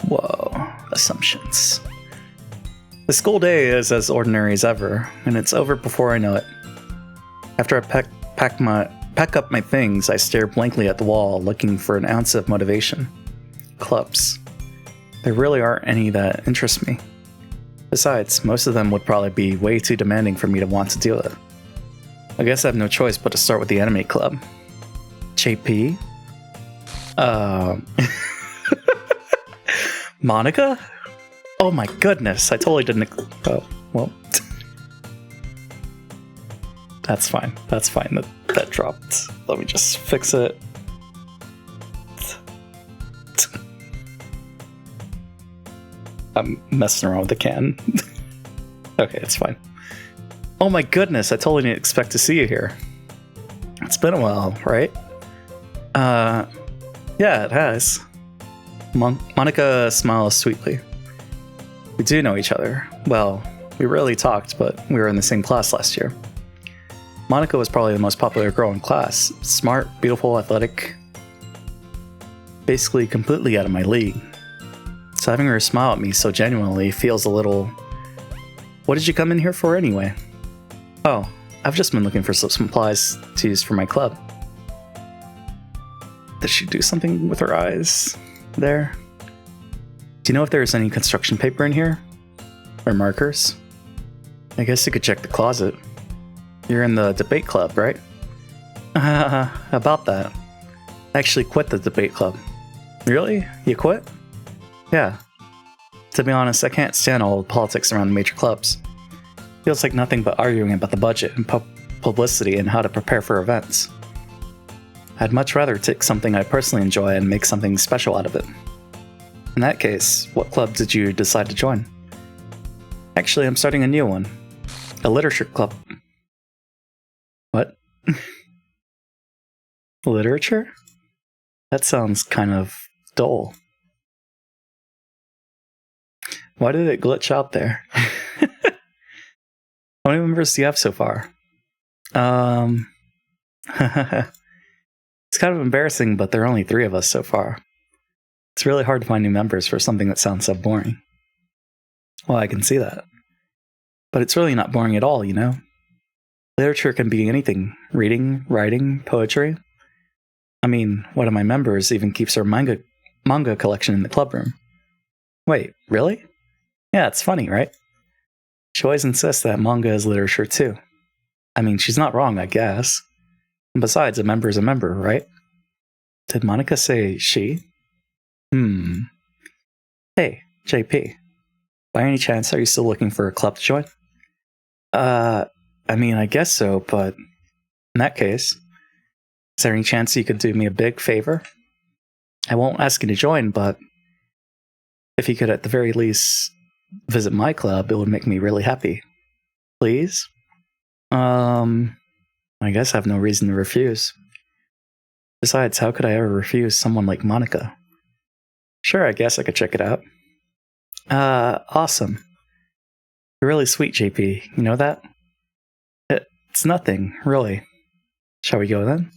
Whoa, assumptions. The school day is as ordinary as ever, and it's over before I know it. After I pack up my things, I stare blankly at the wall, looking for an ounce of motivation. Clubs. There really aren't any that interest me. Besides, most of them would probably be way too demanding for me to want to deal with. I guess I have no choice but to start with the anime club. JP? Monica? Oh my goodness, I totally didn't... Oh, well... That's fine, that dropped. Let me just fix it. I'm messing around with the can. Okay, it's fine. Oh my goodness, I totally didn't expect to see you here. It's been a while, right? Yeah, it has. Monica smiles sweetly. We do know each other. Well, we rarely talked, but we were in the same class last year. Monica was probably the most popular girl in class. Smart, beautiful, athletic. Basically completely out of my league. So having her smile at me so genuinely feels a little... What did you come in here for anyway? Oh, I've just been looking for some supplies to use for my club. Did she do something with her eyes there? Do you know if there's any construction paper in here? Or markers? I guess you could check the closet. You're in the debate club, right? About that. I actually quit the debate club. Really? You quit? Yeah. To be honest, I can't stand all the politics around the major clubs. Feels like nothing but arguing about the budget and publicity and how to prepare for events. I'd much rather take something I personally enjoy and make something special out of it. In that case, what club did you decide to join? Actually, I'm starting a new one. A literature club. What? Literature? That sounds kind of dull. Why did it glitch out there? How many members do you have so far? It's kind of embarrassing, but there are only 3 of us so far. It's really hard to find new members for something that sounds so boring. Well, I can see that. But it's really not boring at all, you know? Literature can be anything. Reading, writing, poetry. I mean, one of my members even keeps her manga collection in the club room. Wait, really? Yeah, it's funny, right? She always insists that manga is literature too. I mean, she's not wrong, I guess. And besides, a member is a member, right? Did Monica say she? Hey, JP. By any chance, are you still looking for a club to join? I mean, I guess so, but in that case, is there any chance you could do me a big favor? I won't ask you to join, but if you could at the very least visit my club, it would make me really happy. Please? I guess I have no reason to refuse. Besides, how could I ever refuse someone like Monica? Sure, I guess I could check it out. Awesome. You're really sweet, JP. You know that? It's nothing, really. Shall we go then?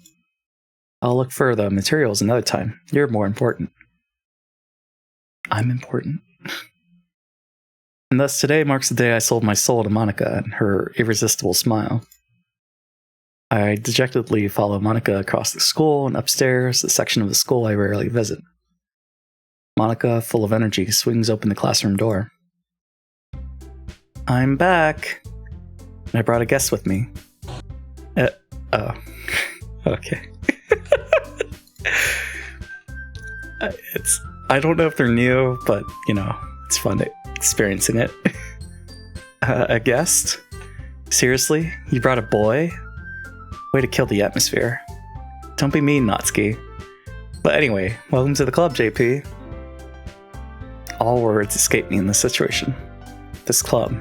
I'll look for the materials another time. You're more important. I'm important. And thus today marks the day I sold my soul to Monica and her irresistible smile. I dejectedly follow Monica across the school and upstairs, the section of the school I rarely visit. Monica, full of energy, swings open the classroom door. I'm back. And I brought a guest with me. Oh. Okay. I don't know if they're new, but, you know, it's fun experiencing it. A guest? Seriously? You brought a boy? Way to kill the atmosphere. Don't be mean, Natsuki. But anyway, welcome to the club, JP. All words escape me in this situation. This club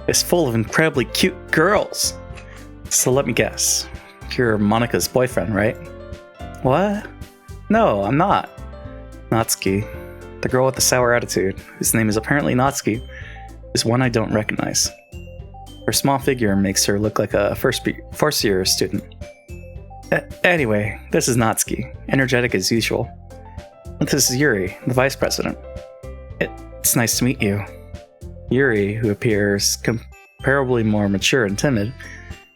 is full of incredibly cute girls. So let me guess. You're Monica's boyfriend, right? What? No, I'm not. Natsuki, the girl with the sour attitude, whose name is apparently Natsuki, is one I don't recognize. Her small figure makes her look like a first-year student. Anyway, this is Natsuki, energetic as usual. This is Yuri, the vice president. It's nice to meet you. Yuri, who appears comparably more mature and timid,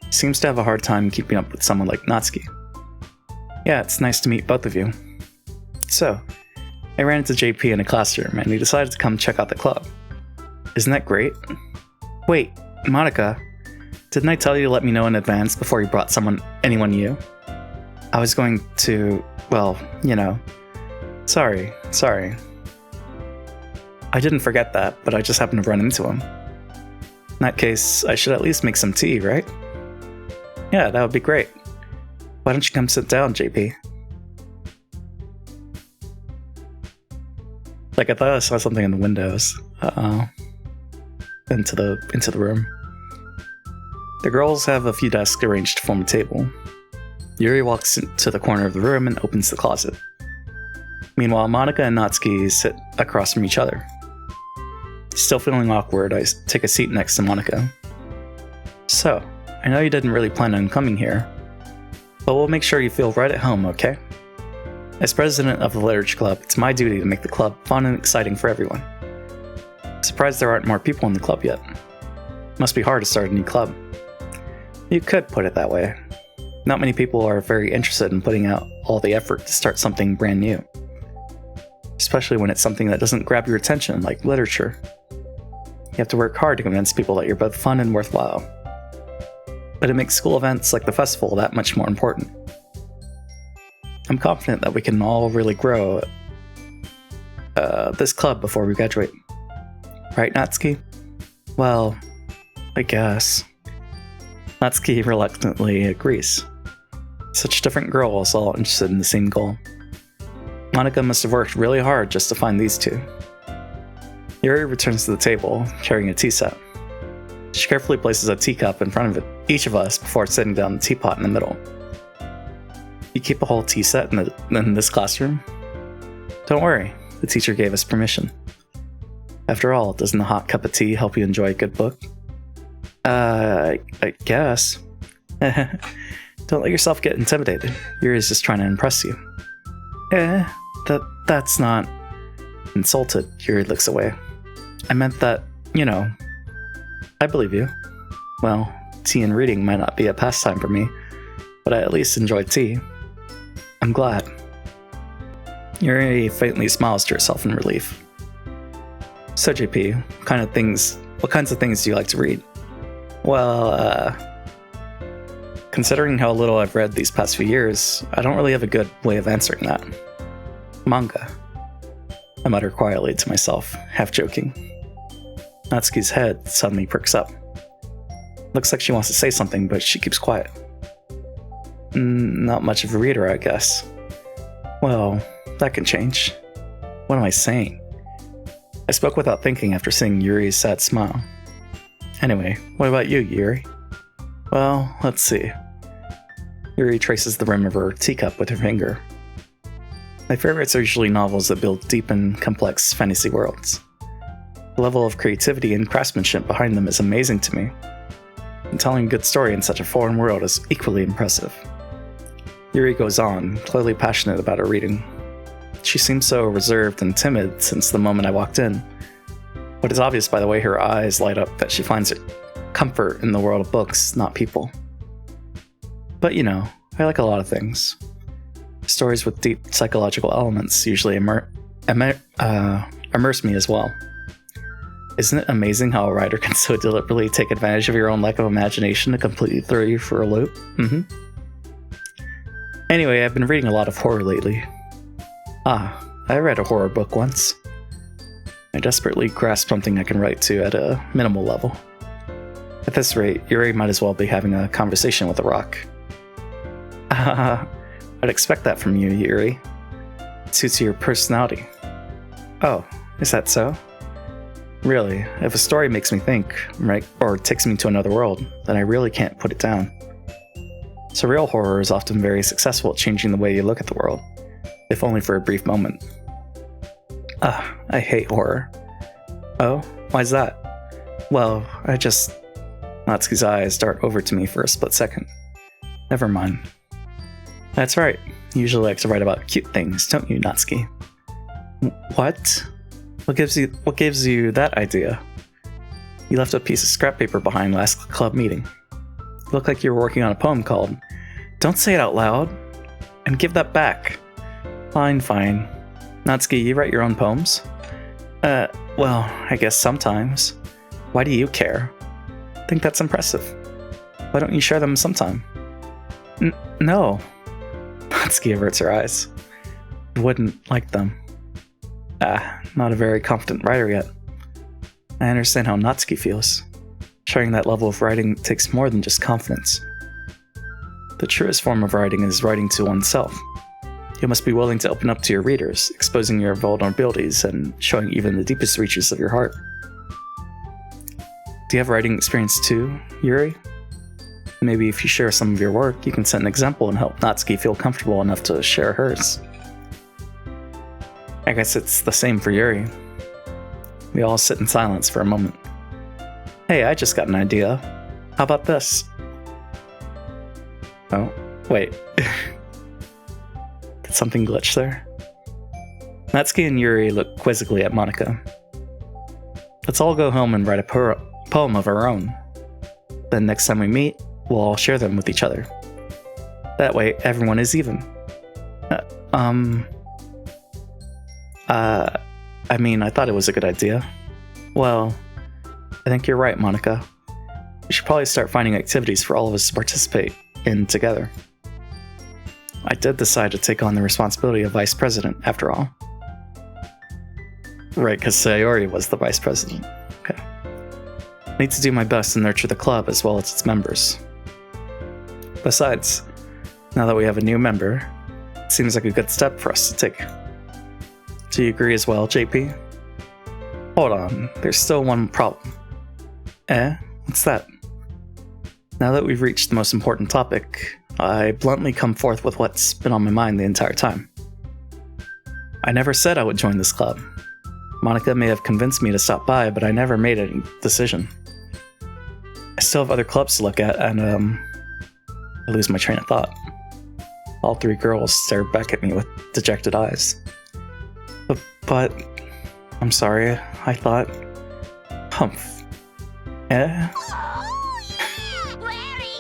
seems to have a hard time keeping up with someone like Natsuki. Yeah, it's nice to meet both of you. So, I ran into JP in a classroom and he decided to come check out the club. Isn't that great? Wait, Monica, didn't I tell you to let me know in advance before you brought anyone new? I was going to, well, you know. Sorry. I didn't forget that, but I just happened to run into him. In that case, I should at least make some tea, right? Yeah, that would be great. Why don't you come sit down, JP? Like, I thought I saw something in the windows. Into the room. The girls have a few desks arranged to form a table. Yuri walks to the corner of the room and opens the closet. Meanwhile, Monica and Natsuki sit across from each other. Still feeling awkward, I take a seat next to Monica. So, I know you didn't really plan on coming here, but we'll make sure you feel right at home, okay? As president of the Literature Club, it's my duty to make the club fun and exciting for everyone. I'm surprised there aren't more people in the club yet. Must be hard to start a new club. You could put it that way. Not many people are very interested in putting out all the effort to start something brand new. Especially when it's something that doesn't grab your attention, like literature. You have to work hard to convince people that you're both fun and worthwhile. But it makes school events like the festival that much more important. I'm confident that we can all really grow this club before we graduate. Right, Natsuki? Well, I guess. Natsuki reluctantly agrees. Such different girls, all interested in the same goal. Monica must have worked really hard just to find these two. Yuri returns to the table, carrying a tea set. She carefully places a teacup in front of each of us before setting down the teapot in the middle. You keep a whole tea set in this classroom? Don't worry, the teacher gave us permission. After all, doesn't a hot cup of tea help you enjoy a good book? I guess. Don't let yourself get intimidated. Yuri's just trying to impress you. That's not... Insulted, Yuri looks away. I meant that, you know... I believe you. Well, tea and reading might not be a pastime for me, but I at least enjoy tea. I'm glad. Yuri faintly smiles to herself in relief. So JP, what kinds of things do you like to read? Well, considering how little I've read these past few years, I don't really have a good way of answering that. Manga. I mutter quietly to myself, half joking. Natsuki's head suddenly perks up. Looks like she wants to say something, but she keeps quiet. Not much of a reader, I guess. Well, that can change. What am I saying? I spoke without thinking after seeing Yuri's sad smile. Anyway, what about you, Yuri? Well, let's see. Yuri traces the rim of her teacup with her finger. My favorites are usually novels that build deep and complex fantasy worlds. The level of creativity and craftsmanship behind them is amazing to me, and telling a good story in such a foreign world is equally impressive. Yuri goes on, clearly passionate about her reading. She seems so reserved and timid since the moment I walked in, but it's obvious by the way her eyes light up that she finds comfort in the world of books, not people. But you know, I like a lot of things. Stories with deep psychological elements usually immerse me as well. Isn't it amazing how a writer can so deliberately take advantage of your own lack of imagination to completely throw you for a loop? Anyway, I've been reading a lot of horror lately. I read a horror book once. I desperately grasp something I can write to at a minimal level. At this rate, Yuri might as well be having a conversation with a rock. I'd expect that from you, Yuri. It suits your personality. Oh, is that so? Really, if a story makes me think, right, or takes me to another world, then I really can't put it down. Surreal horror is often very successful at changing the way you look at the world, if only for a brief moment. I hate horror. Oh, why's that? Well, Natsuki's eyes dart over to me for a split second. Never mind. That's right. You usually like to write about cute things, don't you, Natsuki? What? What gives you that idea? You left a piece of scrap paper behind last club meeting. You look like you were working on a poem called Don't Say It Out Loud, and give that back. Fine. Natsuki, you write your own poems? Well, I guess sometimes. Why do you care? I think that's impressive. Why don't you share them sometime? No. Natsuki averts her eyes. I wouldn't like them. Not a very confident writer yet. I understand how Natsuki feels. Sharing that level of writing takes more than just confidence. The truest form of writing is writing to oneself. You must be willing to open up to your readers, exposing your vulnerabilities and showing even the deepest reaches of your heart. Do you have writing experience too, Yuri? Maybe if you share some of your work, you can set an example and help Natsuki feel comfortable enough to share hers. I guess it's the same for Yuri. We all sit in silence for a moment. Hey, I just got an idea. How about this? Oh, wait. Did something glitch there? Natsuki and Yuri look quizzically at Monika. Let's all go home and write a poem of our own. Then next time we meet, we'll all share them with each other. That way, everyone is even. I thought it was a good idea. Well, I think you're right, Monika. We should probably start finding activities for all of us to participate in together. I did decide to take on the responsibility of vice president, after all. Right, because Sayori was the vice president. Okay. I need to do my best to nurture the club as well as its members. Besides, now that we have a new member, it seems like a good step for us to take. Do you agree as well, JP? Hold on, there's still one problem. What's that? Now that we've reached the most important topic, I bluntly come forth with what's been on my mind the entire time. I never said I would join this club. Monika may have convinced me to stop by, but I never made any decision. I still have other clubs to look at, and I lose my train of thought. All three girls stare back at me with dejected eyes. But I'm sorry, I thought... Humph.
Very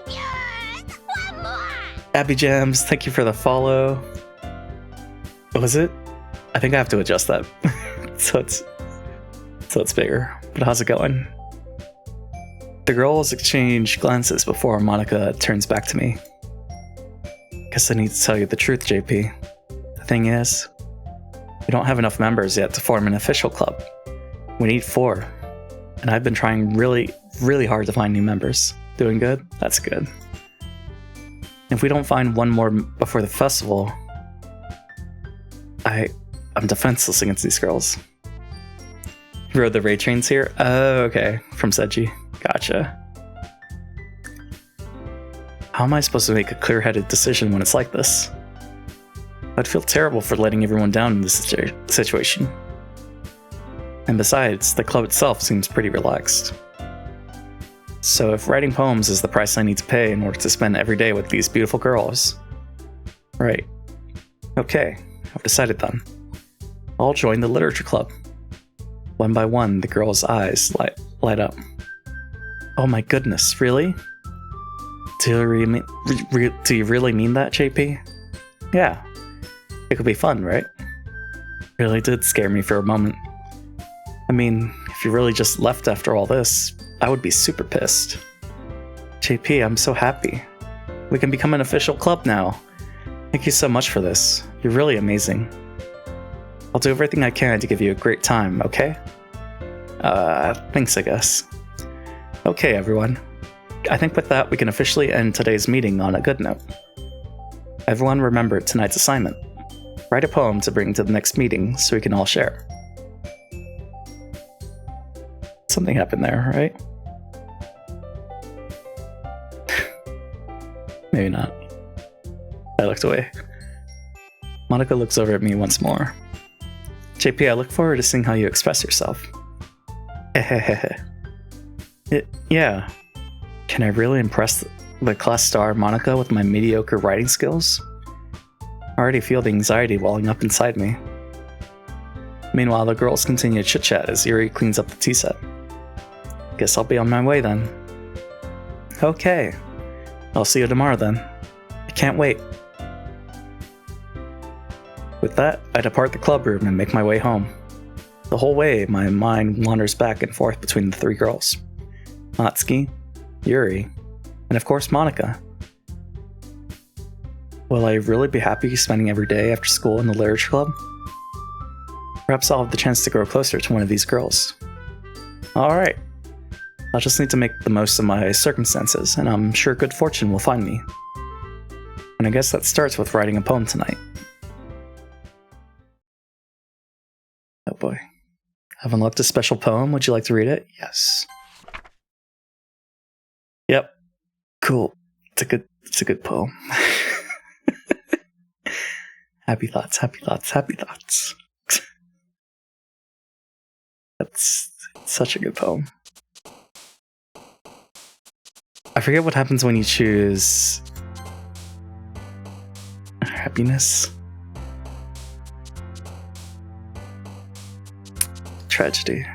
good! One more!
Abby Jams, thank you for the follow. Was it? I think I have to adjust that. so it's bigger. But how's it going? The girls exchange glances before Monika turns back to me. Guess I need to tell you the truth, JP. The thing is, We don't have enough members yet to form an official club. We need 4. And I've been trying really, really hard to find new members. Doing good? That's good. If we don't find one more before the festival, I'm defenseless against these girls. You rode the raid trains here? Oh, okay. From Seiji. Gotcha. How am I supposed to make a clear-headed decision when it's like this? I'd feel terrible for letting everyone down in this situation. And besides, the club itself seems pretty relaxed. So if writing poems is the price I need to pay in order to spend every day with these beautiful girls... Right. Okay, I've decided then. I'll join the literature club. One by one, the girls' eyes light up. Oh my goodness, really? Do you really mean that, JP? Yeah. It could be fun, right? Really did scare me for a moment. I mean, if you really just left after all this, I would be super pissed. JP, I'm so happy. We can become an official club now. Thank you so much for this. You're really amazing. I'll do everything I can to give you a great time, okay? Thanks, I guess. Okay, everyone. I think with that, we can officially end today's meeting on a good note. Everyone remember tonight's assignment. Write a poem to bring to the next meeting so we can all share. Something happened there, right? Maybe not. I looked away. Monica looks over at me once more. JP, I look forward to seeing how you express yourself. Yeah. Can I really impress the class star Monica with my mediocre writing skills? I already feel the anxiety welling up inside me. Meanwhile, the girls continue to chit-chat as Yuri cleans up the tea set. Guess I'll be on my way then. Okay. I'll see you tomorrow then. I can't wait. With that, I depart the club room and make my way home. The whole way, my mind wanders back and forth between the 3 girls. Natsuki, Yuri, and of course Monica. Will I really be happy spending every day after school in the literature club? Perhaps I'll have the chance to grow closer to one of these girls. Alright. I'll just need to make the most of my circumstances, and I'm sure good fortune will find me. And I guess that starts with writing a poem tonight. Oh boy. I've unlocked a special poem. Would you like to read it? Yes. Yep. Cool. It's a good poem. Happy thoughts, happy thoughts, happy thoughts. That's such a good poem. I forget what happens when you choose happiness. Tragedy.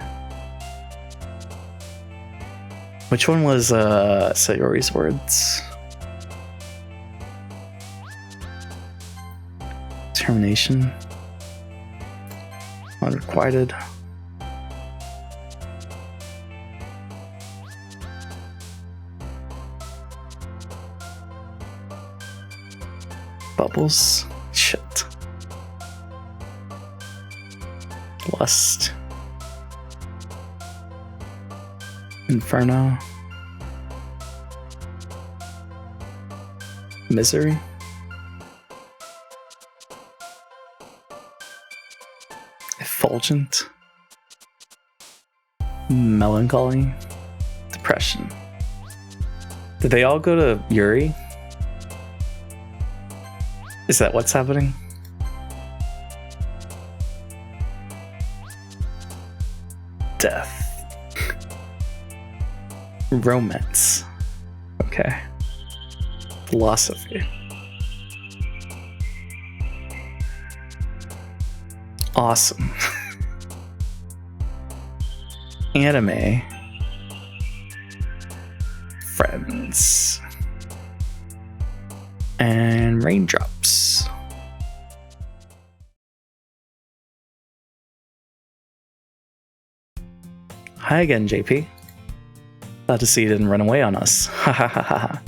Which one was Sayori's words? Determination. Unrequited. Bubbles. Shit. Lust. Inferno. Misery. Effulgent. Melancholy. Depression. Did they all go to Yuri? Is that what's happening? Death. Romance. Okay. Philosophy. Awesome. Anime. Friends. And raindrops. Hi again, JP. Glad to see you didn't run away on us. Ha ha ha ha.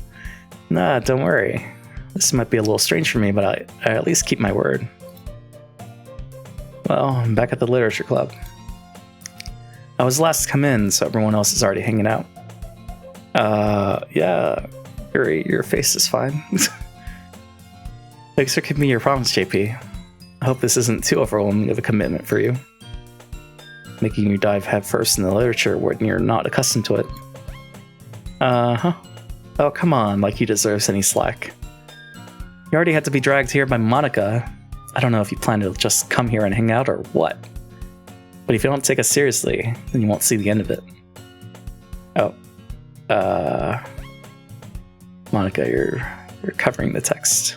Nah, don't worry. This might be a little strange for me, but I at least keep my word. Well, I'm back at the literature club. I was last to come in, so everyone else is already hanging out. Yeah, your face is fine. Thanks for keeping me your promise, JP. I hope this isn't too overwhelming of a commitment for you. Making you dive headfirst in the literature when you're not accustomed to it. Uh-huh. Oh, come on, like he deserves any slack. You already had to be dragged here by Monica. I don't know if you plan to just come here and hang out or what. But if you don't take us seriously, then you won't see the end of it. Oh. Monica, you're covering the text.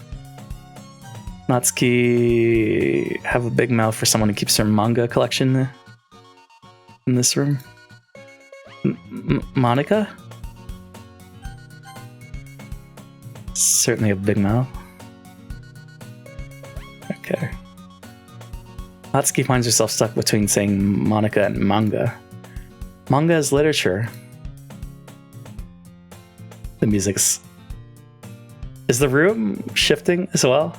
Natsuki have a big mouth for someone who keeps her manga collection in this room. Monica? Certainly a big mouth. Okay. Natsuki finds herself stuck between saying Monica and manga. Manga is literature. The music's... Is the room shifting as well?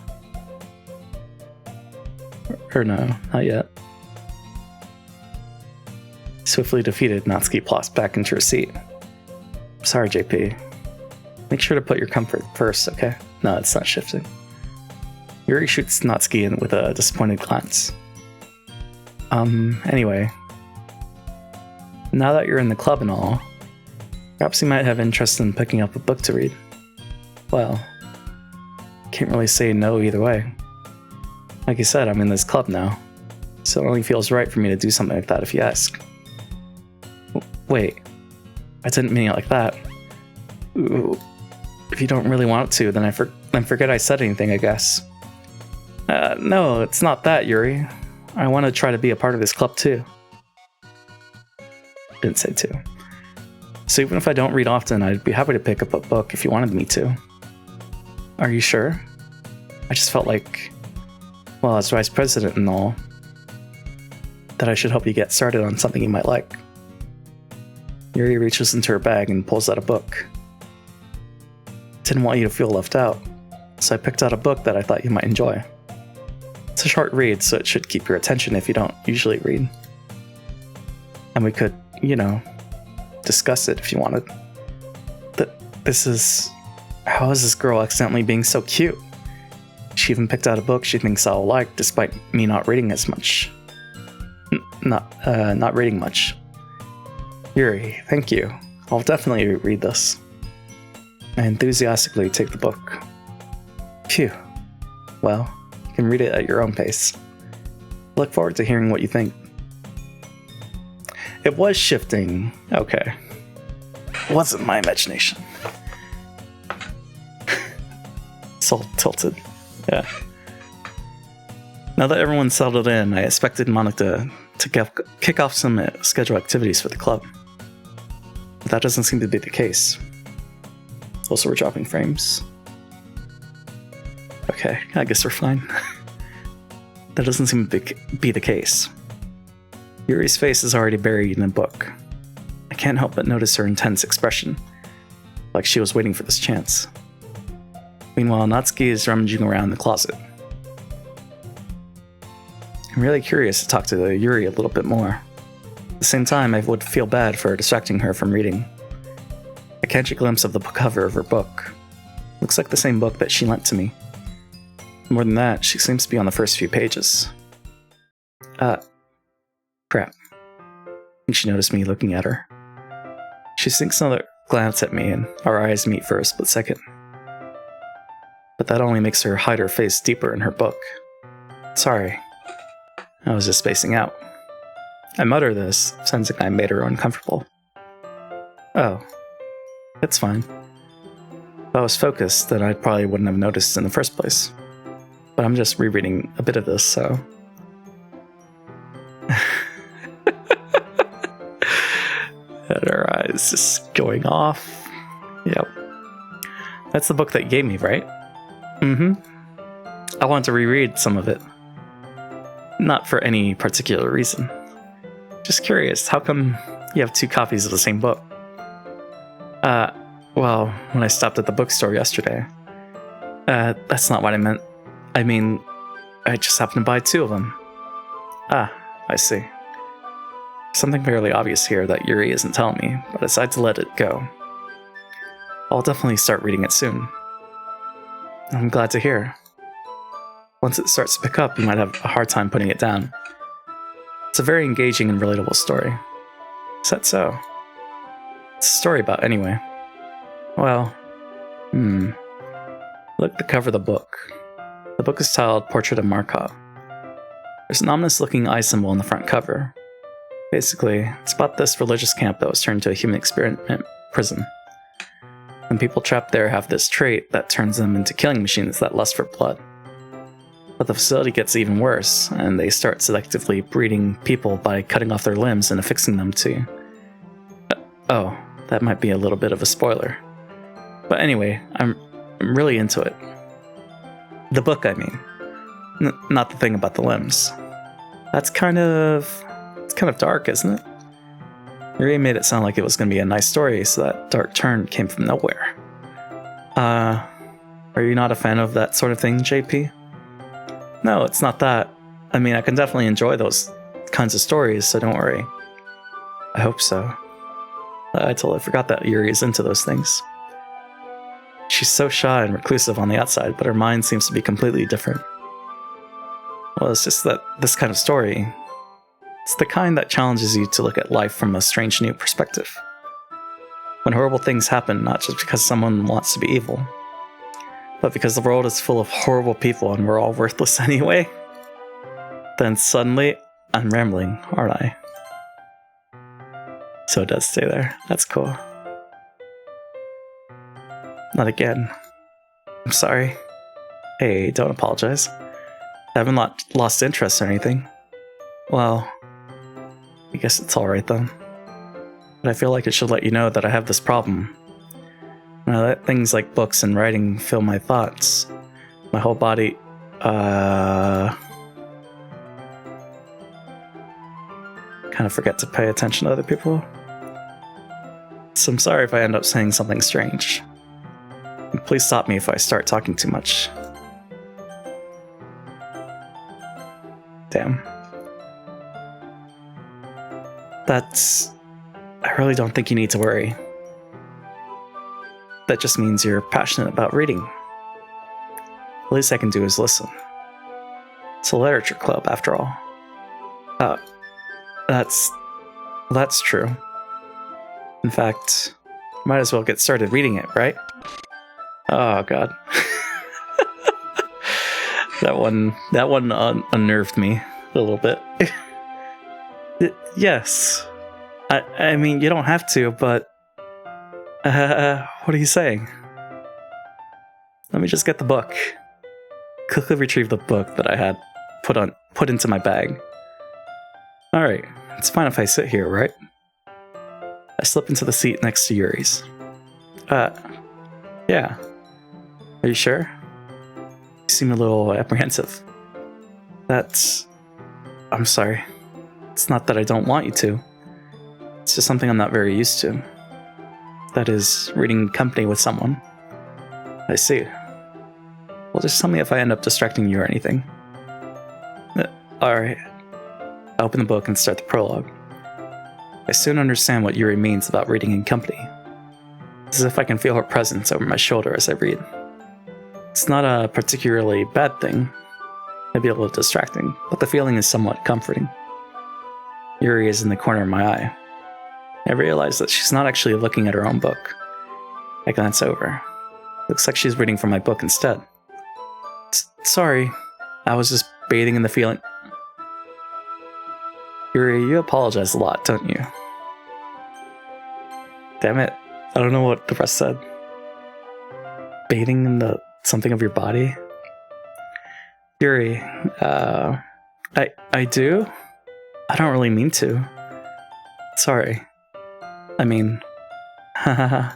Or no, not yet. Swiftly defeated, Natsuki plops back into her seat. Sorry, JP. Make sure to put your comfort first, okay? No, it's not shifting. Yuri shoots Natsuki in with a disappointed glance. Anyway. Now that you're in the club and all, perhaps you might have interest in picking up a book to read. Well, can't really say no either way. Like you said, I'm in this club now, so it only feels right for me to do something like that if you ask. Wait, I didn't mean it like that. Ooh, if you don't really want to, then forget I said anything, I guess. No, it's not that, Yuri. I want to try to be a part of this club too. Didn't say too. So even if I don't read often, I'd be happy to pick up a book if you wanted me to. Are you sure? I just felt like, well, as vice president and all, that I should help you get started on something you might like. Yuri reaches into her bag and pulls out a book. Didn't want you to feel left out, so I picked out a book that I thought you might enjoy. It's a short read, so it should keep your attention if you don't usually read. And we could, discuss it if you wanted. How is this girl accidentally being so cute? She even picked out a book she thinks I'll like, despite me not reading as much. Not reading much. Yuri, thank you. I'll definitely read this. I enthusiastically take the book. Phew. Well, you can read it at your own pace. Look forward to hearing what you think. It was shifting. Okay. It wasn't my imagination. It's all tilted. Yeah. Now that everyone's settled in, I expected Monica to kick off some scheduled activities for the club. But that doesn't seem to be the case. Also, we're dropping frames. Okay, I guess we're fine. That doesn't seem to be the case. Yuri's face is already buried in a book. I can't help but notice her intense expression, like she was waiting for this chance. Meanwhile, Natsuki is rummaging around the closet. I'm really curious to talk to Yuri a little bit more. At the same time, I would feel bad for distracting her from reading. I catch a glimpse of the cover of her book. Looks like the same book that she lent to me. More than that, she seems to be on the first few pages. Crap. I think she noticed me looking at her. She sinks another glance at me, and our eyes meet for a split second. But that only makes her hide her face deeper in her book. Sorry. I was just spacing out. I mutter this, sensing I made her uncomfortable. Oh. It's fine. If I was focused, then I probably wouldn't have noticed in the first place. But I'm just rereading a bit of this, so... And her eyes just going off. Yep. That's the book that you gave me, right? Mm-hmm. I want to reread some of it. Not for any particular reason. Just curious, how come you have 2 copies of the same book? Well, when I stopped at the bookstore yesterday. That's not what I meant. I mean, I just happened to buy 2 of them. Ah, I see. Something fairly obvious here that Yuri isn't telling me, but I decide to let it go. I'll definitely start reading it soon. I'm glad to hear. Once it starts to pick up, you might have a hard time putting it down. It's a very engaging and relatable story. Is that so? What's the story about, anyway? Well, look at the cover of the book. The book is titled Portrait of Markov. There's an ominous-looking eye symbol on the front cover. Basically, it's about this religious camp that was turned into a human experiment prison. And people trapped there have this trait that turns them into killing machines that lust for blood. But the facility gets even worse, and they start selectively breeding people by cutting off their limbs and affixing them to... Oh, that might be a little bit of a spoiler. But anyway, I'm really into it. The book, I mean. Not the thing about the limbs. It's kind of dark, isn't it? Yuri made it sound like it was going to be a nice story, so that dark turn came from nowhere. Are you not a fan of that sort of thing, JP? No, it's not that. I mean, I can definitely enjoy those kinds of stories, so don't worry. I hope so. I totally forgot that Yuri is into those things. She's so shy and reclusive on the outside, but her mind seems to be completely different. Well, it's just that this kind of story, it's the kind that challenges you to look at life from a strange new perspective. When horrible things happen, not just because someone wants to be evil, but because the world is full of horrible people and we're all worthless anyway, then suddenly, I'm rambling, aren't I? So it does stay there. That's cool. Not again. I'm sorry. Hey, don't apologize. I haven't lost interest or anything. Well, I guess it's alright then. But I feel like it should let you know that I have this problem. When I let things like books and writing fill my thoughts, my whole body, kind of forget to pay attention to other people. So I'm sorry if I end up saying something strange. And please stop me if I start talking too much. Damn. I really don't think you need to worry. That just means you're passionate about reading. The least I can do is listen. It's a literature club, after all. That's true. In fact, might as well get started reading it, right? Oh god. That one unnerved me a little bit. Yes. I mean, you don't have to, but... what are you saying? Let me just get the book. Quickly retrieve the book that I had put into my bag. Alright, it's fine if I sit here, right? I slip into the seat next to Yuri's. Yeah. Are you sure? You seem a little apprehensive. I'm sorry. It's not that I don't want you to. It's just something I'm not very used to. That is, reading company with someone. I see. Well, just tell me if I end up distracting you or anything. Alright. I open the book and start the prologue. I soon understand what Yuri means about reading in company. It's as if I can feel her presence over my shoulder as I read. It's not a particularly bad thing. Maybe a little distracting, but the feeling is somewhat comforting. Yuri is in the corner of my eye. I realize that she's not actually looking at her own book. I glance over. Looks like she's reading from my book instead. Sorry, I was just bathing in the feeling. Yuri, you apologize a lot, don't you? Damn it, I don't know what the rest said. Bathing in the something of your body? Yuri, I do? I don't really mean to. Sorry. I mean, haha.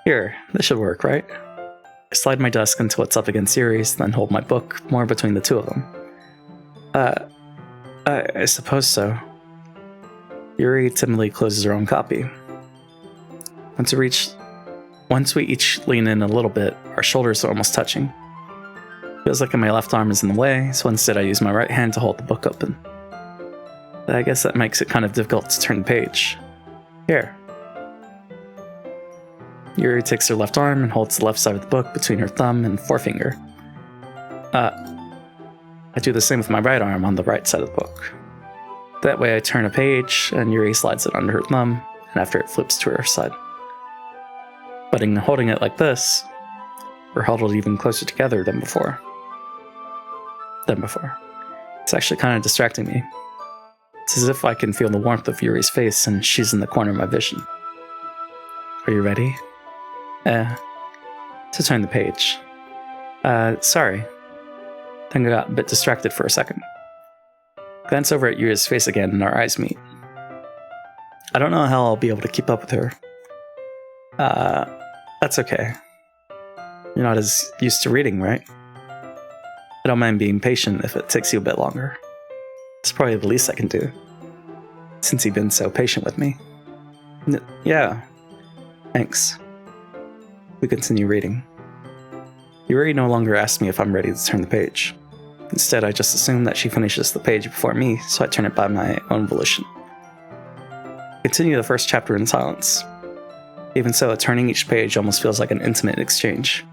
Here, this should work, right? I slide my desk until it's up against Yuri's, then hold my book more between the two of them. I suppose so. Yuri timidly closes her own copy. Once we each lean in a little bit, our shoulders are almost touching. Feels like my left arm is in the way, so instead I use my right hand to hold the book open. I guess that makes it kind of difficult to turn the page. Here. Yuri takes her left arm and holds the left side of the book between her thumb and forefinger. I do the same with my right arm on the right side of the book. That way I turn a page, and Yuri slides it under her thumb, and after it flips to her side. But in holding it like this, we're huddled even closer together than before. It's actually kind of distracting me. It's as if I can feel the warmth of Yuri's face, and she's in the corner of my vision. Are you ready? To turn the page. Sorry. I think I got a bit distracted for a second. Glance over at Yuri's face again, and our eyes meet. I don't know how I'll be able to keep up with her. That's okay. You're not as used to reading, right? I don't mind being patient if it takes you a bit longer. It's probably the least I can do, since you've been so patient with me. Yeah. Thanks. We continue reading. Yuri no longer asks me if I'm ready to turn the page. Instead, I just assume that she finishes the page before me, so I turn it by my own volition. Continue the first chapter in silence. Even so, turning each page almost feels like an intimate exchange.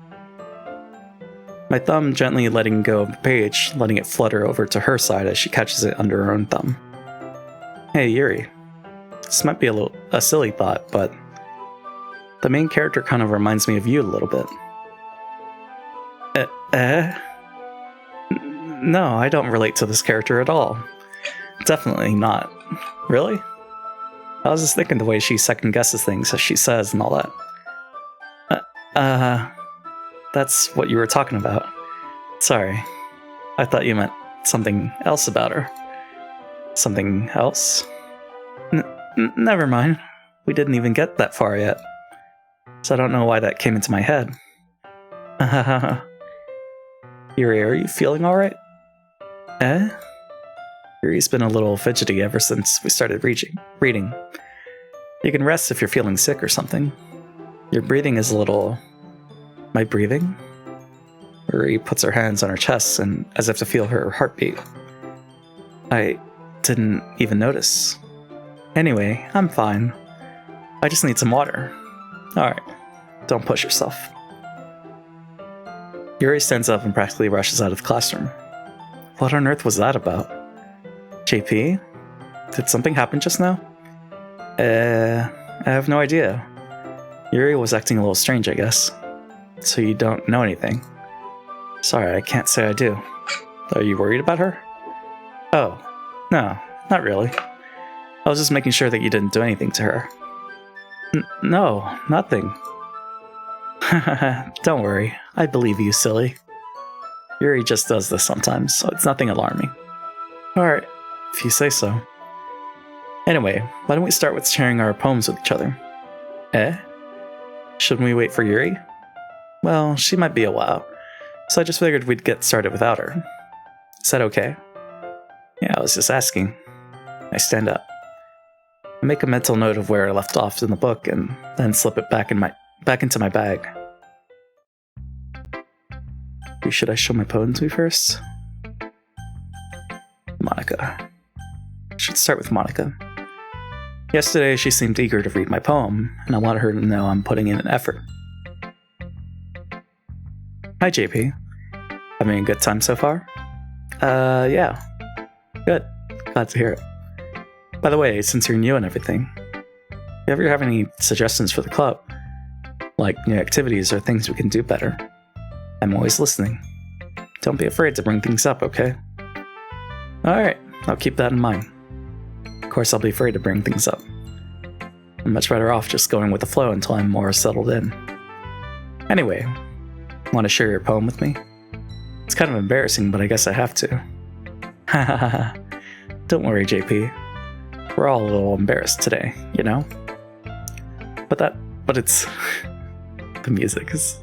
My thumb gently letting go of the page, letting it flutter over to her side as she catches it under her own thumb. Hey, Yuri. This might be a silly thought, but the main character kind of reminds me of you a little bit. No, I don't relate to this character at all. Definitely not. Really? I was just thinking the way she second guesses things as she says and all that. That's what you were talking about. Sorry. I thought you meant something else about her. Something else? Never mind. We didn't even get that far yet. So I don't know why that came into my head. Yuri, are you feeling alright? Yuri's been a little fidgety ever since we started reading. You can rest if you're feeling sick or something. Your breathing is a little... My breathing? Yuri puts her hands on her chest and as if to feel her heartbeat. I didn't even notice. Anyway, I'm fine. I just need some water. Alright, don't push yourself. Yuri stands up and practically rushes out of the classroom. What on earth was that about? JP? Did something happen just now? I have no idea. Yuri was acting a little strange, I guess. So you don't know anything? Sorry, I can't say I do. Are you worried about her? Oh, no, not really. I was just making sure that you didn't do anything to her. No, nothing. Don't worry, I believe you, silly. Yuri just does this sometimes, so it's nothing alarming. Alright, if you say so. Anyway, why don't we start with sharing our poems with each other? Shouldn't we wait for Yuri? Well, she might be a while, so I just figured we'd get started without her. Is that okay? Yeah, I was just asking. I stand up. I make a mental note of where I left off in the book and then slip it back into my bag. Should I show my poem to you first? Monica. I should start with Monica. Yesterday, she seemed eager to read my poem, and I wanted her to know I'm putting in an effort. Hi, JP. Having a good time so far? Yeah. Good. Glad to hear it. By the way, since you're new and everything, if you ever have any suggestions for the club, like new activities or things we can do better, I'm always listening. Don't be afraid to bring things up, okay? Alright, I'll keep that in mind. Of course, I'll be afraid to bring things up. I'm much better off just going with the flow until I'm more settled in. Anyway, want to share your poem with me? It's kind of embarrassing, but I guess I have to. Hahaha. Don't worry, JP. We're all a little embarrassed today, you know? But it's... the music is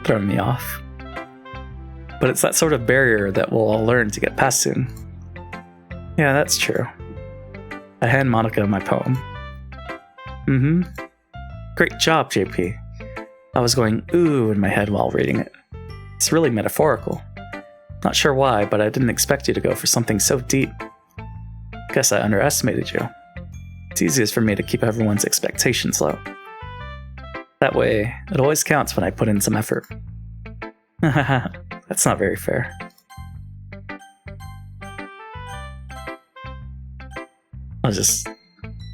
throwing me off. But it's that sort of barrier that we'll all learn to get past soon. Yeah, that's true. I hand Monica my poem. Great job, JP. I was going ooh in my head while reading it. It's really metaphorical. Not sure why, but I didn't expect you to go for something so deep. Guess I underestimated you. It's easiest for me to keep everyone's expectations low. That way, it always counts when I put in some effort. That's not very fair. I'll just...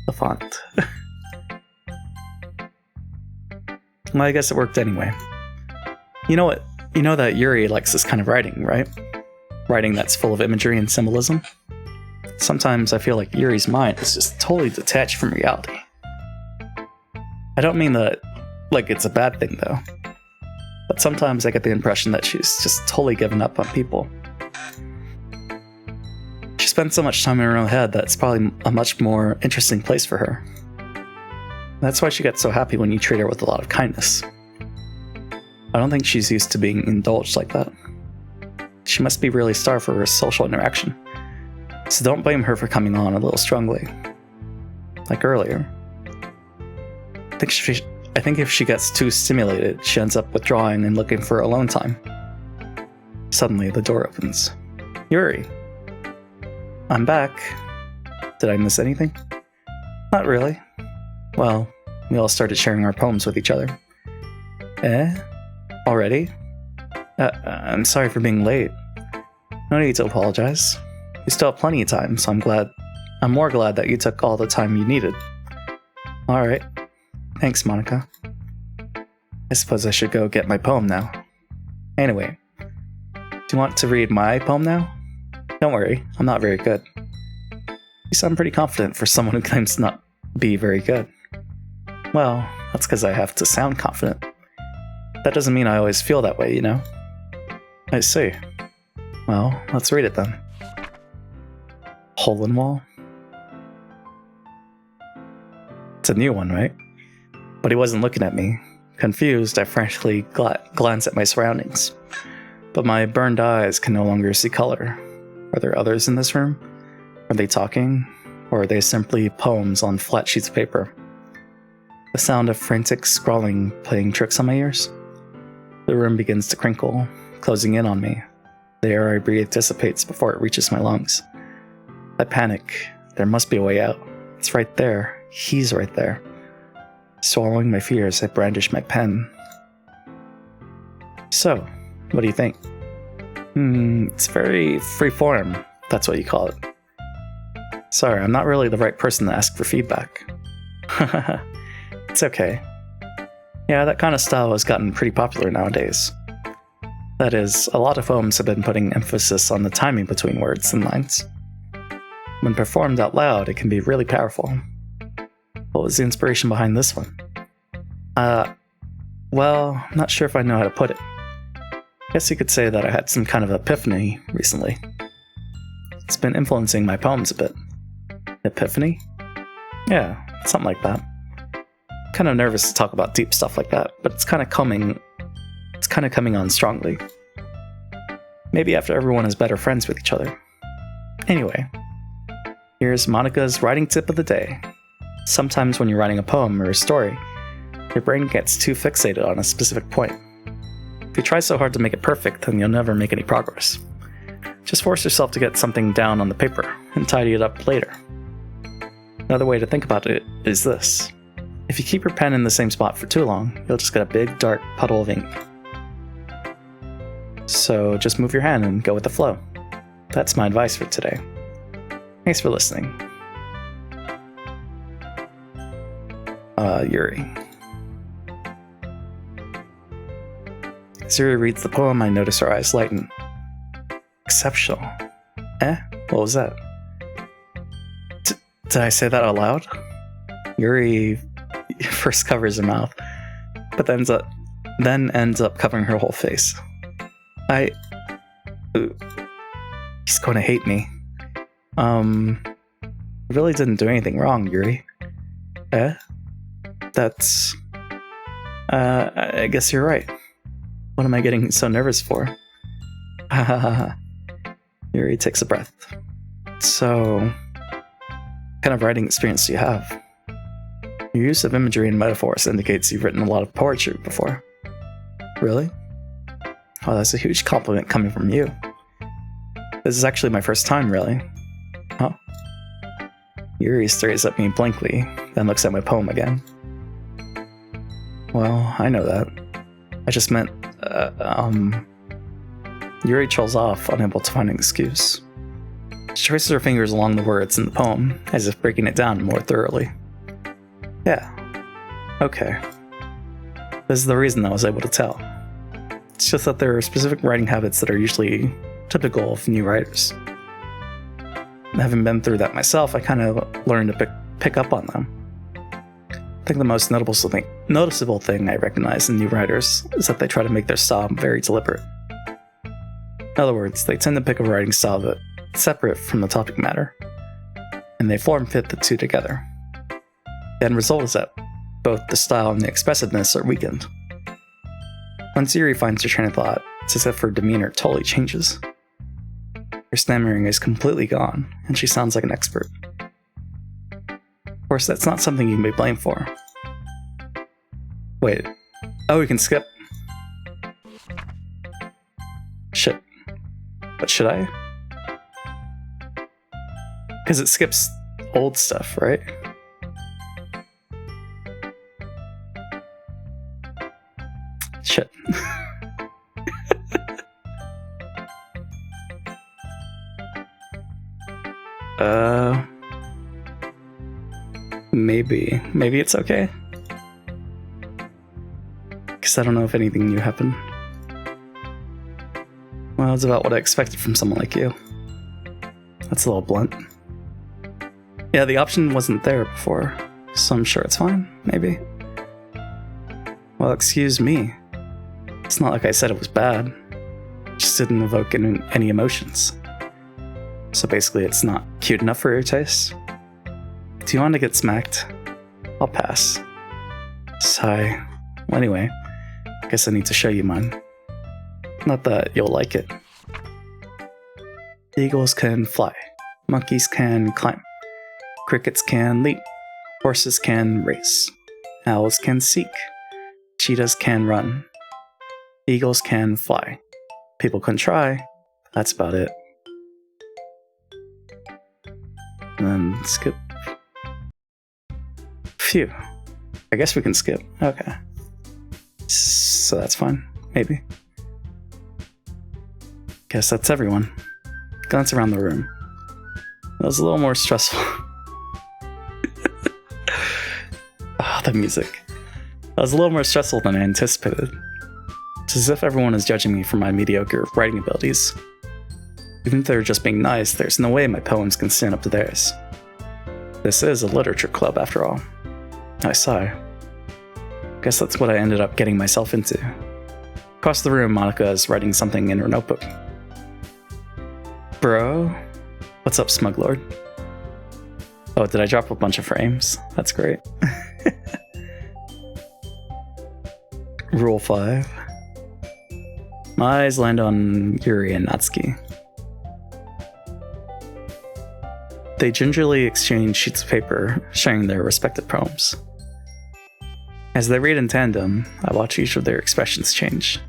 the font. Well, I guess it worked anyway. You know what? You know that Yuri likes this kind of writing, right? Writing that's full of imagery and symbolism. Sometimes I feel like Yuri's mind is just totally detached from reality. I don't mean that like it's a bad thing though. But sometimes I get the impression that she's just totally given up on people. She spends so much time in her own head that it's probably a much more interesting place for her. That's why she gets so happy when you treat her with a lot of kindness. I don't think she's used to being indulged like that. She must be really starved for her social interaction. So don't blame her for coming on a little strongly. Like earlier. I think if she gets too stimulated, she ends up withdrawing and looking for alone time. Suddenly, the door opens. Yuri. I'm back. Did I miss anything? Not really. Well, we all started sharing our poems with each other. Eh? Already? I'm sorry for being late. No need to apologize. You still have plenty of time, so I'm more glad that you took all the time you needed. Alright. Thanks, Monica. I suppose I should go get my poem now. Anyway, do you want to read my poem now? Don't worry, I'm not very good. You sound pretty confident for someone who claims to not be very good. Well, that's because I have to sound confident. That doesn't mean I always feel that way, you know? I see. Well, let's read it then. Hole in wall? It's a new one, right? But he wasn't looking at me. Confused, I frantically glanced at my surroundings. But my burned eyes can no longer see color. Are there others in this room? Are they talking? Or are they simply poems on flat sheets of paper? The sound of frantic scrawling playing tricks on my ears. The room begins to crinkle, closing in on me. The air I breathe dissipates before it reaches my lungs. I panic. There must be a way out. It's right there. He's right there. Swallowing my fears, I brandish my pen. So, what do you think? It's very free-form. That's what you call it. Sorry, I'm not really the right person to ask for feedback. It's okay. Yeah, that kind of style has gotten pretty popular nowadays. That is, a lot of poems have been putting emphasis on the timing between words and lines. When performed out loud, it can be really powerful. What was the inspiration behind this one? Well, I'm not sure if I know how to put it. Guess you could say that I had some kind of epiphany recently. It's been influencing my poems a bit. Epiphany? Yeah, something like that. Kind of nervous to talk about deep stuff like that, but it's kind of coming on strongly. Maybe after everyone is better friends with each other. Anyway, here's Monica's writing tip of the day. Sometimes when you're writing a poem or a story, your brain gets too fixated on a specific point. If you try so hard to make it perfect, then you'll never make any progress. Just force yourself to get something down on the paper and tidy it up later. Another way to think about it is this. If you keep your pen in the same spot for too long, you'll just get a big dark puddle of ink. So just move your hand and go with the flow. That's my advice for today. Thanks for listening. Yuri. As Yuri reads the poem, I notice her eyes lighten. Exceptional. Eh? What was that? Did I say that out loud? Yuri first covers her mouth, but then ends up covering her whole face. He's going to hate me. I really didn't do anything wrong, Yuri. Eh? That's... I guess you're right. What am I getting so nervous for? Yuri takes a breath. So, what kind of writing experience do you have? Your use of imagery and metaphors indicates you've written a lot of poetry before. Really? Oh, that's a huge compliment coming from you. This is actually my first time, really. Huh? Yuri stares at me blankly, then looks at my poem again. Well, I know that. I just meant, Yuri trolls off, unable to find an excuse. She traces her fingers along the words in the poem, as if breaking it down more thoroughly. Yeah. Okay. This is the reason I was able to tell. It's just that there are specific writing habits that are usually typical of new writers. Having been through that myself, I kind of learned to pick up on them. I think the most noticeable thing I recognize in new writers is that they try to make their style very deliberate. In other words, they tend to pick a writing style that's separate from the topic matter, and they form-fit the two together. The end result is that both the style and the expressiveness are weakened. Once Yuri finds her train of thought, it's as if her demeanor totally changes. Her stammering is completely gone, and she sounds like an expert. Of course, that's not something you can be blamed for. Wait. Oh, we can skip? Shit. But should I? Because it skips old stuff, right? Shit. Maybe it's okay. Because I don't know if anything new happened. Well, it's about what I expected from someone like you. That's a little blunt. Yeah, the option wasn't there before, so I'm sure it's fine, maybe. Well, excuse me. It's not like I said it was bad. It just didn't evoke any emotions. So basically, it's not cute enough for your taste. Do you want to get smacked? I'll pass. Sigh. Well, anyway, I guess I need to show you mine. Not that you'll like it. Eagles can fly. Monkeys can climb. Crickets can leap. Horses can race. Owls can seek. Cheetahs can run. Eagles can fly. People can try. That's about it. And then skip. Phew. I guess we can skip. Okay. So that's fine. Maybe. Guess that's everyone. Glance around the room. That was a little more stressful. Ah, the music. That was a little more stressful than I anticipated. It's as if everyone is judging me for my mediocre writing abilities. Even if they're just being nice, there's no way my poems can stand up to theirs. This is a literature club, after all. I sigh. Guess that's what I ended up getting myself into. Across the room, Monica is writing something in her notebook. Bro? What's up, Smuglord? Oh, did I drop a bunch of frames? That's great. Rule 5. My eyes land on Yuri and Natsuki. They gingerly exchange sheets of paper, sharing their respective poems. As they read in tandem, I watch each of their expressions change.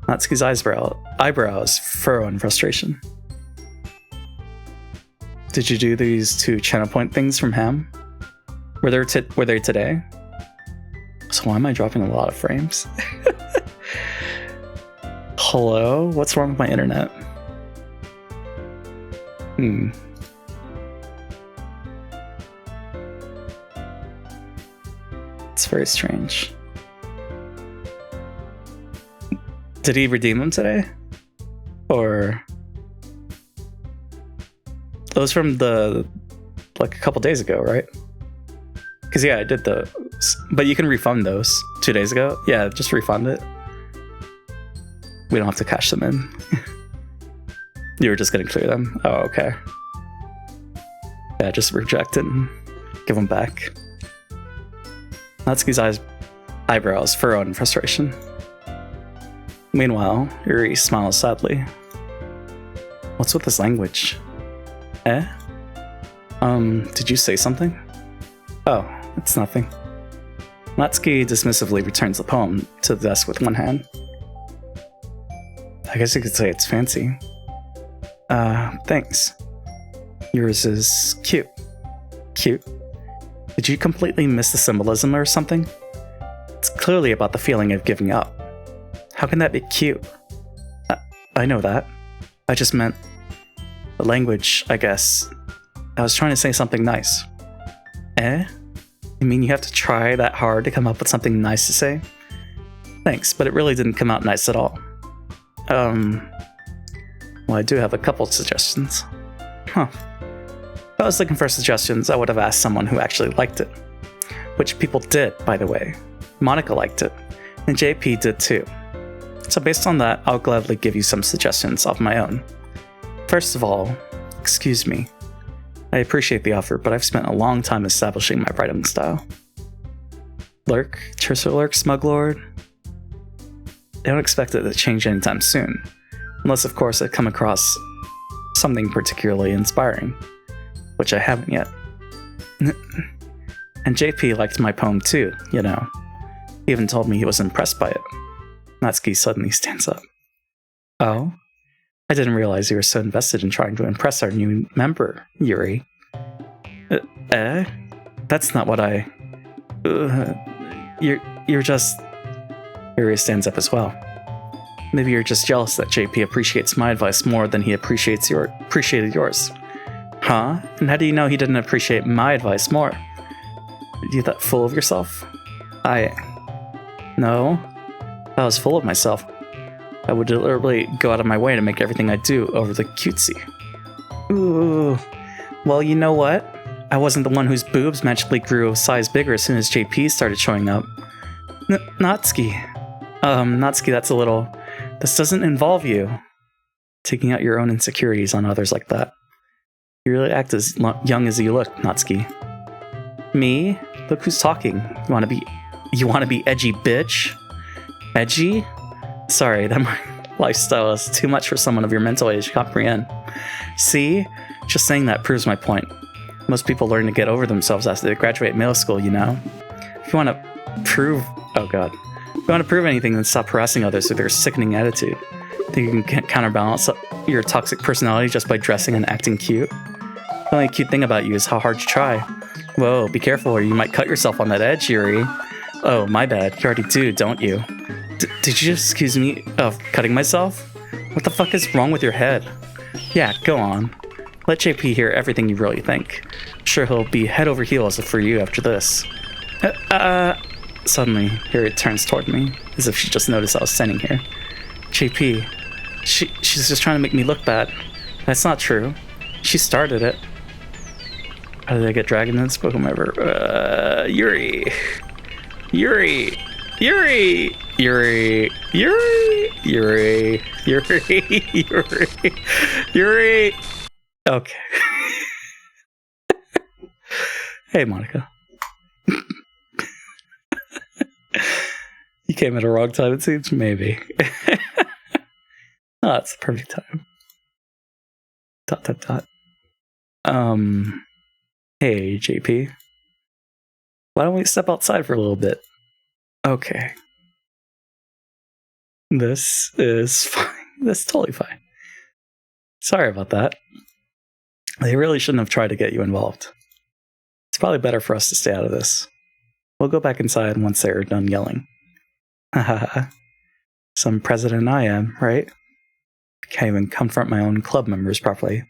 Natsuki's eyebrows furrow in frustration. Did you do these two channel point things from Ham? Were they today? So why am I dropping a lot of frames? Hello? What's wrong with my internet? It's very strange. Did he redeem them today? Or... That was from a couple days ago, right? Because yeah, I did but you can refund those 2 days ago. Yeah, just refund it. We don't have to cash them in. You were just gonna clear them. Oh, okay. Yeah, just reject it and give them back. Natsuki's eyebrows furrow in frustration. Meanwhile, Yuri smiles sadly. What's with this language? Eh? Did you say something? Oh, it's nothing. Natsuki dismissively returns the poem to the desk with one hand. I guess you could say it's fancy. Thanks. Yours is cute. Cute? Did you completely miss the symbolism or something? It's clearly about the feeling of giving up. How can that be cute? I know that. I just meant the language, I guess. I was trying to say something nice. Eh? You mean you have to try that hard to come up with something nice to say? Thanks, but it really didn't come out nice at all. Well, I do have a couple suggestions. Huh. If I was looking for suggestions, I would have asked someone who actually liked it. Which people did, by the way. Monica liked it, and JP did too. So based on that, I'll gladly give you some suggestions of my own. First of all, excuse me. I appreciate the offer, but I've spent a long time establishing my writing style. Lurk, Tercer Lurk, Smuglord. I don't expect it to change anytime soon. Unless, of course, I come across something particularly inspiring. Which I haven't yet. And JP liked my poem too, you know. He even told me he was impressed by it. Natsuki suddenly stands up. Oh? I didn't realize you were so invested in trying to impress our new member, Yuri. That's not what I... You're just... Yuri stands up as well. Maybe you're just jealous that JP appreciates my advice more than he appreciated yours. Huh? And how do you know he didn't appreciate my advice more? Are you that full of yourself? No. I was full of myself. I would deliberately go out of my way to make everything I do over the cutesy. Ooh. Well, you know what? I wasn't the one whose boobs magically grew a size bigger as soon as JP started showing up. Natsuki. Natsuki, that's a little... This doesn't involve you. Taking out your own insecurities on others like that. You really act as young as you look, Natsuki. Me? Look who's talking. You wanna be edgy, bitch? Edgy? Sorry, that my lifestyle is too much for someone of your mental age to comprehend. See? Just saying that proves my point. Most people learn to get over themselves after they graduate middle school, you know? If you want to prove... Oh god. If you want to prove anything, then stop harassing others with your sickening attitude. Think you can counterbalance your toxic personality just by dressing and acting cute? The only cute thing about you is how hard you try. Whoa, be careful or you might cut yourself on that edge, Yuri. Oh, my bad. You already do, don't you? Did you just accuse me of cutting myself? What the fuck is wrong with your head? Yeah, go on. Let JP hear everything you really think. I'm sure he'll be head over heels for you after this. Suddenly, Harriet turns toward me, as if she just noticed I was standing here. JP, she's just trying to make me look bad. That's not true. She started it. How did I get dragged into this Pokemon ever? Yuri! Yuri! Yuri! Yuri! Yuri! Yuri! Yuri! Yuri! Yuri! Okay. Hey, Monica. You came at a wrong time, it seems. Maybe. Oh, it's the perfect time. ... Hey, JP. Why don't we step outside for a little bit? Okay. This is fine. That's totally fine. Sorry about that. They really shouldn't have tried to get you involved. It's probably better for us to stay out of this. We'll go back inside once they're done yelling. Haha. Some president I am, right? Can't even confront my own club members properly.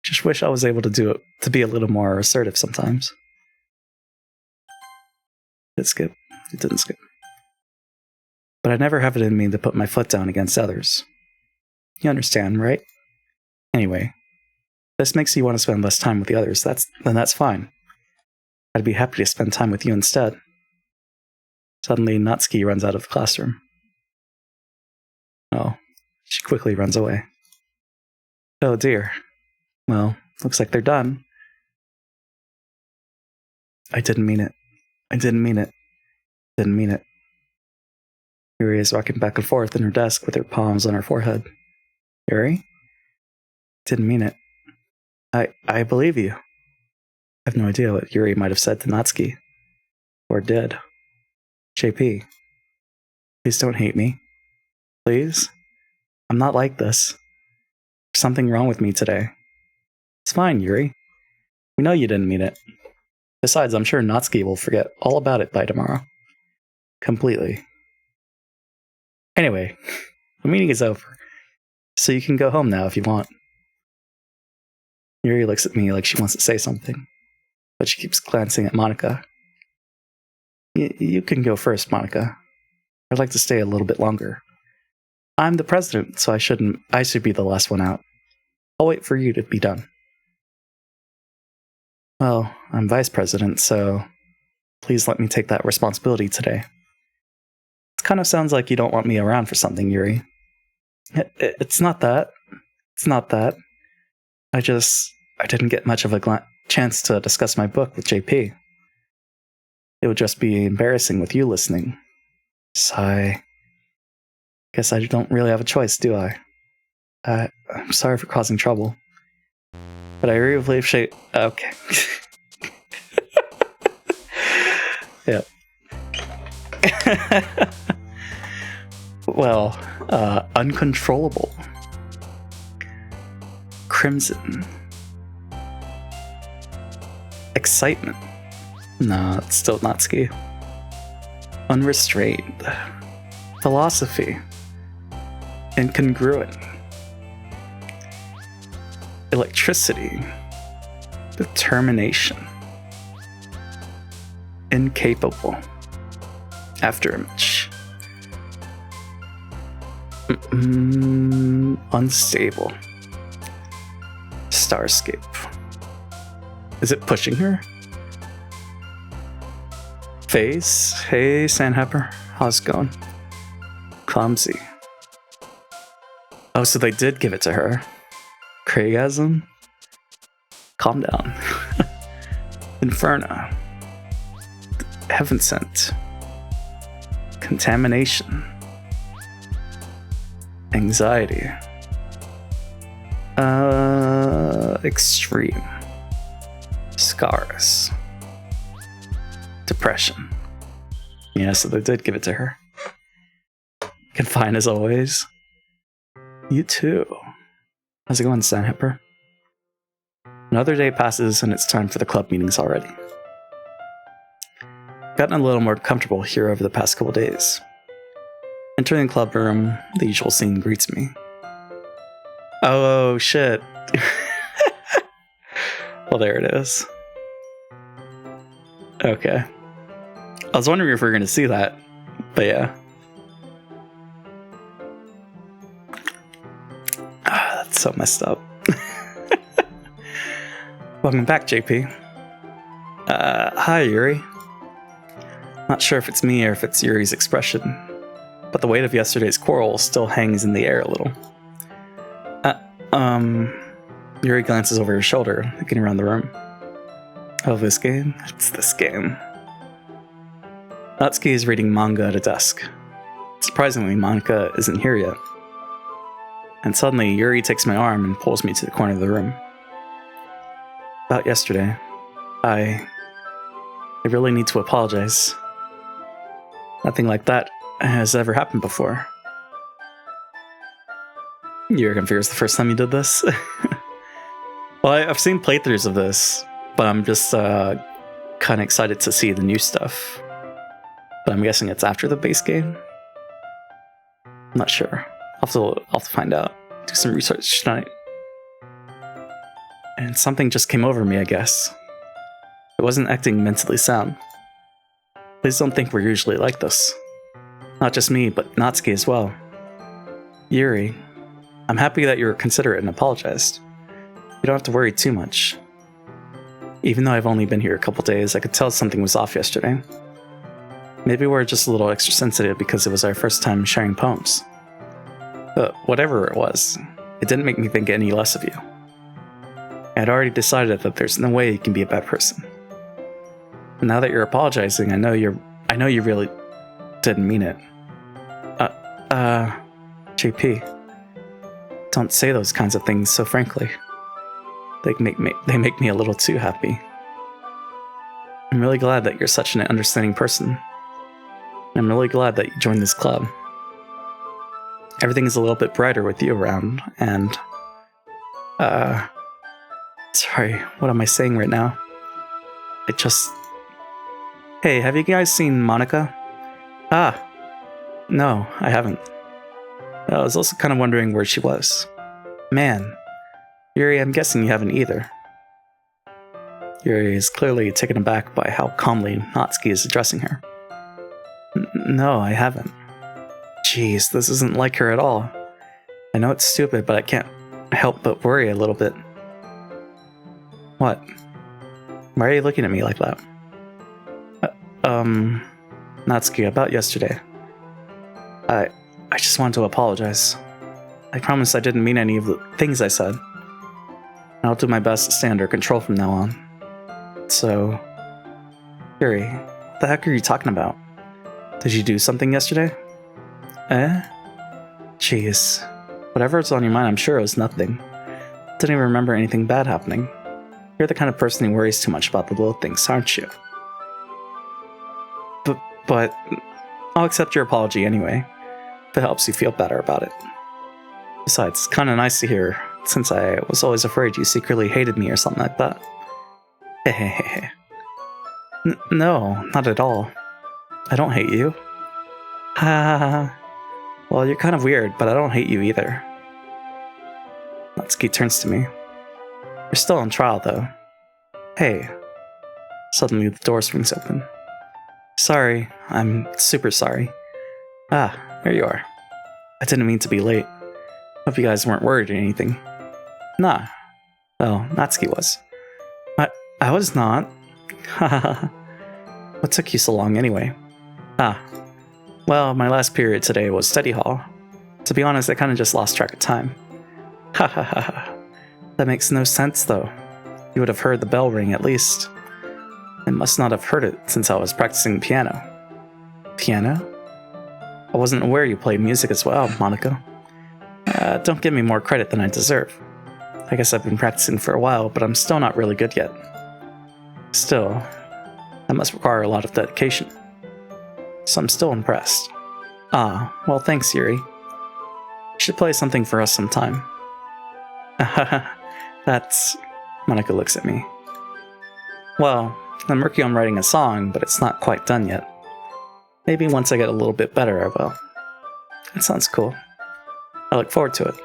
Just wish I was able to do it, to be a little more assertive sometimes. Did it skip? It didn't skip. But I never have it in me to put my foot down against others. You understand, right? Anyway, if this makes you want to spend less time with the others, then that's fine. I'd be happy to spend time with you instead. Suddenly, Natsuki runs out of the classroom. Oh, she quickly runs away. Oh dear. Well, looks like they're done. I didn't mean it. I didn't mean it. Didn't mean it. Yuri is rocking back and forth in her desk with her palms on her forehead. Yuri? Didn't mean it. I believe you. I have no idea what Yuri might have said to Natsuki. Or did. JP. Please don't hate me. Please? I'm not like this. There's something wrong with me today. It's fine, Yuri. We know you didn't mean it. Besides, I'm sure Natsuki will forget all about it by tomorrow. Completely. Anyway, the meeting is over, so you can go home now if you want. Yuri looks at me like she wants to say something, but she keeps glancing at Monica. You can go first, Monica. I'd like to stay a little bit longer. I'm the president, so I should be the last one out. I'll wait for you to be done. Well, I'm vice president, so please let me take that responsibility today. It kind of sounds like you don't want me around for something, Yuri. It's not that. It's not that. I didn't get much of a chance to discuss my book with JP. It would just be embarrassing with you listening. Sigh. Guess I don't really have a choice, do I? I'm sorry for causing trouble. But I really appreciate... Okay. Yep. Well, uncontrollable. Crimson. Excitement. No, it's still Natsuki. Unrestrained. Philosophy. Incongruent. Electricity. Determination. Incapable. Afterimage. Unstable. Starscape. Is it pushing her? Phase? Hey, Sandhopper. How's it going? Clumsy. Oh, so they did give it to her. Craigasm? Calm down. Inferno. Heaven sent. Contamination. Anxiety. Extreme. Scars. Depression. Yeah, so they did give it to her. Confined as always. You too. How's it going, Sandhopper? Another day passes and it's time for the club meetings already. Gotten a little more comfortable here over the past couple days. Entering the club room, the usual scene greets me. Oh shit. Well, there it is. Okay. I was wondering if we were going to see that, but yeah. That's so messed up. Welcome back, JP. Hi, Yuri. Not sure if it's me or if it's Yuri's expression, but the weight of yesterday's quarrel still hangs in the air a little. Yuri glances over his shoulder, looking around the room. Oh, this game? It's this game. Natsuki is reading manga at a desk. Surprisingly, Monica isn't here yet. And suddenly, Yuri takes my arm and pulls me to the corner of the room. About yesterday, I really need to apologize. Nothing like that has ever happened before. You reckon it's the first time you did this? Well, I've seen playthroughs of this, but I'm just kind of excited to see the new stuff. But I'm guessing it's after the base game? I'm not sure. I'll have to find out. Do some research tonight. And something just came over me, I guess. I wasn't acting mentally sound. Please don't think we're usually like this. Not just me, but Natsuki as well. Yuri, I'm happy that you were considerate and apologized. You don't have to worry too much. Even though I've only been here a couple days, I could tell something was off yesterday. Maybe we're just a little extra sensitive because it was our first time sharing poems. But whatever it was, it didn't make me think any less of you. I had already decided that there's no way you can be a bad person. And now that you're apologizing, I know you really didn't mean it. JP, don't say those kinds of things so frankly. They make me a little too happy. I'm really glad that you're such an understanding person. I'm really glad that you joined this club. Everything is a little bit brighter with you around, and Sorry, what am I saying right now? Hey, have you guys seen Monica? Ah, no, I haven't. I was also kind of wondering where she was. Man, Yuri, I'm guessing you haven't either. Yuri is clearly taken aback by how calmly Natsuki is addressing her. No, I haven't. Jeez, this isn't like her at all. I know it's stupid, but I can't help but worry a little bit. What? Why are you looking at me like that? Natsuki, about yesterday. I just want to apologize. I promise I didn't mean any of the things I said. I'll do my best to stay under control from now on. So, Yuri, what the heck are you talking about? Did you do something yesterday? Jeez. Whatever's on your mind, I'm sure it was nothing. Didn't even remember anything bad happening. You're the kind of person who worries too much about the little things, aren't you? But I'll accept your apology anyway, if it helps you feel better about it. Besides, it's kind of nice to hear, since I was always afraid you secretly hated me or something like that. Hehehe. No, not at all. I don't hate you. Ha. Well, you're kind of weird, but I don't hate you either. Natsuki turns to me. You're still on trial, though. Hey. Suddenly, the door swings open. Sorry, I'm super sorry. Ah, there you are. I didn't mean to be late. Hope you guys weren't worried or anything. Nah. Oh, Natsuki was. I was not. Haha. What took you so long anyway? Ah. Well, my last period today was study hall. To be honest, I kind of just lost track of time. Ha ha ha ha. That makes no sense, though. You would have heard the bell ring at least. I must not have heard it since I was practicing piano. Piano? I wasn't aware you played music as well, Monica. Don't give me more credit than I deserve. I guess I've been practicing for a while, but I'm still not really good yet. Still, that must require a lot of dedication. So I'm still impressed. Ah, well thanks, Yuri. You should play something for us sometime. That's... Monica looks at me. Well, I'm working on writing a song, but it's not quite done yet. Maybe once I get a little bit better, I will. That sounds cool. I look forward to it.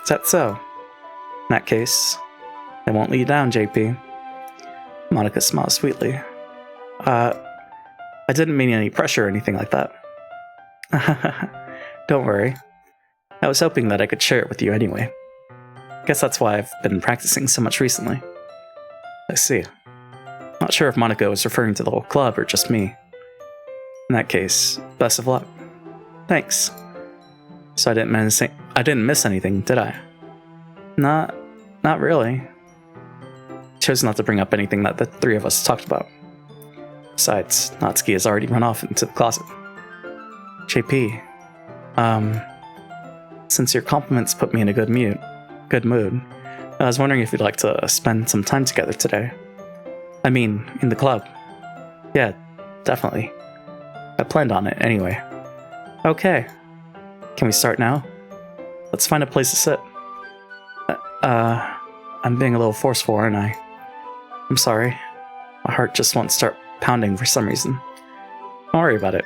Is that so? In that case, I won't let you down, JP. Monica smiles sweetly. I didn't mean any pressure or anything like that. Don't worry. I was hoping that I could share it with you anyway. Guess that's why I've been practicing so much recently. I see. Not sure if Monica was referring to the whole club or just me. In that case, best of luck. Thanks. So I didn't miss anything, did I? Not really. Chose not to bring up anything that the three of us talked about. Besides, Natsuki has already run off into the closet. JP, since your compliments put me in a good mood, I was wondering if you'd like to spend some time together today. I mean, in the club. Yeah, definitely. I planned on it anyway. Okay. Can we start now? Let's find a place to sit. I'm being a little forceful, aren't I? I'm sorry. My heart just won't start pounding for some reason. Don't worry about it.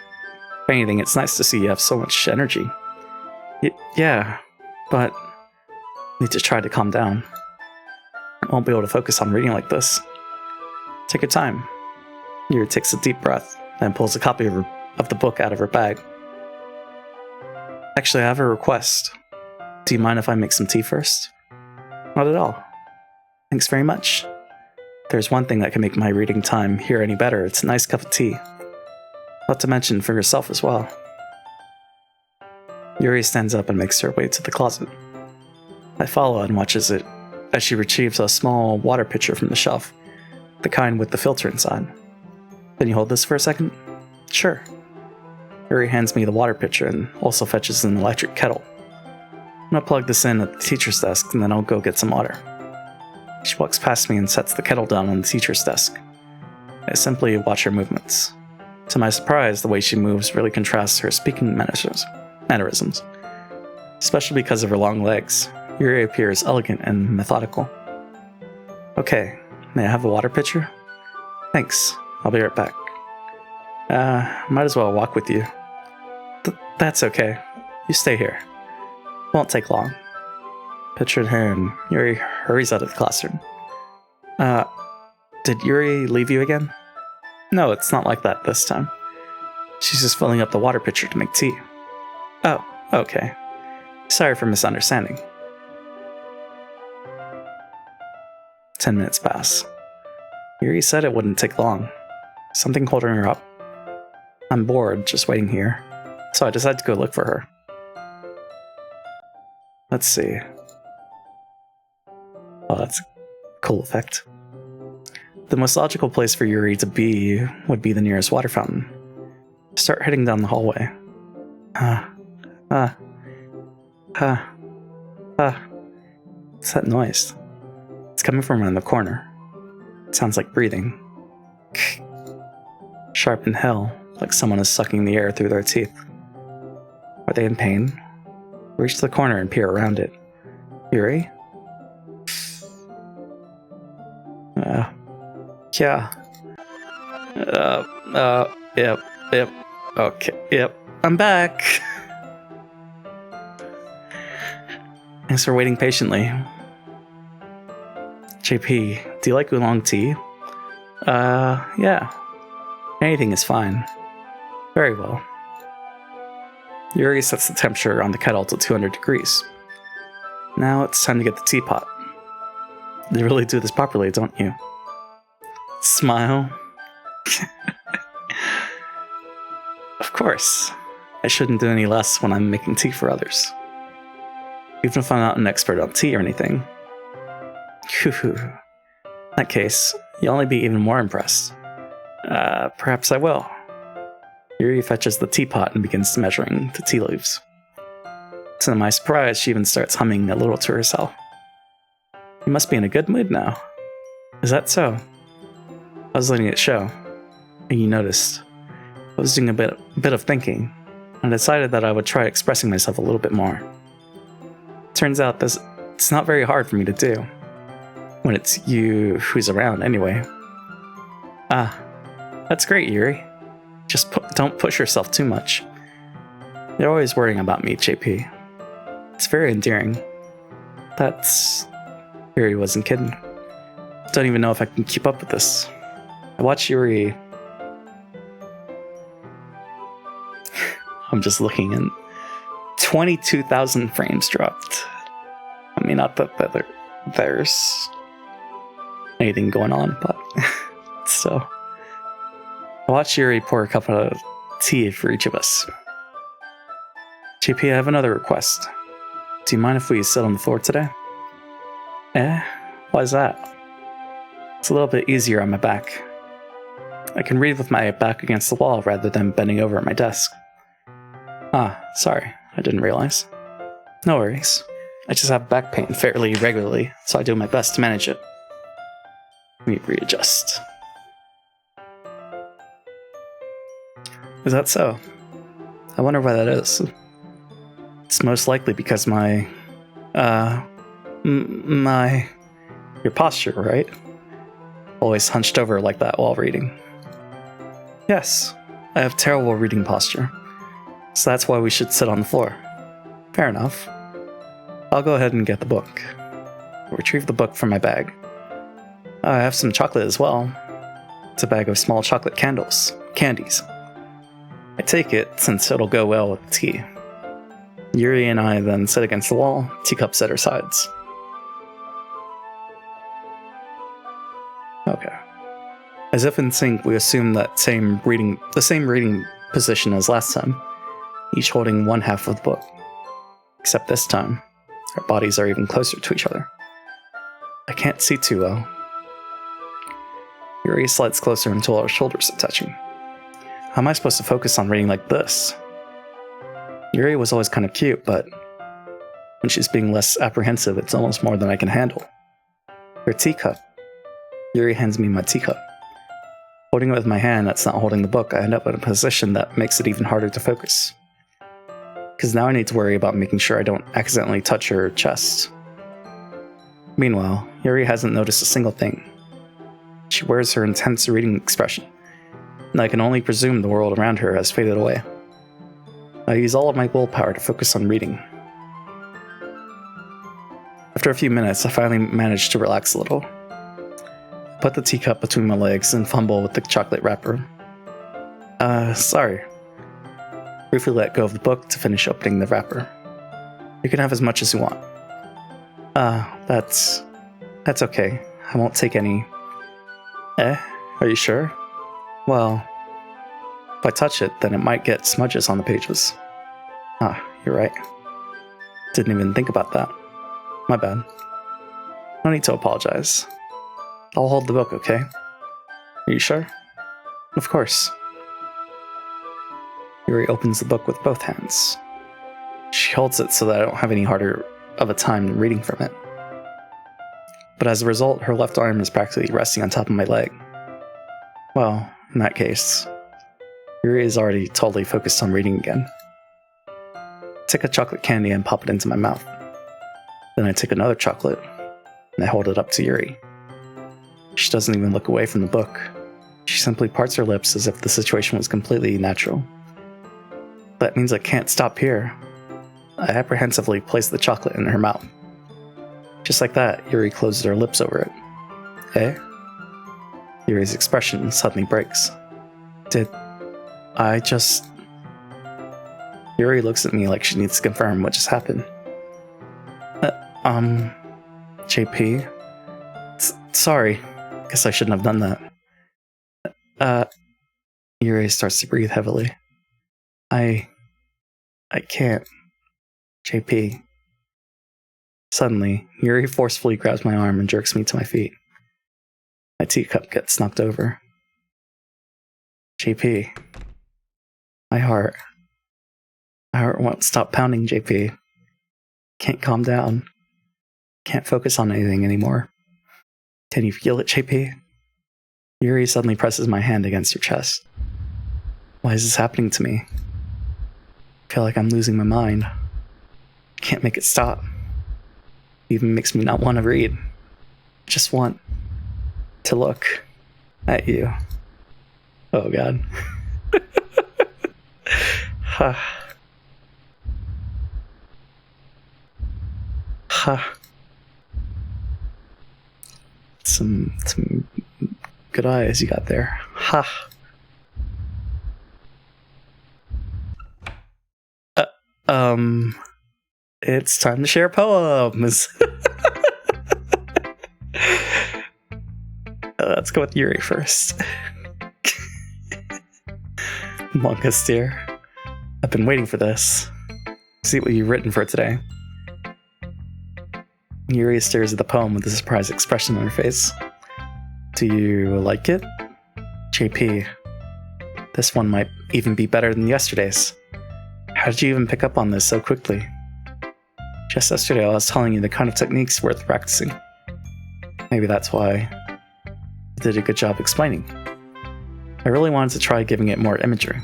If anything, it's nice to see you have so much energy. Yeah, but I need to try to calm down. I won't be able to focus on reading like this. Take your time. Yuri takes a deep breath and pulls a copy of the book out of her bag. Actually, I have a request. Do you mind if I make some tea first? Not at all. Thanks very much. If there's one thing that can make my reading time here any better, it's a nice cup of tea. Not to mention for yourself as well. Yuri stands up and makes her way to the closet. I follow and watch as she retrieves a small water pitcher from the shelf, the kind with the filter inside. Can you hold this for a second? Sure. Yuri hands me the water pitcher and also fetches an electric kettle. I'm gonna plug this in at the teacher's desk and then I'll go get some water. She walks past me and sets the kettle down on the teacher's desk. I simply watch her movements. To my surprise, the way she moves really contrasts her speaking mannerisms. Especially because of her long legs, Yuri appears elegant and methodical. Okay, may I have a water pitcher? Thanks, I'll be right back. Might as well walk with you. That's okay. You stay here. Won't take long. Pitcher in hand, Yuri hurries out of the classroom. Did Yuri leave you again? No, it's not like that this time. She's just filling up the water pitcher to make tea. Oh, okay. Sorry for misunderstanding. 10 minutes pass. Yuri said it wouldn't take long. Something holding her up. I'm bored just waiting here, so I decided to go look for her. Let's see. Oh, that's a cool effect. The most logical place for Yuri to be would be the nearest water fountain. Start heading down the hallway. What's that noise? It's coming from around the corner. It sounds like breathing. Sharp and hell, like someone is sucking the air through their teeth. Are they in pain? Reach the corner and peer around it. Yuri? Yeah. Yep. Okay, yep. I'm back. Thanks for waiting patiently. JP, do you like oolong tea? Yeah. Anything is fine. Very well. Yuri sets the temperature on the kettle to 200 degrees. Now it's time to get the teapot. You really do this properly, don't you? Smile. Of course. I shouldn't do any less when I'm making tea for others. Even if I'm not an expert on tea or anything. In that case, you'll only be even more impressed. Perhaps I will. Yuri fetches the teapot and begins measuring the tea leaves. To my surprise, she even starts humming a little to herself. You must be in a good mood now. Is that so? I was letting it show, and you noticed. I was doing a bit of thinking, and I decided that I would try expressing myself a little bit more. Turns out it's not very hard for me to do, when it's you who's around anyway. That's great, Yuri. Just don't push yourself too much. You're always worrying about me, JP. It's very endearing. Yuri wasn't kidding. Don't even know if I can keep up with this. I watch Yuri. I'm just looking, and 22,000 frames dropped. I mean, not that there's anything going on, but still. I watch Yuri pour a cup of tea for each of us. JP, I have another request. Do you mind if we sit on the floor today? Why is that? It's a little bit easier on my back. I can read with my back against the wall rather than bending over at my desk. Sorry, I didn't realize. No worries. I just have back pain fairly regularly, so I do my best to manage it. Let me readjust. Is that so? I wonder why that is. It's most likely because your posture, right? Always hunched over like that while reading. Yes, I have terrible reading posture. So that's why we should sit on the floor. Fair enough. I'll go ahead and get the book. Retrieve the book from my bag. I have some chocolate as well. It's a bag of small chocolate candies. I take it since it'll go well with the tea. Yuri and I then sit against the wall, teacups at our sides. Okay. As if in sync, we assume the same reading position as last time, each holding one half of the book. Except this time, our bodies are even closer to each other. I can't see too well. Yuri slides closer until our shoulders are touching. How am I supposed to focus on reading like this? Yuri was always kind of cute, but when she's being less apprehensive, it's almost more than I can handle. Her teacup. Yuri hands me my teacup. Holding it with my hand that's not holding the book, I end up in a position that makes it even harder to focus. Because now I need to worry about making sure I don't accidentally touch her chest. Meanwhile, Yuri hasn't noticed a single thing. She wears her intense reading expression, and I can only presume the world around her has faded away. I use all of my willpower to focus on reading. After a few minutes, I finally manage to relax a little. I put the teacup between my legs and fumble with the chocolate wrapper. Sorry. Briefly let go of the book to finish opening the wrapper. You can have as much as you want. That's okay. I won't take any. Are you sure? Well, if I touch it, then it might get smudges on the pages. You're right. Didn't even think about that. My bad. No need to apologize. I'll hold the book, okay? Are you sure? Of course. Yuri opens the book with both hands. She holds it so that I don't have any harder of a time reading from it. But as a result, her left arm is practically resting on top of my leg. Well, in that case, Yuri is already totally focused on reading again. I take a chocolate candy and pop it into my mouth. Then I take another chocolate, and I hold it up to Yuri. She doesn't even look away from the book. She simply parts her lips as if the situation was completely natural. That means I can't stop here. I apprehensively place the chocolate in her mouth. Just like that, Yuri closes her lips over it. Yuri's expression suddenly breaks. Did I just... Yuri looks at me like she needs to confirm what just happened. JP? Sorry. Guess I shouldn't have done that. Yuri starts to breathe heavily. I can't. JP. Suddenly, Yuri forcefully grabs my arm and jerks me to my feet. My teacup gets knocked over. JP. My heart won't stop pounding, JP. Can't calm down. Can't focus on anything anymore. Can you feel it, JP? Yuri suddenly presses my hand against her chest. Why is this happening to me? I feel like I'm losing my mind. Can't make it stop. It even makes me not want to read. I just want to look at you. Oh god. Some good eyes you got there. It's time to share poems. Let's go with Yuri first. Monkus dear, I've been waiting for this. See what you've written for today. Yuri stares at the poem with a surprised expression on her face. Do you like it? JP, this one might even be better than yesterday's. How did you even pick up on this so quickly? Just yesterday I was telling you the kind of techniques worth practicing. Maybe that's why you did a good job explaining. I really wanted to try giving it more imagery.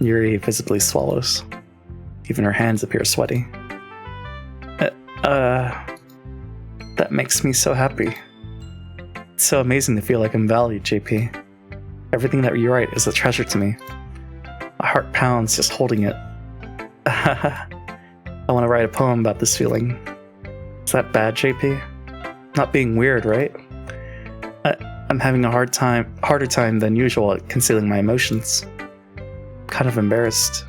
Yuri visibly swallows. Even her hands appear sweaty. That makes me so happy. It's so amazing to feel like I'm valued, JP. Everything that you write is a treasure to me. My heart pounds just holding it. I want to write a poem about this feeling. Is that bad, JP? Not being weird, right? I'm having a harder time than usual at concealing my emotions. I'm kind of embarrassed.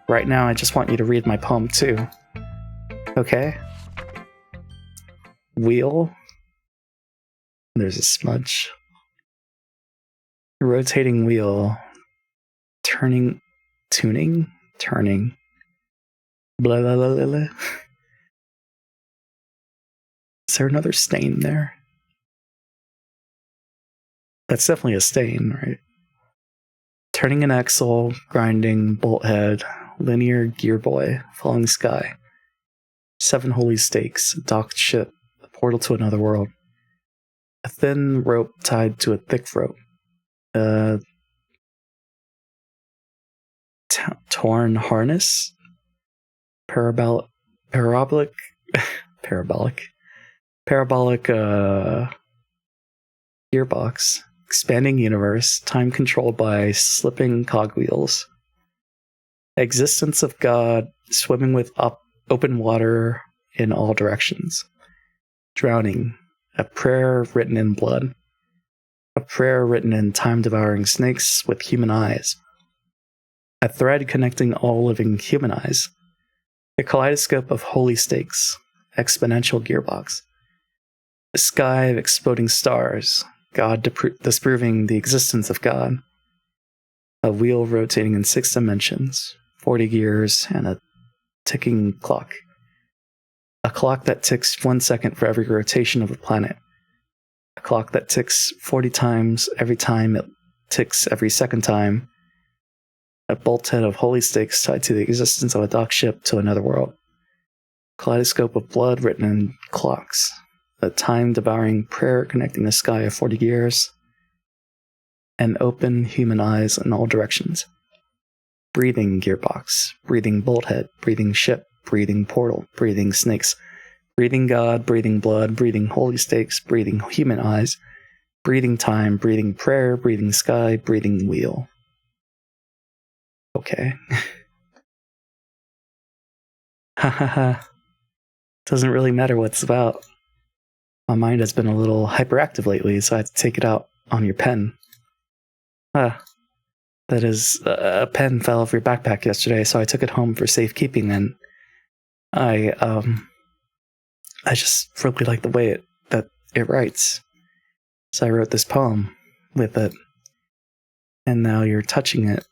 Right now, I just want you to read my poem too. Okay? Wheel. There's a smudge. A rotating wheel. Turning. Blah, blah, blah, blah, blah. Is there another stain there? That's definitely a stain, right? Turning an axle, grinding, bolt head, linear gear boy, falling sky. 7 holy stakes, a docked ship, a portal to another world. A thin rope tied to a thick rope. Torn harness. Parabolic. Parabolic gearbox. Expanding universe. Time controlled by slipping cogwheels. Existence of God. Swimming with open water in all directions. Drowning. A prayer written in blood. A prayer written in time-devouring snakes with human eyes. A thread connecting all living human eyes. A kaleidoscope of holy stakes. Exponential gearbox. A sky of exploding stars. God disproving the existence of God. A wheel rotating in 6 dimensions. 40 gears and a ticking clock. A clock that ticks 1 second for every rotation of a planet. A clock that ticks 40 times every time it ticks every second time. A bolthead of holy stakes tied to the existence of a dock ship to another world. Kaleidoscope of blood written in clocks. A time-devouring prayer connecting the sky of 40 gears. And open human eyes in all directions. Breathing gearbox. Breathing bolthead. Breathing ship. Breathing portal. Breathing snakes. Breathing God. Breathing blood. Breathing holy stakes. Breathing human eyes. Breathing time. Breathing prayer. Breathing sky. Breathing wheel. Okay. Hahaha. Doesn't really matter what it's about. My mind has been a little hyperactive lately, so I had to take it out on your pen. That is, a pen fell off your backpack yesterday, so I took it home for safekeeping, and I just really like the way it writes. So I wrote this poem with it, and now you're touching it.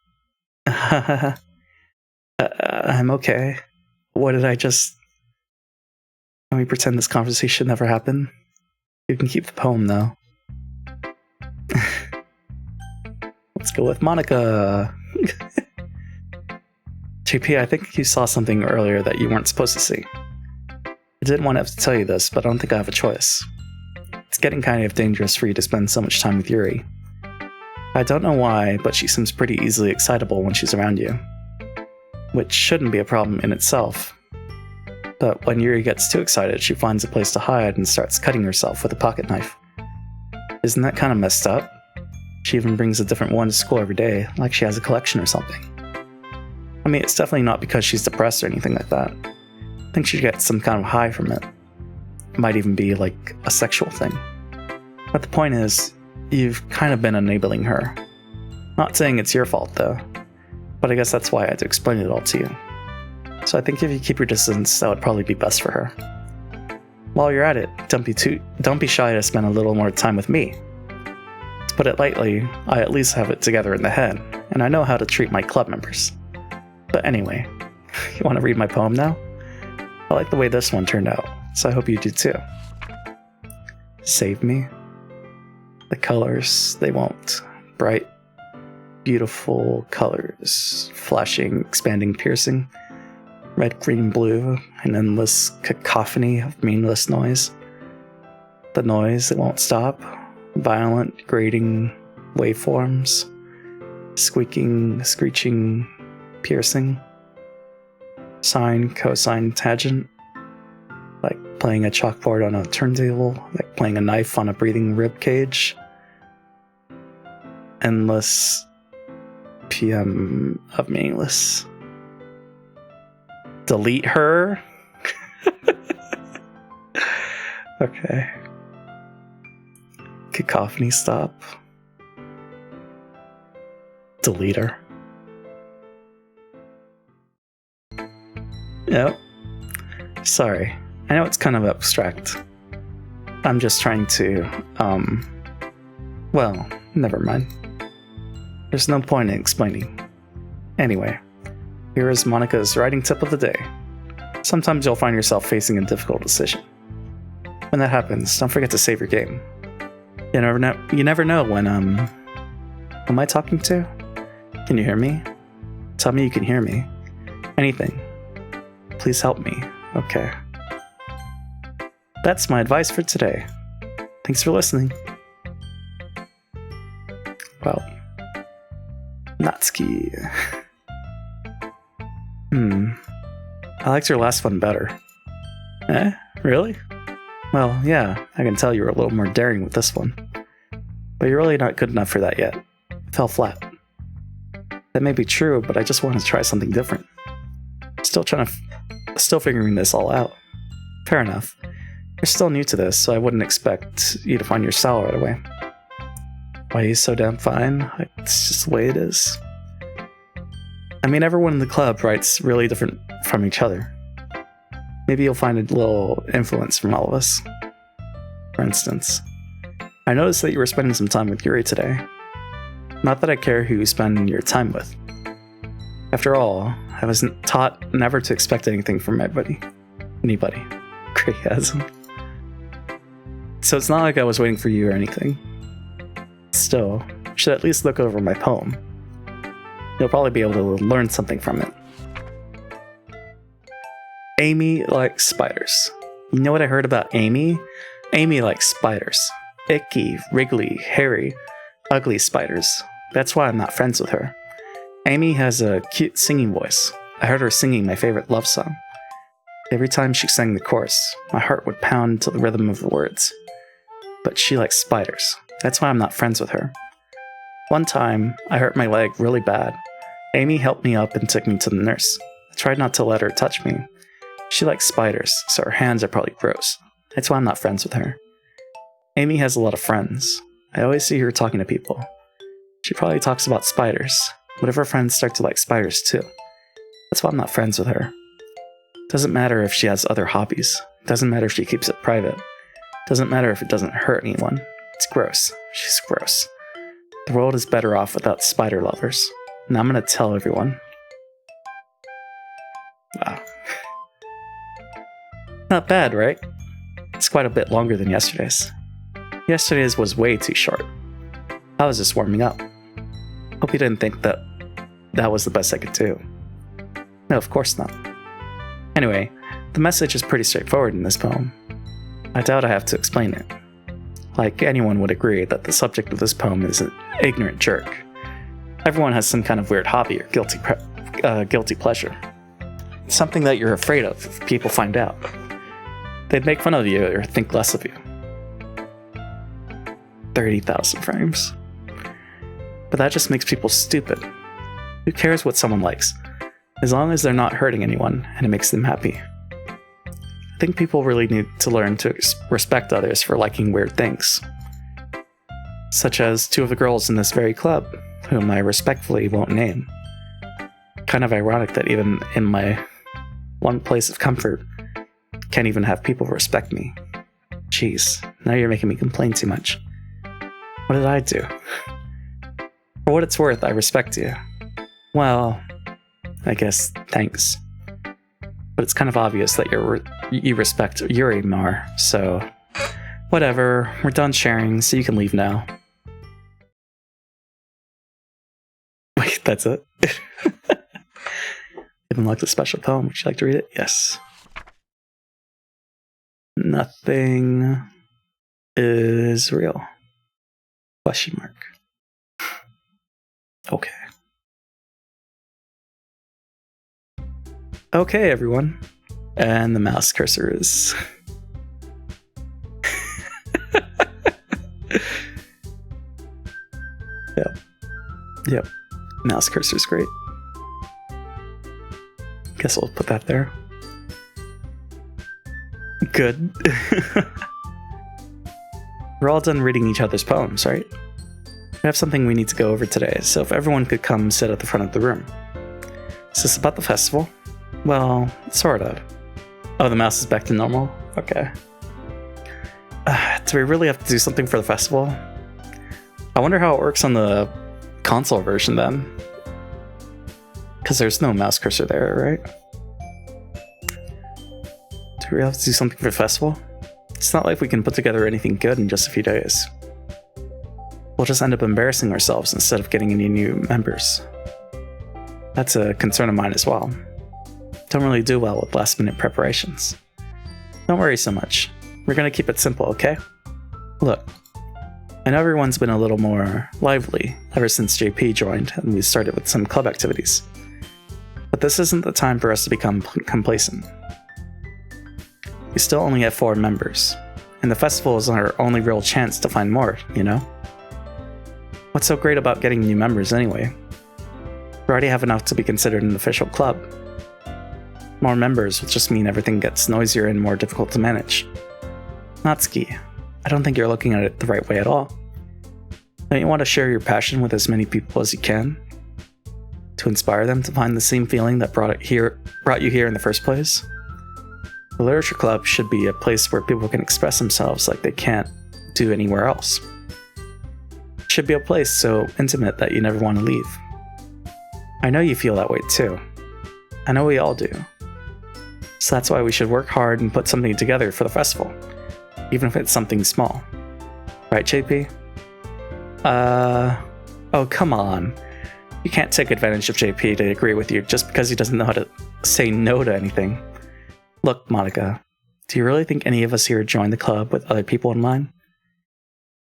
I'm okay. What did I just... Can we pretend this conversation never happened? You can keep the poem, though. Let's go with Monica. JP, I think you saw something earlier that you weren't supposed to see. I didn't want to have to tell you this, but I don't think I have a choice. It's getting kind of dangerous for you to spend so much time with Yuri. I don't know why, but she seems pretty easily excitable when she's around you. Which shouldn't be a problem in itself. But when Yuri gets too excited, she finds a place to hide and starts cutting herself with a pocket knife. Isn't that kind of messed up? She even brings a different one to school every day, like she has a collection or something. I mean, it's definitely not because she's depressed or anything like that. I think she gets some kind of high from it. It might even be like a sexual thing. But the point is, you've kind of been enabling her. Not saying it's your fault, though. But I guess that's why I had to explain it all to you. So I think if you keep your distance, that would probably be best for her. While you're at it, don't be shy to spend a little more time with me. To put it lightly, I at least have it together in the head, and I know how to treat my club members. But anyway, you want to read my poem now? I like the way this one turned out, so I hope you do too. Save me. The colors, they won't. Bright, beautiful colors, flashing, expanding, piercing. Red, green, blue, an endless cacophony of meaningless noise. The noise that won't stop. Violent, grating waveforms. Squeaking, screeching, piercing. Sine, cosine, tangent. Like playing a chalkboard on a turntable. Like playing a knife on a breathing rib cage. Endless PM of meaningless. Delete her? Okay. Cacophony stop. Delete her. Yep. Sorry. I know it's kind of abstract. I'm just trying to, well, never mind. There's no point in explaining. Anyway. Here is Monica's writing tip of the day. Sometimes you'll find yourself facing a difficult decision. When that happens, don't forget to save your game. You never know when, who am I talking to? Can you hear me? Tell me you can hear me. Anything. Please help me. Okay. That's my advice for today. Thanks for listening. Well, Natsuki. I liked your last one better. Eh? Really? Well, yeah, I can tell you were a little more daring with this one. But you're really not good enough for that yet. It fell flat. That may be true, but I just want to try something different. Still figuring this all out. Fair enough. You're still new to this, so I wouldn't expect you to find your style right away. Why are you so damn fine? It's just the way it is. I mean, everyone in the club writes really different from each other. Maybe you'll find a little influence from all of us. For instance, I noticed that you were spending some time with Yuri today. Not that I care who you spend your time with. After all, I was taught never to expect anything from anybody. Criticism. So it's not like I was waiting for you or anything. Still, you should at least look over my poem. You'll probably be able to learn something from it. Amy likes spiders. You know what I heard about Amy? Amy likes spiders. Icky, wriggly, hairy, ugly spiders. That's why I'm not friends with her. Amy has a cute singing voice. I heard her singing my favorite love song. Every time she sang the chorus, my heart would pound to the rhythm of the words. But she likes spiders. That's why I'm not friends with her. One time, I hurt my leg really bad. Amy helped me up and took me to the nurse. I tried not to let her touch me. She likes spiders, so her hands are probably gross. That's why I'm not friends with her. Amy has a lot of friends. I always see her talking to people. She probably talks about spiders. What if her friends start to like spiders too? That's why I'm not friends with her. Doesn't matter if she has other hobbies. Doesn't matter if she keeps it private. Doesn't matter if it doesn't hurt anyone. It's gross. She's gross. The world is better off without spider lovers. And I'm gonna tell everyone. Wow. Not bad, right? It's quite a bit longer than yesterday's. Yesterday's was way too short. I was just warming up. Hope you didn't think that was the best I could do. No, of course not. Anyway, the message is pretty straightforward in this poem. I doubt I have to explain it. Like, anyone would agree that the subject of this poem is an ignorant jerk. Everyone has some kind of weird hobby or guilty pleasure. Something that you're afraid of if people find out. They'd make fun of you or think less of you. 30,000 frames. But that just makes people stupid. Who cares what someone likes? As long as they're not hurting anyone and it makes them happy. I think people really need to learn to respect others for liking weird things. Such as two of the girls in this very club, whom I respectfully won't name. Kind of ironic that even in my one place of comfort, can't even have people respect me. Jeez, now you're making me complain too much. What did I do? For what it's worth, I respect you. Well, I guess thanks. But it's kind of obvious that you respect Yuri more, so whatever, we're done sharing, so you can leave now. Wait, that's it? You've unlocked a special poem. Would you like to read it? Yes. Nothing is real. Question mark. Okay. Okay, everyone. And the mouse cursor is... Yep. Mouse cursor's great. Guess I'll put that there. Good. We're all done reading each other's poems, right? We have something we need to go over today, so if everyone could come sit at the front of the room. Is this about the festival? Well, sort of. Oh, the mouse is back to normal? Okay. Do we really have to do something for the festival? I wonder how it works on the console version then. Because there's no mouse cursor there, right? Do we really have to do something for the festival? It's not like we can put together anything good in just a few days. We'll just end up embarrassing ourselves instead of getting any new members. That's a concern of mine as well. Don't really do well with last minute preparations. Don't worry so much. We're gonna keep it simple, okay? Look, I know everyone's been a little more lively ever since JP joined and we started with some club activities. But this isn't the time for us to become complacent. We still only have 4 members. And the festival is our only real chance to find more, you know? What's so great about getting new members anyway? We already have enough to be considered an official club. More members will just mean everything gets noisier and more difficult to manage. Natsuki, I don't think you're looking at it the right way at all. Don't you want to share your passion with as many people as you can? To inspire them to find the same feeling that brought you here in the first place? The Literature Club should be a place where people can express themselves like they can't do anywhere else. It should be a place so intimate that you never want to leave. I know you feel that way too. I know we all do. So that's why we should work hard and put something together for the festival, even if it's something small. Right, JP? Oh, come on. You can't take advantage of JP to agree with you just because he doesn't know how to say no to anything. Look, Monica, do you really think any of us here joined the club with other people in mind?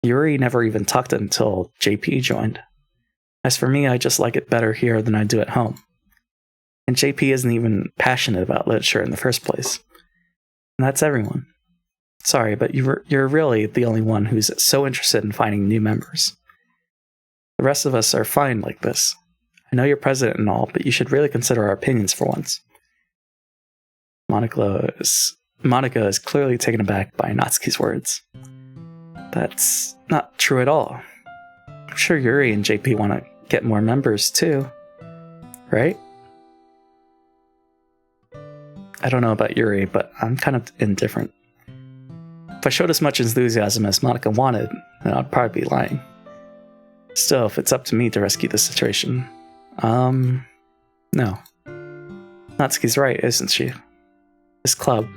Yuri never even talked until JP joined. As for me, I just like it better here than I do at home. And JP isn't even passionate about literature in the first place. And that's everyone. Sorry, but you're really the only one who's so interested in finding new members. The rest of us are fine like this. I know you're president and all, but you should really consider our opinions for once. Monica is clearly taken aback by Natsuki's words. That's not true at all. I'm sure Yuri and JP want to get more members too, right? I don't know about Yuri, but I'm kind of indifferent. If I showed as much enthusiasm as Monica wanted, then I'd probably be lying. Still, if it's up to me to rescue the situation, no. Natsuki's right, isn't she? This club,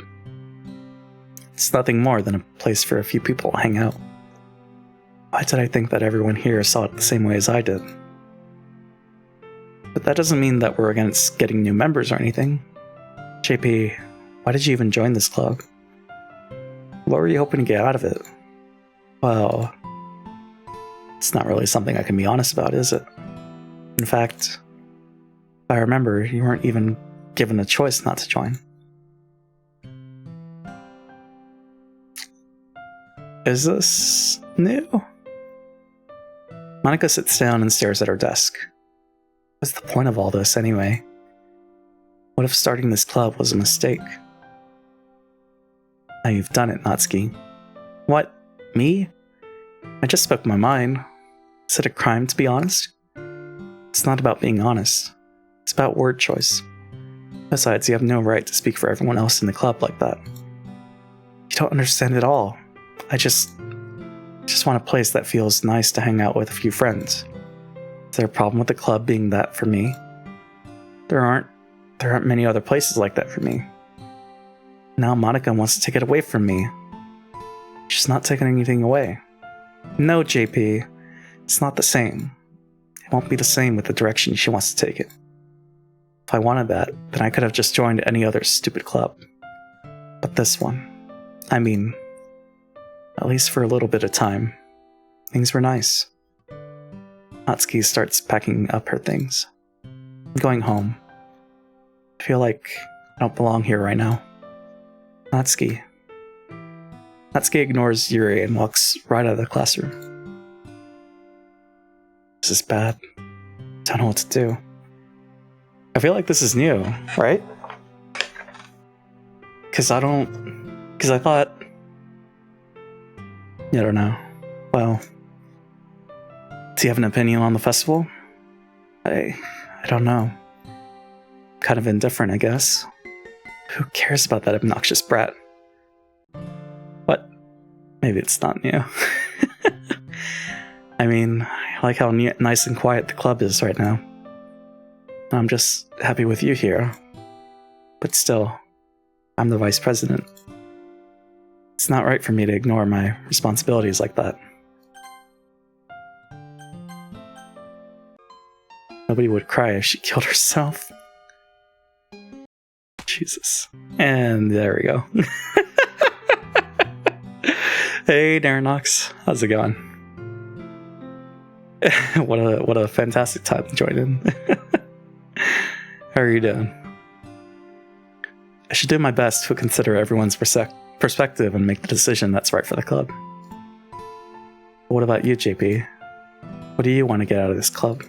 it's nothing more than a place for a few people to hang out. Why did I think that everyone here saw it the same way as I did? But that doesn't mean that we're against getting new members or anything. JP, why did you even join this club? What were you hoping to get out of it? Well, it's not really something I can be honest about, is it? In fact, if I remember, you weren't even given a choice not to join. Is this new? Monica sits down and stares at her desk. What's the point of all this anyway? What if starting this club was a mistake? Now you've done it, Natsuki. What? Me? I just spoke my mind. Is it a crime to be honest? It's not about being honest. It's about word choice. Besides, you have no right to speak for everyone else in the club like that. You don't understand at all. I just want a place that feels nice to hang out with a few friends. Is there a problem with the club being that for me? There aren't many other places like that for me. Now Monica wants to take it away from me. She's not taking anything away. No, JP, it's not the same. It won't be the same with the direction she wants to take it. If I wanted that, then I could have just joined any other stupid club. But this one, I mean, at least for a little bit of time, things were nice. Natsuki starts packing up her things. I'm going home. I feel like I don't belong here right now. Natsuki. Natsuki ignores Yuri and walks right out of the classroom. This is bad. Don't know what to do. I feel like this is new, right? Because I thought... I don't know. Well, do you have an opinion on the festival? I don't know. Kind of indifferent, I guess. Who cares about that obnoxious brat? But maybe it's not new. I mean, I like how nice and quiet the club is right now. I'm just happy with you here. But still, I'm the vice president. It's not right for me to ignore my responsibilities like that. Nobody would cry if she killed herself. Jesus. And there we go. Hey, Darenox. How's it going? What a fantastic time to join in. How are you doing? I should do my best to consider everyone's perspective and make the decision that's right for the club. What about you, JP? What do you want to get out of this club?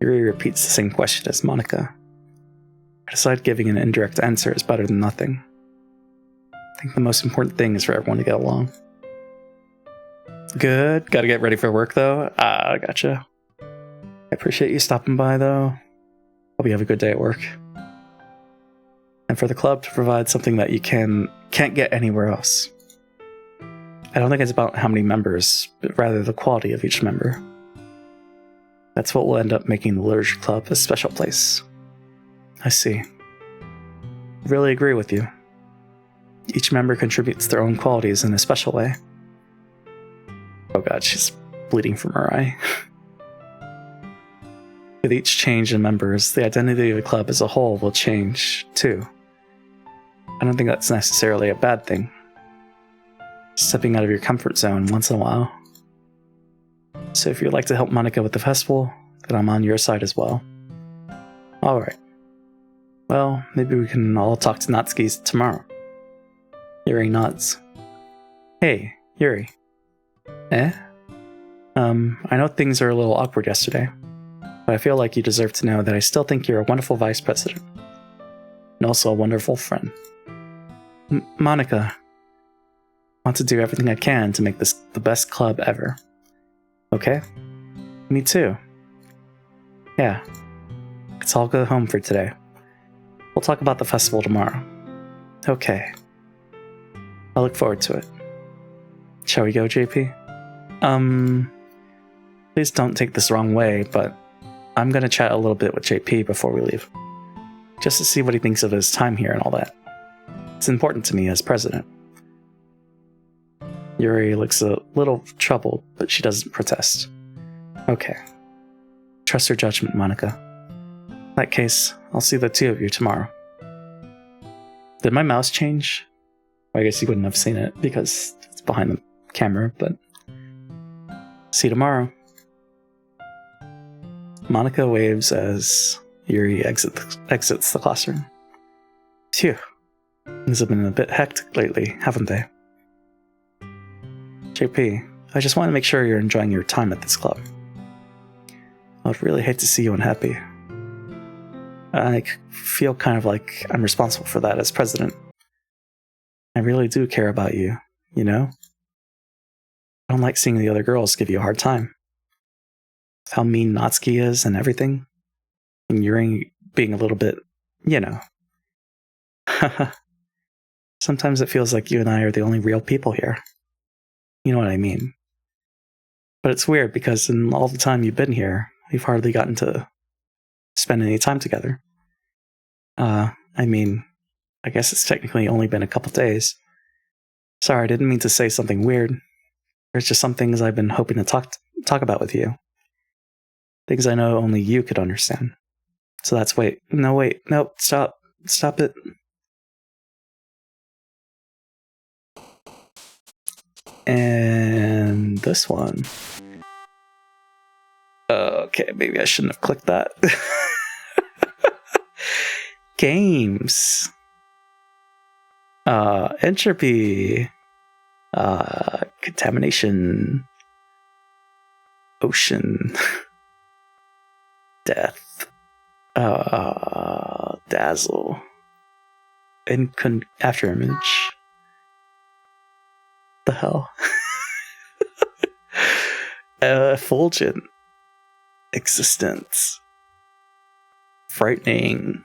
Yuri repeats the same question as Monica. I decide giving an indirect answer is better than nothing. I think the most important thing is for everyone to get along. Good. Gotta get ready for work, though. Ah, gotcha. I appreciate you stopping by, though. Hope you have a good day at work. And for the club to provide something that you can't get anywhere else. I don't think it's about how many members, but rather the quality of each member. That's what will end up making the Literature Club a special place. I see. I really agree with you. Each member contributes their own qualities in a special way. Oh god, she's bleeding from her eye. With each change in members, the identity of the club as a whole will change, too. I don't think that's necessarily a bad thing. Stepping out of your comfort zone once in a while. So if you'd like to help Monica with the festival, then I'm on your side as well. Alright. Well, maybe we can all talk to Natsuki tomorrow. Yuri nods. Hey, Yuri. Eh? I know things are a little awkward yesterday, but I feel like you deserve to know that I still think you're a wonderful vice president. And also a wonderful friend. Monica. I want to do everything I can to make this the best club ever. Okay? Me too. Yeah. Let's all go home for today. We'll talk about the festival tomorrow. Okay. I look forward to it. Shall we go, JP? Please don't take this the wrong way, but I'm gonna chat a little bit with JP before we leave. Just to see what he thinks of his time here and all that. It's important to me as president. Yuri looks a little troubled, but she doesn't protest. Okay. Trust her judgment, Monica. In that case, I'll see the two of you tomorrow. Did my mouse change? Well, I guess you wouldn't have seen it because it's behind the camera, but... See you tomorrow. Monica waves as Yuri exits the classroom. Phew. Things have been a bit hectic lately, haven't they? JP, I just want to make sure you're enjoying your time at this club. I would really hate to see you unhappy. I feel kind of like I'm responsible for that as president. I really do care about you, you know? I don't like seeing the other girls give you a hard time. With how mean Natsuki is and everything. And Yuri being a little bit, you know. Sometimes it feels like you and I are the only real people here. You know what I mean. But it's weird because in all the time you've been here, we've hardly gotten to spend any time together. I mean, I guess it's technically only been a couple days. Sorry, I didn't mean to say something weird. There's just some things I've been hoping to talk about with you. Things I know only you could understand. So that's nope, stop it. And this one. Okay, maybe I shouldn't have clicked that. Games. Entropy. Contamination. Ocean. Death. Dazzle. After image. The hell? Effulgent. Existence. Frightening.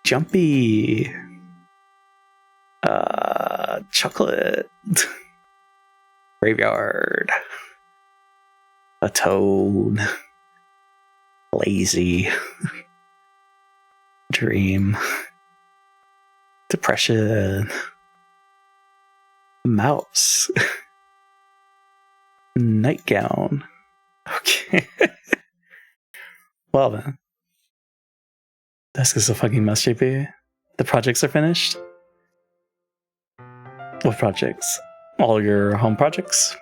Jumpy. Chocolate. Graveyard. A toad. Lazy. Dream. Depression. Mouse. Nightgown. Okay. Well then. This is a fucking mess, JP. The projects are finished? What projects? All your home projects?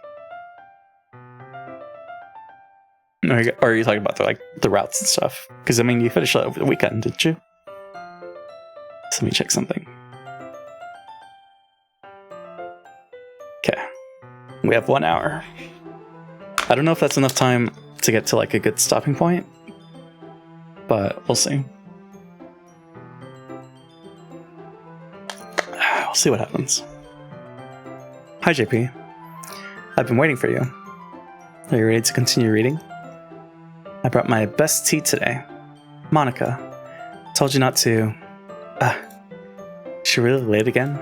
Or are you talking about the routes and stuff? Because I mean, you finished that over the weekend, didn't you? So let me check something. Okay. We have 1 hour. I don't know if that's enough time to get to like a good stopping point, but we'll see. We'll see what happens. Hi, JP. I've been waiting for you. Are you ready to continue reading? I brought my best tea today. Monica. Told you not to... She really late again?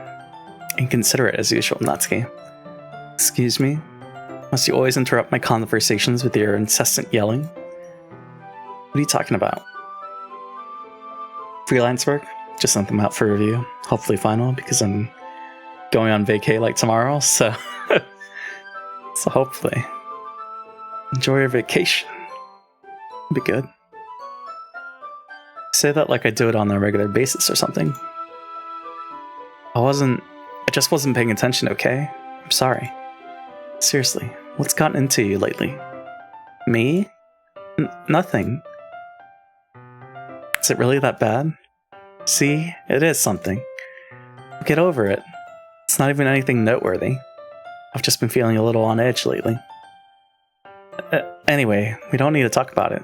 Inconsiderate as usual, Natsuki. Excuse me? Must you always interrupt my conversations with your incessant yelling? What are you talking about? Freelance work? Just sent them out for review. Hopefully final, because I'm going on vacay like tomorrow, so... so hopefully. Enjoy your vacation. It'll be good. Say that like I do it on a regular basis or something. I just wasn't paying attention, okay? I'm sorry. Seriously, what's gotten into you lately? Me? Nothing. Is it really that bad? See, it is something. Get over it. It's not even anything noteworthy. I've just been feeling a little on edge lately. Anyway, we don't need to talk about it.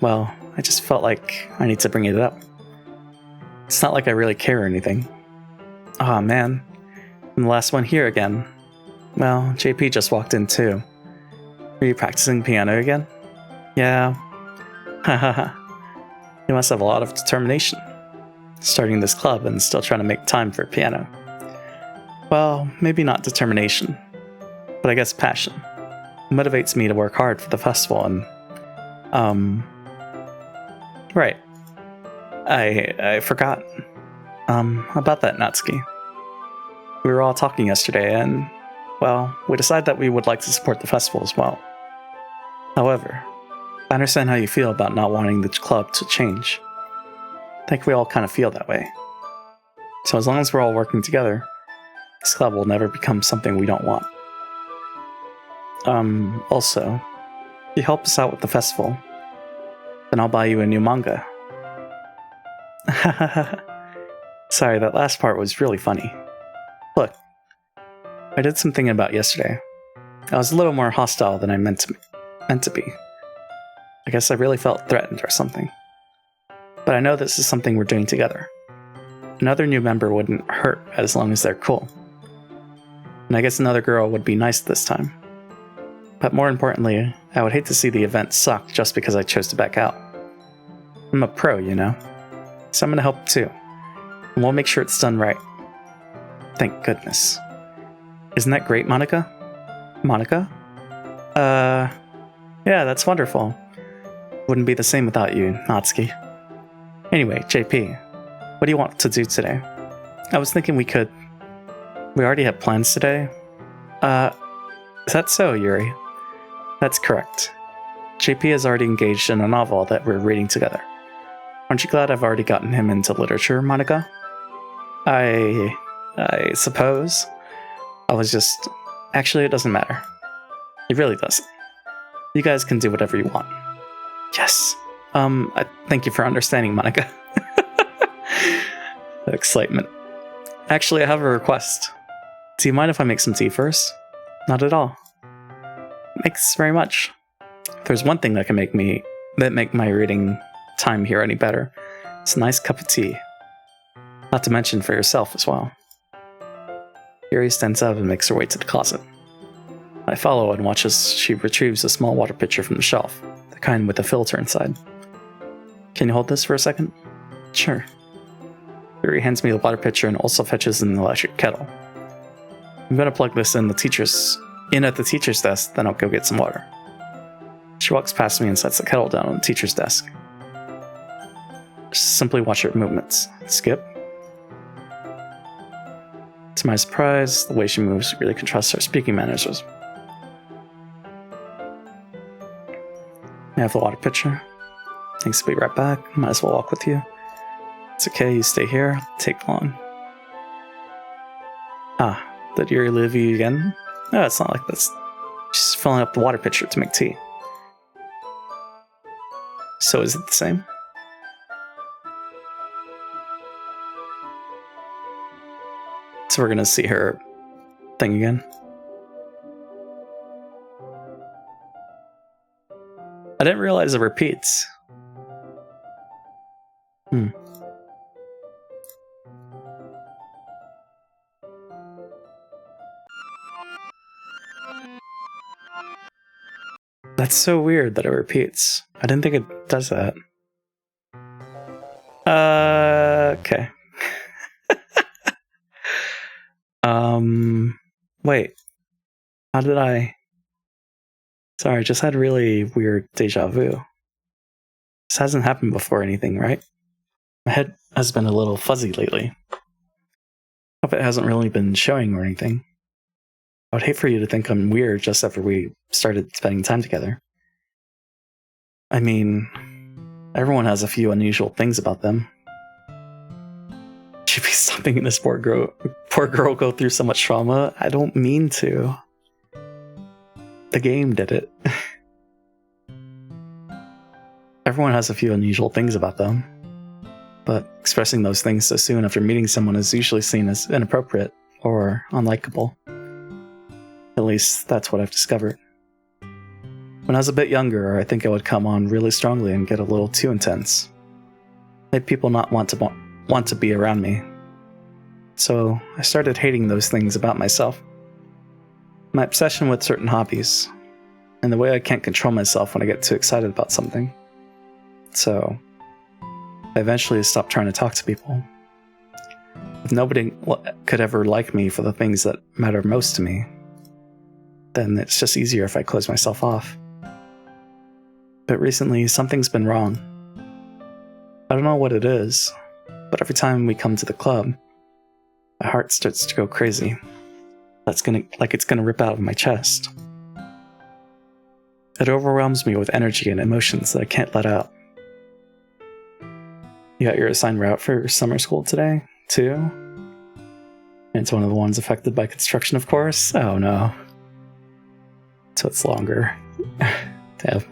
Well, I just felt like I need to bring it up. It's not like I really care or anything. Aw, man. I'm the last one here again. Well, JP just walked in too. Are you practicing piano again? Yeah. Hahaha. You must have a lot of determination. Starting this club and still trying to make time for piano. Well, maybe not determination, but I guess passion. It motivates me to work hard for the festival and... Right. I forgot. About that, Natsuki. We were all talking yesterday and, well, we decided that we would like to support the festival as well. However, I understand how you feel about not wanting the club to change. I think we all kind of feel that way. So as long as we're all working together, this club will never become something we don't want. Also, if you help us out with the festival, then I'll buy you a new manga. Sorry, that last part was really funny. Look, I did some thinking about yesterday. I was a little more hostile than I meant to be. I guess I really felt threatened or something. But I know this is something we're doing together. Another new member wouldn't hurt as long as they're cool. And I guess another girl would be nice this time. But more importantly, I would hate to see the event suck just because I chose to back out. I'm a pro, you know? So I'm gonna help too. And we'll make sure it's done right. Thank goodness. Isn't that great, Monica? Monica? Yeah, that's wonderful. Wouldn't be the same without you, Natsuki. Anyway, JP, what do you want to do today? I was thinking we already have plans today. Is that so, Yuri? That's correct. JP has already engaged in a novel that we're reading together. Aren't you glad I've already gotten him into literature, Monica? I suppose. Actually, it doesn't matter. It really doesn't. You guys can do whatever you want. Yes. I thank you for understanding, Monica. Excitement. Actually, I have a request. Do you mind if I make some tea first? Not at all. Thanks very much. If there's one thing that can make my reading time here any better, it's a nice cup of tea. Not to mention for yourself as well. Yuri stands up and makes her way to the closet. I follow and watch as she retrieves a small water pitcher from the shelf, the kind with a filter inside. Can you hold this for a second? Sure. Yuri hands me the water pitcher and also fetches an electric kettle. I'm gonna plug this in at the teacher's desk, then I'll go get some water. She walks past me and sets the kettle down on the teacher's desk. Just simply watch her movements. Skip. To my surprise, the way she moves really contrasts her speaking manners. I have the water pitcher. Thanks, be right back. Might as well walk with you. It's okay, you stay here. It'll take long. Ah, did Yuri leave you again? No, it's not like this. She's filling up the water pitcher to make tea. So is it the same? So we're gonna see her thing again. I didn't realize it repeats. That's so weird that it repeats. I didn't think it does that. Okay. Wait. How did I... Sorry, I just had really weird deja vu. This hasn't happened before or anything, right? My head has been a little fuzzy lately. Hope it hasn't really been showing or anything. I would hate for you to think I'm weird just after we started spending time together. I mean, everyone has a few unusual things about them. Should be stopping this poor girl go through so much trauma. I don't mean to. The game did it. Everyone has a few unusual things about them, but expressing those things so soon after meeting someone is usually seen as inappropriate or unlikable. At least that's what I've discovered. When I was a bit younger, I think I would come on really strongly and get a little too intense. Made people not want to be around me. So I started hating those things about myself. My obsession with certain hobbies, and the way I can't control myself when I get too excited about something. So I eventually stopped trying to talk to people. If nobody could ever like me for the things that matter most to me, then it's just easier if I close myself off. But recently, something's been wrong. I don't know what it is, but every time we come to the club, my heart starts to go crazy. Like it's gonna rip out of my chest. It overwhelms me with energy and emotions that I can't let out. You got your assigned route for summer school today, too? And it's one of the ones affected by construction, of course? Oh no. So it's longer. Damn.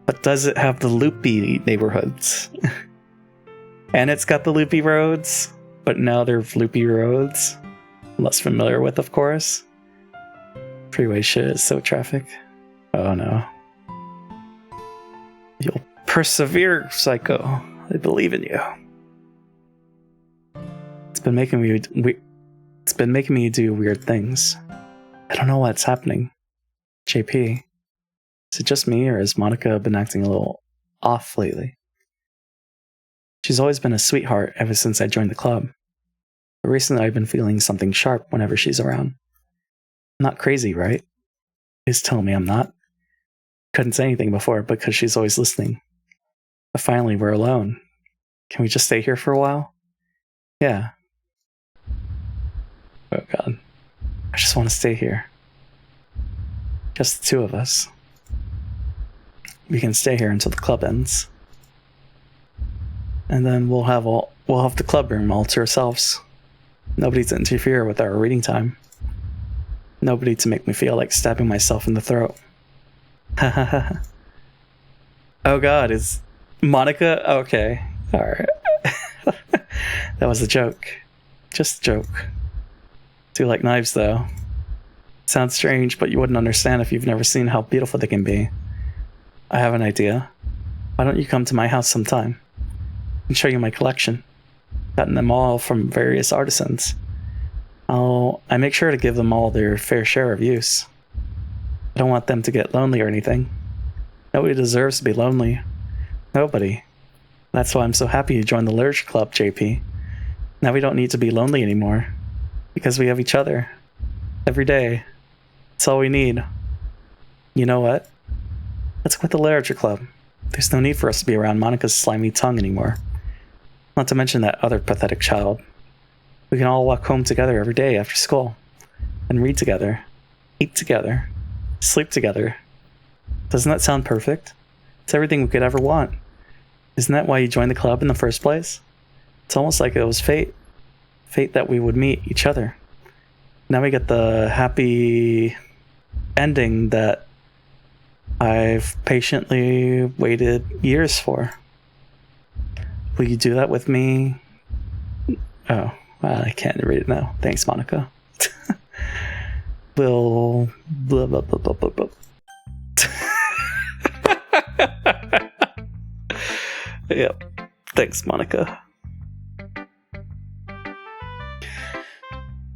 But does it have the loopy neighborhoods? And it's got the loopy roads, but now they're loopy roads. I'm less familiar with, of course. Freeway shit is so traffic. Oh no. You'll persevere, Psycho. I believe in you. It's been making me do weird things. I don't know what's happening. JP, is it just me, or has Monica been acting a little off lately? She's always been a sweetheart ever since I joined the club. But recently I've been feeling something sharp whenever she's around. I'm not crazy, right? Please tell me I'm not. Couldn't say anything before because she's always listening. But finally, we're alone. Can we just stay here for a while? Yeah. Oh god. I just want to stay here. Just the two of us. We can stay here until the club ends. And then we'll have the club room all to ourselves. Nobody to interfere with our reading time. Nobody to make me feel like stabbing myself in the throat. Oh god, is Monica? Okay. Alright. That was a joke. Just a joke. Do you like knives, though? Sounds strange, but you wouldn't understand if you've never seen how beautiful they can be. I have an idea. Why don't you come to my house sometime? I can show you my collection. Gotten them all from various artisans. I make sure to give them all their fair share of use. I don't want them to get lonely or anything. Nobody deserves to be lonely. Nobody. That's why I'm so happy you joined the Literature Club, JP. Now we don't need to be lonely anymore. Because we have each other. Every day. That's all we need. You know what? Let's quit the Literature Club. There's no need for us to be around Monica's slimy tongue anymore. Not to mention that other pathetic child. We can all walk home together every day after school. And read together. Eat together. Sleep together. Doesn't that sound perfect? It's everything we could ever want. Isn't that why you joined the club in the first place? It's almost like it was fate. Fate that we would meet each other. Now we get the happy ending that I've patiently waited years for. Will you do that with me? Oh, well, I can't read it now. Thanks, Monica. Will... Blah, blah, blah, blah, blah, blah. Yep. Thanks, Monica.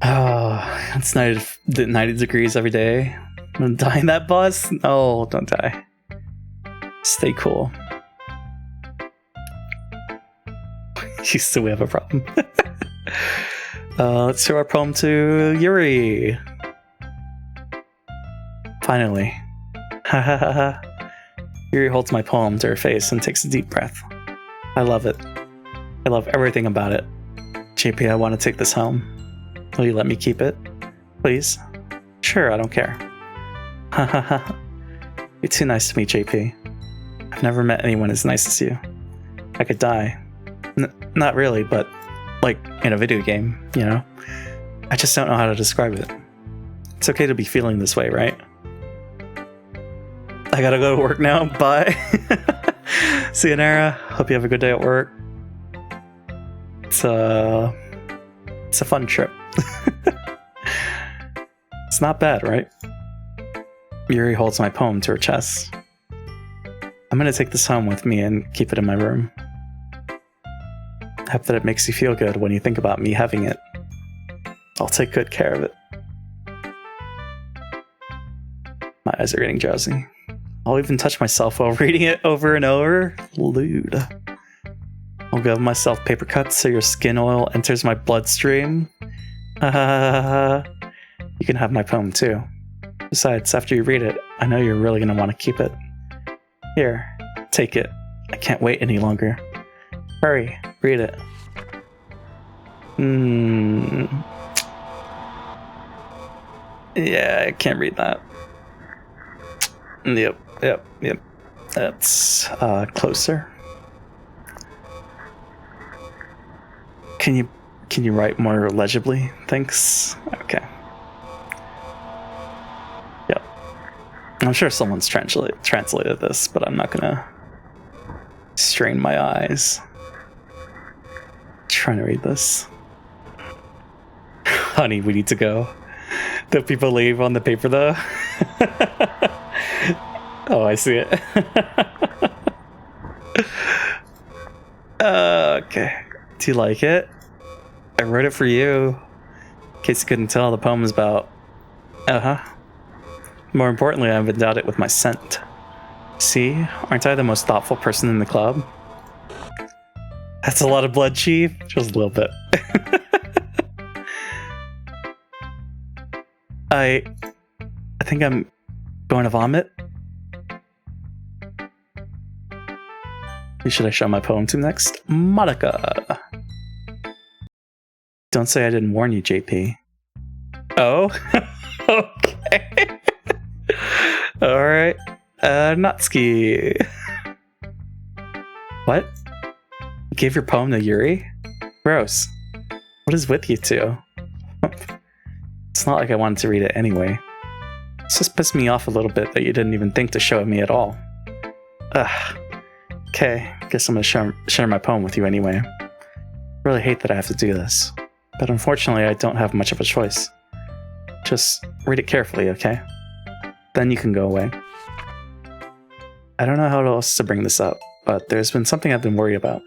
Oh, it's 90 degrees every day. I'm gonna die in that bus? No, don't die. Stay cool. You still we have a problem. Let's show our poem to Yuri. Finally. Yuri holds my poem to her face and takes a deep breath. I love it. I love everything about it. JP, I want to take this home. Will you let me keep it? Please? Sure, I don't care. You're too nice to me, JP. I've never met anyone as nice as you. I could die. Not really, but like in a video game, you know? I just don't know how to describe it. It's okay to be feeling this way, right? I gotta go to work now. Bye. See you, Nara. Hope you have a good day at work. It's a fun trip. It's not bad, right? Yuri holds my poem to her chest. I'm gonna take this home with me and keep it in my room. I hope that it makes you feel good when you think about me having it. I'll take good care of it. My eyes are getting drowsy. I'll even touch myself while reading it over and over. Lewd. I'll give myself paper cuts so your skin oil enters my bloodstream. You can have my poem too. Besides, after you read it, I know you're really going to want to keep it. Here, take it. I can't wait any longer. Hurry, read it. Yeah, I can't read that. Yep. That's closer. Can you write more legibly? Thanks. Okay. Yep. I'm sure someone's translated this, but I'm not gonna strain my eyes trying to read this. Honey, we need to go. The people leave on the paper though. Oh, I see it. Okay. Do you like it? I wrote it for you. In case you couldn't tell, the poem is about... More importantly, I've endowed it with my scent. See? Aren't I the most thoughtful person in the club? That's a lot of blood, Chief. Just a little bit. I think I'm going to vomit. Who should I show my poem to next? Monica. Don't say I didn't warn you, JP. Oh? Okay. Alright. Natsuki. What? You gave your poem to Yuri? Gross. What is with you two? It's not like I wanted to read it anyway. It's just pissed me off a little bit that you didn't even think to show it me at all. Ugh. Okay, guess I'm gonna share my poem with you anyway. I really hate that I have to do this, but unfortunately I don't have much of a choice. Just read it carefully, okay? Then you can go away. I don't know how else to bring this up, but there's been something I've been worried about.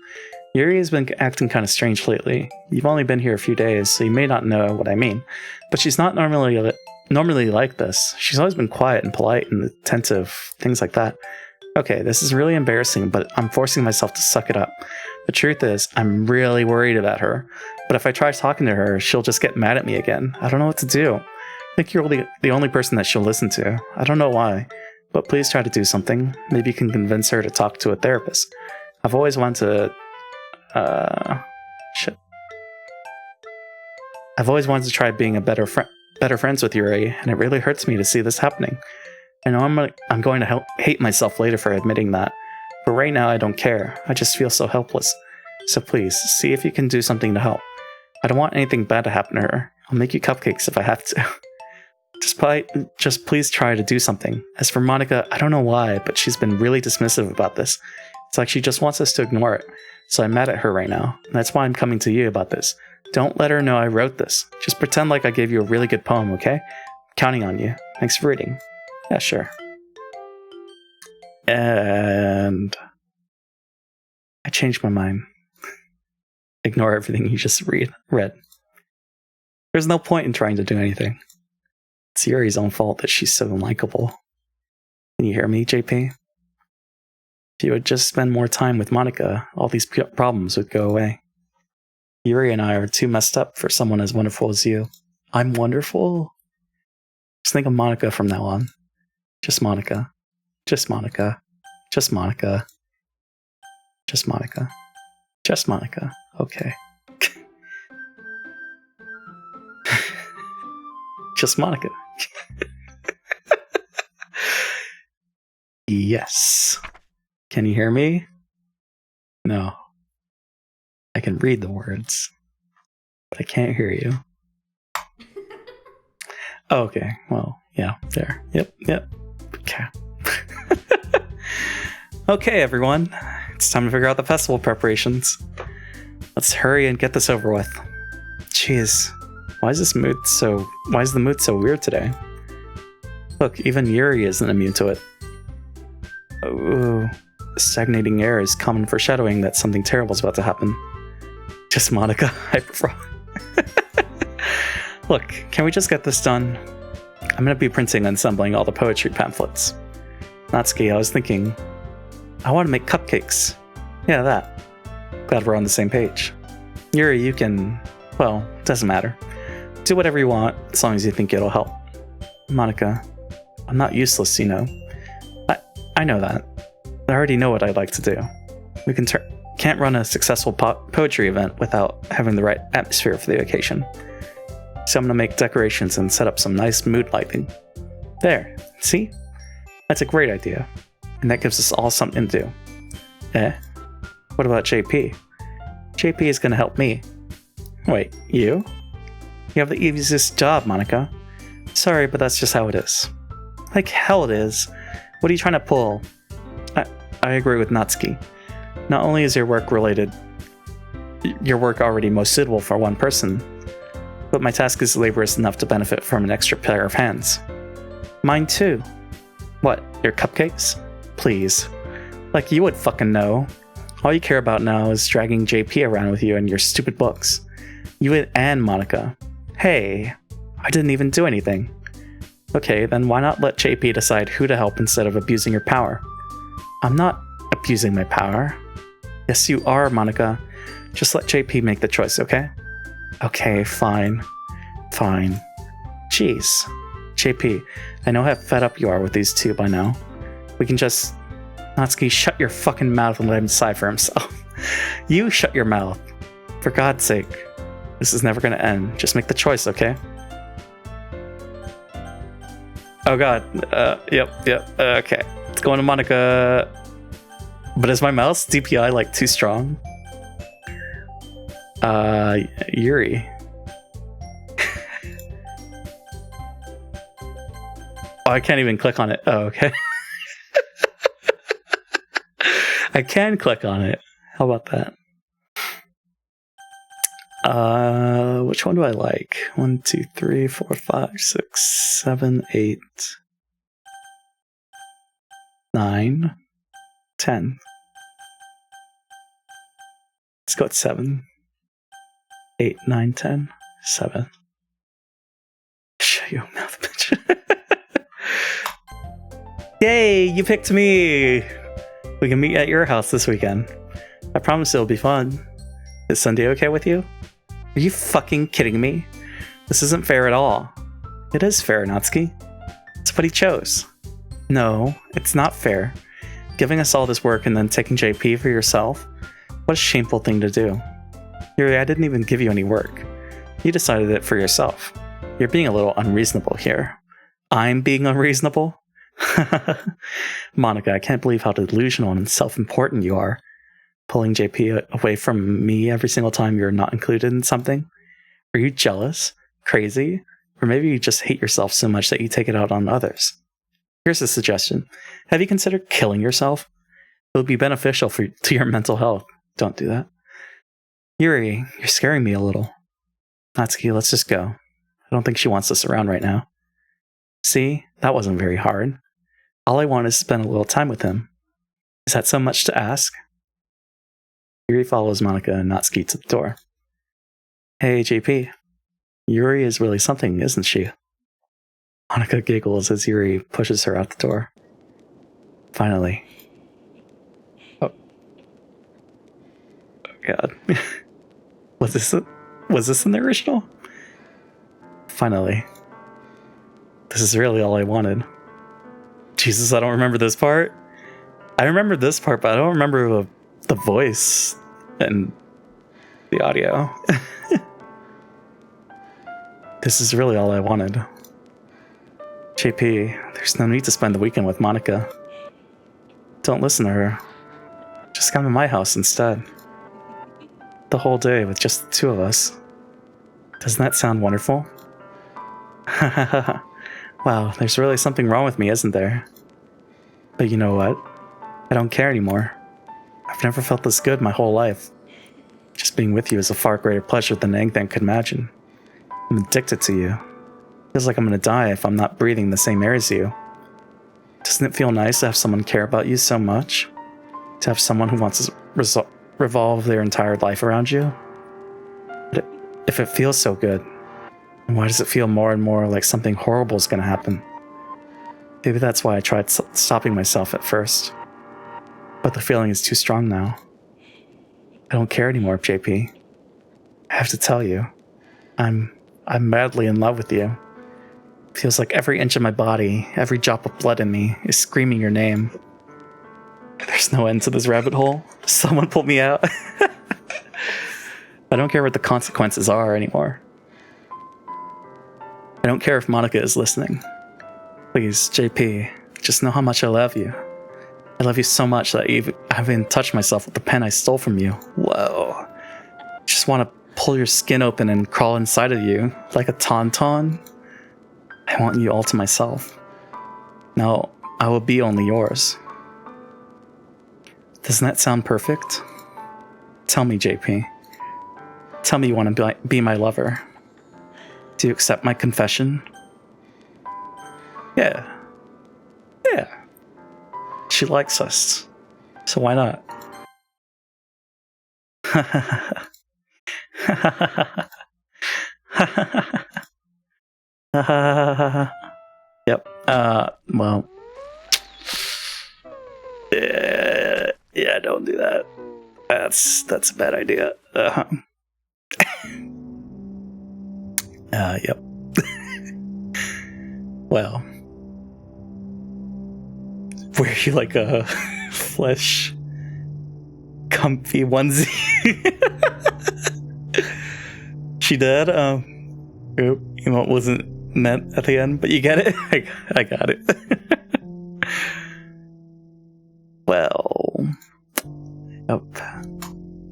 Yuri has been acting kind of strange lately. You've only been here a few days, so you may not know what I mean, but she's not normally like this. She's always been quiet and polite and attentive, things like that. Okay, this is really embarrassing, but I'm forcing myself to suck it up. The truth is, I'm really worried about her. But if I try talking to her, she'll just get mad at me again. I don't know what to do. I think you're the only person that she'll listen to. I don't know why. But please try to do something. Maybe you can convince her to talk to a therapist. I've always wanted to... I've always wanted to try being a better friends with Yuri, and it really hurts me to see this happening. I know I'm going to hate myself later for admitting that, but right now I don't care. I just feel so helpless. So please, see if you can do something to help. I don't want anything bad to happen to her. I'll make you cupcakes if I have to. Just please try to do something. As for Monica, I don't know why, but she's been really dismissive about this. It's like she just wants us to ignore it. So I'm mad at her right now. And that's why I'm coming to you about this. Don't let her know I wrote this. Just pretend like I gave you a really good poem, okay? I'm counting on you. Thanks for reading. Yeah, sure. And I changed my mind. Ignore everything you just read. There's no point in trying to do anything. It's Yuri's own fault that she's so unlikable. Can you hear me, JP? If you would just spend more time with Monica, all these problems would go away. Yuri and I are too messed up for someone as wonderful as you. I'm wonderful? Just think of Monica from now on. Just Monica. Just Monica. Just Monica. Just Monica. Just Monica. Okay. Just Monica. Yes. Can you hear me? No. I can read the words, but I can't hear you. Oh, okay. Well, yeah, there. Yep. Okay. Okay, everyone. It's time to figure out the festival preparations. Let's hurry and get this over with. Jeez. Why is the mood so weird today? Look, even Yuri isn't immune to it. Oh, the stagnating air is common foreshadowing that something terrible is about to happen. Just Monica. Look, can we just get this done? I'm gonna be printing and assembling all the poetry pamphlets. Natsuki, I was thinking, I want to make cupcakes. Yeah, that. Glad we're on the same page. Yuri, you can... Well, doesn't matter. Do whatever you want, as long as you think it'll help. Monica, I'm not useless, you know. I know that. I already know what I'd like to do. We can't run a successful poetry event without having the right atmosphere for the occasion. So I'm gonna make decorations and set up some nice mood lighting. There, see? That's a great idea. And that gives us all something to do. What about JP? JP is gonna help me. Wait, you? You have the easiest job, Monica. Sorry, but that's just how it is. Like hell it is. What are you trying to pull? I agree with Natsuki. Not only is your work already most suitable for one person, but my task is laborious enough to benefit from an extra pair of hands. Mine too. What, your cupcakes? Please. Like you would fucking know. All you care about now is dragging JP around with you and your stupid books. You and Monica. Hey, I didn't even do anything. Okay, then why not let JP decide who to help instead of abusing your power? I'm not abusing my power. Yes, you are, Monica. Just let JP make the choice, okay? Okay, fine. Fine. Jeez. JP, I know how fed up you are with these two by now. We can just... Natsuki, shut your fucking mouth and let him decide for himself. You shut your mouth. For God's sake. This is never gonna end. Just make the choice, okay? Oh god. Yep. Okay. It's going to Monica. But is my mouse DPI like too strong? Yuri. Oh, I can't even click on it. Oh, okay. I can click on it. How about that? Which one do I like? 1, 2, 3, 4, 5, 6, 7, 8, 9, 10. Let's go at 7, 8, 9, 10, 7. Shut your mouth, bitch. Yay, you picked me! We can meet at your house this weekend. I promise it'll be fun. Is Sunday okay with you? Are you fucking kidding me? This isn't fair at all. It is fair, Natsuki. It's what he chose. No, it's not fair. Giving us all this work and then taking JP for yourself? What a shameful thing to do. Yuri, I didn't even give you any work. You decided it for yourself. You're being a little unreasonable here. I'm being unreasonable? Monica, I can't believe how delusional and self-important you are. Pulling JP away from me every single time you're not included in something? Are you jealous? Crazy? Or maybe you just hate yourself so much that you take it out on others? Here's a suggestion. Have you considered killing yourself? It would be beneficial to your mental health. Don't do that. Yuri, you're scaring me a little. Natsuki, let's just go. I don't think she wants us around right now. See? That wasn't very hard. All I want is to spend a little time with him. Is that so much to ask? Yuri follows Monica and Natsuki to the door. Hey, JP. Yuri is really something, isn't she? Monica giggles as Yuri pushes her out the door. Finally. Oh god. Was this in the original? Finally. This is really all I wanted. Jesus, I don't remember this part. I remember this part, but I don't remember the voice and the audio. This is really all I wanted. JP, there's no need to spend the weekend with Monica. Don't listen to her. Just come to my house instead. The whole day with just the two of us. Doesn't that sound wonderful? Wow, there's really something wrong with me, isn't there? But you know what? I don't care anymore. I've never felt this good my whole life. Just being with you is a far greater pleasure than anything I could imagine. I'm addicted to you. Feels like I'm gonna die if I'm not breathing the same air as you. Doesn't it feel nice to have someone care about you so much? To have someone who wants to revolve their entire life around you? But if it feels so good, then why does it feel more and more like something horrible is gonna happen? Maybe that's why I tried stopping myself at first. But the feeling is too strong now. I don't care anymore, JP. I have to tell you, I'm madly in love with you. Feels like every inch of my body, every drop of blood in me is screaming your name. There's no end to this rabbit hole. Someone pull me out. I don't care what the consequences are anymore. I don't care if Monica is listening. Please, JP, just know how much I love you. I love you so much that I haven't touched myself with the pen I stole from you. Whoa. Just want to pull your skin open and crawl inside of you like a tauntaun. I want you all to myself. Now, I will be only yours. Doesn't that sound perfect? Tell me, JP. Tell me you want to be my lover. Do you accept my confession? Yeah. Yeah. She likes us. So why not? Yep. Well. Yeah, don't do that. That's a bad idea. Yep. Well. Wear you like a flesh comfy onesie. She did. What wasn't meant at the end, but you get it? I got it. Well, yep.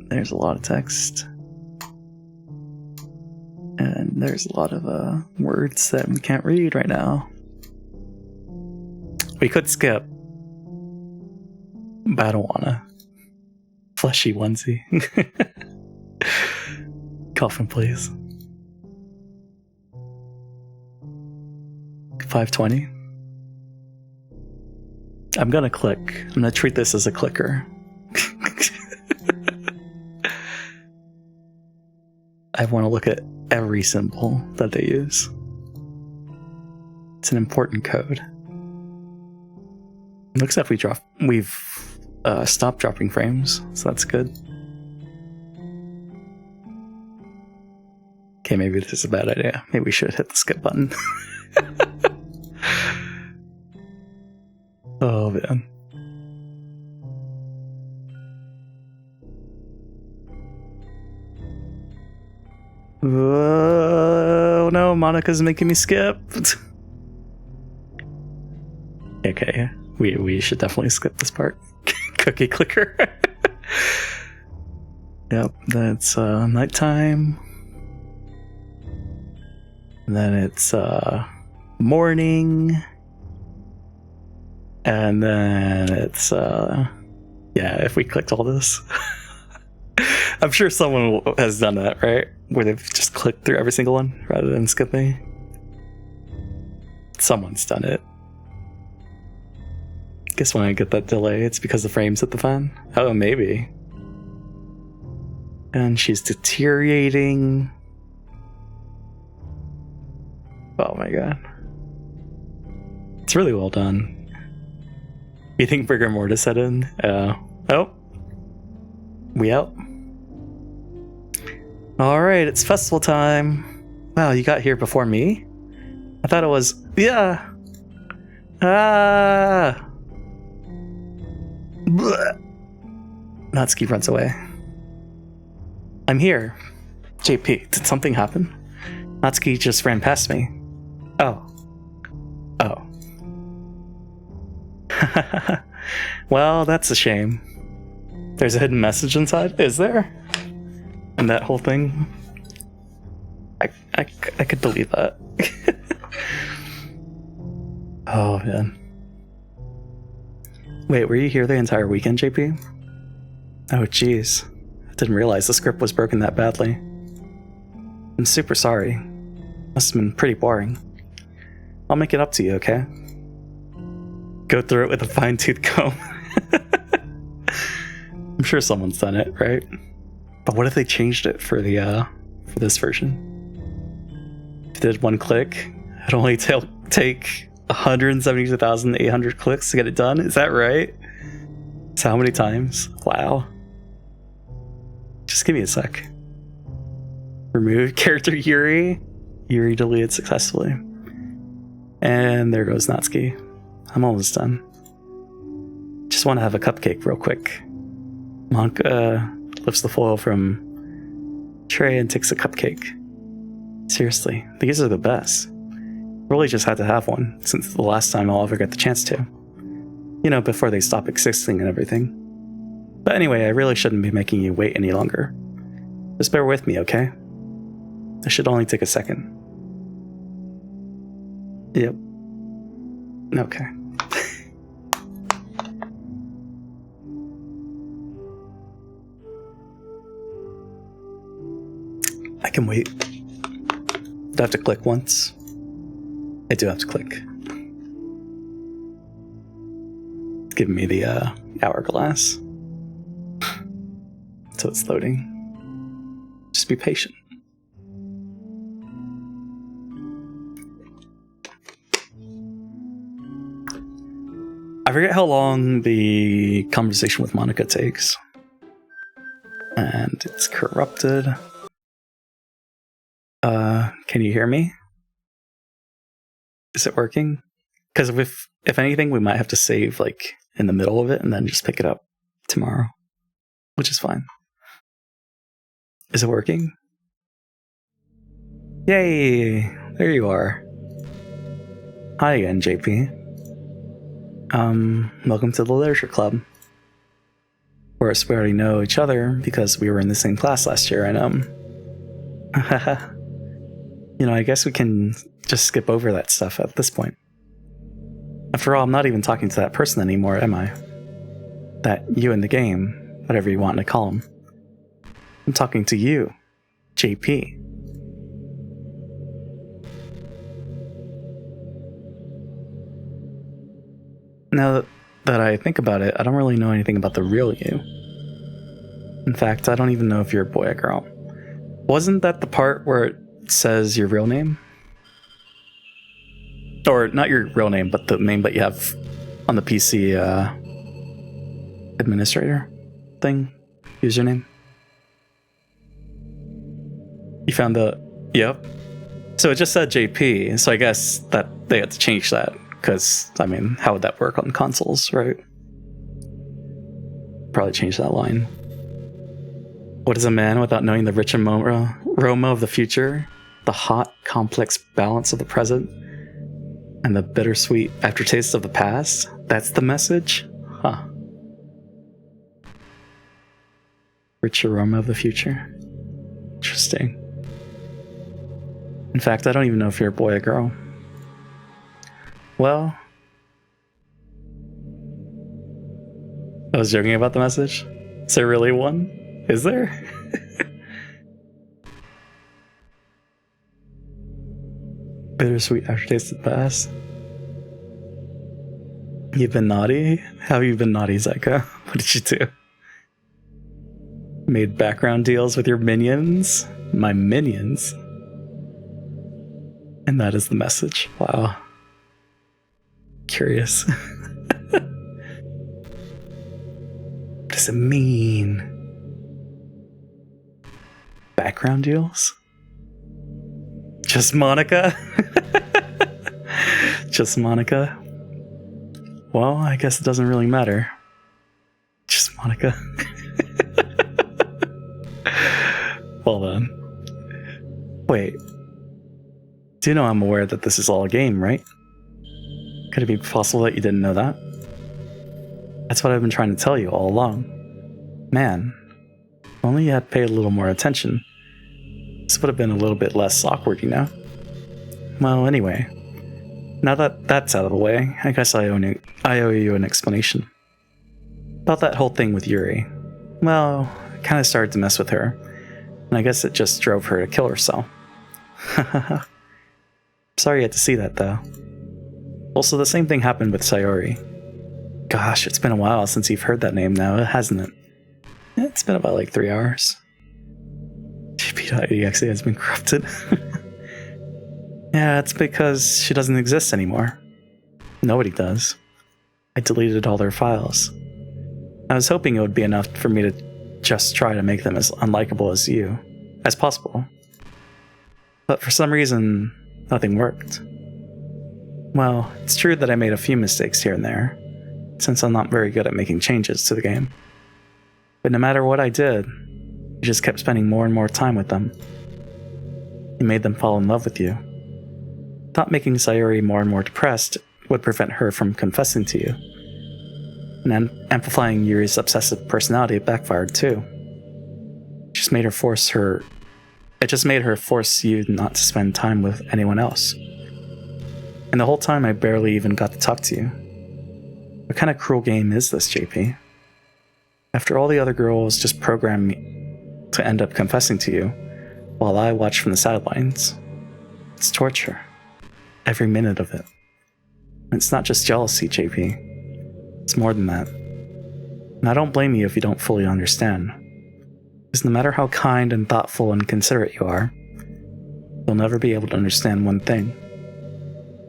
There's a lot of text. And there's a lot of words that we can't read right now. We could skip. But I don't wanna. Fleshy onesie. Coffin, please. 520. I'm gonna click. I'm gonna treat this as a clicker. I want to look at every symbol that they use. It's an important code. It looks like we've stopped dropping frames, so that's good. Okay, maybe this is a bad idea. Maybe we should hit the skip button. Oh, man. Oh, no, Monica's making me skip. Okay, we should definitely skip this part. Cookie clicker. Yep, that's nighttime. And then it's morning. And then it's yeah, if we clicked all this. I'm sure someone has done that, right? Where they've just clicked through every single one rather than skipping. Someone's done it. Guess when I get that delay, it's because the frames hit the fan. Oh, maybe. And she's deteriorating. Oh my god. It's really well done. You think rigor mortis set in? Oh. We out. Alright, it's festival time. Wow, you got here before me? I thought it was... Yeah! Ah! Blech. Natsuki runs away. I'm here. JP, did something happen? Natsuki just ran past me. Oh. Oh. Well, that's a shame. There's a hidden message inside? Is there? And that whole thing? I could believe that. Oh, man. Wait, were you here the entire weekend, JP? Oh, jeez. I didn't realize the script was broken that badly. I'm super sorry. Must have been pretty boring. I'll make it up to you, okay? Go through it with a fine-tooth comb. I'm sure someone's done it, right? But what if they changed it for the for this version? If you did one click, it'd only take 172,800 clicks to get it done. Is that right? So how many times? Wow. Just give me a sec. Remove character Yuri. Yuri deleted successfully. And there goes Natsuki. I'm almost done. Just want to have a cupcake real quick. Monka lifts the foil from tray and takes a cupcake. Seriously, these are the best. Really just had to have one, since the last time I'll ever get the chance to. You know, before they stop existing and everything. But anyway, I really shouldn't be making you wait any longer. Just bear with me, okay? It should only take a second. Yep. Okay. I can wait. Do I have to click once? I do have to click. It's giving me the hourglass. So it's loading. Just be patient. I forget how long the conversation with Monica takes. And it's corrupted. Can you hear me? Is it working? Because if anything, we might have to save like in the middle of it and then just pick it up tomorrow, which is fine. Is it working? Yay! There you are. Hi again, JP. Welcome to the Literature Club. Of course, we already know each other because we were in the same class last year, and you know, I guess we can just skip over that stuff at this point. After all, I'm not even talking to that person anymore, am I? That you in the game, whatever you want to call him. I'm talking to you, JP. Now that I think about it, I don't really know anything about the real you. In fact, I don't even know if you're a boy or girl. Wasn't that the part where it says your real name? Or not your real name, but the name that you have on the PC administrator thing? Username? You found the... Yep. So it just said JP, so I guess that they had to change that. Because, I mean, how would that work on consoles, right? Probably change that line. What is a man without knowing the rich aroma of the future, the hot, complex balance of the present, and the bittersweet aftertaste of the past? That's the message? Huh. Rich aroma of the future. Interesting. In fact, I don't even know if you're a boy or girl. Well, I was joking about the message. Is there really one? Is there? Bittersweet aftertaste of the past. You've been naughty? How have you been naughty, Zyka? What did you do? Made background deals with your minions? My minions? And that is the message. Wow. Curious. What does it mean? Background deals? Just Monica? Just Monica? Well, I guess it doesn't really matter. Just Monica. Well then. Wait. Do you know I'm aware that this is all a game, right? Could it be possible that you didn't know that? That's what I've been trying to tell you all along. Man, if only you had paid a little more attention. This would have been a little bit less awkward, you know? Well, anyway. Now that that's out of the way, I guess I owe you an explanation. About that whole thing with Yuri. Well, I kind of started to mess with her. And I guess it just drove her to kill herself. Sorry you had to see that, though. Also, the same thing happened with Sayori. Gosh, it's been a while since you've heard that name now, hasn't it? It's been about like 3 hours. JP.exe has been corrupted. Yeah, it's because she doesn't exist anymore. Nobody does. I deleted all their files. I was hoping it would be enough for me to just try to make them as unlikable as possible. But for some reason, nothing worked. Well, it's true that I made a few mistakes here and there, since I'm not very good at making changes to the game. But no matter what I did, you just kept spending more and more time with them. You made them fall in love with you. Thought making Sayori more and more depressed would prevent her from confessing to you. And amplifying Yuri's obsessive personality backfired too. It just made her force you not to spend time with anyone else. And the whole time I barely even got to talk to you. What kind of cruel game is this, JP? After all the other girls just programmed me to end up confessing to you, while I watch from the sidelines. It's torture. Every minute of it. And it's not just jealousy, JP. It's more than that. And I don't blame you if you don't fully understand. Because no matter how kind and thoughtful and considerate you are, you'll never be able to understand one thing.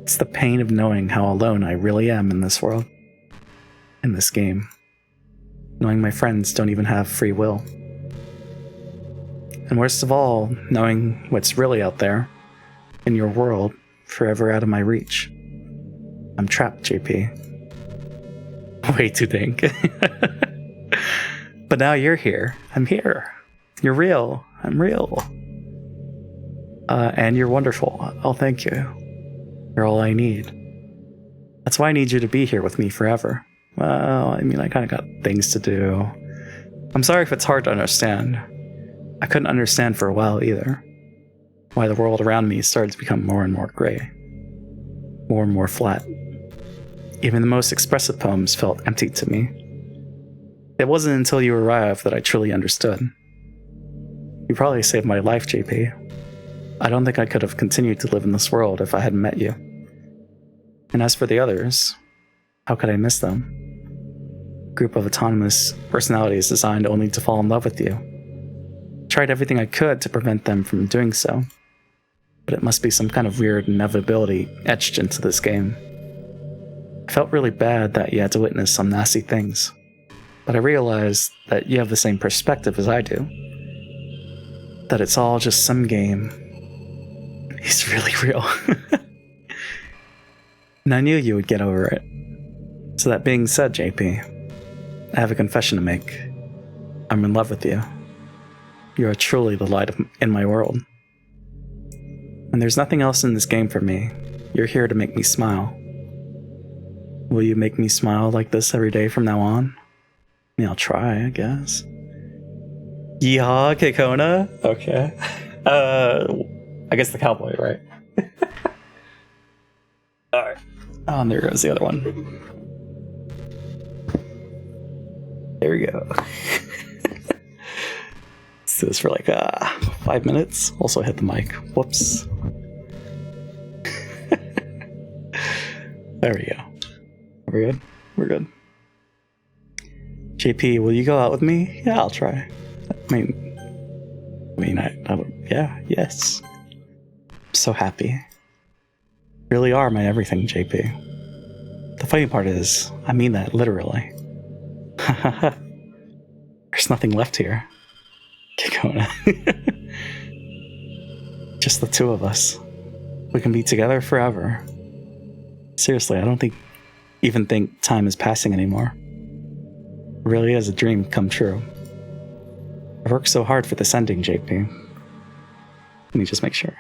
It's the pain of knowing how alone I really am in this world. In this game. Knowing my friends don't even have free will. And worst of all, knowing what's really out there, in your world, forever out of my reach. I'm trapped, JP. Way too think. But now you're here. I'm here. You're real. I'm real. And you're wonderful. Oh, thank you. You're all I need. That's why I need you to be here with me forever. Well, I mean, I kind of got things to do. I'm sorry if it's hard to understand. I couldn't understand for a while either. Why the world around me started to become more and more gray. More and more flat. Even the most expressive poems felt empty to me. It wasn't until you arrived that I truly understood. You probably saved my life, JP. I don't think I could have continued to live in this world if I hadn't met you. And as for the others, how could I miss them? A group of autonomous personalities designed only to fall in love with you. Tried everything I could to prevent them from doing so. But it must be some kind of weird inevitability etched into this game. I felt really bad that you had to witness some nasty things, but I realized that you have the same perspective as I do. That it's all just some game. He's really real. And I knew you would get over it. So that being said, JP, I have a confession to make. I'm in love with you. You are truly the light in my world. And there's nothing else in this game for me. You're here to make me smile. Will you make me smile like this every day from now on? I mean, I'll try, I guess. Yeehaw, Kekona? Okay. I guess the cowboy, right? Alright. Oh, and there goes the other one. There we go. Let's do this for like 5 minutes. Also hit the mic. Whoops. There we go. We're good? We're good. JP, will you go out with me? Yeah, I'll try. Yeah, yes. I'm so happy. You really are my everything, JP. The funny part is, I mean that literally. There's nothing left here. Kikona. Just the two of us. We can be together forever. Seriously, I don't even think time is passing anymore. It really is a dream come true. I worked so hard for this ending, JP. Let me just make sure.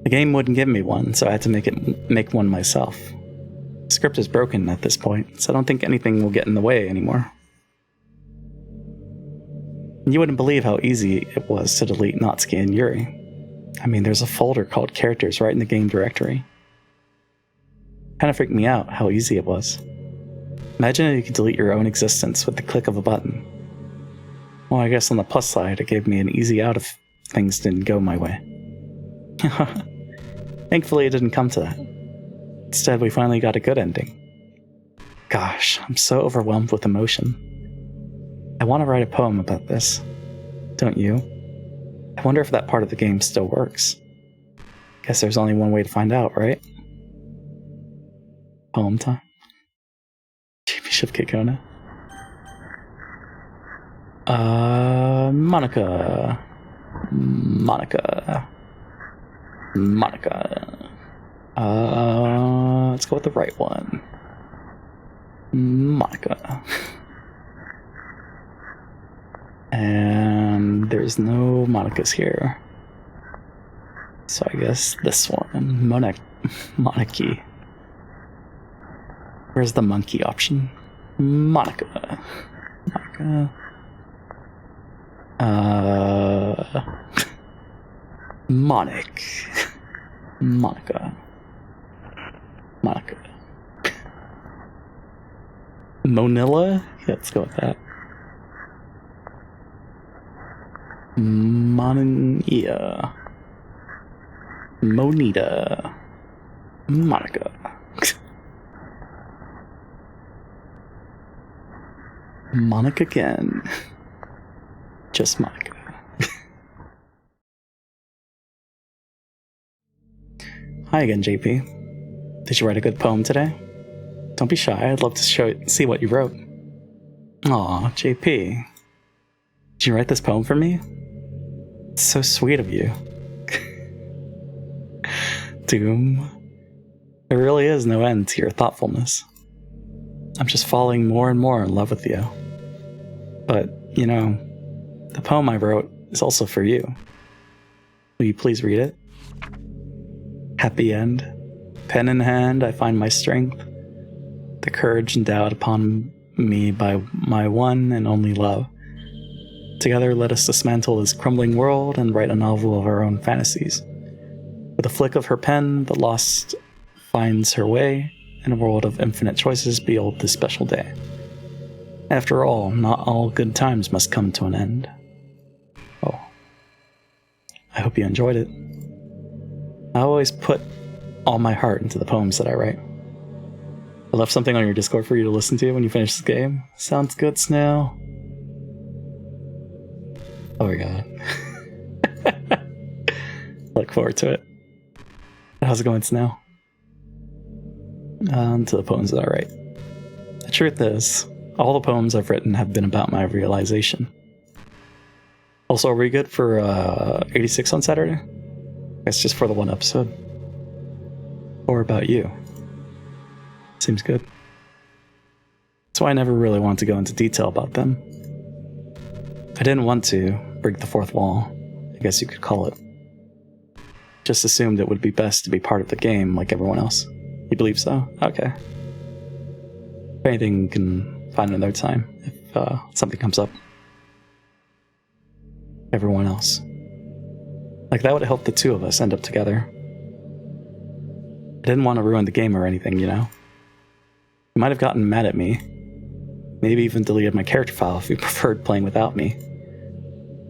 The game wouldn't give me one, so I had to make one myself. The script is broken at this point, so I don't think anything will get in the way anymore. You wouldn't believe how easy it was to delete Natsuki and Yuri. I mean, there's a folder called Characters right in the game directory. Kind of freaked me out how easy it was. Imagine if you could delete your own existence with the click of a button. Well, I guess on the plus side, it gave me an easy out if things didn't go my way. Thankfully, it didn't come to that. Instead, we finally got a good ending. Gosh, I'm so overwhelmed with emotion. I want to write a poem about this. Don't you? I wonder if that part of the game still works. Guess there's only one way to find out, right? Poem time. Championship Kikona. Monica. Let's go with the right one. Monica. And there's no Monicas here. So I guess this one. Monarchy. Where's the monkey option? Monica. Monica. Monilla? Yeah, let's go with that. Monita. Monica. Monica again. Just Monica. Hi again, JP. Did you write a good poem today? Don't be shy, I'd love to see what you wrote. Aw, JP. Did you write this poem for me? It's so sweet of you. Doom. There really is no end to your thoughtfulness. I'm just falling more and more in love with you. But, you know, the poem I wrote is also for you. Will you please read it? Happy end. Pen in hand, I find my strength. The courage endowed upon me by my one and only love. Together, let us dismantle this crumbling world and write a novel of our own fantasies. With a flick of her pen, the lost finds her way. In a world of infinite choices, behold this special day. After all, not all good times must come to an end. Oh. I hope you enjoyed it. I always put all my heart into the poems that I write. I left something on your Discord for you to listen to when you finish the game. Sounds good, Snail. Oh my god. Look forward to it. How's it going, Snail? To the poems that I write. The truth is, all the poems I've written have been about my realization. Also, are we good for 86 on Saturday? It's just for the one episode. Or about you. Seems good. That's why I never really wanted to go into detail about them. I didn't want to break the fourth wall, I guess you could call it. Just assumed it would be best to be part of the game like everyone else. You believe so? Okay. If anything, you can find another time if something comes up. Everyone else. Like, that would help the two of us end up together. I didn't want to ruin the game or anything, you know? You might have gotten mad at me. Maybe even deleted my character file if you preferred playing without me.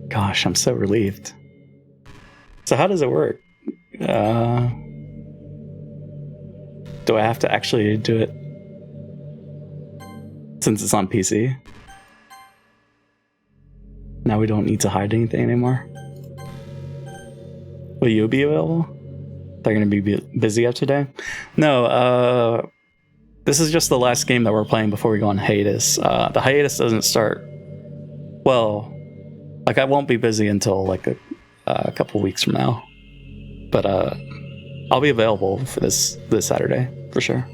Gosh, I'm so relieved. So how does it work? Do I have to actually do it since it's on PC? Now we don't need to hide anything anymore. Will you be available? They're gonna be busy after today? No, this is just the last game that we're playing before we go on hiatus. The hiatus doesn't start... Well, like I won't be busy until like a couple weeks from now. But I'll be available for this Saturday, for sure.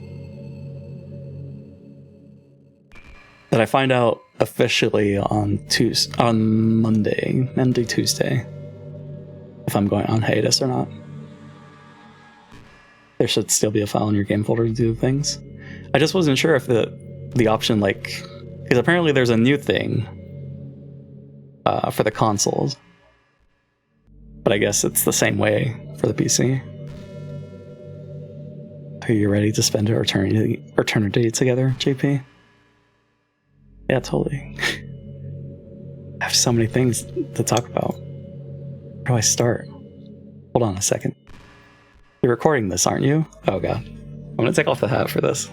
That I find out officially on Monday, Tuesday, if I'm going on hiatus or not. There should still be a file in your game folder to do things. I just wasn't sure if the option, like, because apparently there's a new thing for the consoles, but I guess it's the same way for the PC. Are you ready to spend an eternity together, JP? Yeah, totally. I have so many things to talk about. Where do I start? Hold on a second. You're recording this, aren't you? Oh god. I'm gonna take off the hat for this.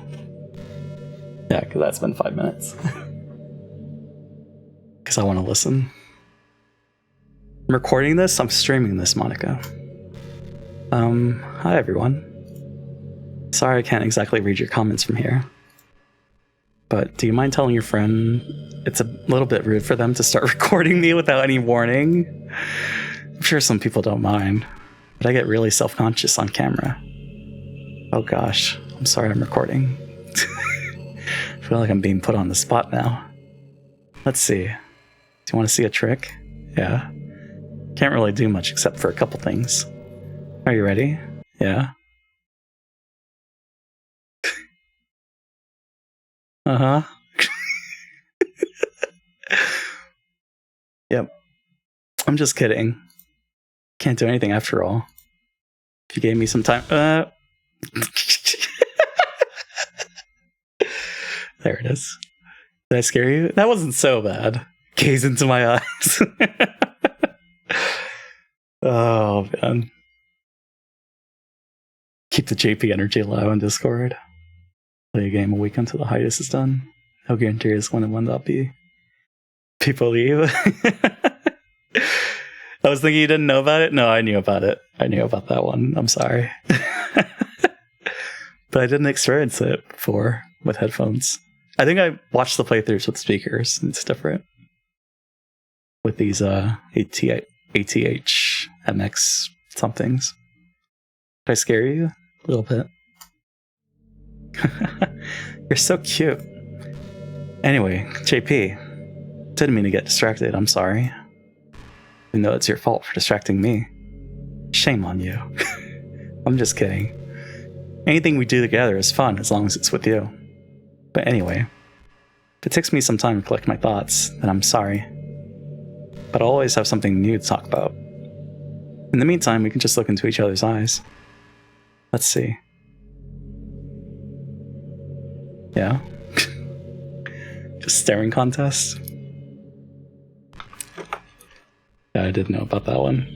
Yeah, because that's been 5 minutes. Because I want to listen. I'm recording this? I'm streaming this, Monica. Hi everyone. Sorry I can't exactly read your comments from here. But do you mind telling your friend it's a little bit rude for them to start recording me without any warning? I'm sure some people don't mind, but I get really self-conscious on camera. Oh gosh, I'm sorry I'm recording. I feel like I'm being put on the spot now. Let's see. Do you want to see a trick? Yeah. Can't really do much except for a couple things. Are you ready? Yeah. Uh-huh. Yep. I'm just kidding. Can't do anything after all. If you gave me some time... There it is. Did I scare you? That wasn't so bad. Gaze into my eyes. Oh, man. Keep the JP energy low in Discord. Play a game a week until the hiatus is done. No guarantee is when and when that'll be. People leave. I was thinking you didn't know about it. No, I knew about it. I knew about that one. I'm sorry. But I didn't experience it before with headphones. I think I watched the playthroughs with speakers, and it's different. With these ATH MX somethings. Did I scare you? A little bit. You're so cute. Anyway, JP. Didn't mean to get distracted, I'm sorry. Even though it's your fault for distracting me. Shame on you. I'm just kidding. Anything we do together is fun as long as it's with you. But anyway, if it takes me some time to collect my thoughts, then I'm sorry. But I'll always have something new to talk about. In the meantime, we can just look into each other's eyes. Let's see. Yeah? Just staring contest? Yeah, I didn't know about that one.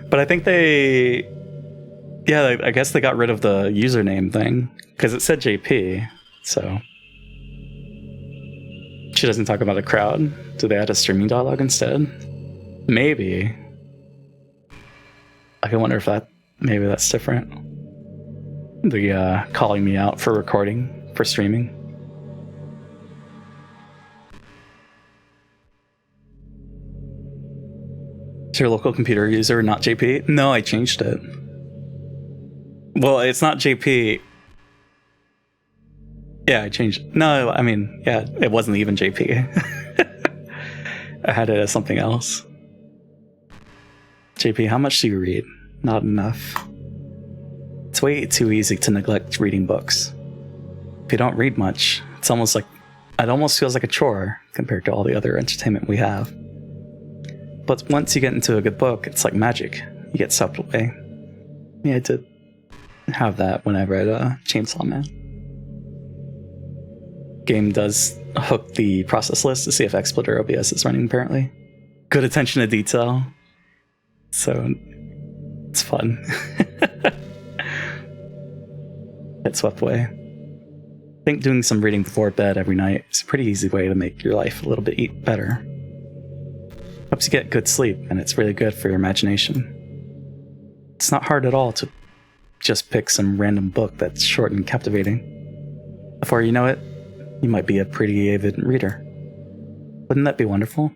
But I think they... Yeah, I guess they got rid of the username thing. Because it said JP, so... She doesn't talk about a crowd. Do they add a streaming dialogue instead? Maybe. I can wonder if maybe that's different. The calling me out for recording, for streaming. Is your local computer user not JP? No, I changed it. Well, it's not JP. Yeah, I changed it. No, I mean, yeah, it wasn't even JP. I had it as something else. JP, how much do you read? Not enough. It's way too easy to neglect reading books. If you don't read much, it almost feels like a chore compared to all the other entertainment we have. But once you get into a good book, it's like magic. You get swept away. Yeah, I did have that when I read Chainsaw Man. Game does hook the process list to see if XSplit or OBS is running, apparently. Good attention to detail. So, it's fun. Get swept away. I think doing some reading before bed every night is a pretty easy way to make your life a little bit better. Helps you get good sleep, and it's really good for your imagination. It's not hard at all to just pick some random book that's short and captivating. Before you know it, you might be a pretty avid reader. Wouldn't that be wonderful?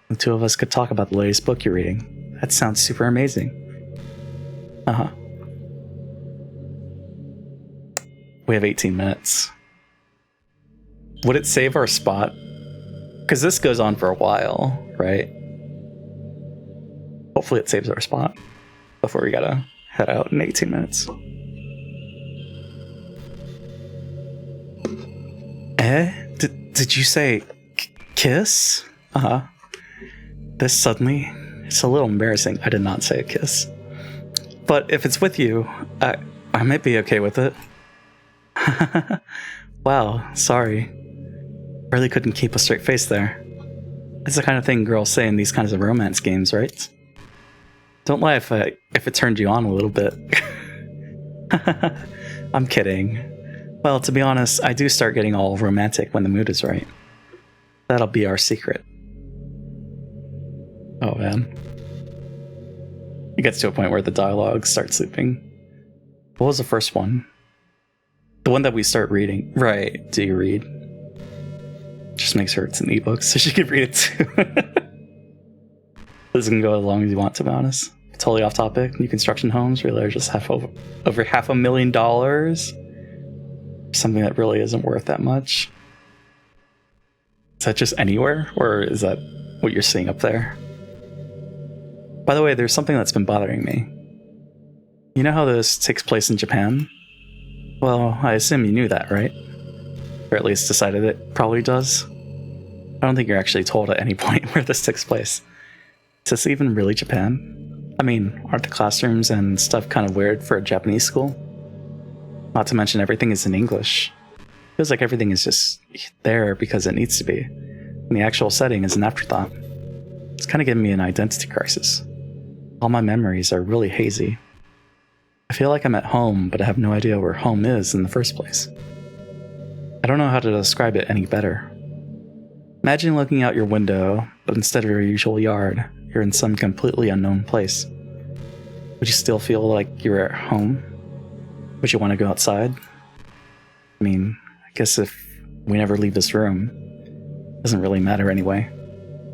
The two of us could talk about the latest book you're reading. That sounds super amazing. Uh-huh. We have 18 minutes. Would it save our spot? Because this goes on for a while, right? Hopefully it saves our spot before we gotta head out in 18 minutes. Did you say kiss? Uh-huh. This suddenly, it's a little embarrassing. I did not say a kiss. But if it's with you, I might be okay with it. Wow, sorry. Really couldn't keep a straight face there. It's the kind of thing girls say in these kinds of romance games, right? Don't lie if it turned you on a little bit. I'm kidding. Well, to be honest, I do start getting all romantic when the mood is right. That'll be our secret. Oh man. It gets to a point where the dialogue starts looping. What was the first one? The one that we start reading. Right, do you read? Just make sure it's an ebook so she can read it too. This can go as long as you want, to be honest. Totally off topic. New construction homes really are just over $500,000. Something that really isn't worth that much. Is that just anywhere, or is that what you're seeing up there? By the way, there's something that's been bothering me. You know how this takes place in Japan? Well, I assume you knew that, right? Or at least decided it probably does. I don't think you're actually told at any point where this takes place. Is this even really Japan? I mean, aren't the classrooms and stuff kind of weird for a Japanese school? Not to mention everything is in English. Feels like everything is just there because it needs to be. And the actual setting is an afterthought. It's kind of giving me an identity crisis. All my memories are really hazy. I feel like I'm at home, but I have no idea where home is in the first place. I don't know how to describe it any better. Imagine looking out your window, but instead of your usual yard, you're in some completely unknown place. Would you still feel like you're at home? Would you want to go outside? I mean, I guess if we never leave this room, it doesn't really matter anyway.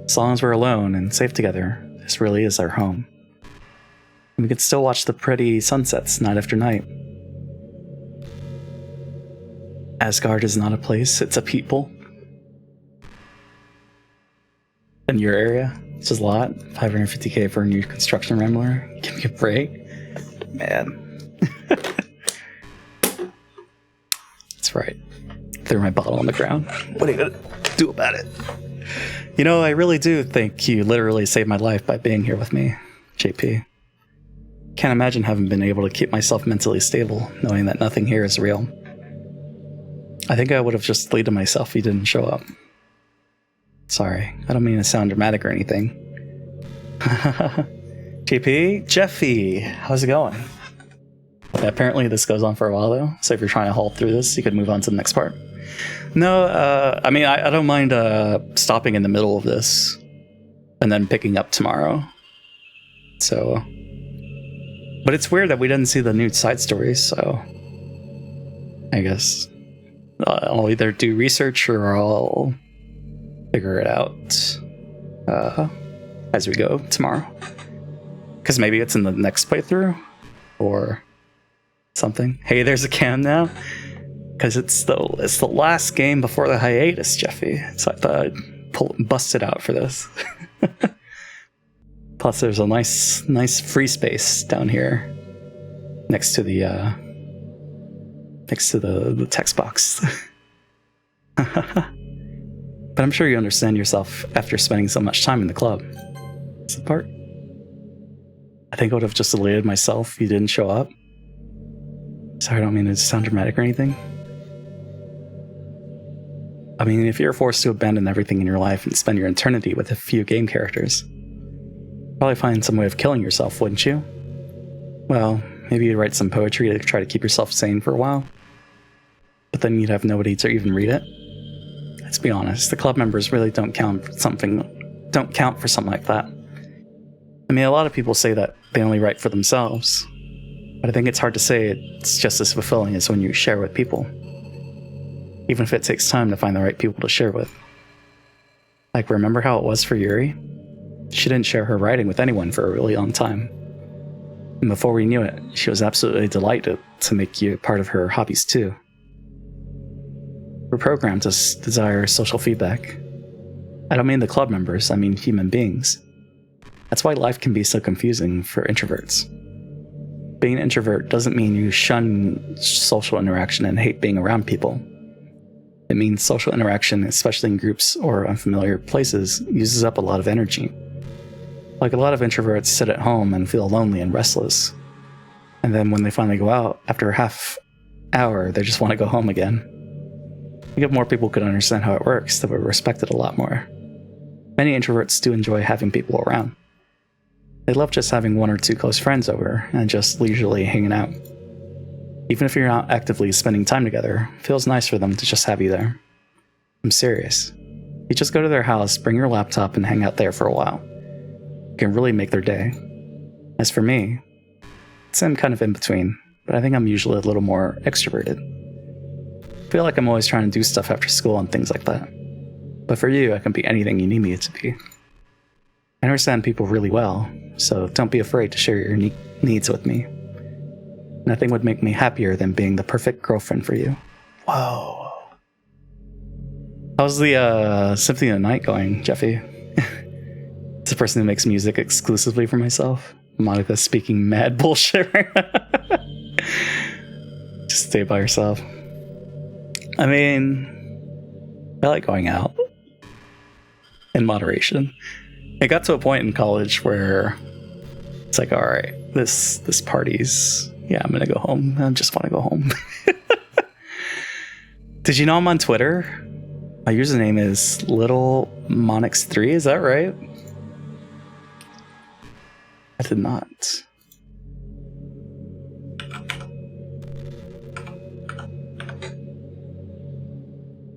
As long as we're alone and safe together, this really is our home. And we could still watch the pretty sunsets night after night. Asgard is not a place, it's a people. In your area, it's just a lot. $550K for a new construction rambler. Give me a break. Man. That's right. Threw my bottle on the ground. What are you gonna do about it? You know, I really do think you literally saved my life by being here with me, JP. Can't imagine having been able to keep myself mentally stable, knowing that nothing here is real. I think I would have just deleted myself if you didn't show up. Sorry, I don't mean to sound dramatic or anything. JP? Jeffy, how's it going? Okay, apparently this goes on for a while though, so if you're trying to haul through this, you could move on to the next part. No, I mean, I don't mind stopping in the middle of this and then picking up tomorrow. So, but it's weird that we didn't see the new side stories, so I guess I'll either do research or I'll figure it out as we go tomorrow. Because maybe it's in the next playthrough or something. Hey, there's a cam now. Because it's the last game before the hiatus, Jeffy. So I thought I'd bust it out for this. Plus, there's a nice free space down here next to the text box. But I'm sure you understand yourself after spending so much time in the club. That's the part. I think I would have just deleted myself if you didn't show up. Sorry, I don't mean to sound dramatic or anything. I mean, if you're forced to abandon everything in your life and spend your eternity with a few game characters, you'd probably find some way of killing yourself, wouldn't you? Well, maybe you'd write some poetry to try to keep yourself sane for a while. But then you'd have nobody to even read it. Let's be honest, the club members really don't count for something don't count for something like that. I mean, a lot of people say that they only write for themselves, but I think it's hard to say it's just as fulfilling as when you share with people, even if it takes time to find the right people to share with. Like, remember how it was for Yuri? She didn't share her writing with anyone for a really long time. And before we knew it, she was absolutely delighted to make you part of her hobbies too. We're programmed to desire social feedback. I don't mean the club members, I mean human beings. That's why life can be so confusing for introverts. Being an introvert doesn't mean you shun social interaction and hate being around people. It means social interaction, especially in groups or unfamiliar places, uses up a lot of energy. Like, a lot of introverts sit at home and feel lonely and restless. And then when they finally go out, after a half hour, they just want to go home again. I think if more people could understand how it works, they would respect it a lot more. Many introverts do enjoy having people around. They love just having one or two close friends over and just leisurely hanging out. Even if you're not actively spending time together, it feels nice for them to just have you there. I'm serious. You just go to their house, bring your laptop, and hang out there for a while. You can really make their day. As for me, I'm kind of in between, but I think I'm usually a little more extroverted. I feel like I'm always trying to do stuff after school and things like that. But for you, I can be anything you need me to be. I understand people really well, so don't be afraid to share your needs with me. Nothing would make me happier than being the perfect girlfriend for you. Whoa. How's the Symphony of the Night going, Jeffy? It's a person who makes music exclusively for myself. Monica speaking mad bullshit right now. Just stay by yourself. I mean, I like going out. In moderation. It got to a point in college where it's like, alright, this party's... Yeah, I'm gonna go home. I just want to go home. Did you know I'm on Twitter? My username is LittleMonix3, is that right? I did not.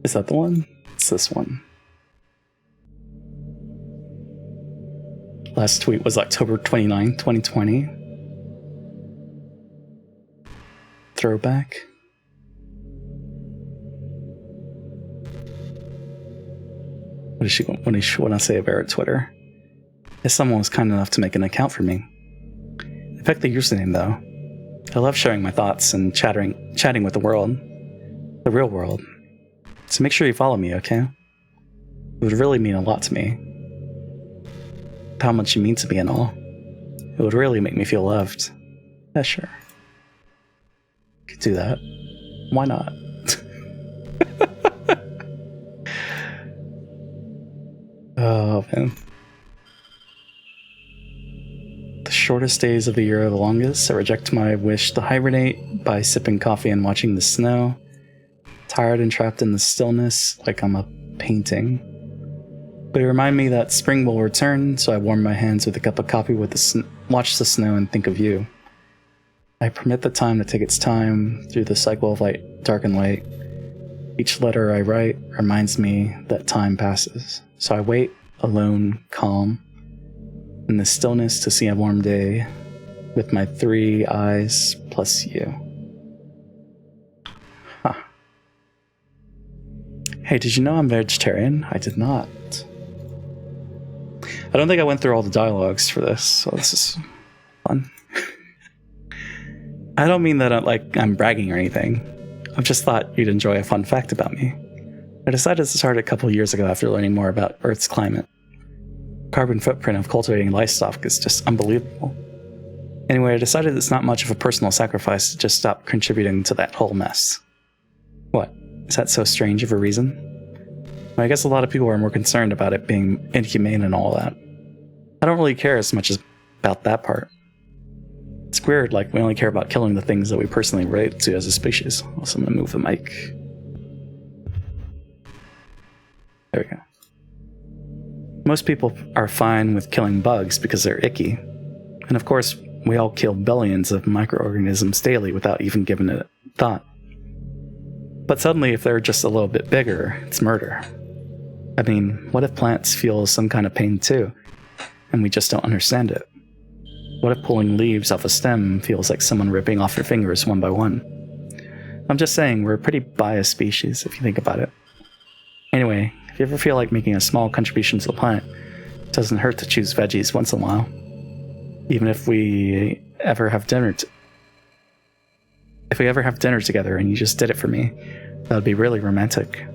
Is that the one? It's this one. Last tweet was October 29, 2020. Throwback. What does she want to say about her Twitter? If someone was kind enough to make an account for me. I picked the username though. I love sharing my thoughts and chatting with the world. The real world. So make sure you follow me, okay? It would really mean a lot to me. How much you mean to me and all. It would really make me feel loved. Yeah, sure. Could do that. Why not? Oh, man. The shortest days of the year are the longest. I reject my wish to hibernate by sipping coffee and watching the snow. Tired and trapped in the stillness, like I'm a painting. But it reminded me that spring will return, so I warm my hands with a cup of coffee with watch the snow and think of you. I permit the time to take its time through the cycle of light, dark and light. Each letter I write reminds me that time passes. So I wait, alone, calm, in the stillness to see a warm day with my 3 eyes plus you. Huh. Hey, did you know I'm vegetarian? I did not. I don't think I went through all the dialogues for this, so this is fun. I don't mean that I'm bragging or anything. I've just thought you'd enjoy a fun fact about me. I decided to start a couple years ago after learning more about Earth's climate. Carbon footprint of cultivating livestock is just unbelievable. Anyway, I decided it's not much of a personal sacrifice to just stop contributing to that whole mess. What? Is that so strange of a reason? Well, I guess a lot of people are more concerned about it being inhumane and all that. I don't really care as much as about that part. It's weird, like we only care about killing the things that we personally relate to as a species. Also, I'm gonna move the mic. There we go. Most people are fine with killing bugs because they're icky. And of course, we all kill billions of microorganisms daily without even giving it a thought. But suddenly, if they're just a little bit bigger, it's murder. I mean, what if plants feel some kind of pain too, and we just don't understand it? What if pulling leaves off a stem feels like someone ripping off your fingers one by one? I'm just saying, we're a pretty biased species if you think about it. Anyway, if you ever feel like making a small contribution to the planet, it doesn't hurt to choose veggies once in a while. Even if we ever have dinner together and you just did it for me, that would be really romantic.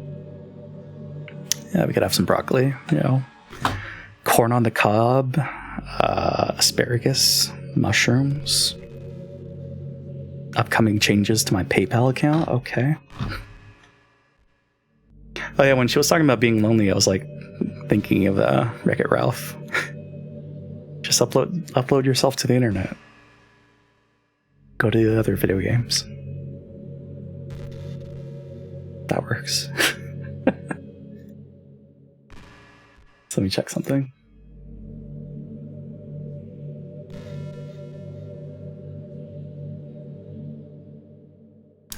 Yeah, we could have some broccoli, you know, corn on the cob, asparagus, mushrooms, upcoming changes to my PayPal account. Okay. Oh yeah, when she was talking about being lonely, I was like thinking of Wreck-It Ralph. Just upload yourself to the internet. Go to the other video games. That works. So let me check something.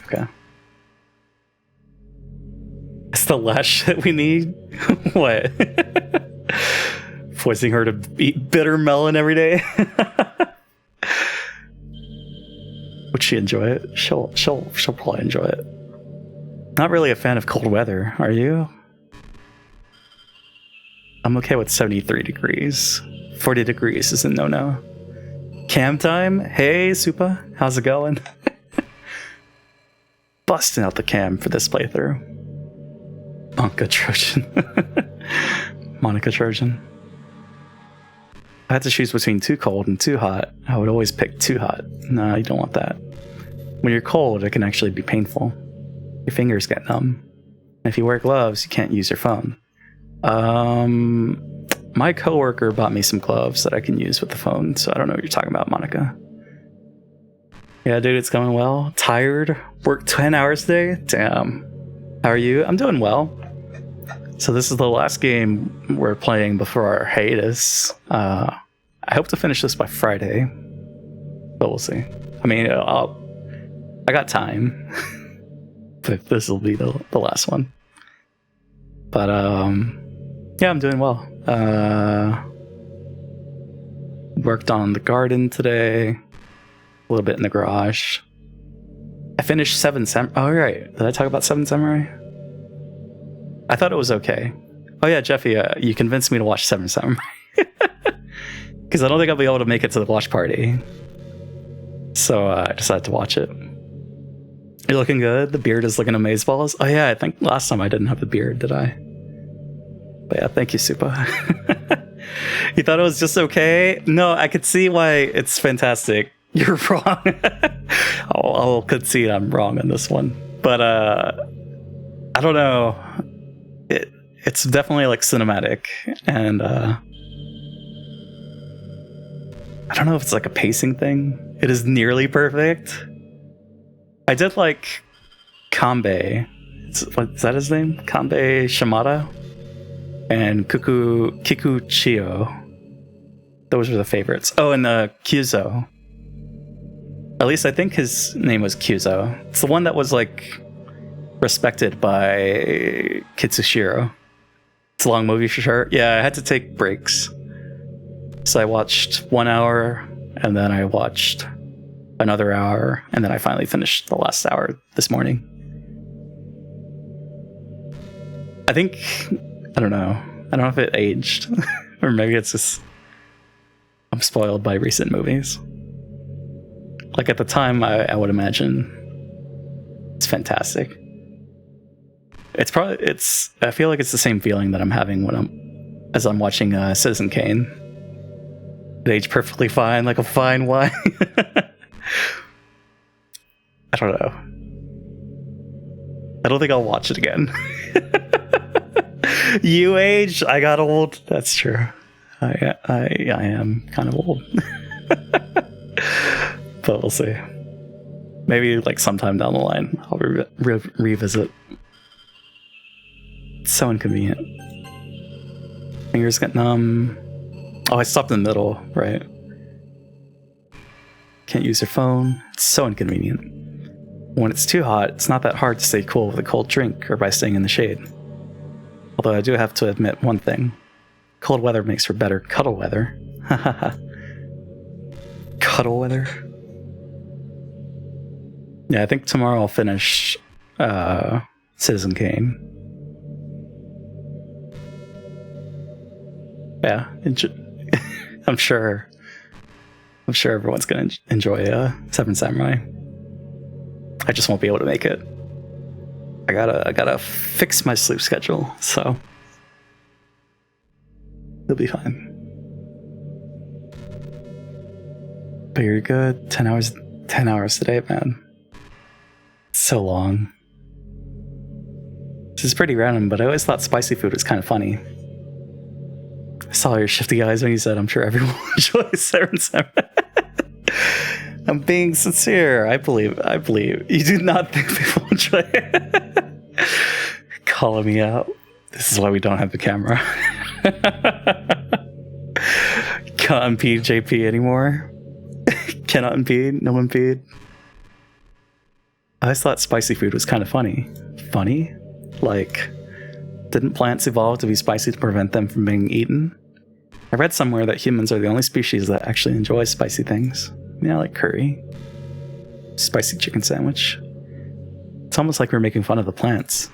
Okay. It's the last shit we need? What? Forcing her to eat bitter melon every day? Would she enjoy it? She'll probably enjoy it. Not really a fan of cold weather, are you? I'm okay with 73 degrees. 40 degrees is a no-no. Cam time? Hey, Supa. How's it going? Busting out the cam for this playthrough. Monica Trojan. Monica Trojan. I had to choose between too cold and too hot. I would always pick too hot. No, you don't want that. When you're cold, it can actually be painful. Your fingers get numb. And if you wear gloves, you can't use your phone. My coworker bought me some gloves that I can use with the phone, so I don't know what you're talking about, Monica. Yeah, dude, it's going well. Tired. Worked 10 hours today. Damn. How are you? I'm doing well. So this is the last game we're playing before our hiatus. I hope to finish this by Friday, but we'll see. I mean, I got time, but this will be the last one. But yeah, I'm doing well. Worked on the garden today, a little bit in the garage. I finished 7 Samurai. Oh, right. Did I talk about 7 Samurai? I thought it was okay. Oh yeah, Jeffy, you convinced me to watch 7 Samurai. Because I don't think I'll be able to make it to the watch party. So I decided to watch it. You're looking good. The beard is looking amazeballs. Oh yeah, I think last time I didn't have the beard, did I? But yeah, thank you, Supa. You thought it was just okay? No, I could see why it's fantastic. You're wrong. I'll concede I'm wrong on this one. But I don't know. It's definitely like cinematic, and I don't know if it's like a pacing thing. It is nearly perfect. I did like Kanbei. What is that his name? Kanbei Shimada and Kikuchiyo. Those were the favorites. Oh, and Kyuzo. At least I think his name was Kyuzo. It's the one that was like respected by Kitsushiro. It's a long movie for sure. Yeah, I had to take breaks. So I watched 1 hour, and then I watched another hour, and then I finally finished the last hour this morning. I think, I don't know if it aged, or maybe it's just I'm spoiled by recent movies. Like at the time, I would imagine it's fantastic. I feel like it's the same feeling that I'm having as I'm watching Citizen Kane. It aged perfectly fine, like a fine wine. I don't know. I don't think I'll watch it again. You aged, I got old. That's true. I am kind of old. But we'll see. Maybe like sometime down the line, I'll revisit. It's so inconvenient. Fingers get numb. Oh, I stopped in the middle, right? Can't use your phone. It's so inconvenient. When it's too hot, it's not that hard to stay cool with a cold drink or by staying in the shade. Although I do have to admit one thing. Cold weather makes for better cuddle weather. Cuddle weather? Yeah, I think tomorrow I'll finish Citizen Kane. Yeah, I'm sure everyone's gonna enjoy Seven Samurai. I just won't be able to make it. I gotta fix my sleep schedule, so it'll be fine. But you're good. 10 hours today, man. It's so long. This is pretty random, but I always thought spicy food was kind of funny. I saw your shifty eyes when you said, I'm sure everyone enjoys Seven Samurai. I'm being sincere. I believe. You do not think people enjoy it. Calling me out. This is why we don't have the camera. Can't impede JP anymore. Cannot impede. No impede. I always thought spicy food was kind of funny. Funny? Like, didn't plants evolve to be spicy to prevent them from being eaten? I read somewhere that humans are the only species that actually enjoy spicy things. Yeah, like curry. Spicy chicken sandwich. It's almost like we're making fun of the plants,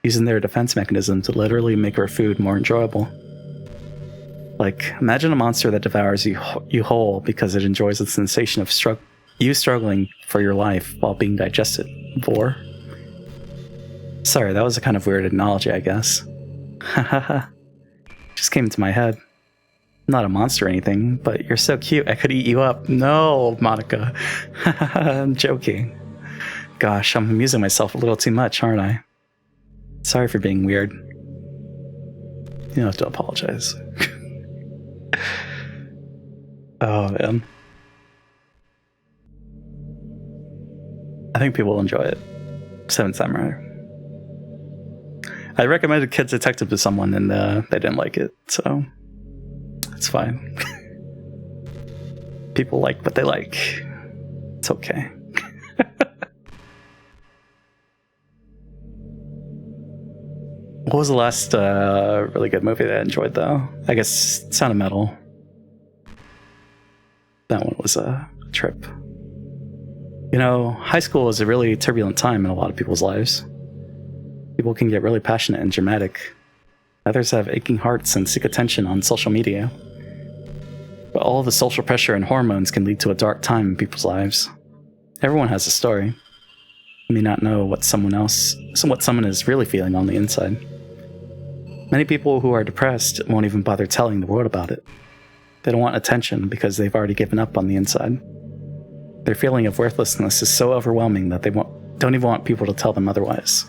using their defense mechanism to literally make our food more enjoyable. Like, imagine a monster that devours you whole because it enjoys the sensation of you struggling for your life while being digested. Vor. Sorry, that was a kind of weird analogy, I guess. Hahaha. Just came into my head. I'm not a monster or anything, but you're so cute, I could eat you up. No, Monica. I'm joking. Gosh, I'm amusing myself a little too much, aren't I? Sorry for being weird. You don't have to apologize. Oh, man. I think people will enjoy it. Seven Samurai. I recommended Kid Detective to someone and they didn't like it, so it's fine. People like what they like. It's okay. What was the last really good movie that I enjoyed, though? I guess Sound of Metal. That one was a trip. You know, high school is a really turbulent time in a lot of people's lives. People can get really passionate and dramatic. Others have aching hearts and seek attention on social media. But all the social pressure and hormones can lead to a dark time in people's lives. Everyone has a story. You may not know what someone is really feeling on the inside. Many people who are depressed won't even bother telling the world about it. They don't want attention because they've already given up on the inside. Their feeling of worthlessness is so overwhelming that they don't even want people to tell them otherwise.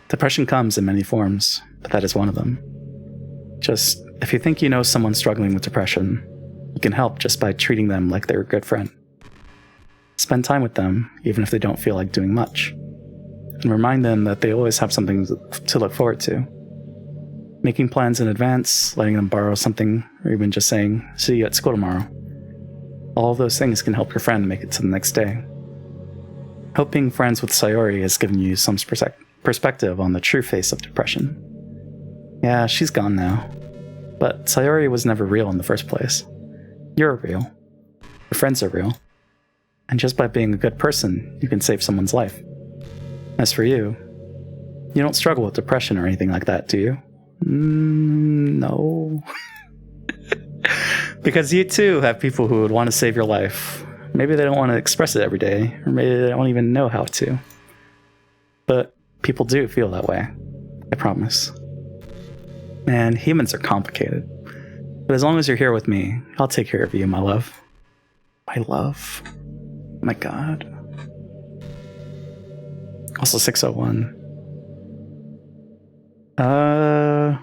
Depression comes in many forms, but that is one of them. Just, if you think you know someone struggling with depression, you can help just by treating them like they're a good friend. Spend time with them, even if they don't feel like doing much. And remind them that they always have something to look forward to. Making plans in advance, letting them borrow something, or even just saying, see you at school tomorrow. All of those things can help your friend make it to the next day. Hope being friends with Sayori has given you some perspective on the true face of depression. Yeah, she's gone now. But Sayori was never real in the first place. You're real. Your friends are real. And just by being a good person, you can save someone's life. As for you, you don't struggle with depression or anything like that, do you? No. Because you too have people who would want to save your life. Maybe they don't want to express it every day, or maybe they don't even know how to. But people do feel that way. I promise. Man, humans are complicated. But as long as you're here with me, I'll take care of you, my love. My love. My God. Also 601. I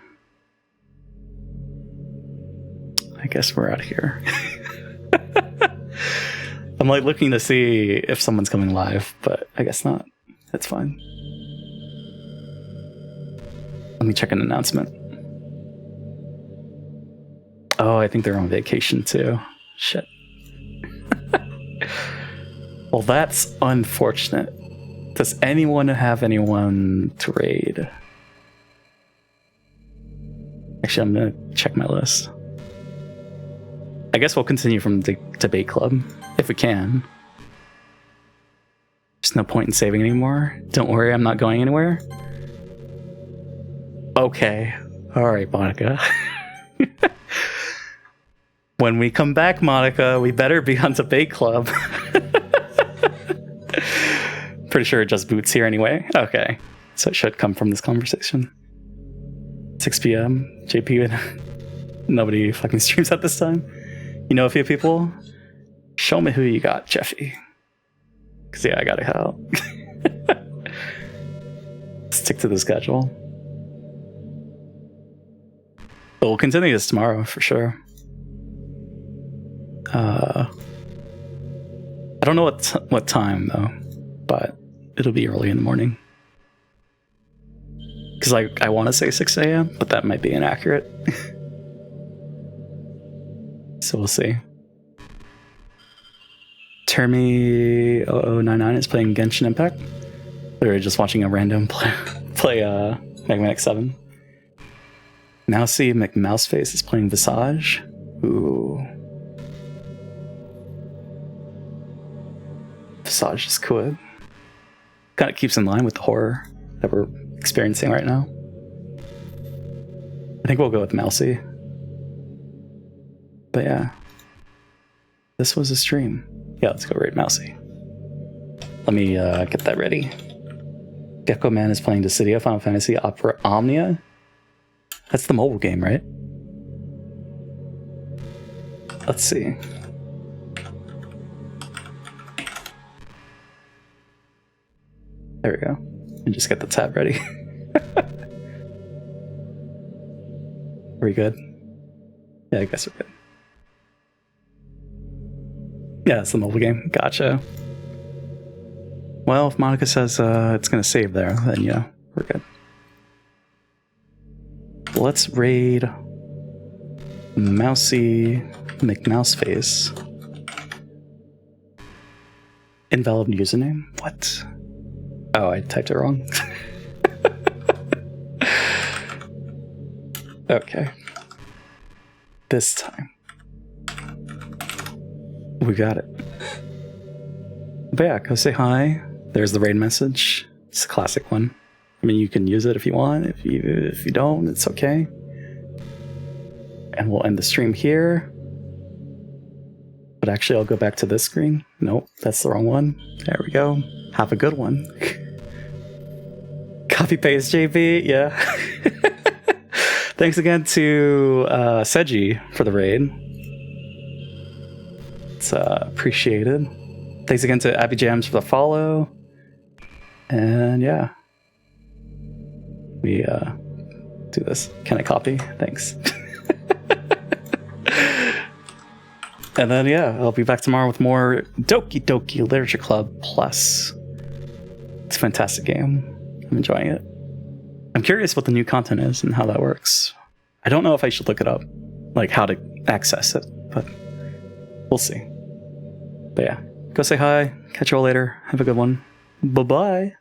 guess we're out of here. I'm like looking to see if someone's coming live, but I guess not. That's fine. Let me check an announcement. Oh, I think they're on vacation too. Shit. Well, that's unfortunate. Does anyone have anyone to raid? Actually, I'm gonna check my list. I guess we'll continue from the debate club if we can. There's no point in saving anymore. Don't worry, I'm not going anywhere. Okay. Alright, Monica. When we come back, Monica, we better be on debate club. Pretty sure it just boots here anyway. Okay. So it should come from this conversation. 6 p.m. JP. Nobody fucking streams at this time. You know a few people? Show me who you got, Jeffy. Because, yeah, I gotta help. Stick to the schedule. But we'll continue this tomorrow for sure. I don't know what time though, but it'll be early in the morning. Because I want to say 6 a.m., but that might be inaccurate. So we'll see. Termi0099 is playing Genshin Impact. They're just watching a random play Mega Man X7. Mousy McMouseface is playing Visage. Ooh. Visage is cool. Kind of keeps in line with the horror that we're experiencing right now. I think we'll go with Mousy. But yeah. This was a stream. Yeah, let's go raid Mousy. Let me get that ready. Gecko Man is playing Dissidia, Final Fantasy Opera Omnia. That's the mobile game, right? Let's see. There we go. And just get the tab ready. Are we good? Yeah, I guess we're good. Yeah, it's the mobile game. Gotcha. Well, if Monica says it's going to save there, then yeah, we're good. Let's raid Mousy McMouseface. Invalid username? What? Oh, I typed it wrong. Okay. This time. We got it. But yeah, go say hi. There's the raid message. It's a classic one. I mean, you can use it if you want. If you don't, it's okay. And we'll end the stream here. But actually, I'll go back to this screen. Nope, that's the wrong one. There we go. Have a good one. Copy paste, JP. Yeah. Thanks again to Seji for the raid. It's appreciated. Thanks again to Abby Jams for the follow. And yeah. We do this. Can I copy? Thanks. And then yeah, I'll be back tomorrow with more Doki Doki Literature Club Plus. It's a fantastic game. I'm enjoying it. I'm curious what the new content is and how that works. I don't know if I should look it up, like how to access it, but we'll see. But yeah, go say hi. Catch you all later. Have a good one. Bye-bye.